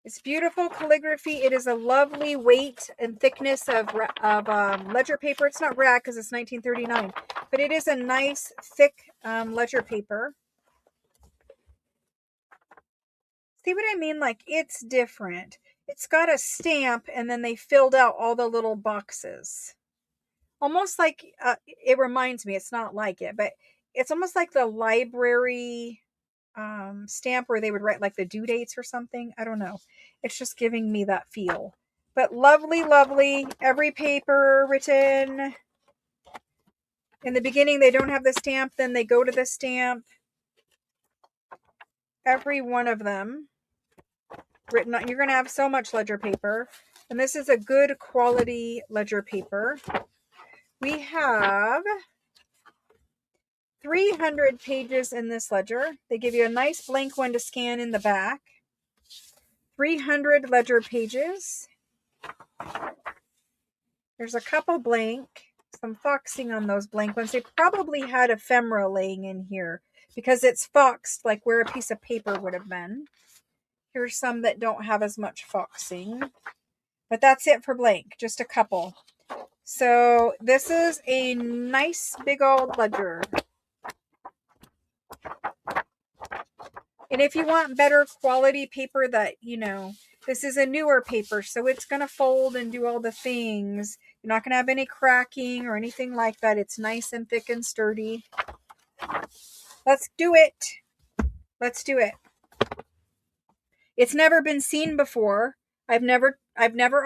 It's beautiful calligraphy. It is a lovely weight and thickness of ledger paper. It's not rag because it's 1939, but it is a nice thick ledger paper. See what I mean? Like, it's different. It's got a stamp, and then they filled out all the little boxes. Almost like, it reminds me, it's not like it, but it's almost like the library stamp where they would write like the due dates or something. I don't know. It's just giving me that feel. But lovely, lovely. Every paper written. In the beginning, they don't have the stamp. Then they go to the stamp. Every one of them written on. You're going to have so much ledger paper. And this is a good quality ledger paper. We have 300 pages in this ledger. They give you a nice blank one to scan in the back. 300 ledger pages. There's a couple blank. Some foxing on those blank ones. They probably had ephemera laying in here because it's foxed like where a piece of paper would have been. Here's some that don't have as much foxing. But that's it for blank. Just a couple. So this is a nice big old ledger. And if you want better quality paper that, you know, this is a newer paper, so it's going to fold and do all the things. You're not going to have any cracking or anything like that. It's nice and thick and sturdy. Let's do it. Let's do it. It's never been seen before. I've never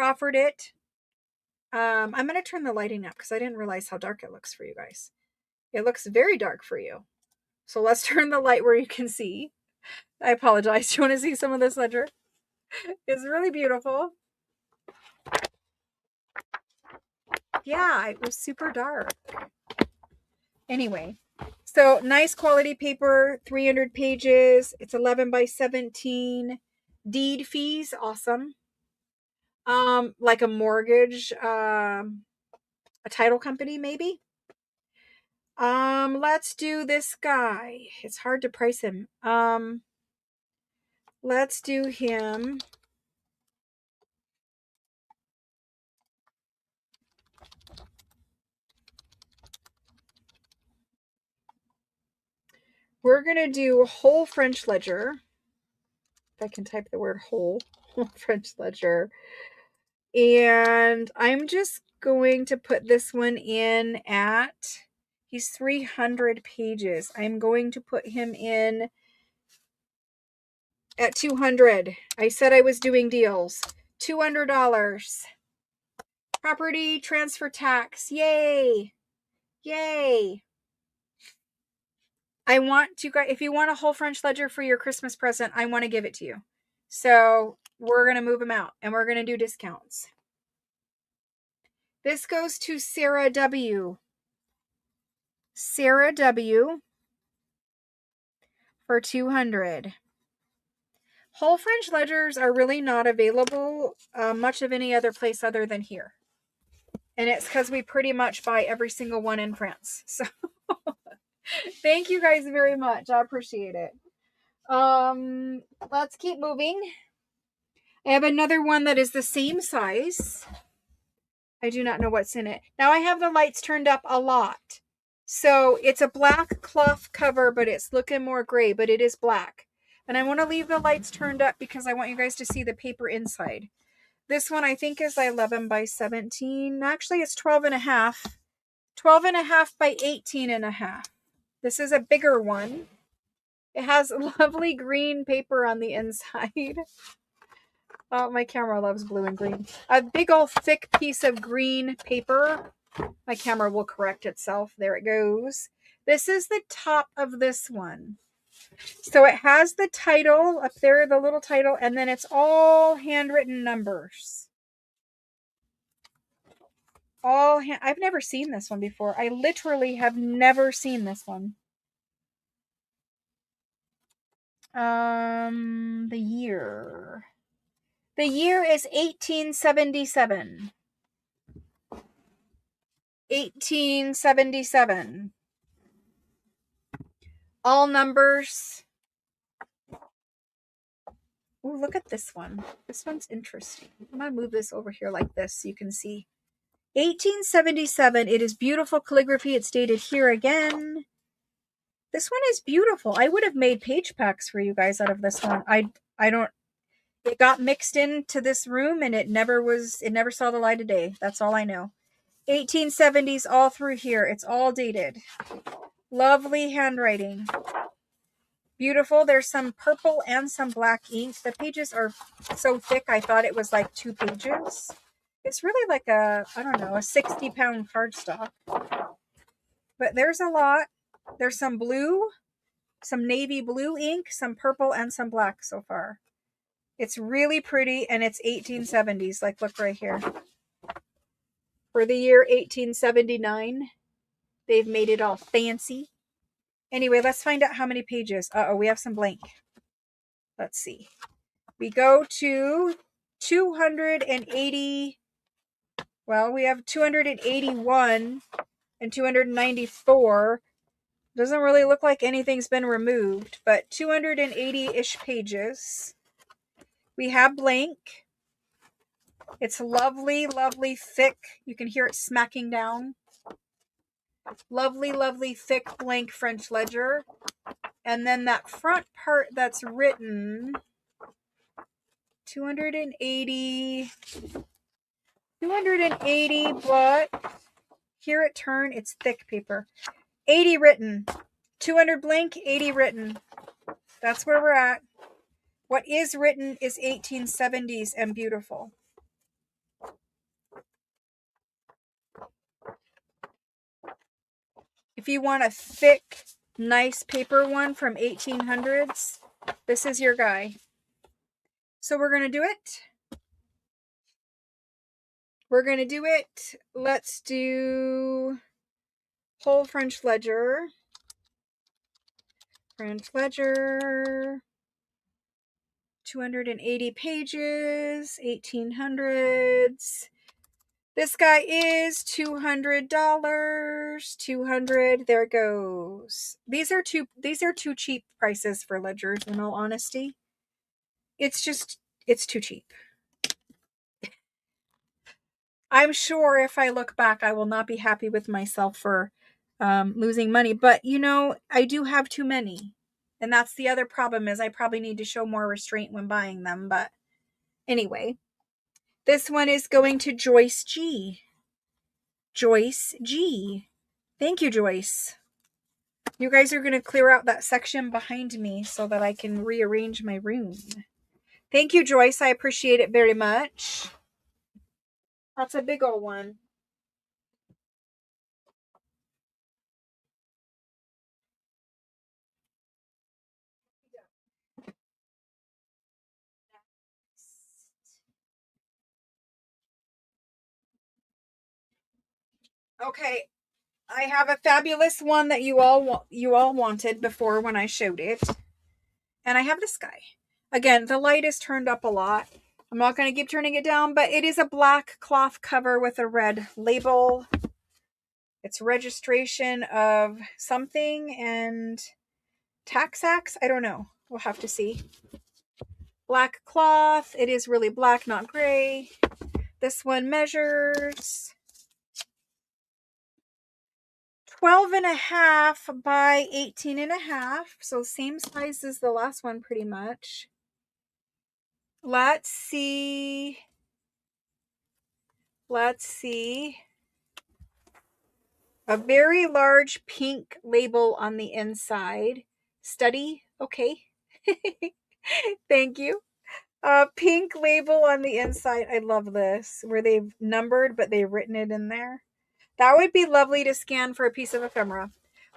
offered it. I'm going to turn the lighting up because I didn't realize how dark it looks for you guys. It looks very dark for you. So let's turn the light where you can see. I apologize. Do you want to see some of this ledger? It's really beautiful. Yeah, it was super dark. Anyway, so nice quality paper, 300 pages. It's 11 by 17. Deed fees, awesome. Like a mortgage, a title company maybe. Let's do this guy. It's hard to price him. Let's do him. We're going to do whole French ledger. If I can type the word whole French ledger. And I'm just going to put this one in at, he's 300 pages. I'm going to put him in at 200. I said I was doing deals. $200. Property transfer tax. Yay. Yay. I want to, if you want a whole French ledger for your Christmas present, I want to give it to you. So we're going to move them out and we're going to do discounts. This goes to Sarah W. Sarah W. for 200. Whole French ledgers are really not available much of any other place other than here. And it's because we pretty much buy every single one in France. So thank you guys very much. I appreciate it. Let's keep moving. I have another one that is the same size. I do not know what's in it. Now I have the lights turned up a lot. So it's a black cloth cover, but it's looking more gray, but it is black. And I want to leave the lights turned up because I want you guys to see the paper inside. This one I think is 11 by 17. Actually, it's 12 and a half. 12 and a half by 18 and a half. This is a bigger one. It has lovely green paper on the inside. Oh, my camera loves blue and green. A big old thick piece of green paper. My camera will correct itself. There it goes. This is the top of this one. So it has the title up there, the little title, and then it's all handwritten numbers. I've never seen this one before. I literally have never seen this one. The year. The year is 1877. 1877. All numbers. Oh, look at this one. This one's interesting. I'm going to move this over here like this so you can see. 1877. It is beautiful calligraphy. It's dated here again. This one is beautiful. I would have made page packs for you guys out of this one. I don't. It got mixed into this room and it never saw the light of day. That's all I know. 1870s all through here. It's all dated. Lovely handwriting. Beautiful. There's some purple and some black ink. The pages are so thick I thought it was like 2 pages. It's really like a 60-pound cardstock. But there's a lot. There's some blue, some navy blue ink, some purple, and some black so far. It's really pretty, and it's 1870s. Like, look right here. For the year 1879, they've made it all fancy. Anyway, let's find out how many pages. Uh-oh, we have some blank. Let's see. We go to 280. Well, we have 281 and 294. Doesn't really look like anything's been removed, but 280-ish pages. We have blank. It's lovely, lovely, thick. You can hear it smacking down. Lovely, lovely, thick blank French ledger. And then that front part that's written, 280, but hear it turn. It's thick paper. 80 written. 200 blank, 80 written. That's where we're at. What is written is 1870s and beautiful. If you want a thick, nice paper one from 1800s, this is your guy. So we're going to do it. Let's do whole French ledger. French ledger. 280 pages, 1800s. This guy is $200. 200. There it goes. These are too cheap prices for ledgers, in all honesty. It's too cheap. I'm sure if I look back, I will not be happy with myself for losing money. But, you know, I do have too many. And that's the other problem, is I probably need to show more restraint when buying them. But anyway, this one is going to Joyce G. Joyce G. Thank you, Joyce. You guys are going to clear out that section behind me so that I can rearrange my room. Thank you, Joyce. I appreciate it very much. That's a big old one. Okay, I have a fabulous one that you all wanted before when I showed it. And I have this guy. Again, the light is turned up a lot. I'm not going to keep turning it down, but it is a black cloth cover with a red label. It's registration of something and tax. I don't know. We'll have to see. Black cloth. It is really black, not gray. This one measures 12.5 by 18.5. So same size as the last one pretty much. Let's see. A very large pink label on the inside. Study. Okay. Thank you. Pink label on the inside. I love this, where they've numbered, but they've written it in there. That would be lovely to scan for a piece of ephemera.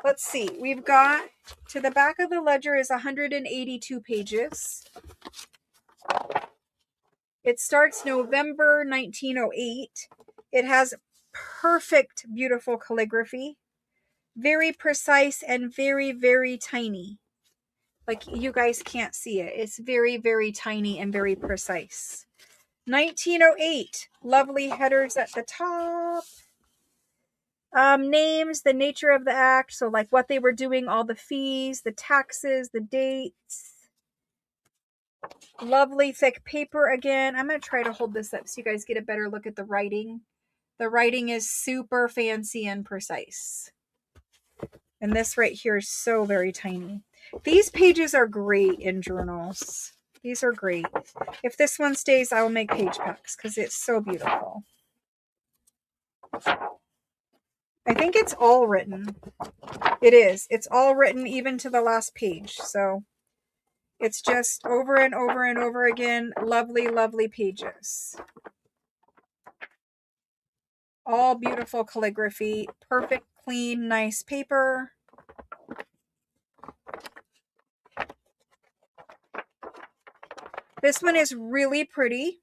Let's see. We've got, to the back of the ledger is 182 pages. It starts November 1908. It has perfect, beautiful calligraphy. Very precise and very, very tiny. Like, you guys can't see it. It's very, very tiny and very precise. 1908. Lovely headers at the top. Names, the nature of the act. So like what they were doing, all the fees, the taxes, the dates. Lovely thick paper again. I'm going to try to hold this up so you guys get a better look at the writing. The writing is super fancy and precise. And this right here is so very tiny. These pages are great in journals. These are great. If this one stays, I will make page packs because it's so beautiful. I think it's all written. It is. It's all written even to the last page. So it's just over and over and over again. Lovely, lovely pages. All beautiful calligraphy. Perfect, clean, nice paper. This one is really pretty.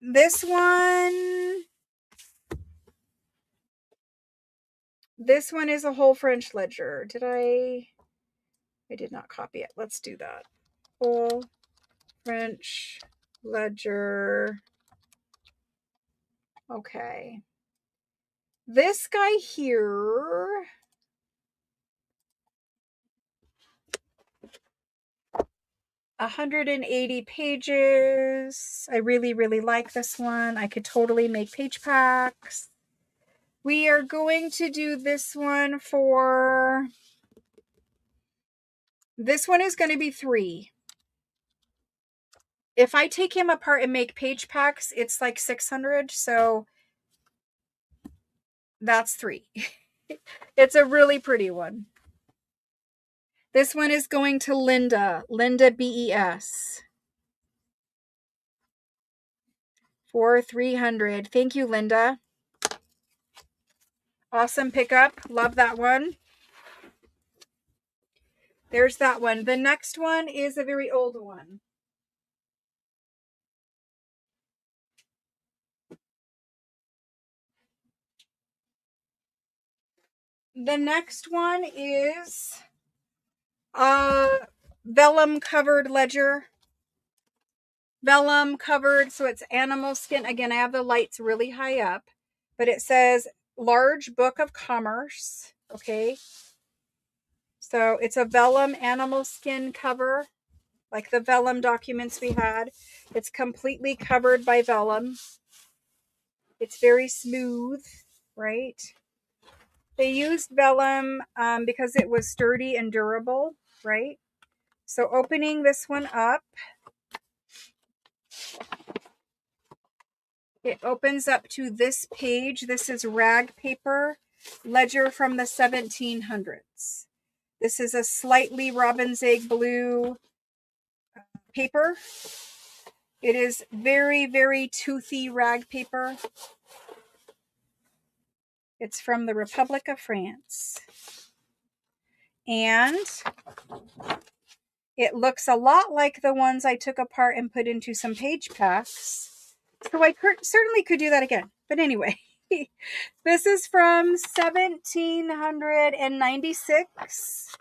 This one is a whole French ledger. I did not copy it. Let's do that. Whole French ledger. Okay. This guy here, $180 pages. I really, really like this one. I could totally make page packs. We are going to do this one for... This one is going to be $3. If I take him apart and make page packs, it's like $600. So that's $3. It's a really pretty one. This one is going to Linda. Linda BES. For $300. Thank you, Linda. Awesome pickup. Love that one. There's that one. The next one is a very old one. The next one is vellum covered ledger. Vellum covered, so it's animal skin. Again, I have the lights really high up, but it says large book of commerce. Okay. So it's a vellum animal skin cover, like the vellum documents we had. It's completely covered by vellum. It's very smooth, right? They used vellum because it was sturdy and durable, right? So opening this one up, it opens up to this page. This is rag paper, ledger from the 1700s. This is a slightly robin's egg blue paper. It is very, very toothy rag paper. It's from the Republic of France. And it looks a lot like the ones I took apart and put into some page packs. So I certainly could do that again. But anyway, this is from 1796.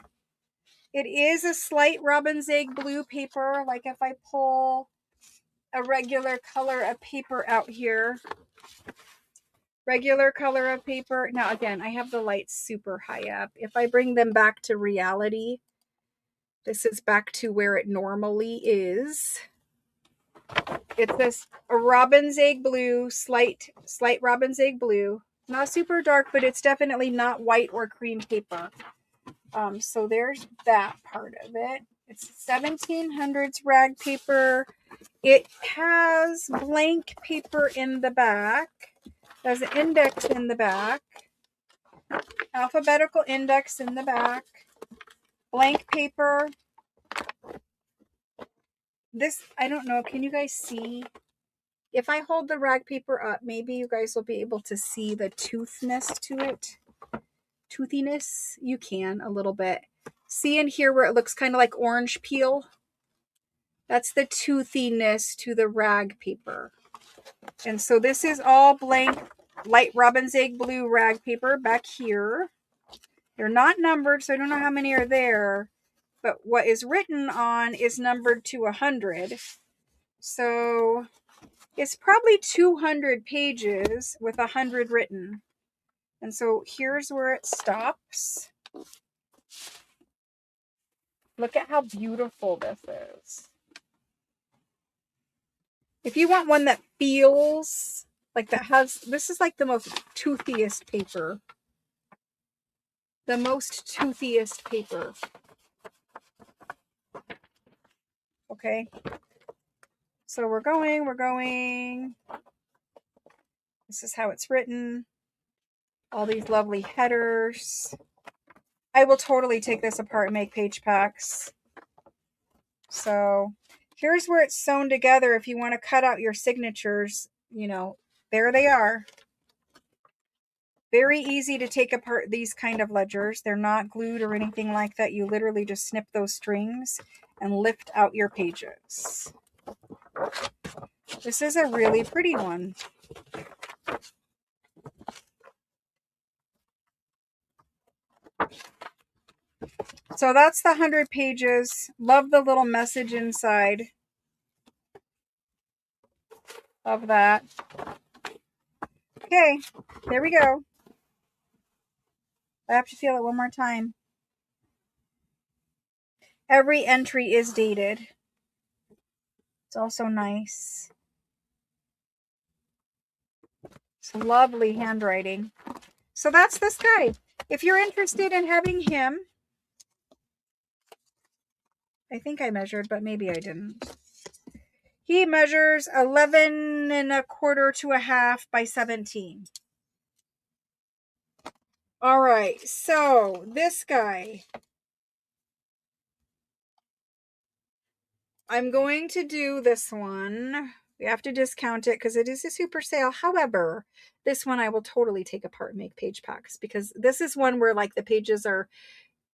It is a slight robin's egg blue paper. Like if I pull a regular color of paper out here, regular color of paper. Now, again, I have the lights super high up. If I bring them back to reality, this is back to where it normally is. It's this a robin's egg blue, slight robin's egg blue. Not super dark, but it's definitely not white or cream paper. So there's that part of it. It's 1700s rag paper. It has blank paper in the back. There's an index in the back. Alphabetical index in the back. Blank paper. This, I don't know, can you guys see? If I hold the rag paper up, maybe you guys will be able to see the toothness to it. Toothiness, you can a little bit. See in here where it looks kind of like orange peel? That's the toothiness to the rag paper. And so this is all blank, light robin's egg blue rag paper back here. They're not numbered, so I don't know how many are there. But what is written on is numbered to 100. So it's probably 200 pages with 100 written. And so here's where it stops. Look at how beautiful this is. If you want one that feels like that has, this is like the most toothiest paper. The most toothiest paper. Okay. So we're going. This is how it's written. All these lovely headers. I will totally take this apart and make page packs. So here's where it's sewn together. If you want to cut out your signatures, you know, there they are. Very easy to take apart these kind of ledgers. They're not glued or anything like that. You literally just snip those strings and lift out your pages. This is a really pretty one. So that's the 100 pages. Love the little message inside of that. Okay, there we go. I have to feel it one more time. Every entry is dated. It's also nice. It's lovely handwriting. So that's this guy. If you're interested in having him, I think I measured, but maybe I didn't. He measures 11 1/4 to 1/2 by 17. All right, so this guy, I'm going to do this one. We have to discount it because it is a super sale. However, this one I will totally take apart and make page packs because this is one where like the pages are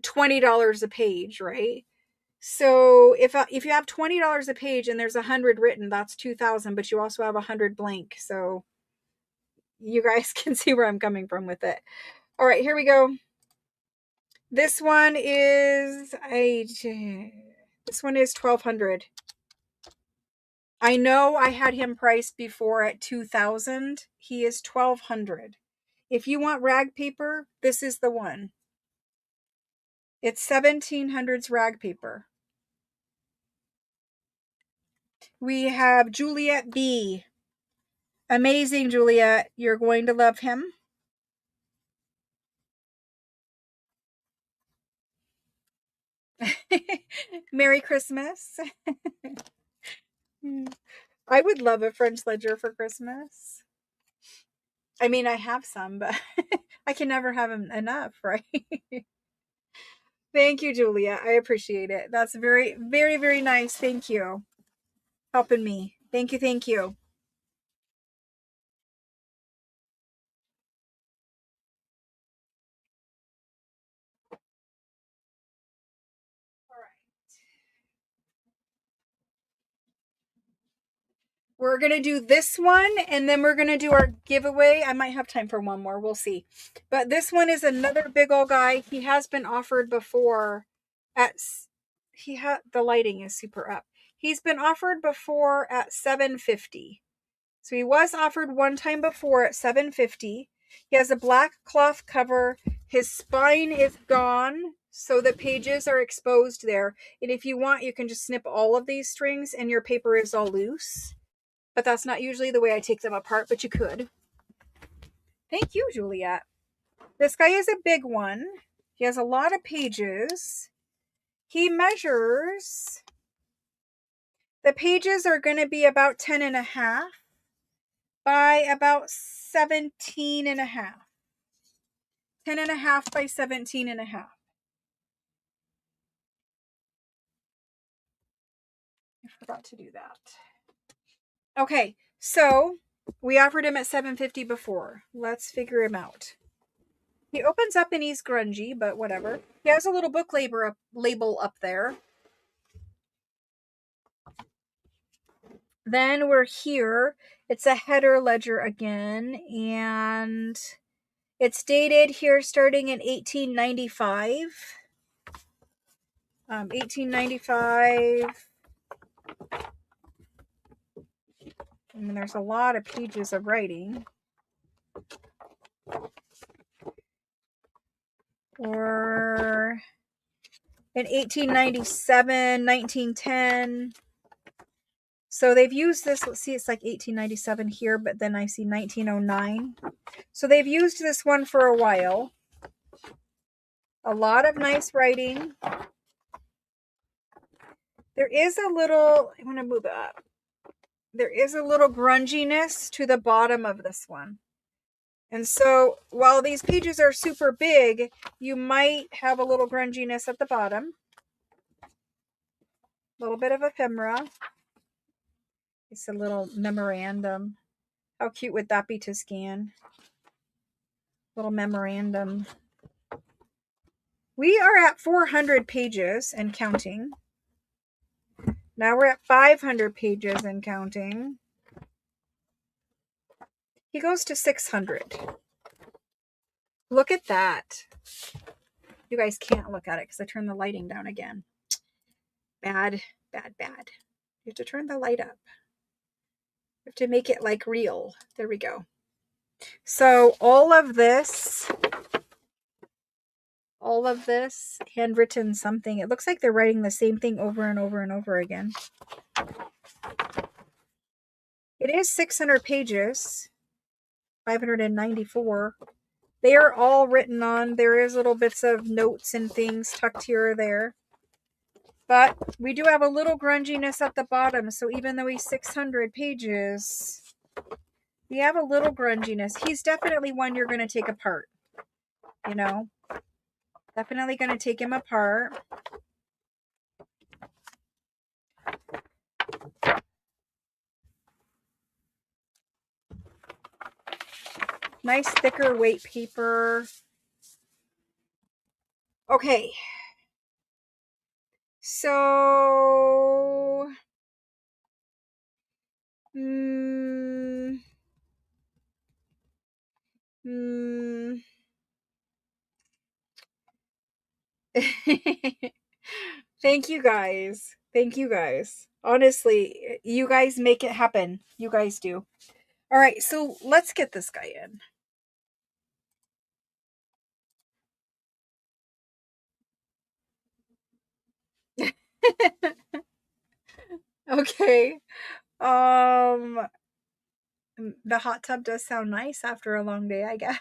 $20 a page, right? So if you have $20 a page and there's 100 written, that's 2,000, but you also have 100 blank. So you guys can see where I'm coming from with it. All right, here we go. This one is this one is 1200. I know I had him priced before at 2000. He is 1200. If you want rag paper, this is the one. It's 1700s rag paper. We have Juliet B. Amazing, Juliet. You're going to love him. Merry Christmas. I would love a French ledger for Christmas. I mean, I have some, but I can never have enough, right? Thank you, Julia. I appreciate it. That's very, very, very nice. Thank you. Helping me. Thank you. Thank you. All right. We're going to do this one and then we're going to do our giveaway. I might have time for one more. We'll see. But this one is another big old guy. He has been offered before at the lighting is super up. He's been offered before at 750. So he was offered one time before at 750. He has a black cloth cover. His spine is gone, so the pages are exposed there. And if you want, you can just snip all of these strings and your paper is all loose. But that's not usually the way I take them apart, but you could. Thank you, Juliet. This guy is a big one. He has a lot of pages. He measures, the pages are going to be about 10 and a half by about 17 and a half. 10 and a half by 17 and a half. I forgot to do that. Okay, so we offered him at 750 before. Let's figure him out. He opens up and he's grungy, but whatever. He has a little book label up there. Then we're here. It's a header ledger again, and it's dated here starting in 1895. 1895. I mean, there's a lot of pages of writing. Or in 1897, 1910. So they've used this, let's see, it's like 1897 here, but then I see 1909. So they've used this one for a while. A lot of nice writing. There is a little, I'm going to move it up. There is a little grunginess to the bottom of this one. And so while these pages are super big, you might have a little grunginess at the bottom. A little bit of ephemera. It's a little memorandum. How cute would that be to scan? Little memorandum. We are at 400 pages and counting. Now we're at 500 pages and counting. He goes to 600. Look at that. You guys can't look at it because I turned the lighting down again. Bad, bad, bad. You have to turn the light up. You have to make it like real. There we go. So all of this handwritten something. It looks like they're writing the same thing over and over and over again. It is 600 pages, 594. They are all written on. There is little bits of notes and things tucked here or there. But we do have a little grunginess at the bottom. So even though he's 600 pages, we have a little grunginess. He's definitely one you're going to take apart. You know, definitely going to take him apart. Nice thicker weight paper. Okay. So, Thank you guys. Thank you guys. Honestly, you guys make it happen. You guys do. All right, so let's get this guy in. Okay. Um, the hot tub does sound nice after a long day, I guess.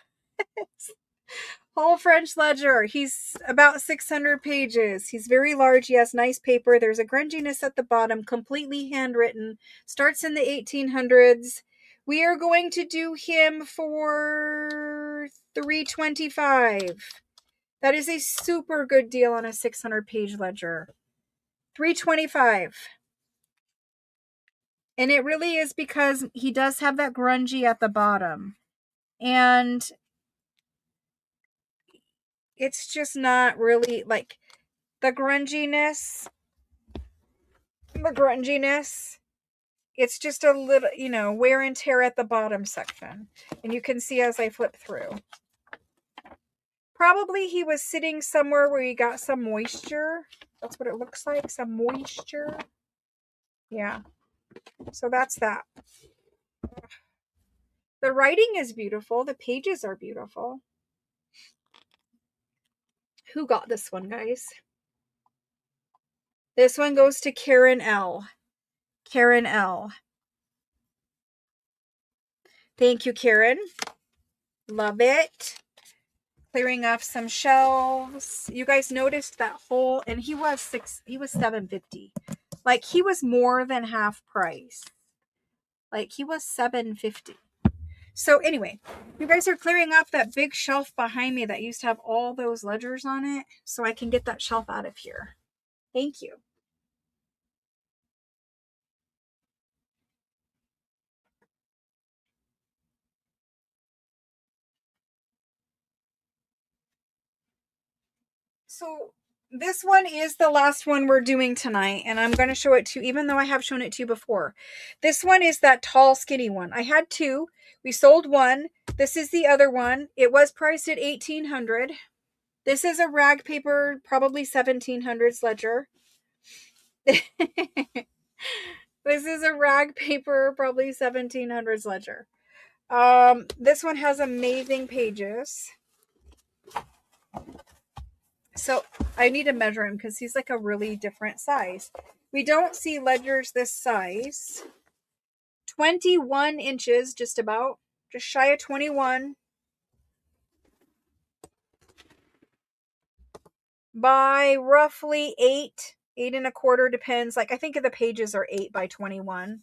Whole French ledger. He's about 600 pages. He's very large. He has nice paper. There's a grunginess at the bottom, completely handwritten. Starts in the 1800s. We are going to do him for $325. That is a super good deal on a 600 page ledger. $325. And it really is because he does have that grungy at the bottom. And it's just not really like the grunginess. It's just a little, wear and tear at the bottom section. And you can see as I flip through. Probably he was sitting somewhere where he got some moisture. That's what it looks like, some moisture. Yeah. So that's that. The writing is beautiful. The pages are beautiful. Who got this one, guys? This one goes to Karen L. Karen L. Thank you, Karen. Love it. Clearing off some shelves. You guys noticed that whole, and he was $750. Like, he was more than half price. Like, he was $750. So anyway, you guys are clearing off that big shelf behind me that used to have all those ledgers on it, so I can get that shelf out of here. Thank you. So this one is the last one we're doing tonight, and I'm going to show it to you, even though I have shown it to you before. This one is that tall, skinny one. I had two. We sold one. This is the other one. It was priced at $1,800. This is a rag paper, probably 1700s ledger. This is a rag paper, probably 1700s ledger. This one has amazing pages. So I need to measure him because he's like a really different size. We don't see ledgers this size. 21 inches, just shy of 21 by roughly 8 and a quarter, depends. Like, I think the pages are 8 by 21.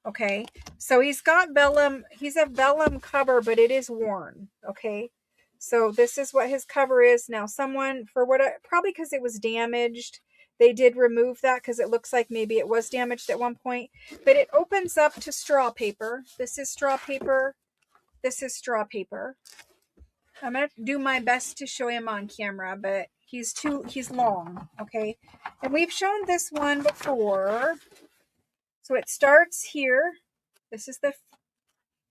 Okay, so he's got vellum. He's a vellum cover, but it is worn. Okay, so this is what his cover is now. Someone, probably because it was damaged, they did remove that because it looks like maybe it was damaged at one point. But it opens up to straw paper. This is straw paper. This is straw paper. I'm gonna do my best to show him on camera, but he's long. Okay, and we've shown this one before. So it starts here. This is the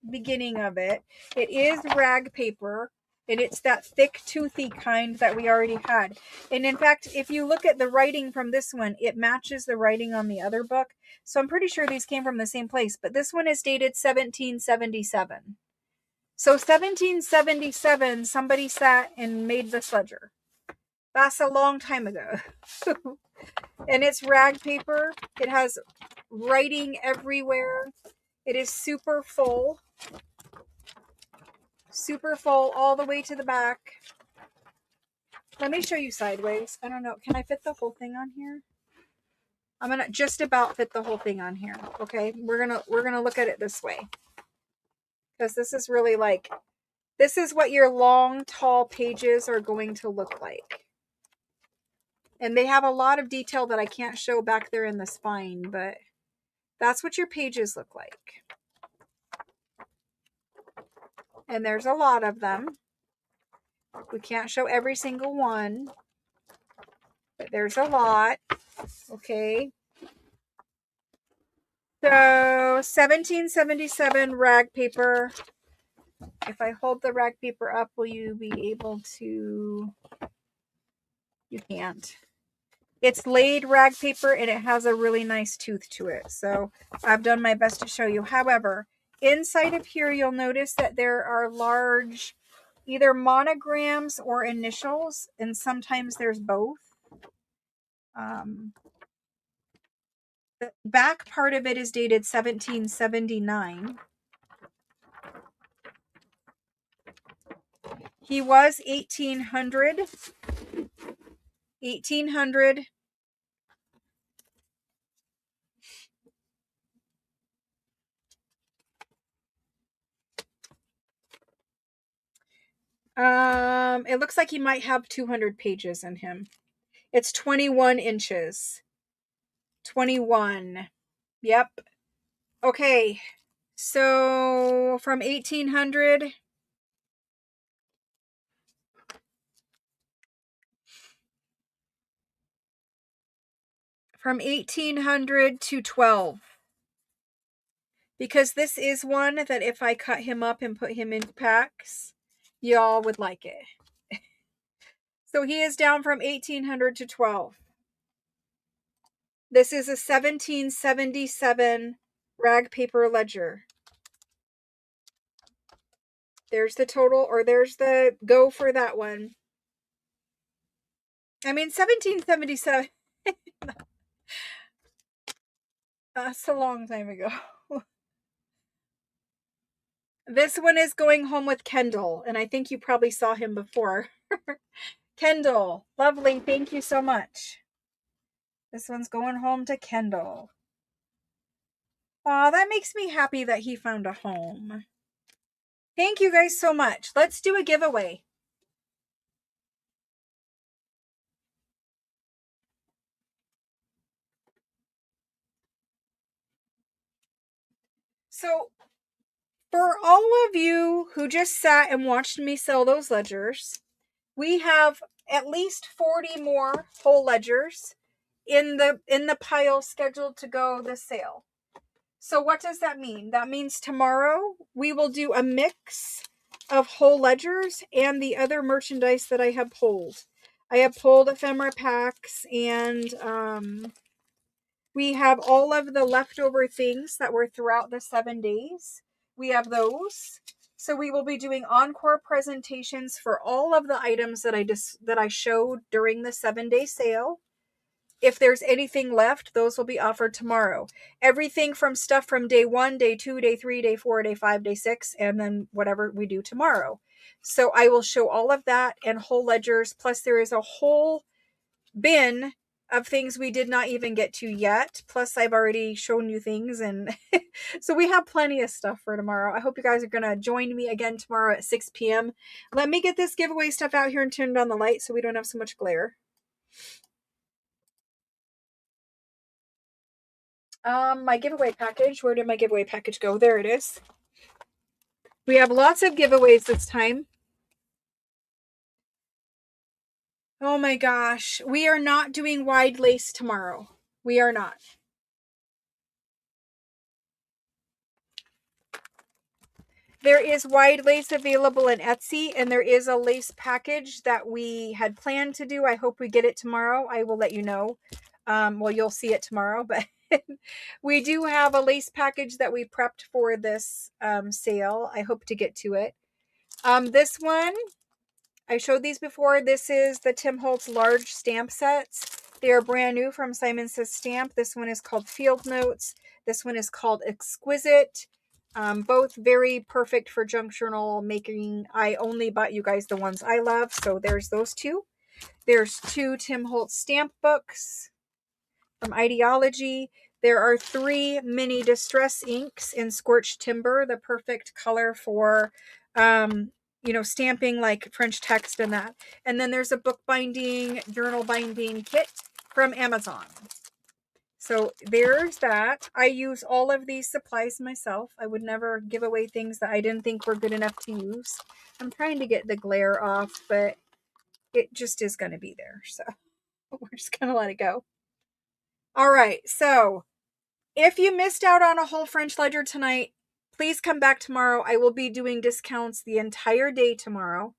beginning of it. It is rag paper, and it's that thick, toothy kind that we already had. And in fact, if you look at the writing from this one, it matches the writing on the other book. So I'm pretty sure these came from the same place, but this one is dated 1777. So 1777, somebody sat and made this ledger. That's a long time ago. And it's rag paper. It has writing everywhere. It is super full all the way to the back. Let me show you sideways. I don't know. Can I fit the whole thing on here? I'm going to just about fit the whole thing on here. Okay. We're going to look at it this way. Because this is really like, this is what your long, tall pages are going to look like. And they have a lot of detail that I can't show back there in the spine, but that's what your pages look like. And there's a lot of them. We can't show every single one, but there's a lot. Okay. So 1777 rag paper. If I hold the rag paper up, will you be able to You can't. It's laid rag paper and it has a really nice tooth to it. So I've done my best to show you. However, inside of here, you'll notice that there are large either monograms or initials, and sometimes there's both. The back part of it is dated 1779. He was 1800. 1800. It looks like he might have 200 pages in him. It's 21 inches. 21. Yep. Okay. So from 1800 to 12. Because this is one that if I cut him up and put him in packs, y'all would like it. So he is down from 1800 to 12. This is a 1777 rag paper ledger. There's the total, or there's the go for that one. I mean, 1777. That's a long time ago. This one is going home with Kendall, and I think you probably saw him before. Kendall, lovely. Thank you so much. This one's going home to Kendall. Aw, that makes me happy that he found a home. Thank you guys so much. Let's do a giveaway. So, for all of you who just sat and watched me sell those ledgers, we have at least 40 more whole ledgers in the pile scheduled to go this sale. So what does that mean? That means tomorrow we will do a mix of whole ledgers and the other merchandise that I have pulled. I have pulled ephemera packs, and we have all of the leftover things that were throughout the 7 days. We have those. So we will be doing encore presentations for all of the items that I showed during the 7-day sale. If there's anything left, those will be offered tomorrow. Everything from stuff from day 1, day 2, day 3, day 4, day 5, day 6, and then whatever we do tomorrow. So I will show all of that and whole ledgers. Plus there is a whole bin of things we did not even get to yet. Plus I've already shown you things, and so we have plenty of stuff for tomorrow. I hope you guys are going to join me again tomorrow at 6 p.m. Let me get this giveaway stuff out here and turn on the light so we don't have so much glare. My giveaway package. Where did my giveaway package go? There it is. We have lots of giveaways this time. Oh my gosh. We are not doing wide lace tomorrow. We are not. There is wide lace available in Etsy, and there is a lace package that we had planned to do. I hope we get it tomorrow. I will let you know. Well, you'll see it tomorrow, but we do have a lace package that we prepped for this sale. I hope to get to it. This one, I showed these before. This is the Tim Holtz large stamp sets. They are brand new from Simon Says Stamp. This one is called Field Notes. This one is called Exquisite. Both very perfect for junk journal making. I only bought you guys the ones I love, so there's those two. There's 2 Tim Holtz stamp books from Ideology. There are 3 mini distress inks in Scorched Timber, the perfect color for stamping like French text and that. And then there's a book binding, journal binding kit from Amazon. So there's that. I use all of these supplies myself. I would never give away things that I didn't think were good enough to use. I'm trying to get the glare off, but it just is going to be there. So we're just going to let it go. All right. So if you missed out on a whole French ledger tonight, please come back tomorrow. I will be doing discounts the entire day tomorrow.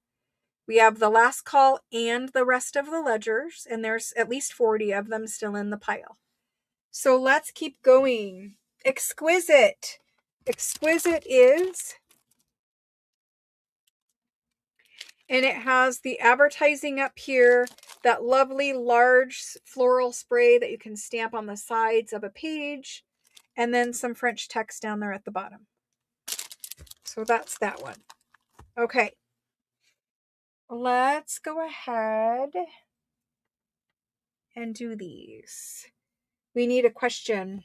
We have the last call and the rest of the ledgers, and there's at least 40 of them still in the pile. So let's keep going. Exquisite. Exquisite is, and it has the advertising up here, that lovely large floral spray that you can stamp on the sides of a page, and then some French text down there at the bottom. So that's that one. Okay. Let's go ahead and do these. We need a question.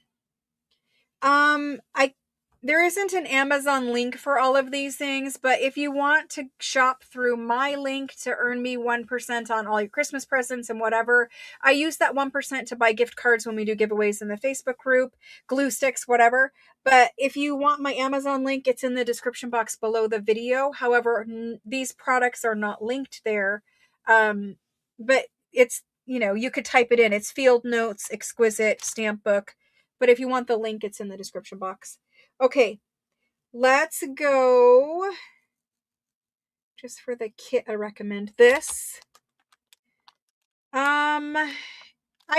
There isn't an Amazon link for all of these things, but if you want to shop through my link to earn me 1% on all your Christmas presents and whatever, I use that 1% to buy gift cards when we do giveaways in the Facebook group, glue sticks, whatever. But if you want my Amazon link, it's in the description box below the video. However, these products are not linked there. But it's, you could type it in. It's Field Notes, Exquisite, Stamp Book. But if you want the link, it's in the description box. Okay, let's go. Just for the kit, I recommend this. I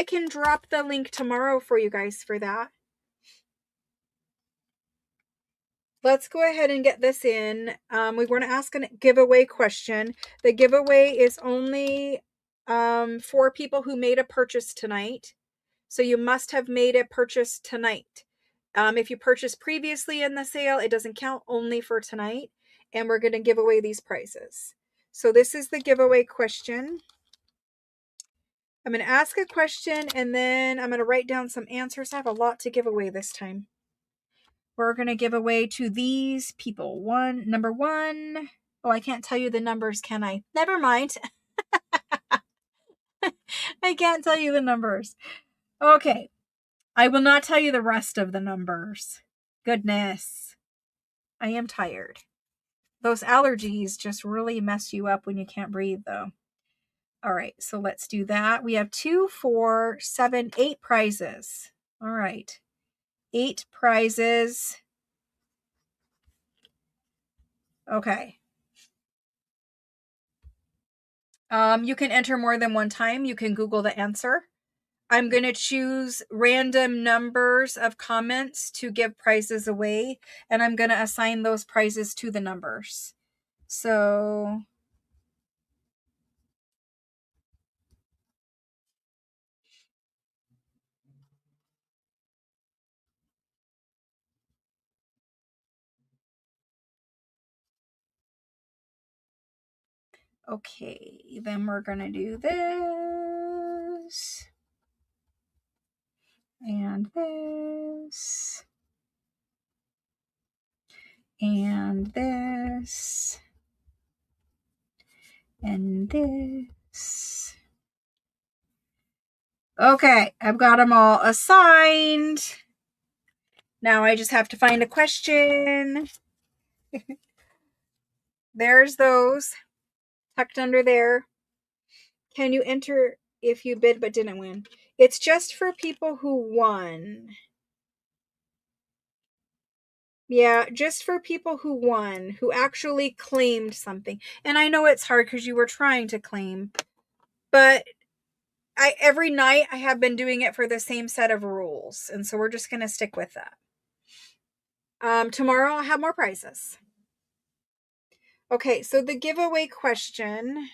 can drop the link tomorrow for you guys for that. Let's go ahead and get this in. We want to ask a giveaway question. The giveaway is only for people who made a purchase tonight. So you must have made a purchase tonight. If you purchased previously in the sale, it doesn't count, only for tonight. And we're going to give away these prizes. So this is the giveaway question. I'm going to ask a question and then I'm going to write down some answers. I have a lot to give away this time. We're going to give away to these people. Number one. Oh, I can't tell you the numbers, can I? Never mind. I can't tell you the numbers. Okay. I will not tell you the rest of the numbers. Goodness. I am tired. Those allergies just really mess you up when you can't breathe, though. All right, so let's do that. We have 2, 4, 7, 8 prizes. All right. 8 prizes. Okay. You can enter more than one time. You can Google the answer. I'm going to choose random numbers of comments to give prizes away, and I'm going to assign those prizes to the numbers. So okay, then we're going to do this and this and this and this. Okay, I've got them all assigned. Now I just have to find a question. There's those tucked under there. Can you enter if you bid but didn't win? It's just for people who won. Yeah, just for people who won, who actually claimed something. And I know it's hard because you were trying to claim, but every night I have been doing it for the same set of rules. And so we're just going to stick with that. Tomorrow I'll have more prizes. Okay, so the giveaway question.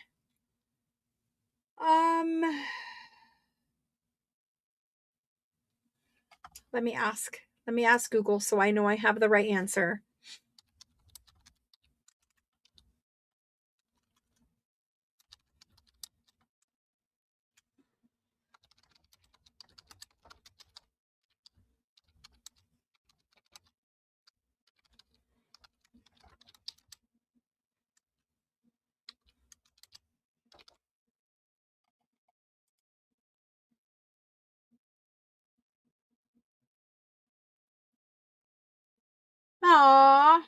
Let me ask Google so I know I have the right answer. Aww.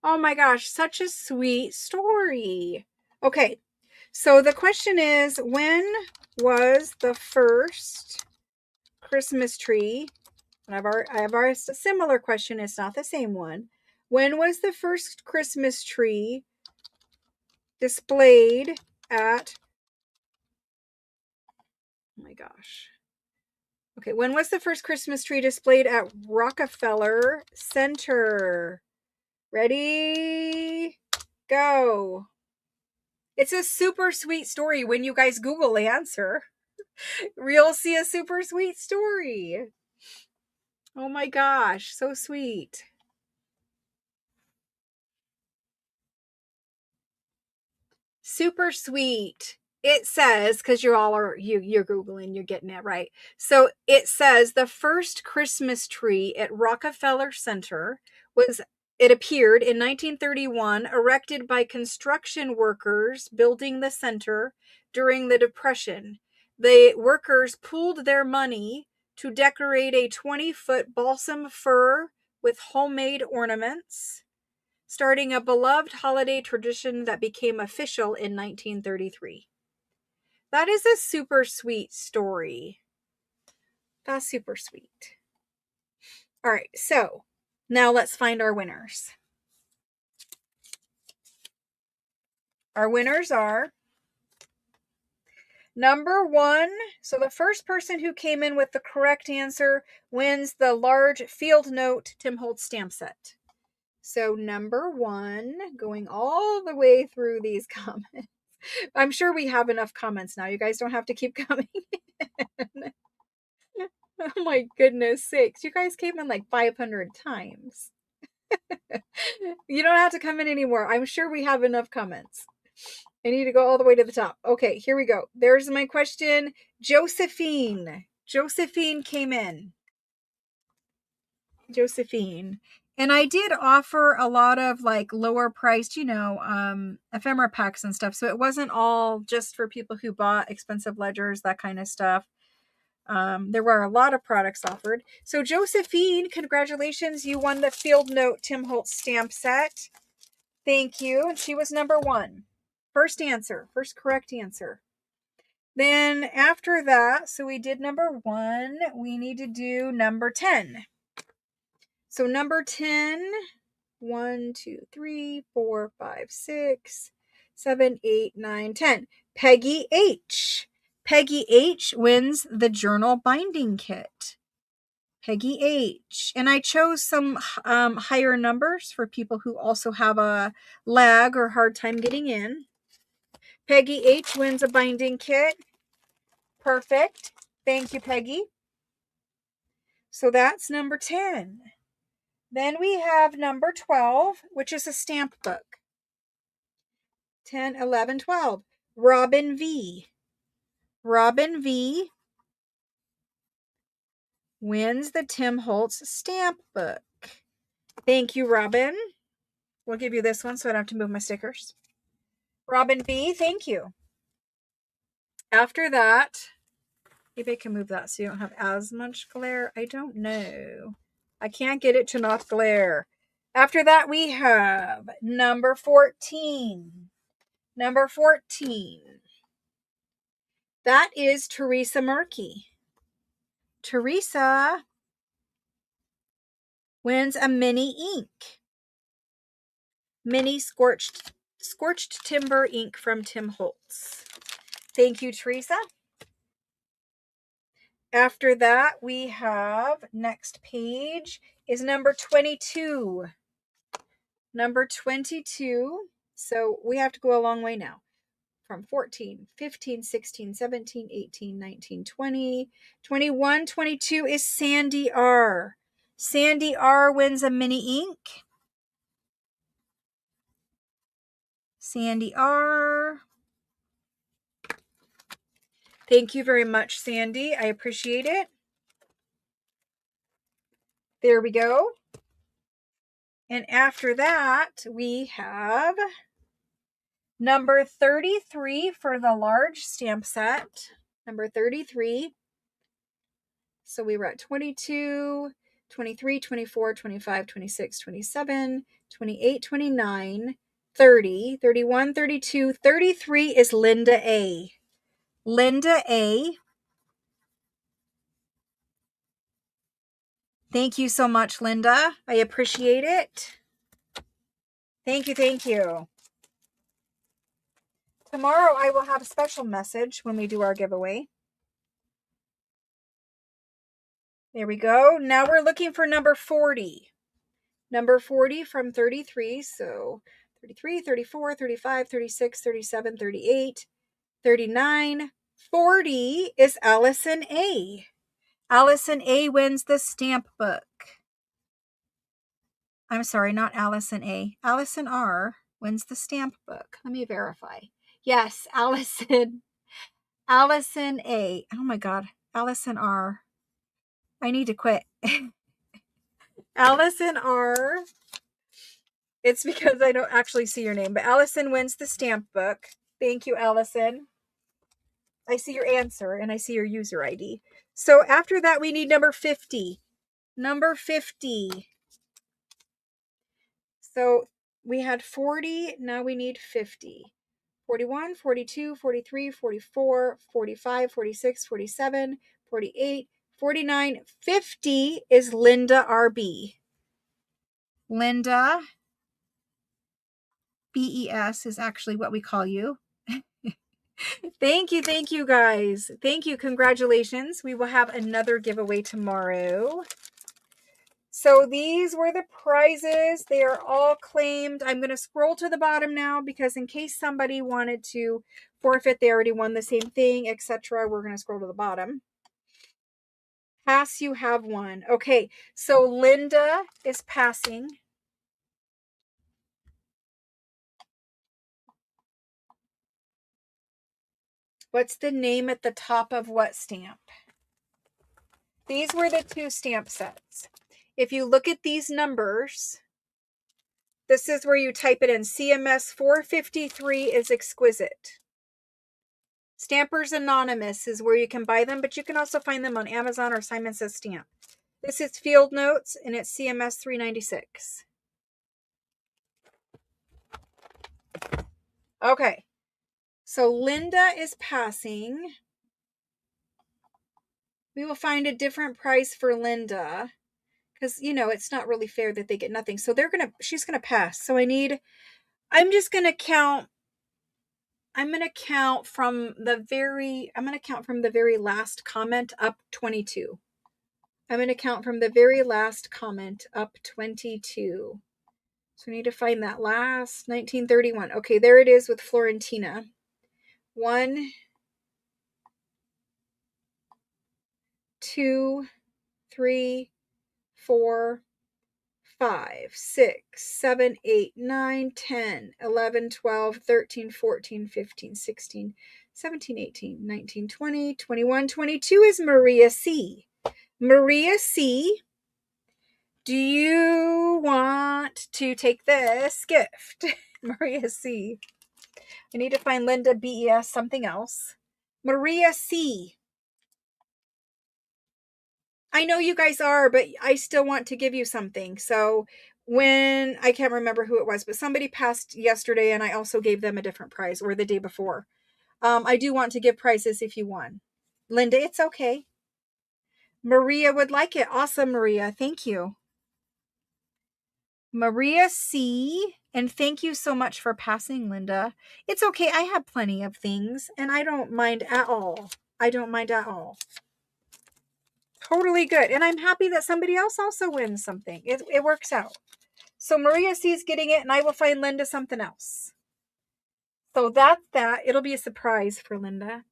Oh my gosh, such a sweet story. Okay, so the question is, when was the first Christmas tree? And I've already asked a similar question. It's not the same one. When was the first Christmas tree displayed at, oh my gosh. Okay, when was the first Christmas tree displayed at Rockefeller Center? Ready? Go. It's a super sweet story. When you guys Google the answer, you'll see a super sweet story. Oh my gosh, so sweet. Super sweet. It says, because you're Googling, you're getting it right. So it says the first Christmas tree at Rockefeller Center it appeared in 1931, erected by construction workers building the center during the Depression. The workers pooled their money to decorate a 20-foot balsam fir with homemade ornaments, starting a beloved holiday tradition that became official in 1933. That is a super sweet story. That's super sweet. All right, so now let's find our winners. Our winners are number 1. So the first person who came in with the correct answer wins the large field note Tim Holtz stamp set. So number 1, going all the way through these comments. I'm sure we have enough comments now. You guys don't have to keep coming in. Oh my goodness sakes. You guys came in like 500 times. You don't have to come in anymore. I'm sure we have enough comments. I need to go all the way to the top. Okay, here we go. There's my question. Josephine. Josephine came in. Josephine. And I did offer a lot of like lower priced, ephemera packs and stuff. So it wasn't all just for people who bought expensive ledgers, that kind of stuff. There were a lot of products offered. So Josephine, congratulations. You won the Field Note Tim Holtz stamp set. Thank you. And she was number 1. First correct answer. Then after that, so we did number 1, we need to do number 10. So number 10, 1, 2, 3, 4, 5, 6, 7, 8, 9, 10. Peggy H. Peggy H wins the journal binding kit. Peggy H. And I chose some higher numbers for people who also have a lag or hard time getting in. Peggy H wins a binding kit. Perfect. Thank you, Peggy. So that's number 10. Then we have number 12, which is a stamp book. 10, 11, 12. Robin V. Robin V wins the Tim Holtz stamp book. Thank you, Robin. We'll give you this one so I don't have to move my stickers. Robin V, thank you. After that, maybe I can move that so you don't have as much glare. I don't know. I can't get it to not glare. After that, we have number 14. Number 14. That is Teresa Murky. Teresa wins a mini ink. Mini scorched timber ink from Tim Holtz. Thank you, Teresa. After that, we have, next page is number 22. Number 22. So we have to go a long way now. From 14, 15, 16, 17, 18, 19, 20, 21, 22 is Sandy R. Sandy R wins a mini ink. Sandy R. Thank you very much, Sandy. I appreciate it. There we go. And after that, we have number 33 for the large stamp set. Number 33. So we were at 22, 23, 24, 25, 26, 27, 28, 29, 30, 31, 32, 33 is Linda A. Linda A. Thank you so much, Linda. I appreciate it. Thank you, thank you. Tomorrow I will have a special message when we do our giveaway. There we go. Now we're looking for number 40. Number 40 from 33. So 33, 34, 35, 36, 37, 38, 39, 40 is Allison A. Allison A wins the stamp book. I'm sorry, not Allison A. Allison R wins the stamp book. Let me verify. Yes, Allison A. Oh my God. Allison R. I need to quit. Allison R. It's because I don't actually see your name, but Allison wins the stamp book. Thank you, Allison. I see your answer and I see your user ID. So after that, we need number 50. Number 50. So we had 40. Now we need 50. 41, 42, 43, 44, 45, 46, 47, 48, 49, 50 is Linda RB. Linda BES is actually what we call you. Thank you guys. Thank you. Congratulations. We will have another giveaway tomorrow. So these were the prizes. They are all claimed. I'm going to scroll to the bottom now because in case somebody wanted to forfeit, they already won the same thing, etc. We're going to scroll to the bottom. Pass, you have one. Okay, so Linda is passing. What's the name at the top of what stamp? These were the two stamp sets. If you look at these numbers, this is where you type it in. CMS 453 is exquisite. Stampers Anonymous is where you can buy them, but you can also find them on Amazon or Simon Says Stamp. This is Field Notes, and it's CMS 396. Okay, so Linda is passing. We will find a different price for Linda because, you know, it's not really fair that they get nothing. So she's going to pass. So I'm going to count from the very last comment up 22. I'm going to count from the very last comment up 22. So we need to find that last 1931. Okay, there it is with Florentina. 1, 2, 3, 4, 5, 6, 7, 8, 9, 10, 11, 12, 13, 14, 15, 16, 17, 18, 19, 20, 21, 22 is Maria C. Maria C., do you want to take this gift? Maria C. I need to find Linda BES something else. Maria C. I know you guys are, but I still want to give you something. So I can't remember who it was, but somebody passed yesterday and I also gave them a different prize, or the day before. I do want to give prizes if you won. Linda, it's okay. Maria would like it. Awesome, Maria. Thank you. Maria C. And thank you so much for passing, Linda. It's okay. I have plenty of things and I don't mind at all. I don't mind at all. Totally good. And I'm happy that somebody else also wins something. It works out. So Maria C is getting it and I will find Linda something else. So that's that. It'll be a surprise for Linda.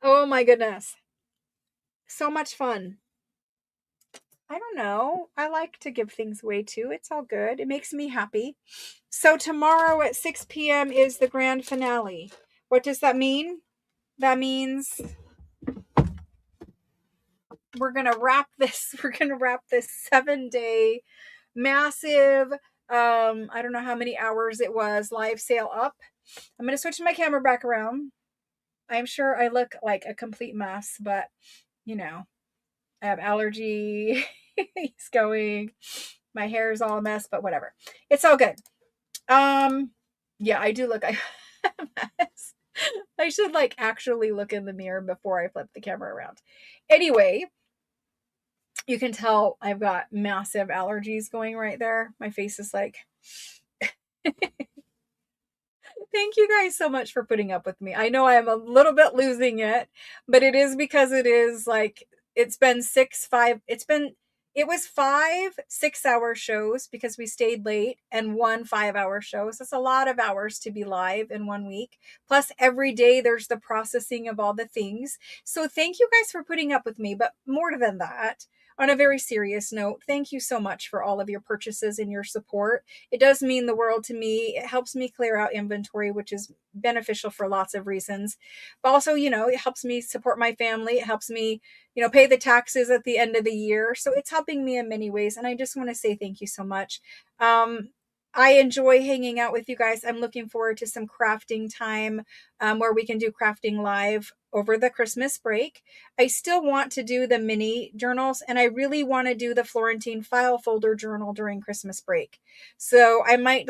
Oh my goodness. So much fun. I don't know. I like to give things away too. It's all good. It makes me happy. So tomorrow at 6 p.m. is the grand finale. What does that mean? That means we're going to wrap this 7-day massive, I don't know how many hours it was, live sale up. I'm going to switch my camera back around. I'm sure I look like a complete mess, but you know, I have allergy. He's going. My hair is all a mess, but whatever. It's all good. Yeah, I do look like a mess. I should actually look in the mirror before I flip the camera around. Anyway, you can tell I've got massive allergies going right there. My face is Thank you guys so much for putting up with me. I know I'm a little bit losing it, but it is because it is like it's been it was 5 6-hour shows because we stayed late and 1 5-hour show. So it's a lot of hours to be live in 1 week. Plus every day there's the processing of all the things. So thank you guys for putting up with me, but more than that, on a very serious note, thank you so much for all of your purchases and your support. It does mean the world to me. It helps me clear out inventory, which is beneficial for lots of reasons. But also, it helps me support my family. It helps me, pay the taxes at the end of the year. So it's helping me in many ways. And I just want to say thank you so much. I enjoy hanging out with you guys. I'm looking forward to some crafting time where we can do crafting live over the Christmas break. I still want to do the mini journals, and I really want to do the Florentine file folder journal during Christmas break. So I might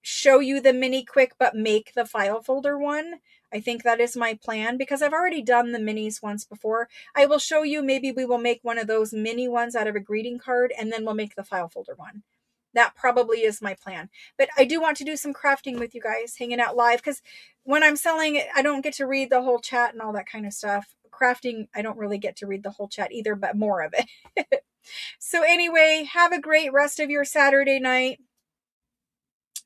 show you the mini quick, but make the file folder one. I think that is my plan because I've already done the minis once before. I will show you, maybe we will make one of those mini ones out of a greeting card, and then we'll make the file folder one. That probably is my plan. But I do want to do some crafting with you guys, hanging out live, because when I'm selling it, I don't get to read the whole chat and all that kind of stuff. Crafting, I don't really get to read the whole chat either, but more of it. So anyway, have a great rest of your Saturday night.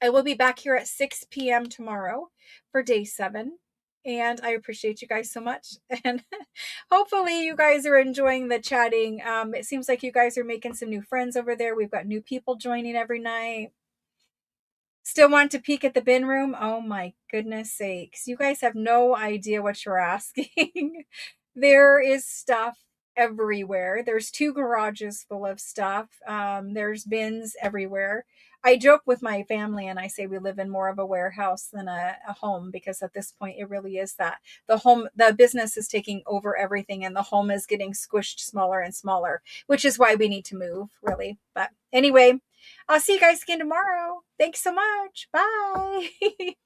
I will be back here at 6 p.m. tomorrow for day 7. And I appreciate you guys so much. And hopefully you guys are enjoying the chatting. It seems like you guys are making some new friends over there. We've got new people joining every night. Still want to peek at the bin room? Oh my goodness sakes. You guys have no idea what you're asking. There is stuff everywhere. There's 2 garages full of stuff. There's bins everywhere. I joke with my family and I say we live in more of a warehouse than a home, because at this point it really is that. The business is taking over everything and the home is getting squished smaller and smaller, which is why we need to move, really. But anyway, I'll see you guys again tomorrow. Thanks so much. Bye.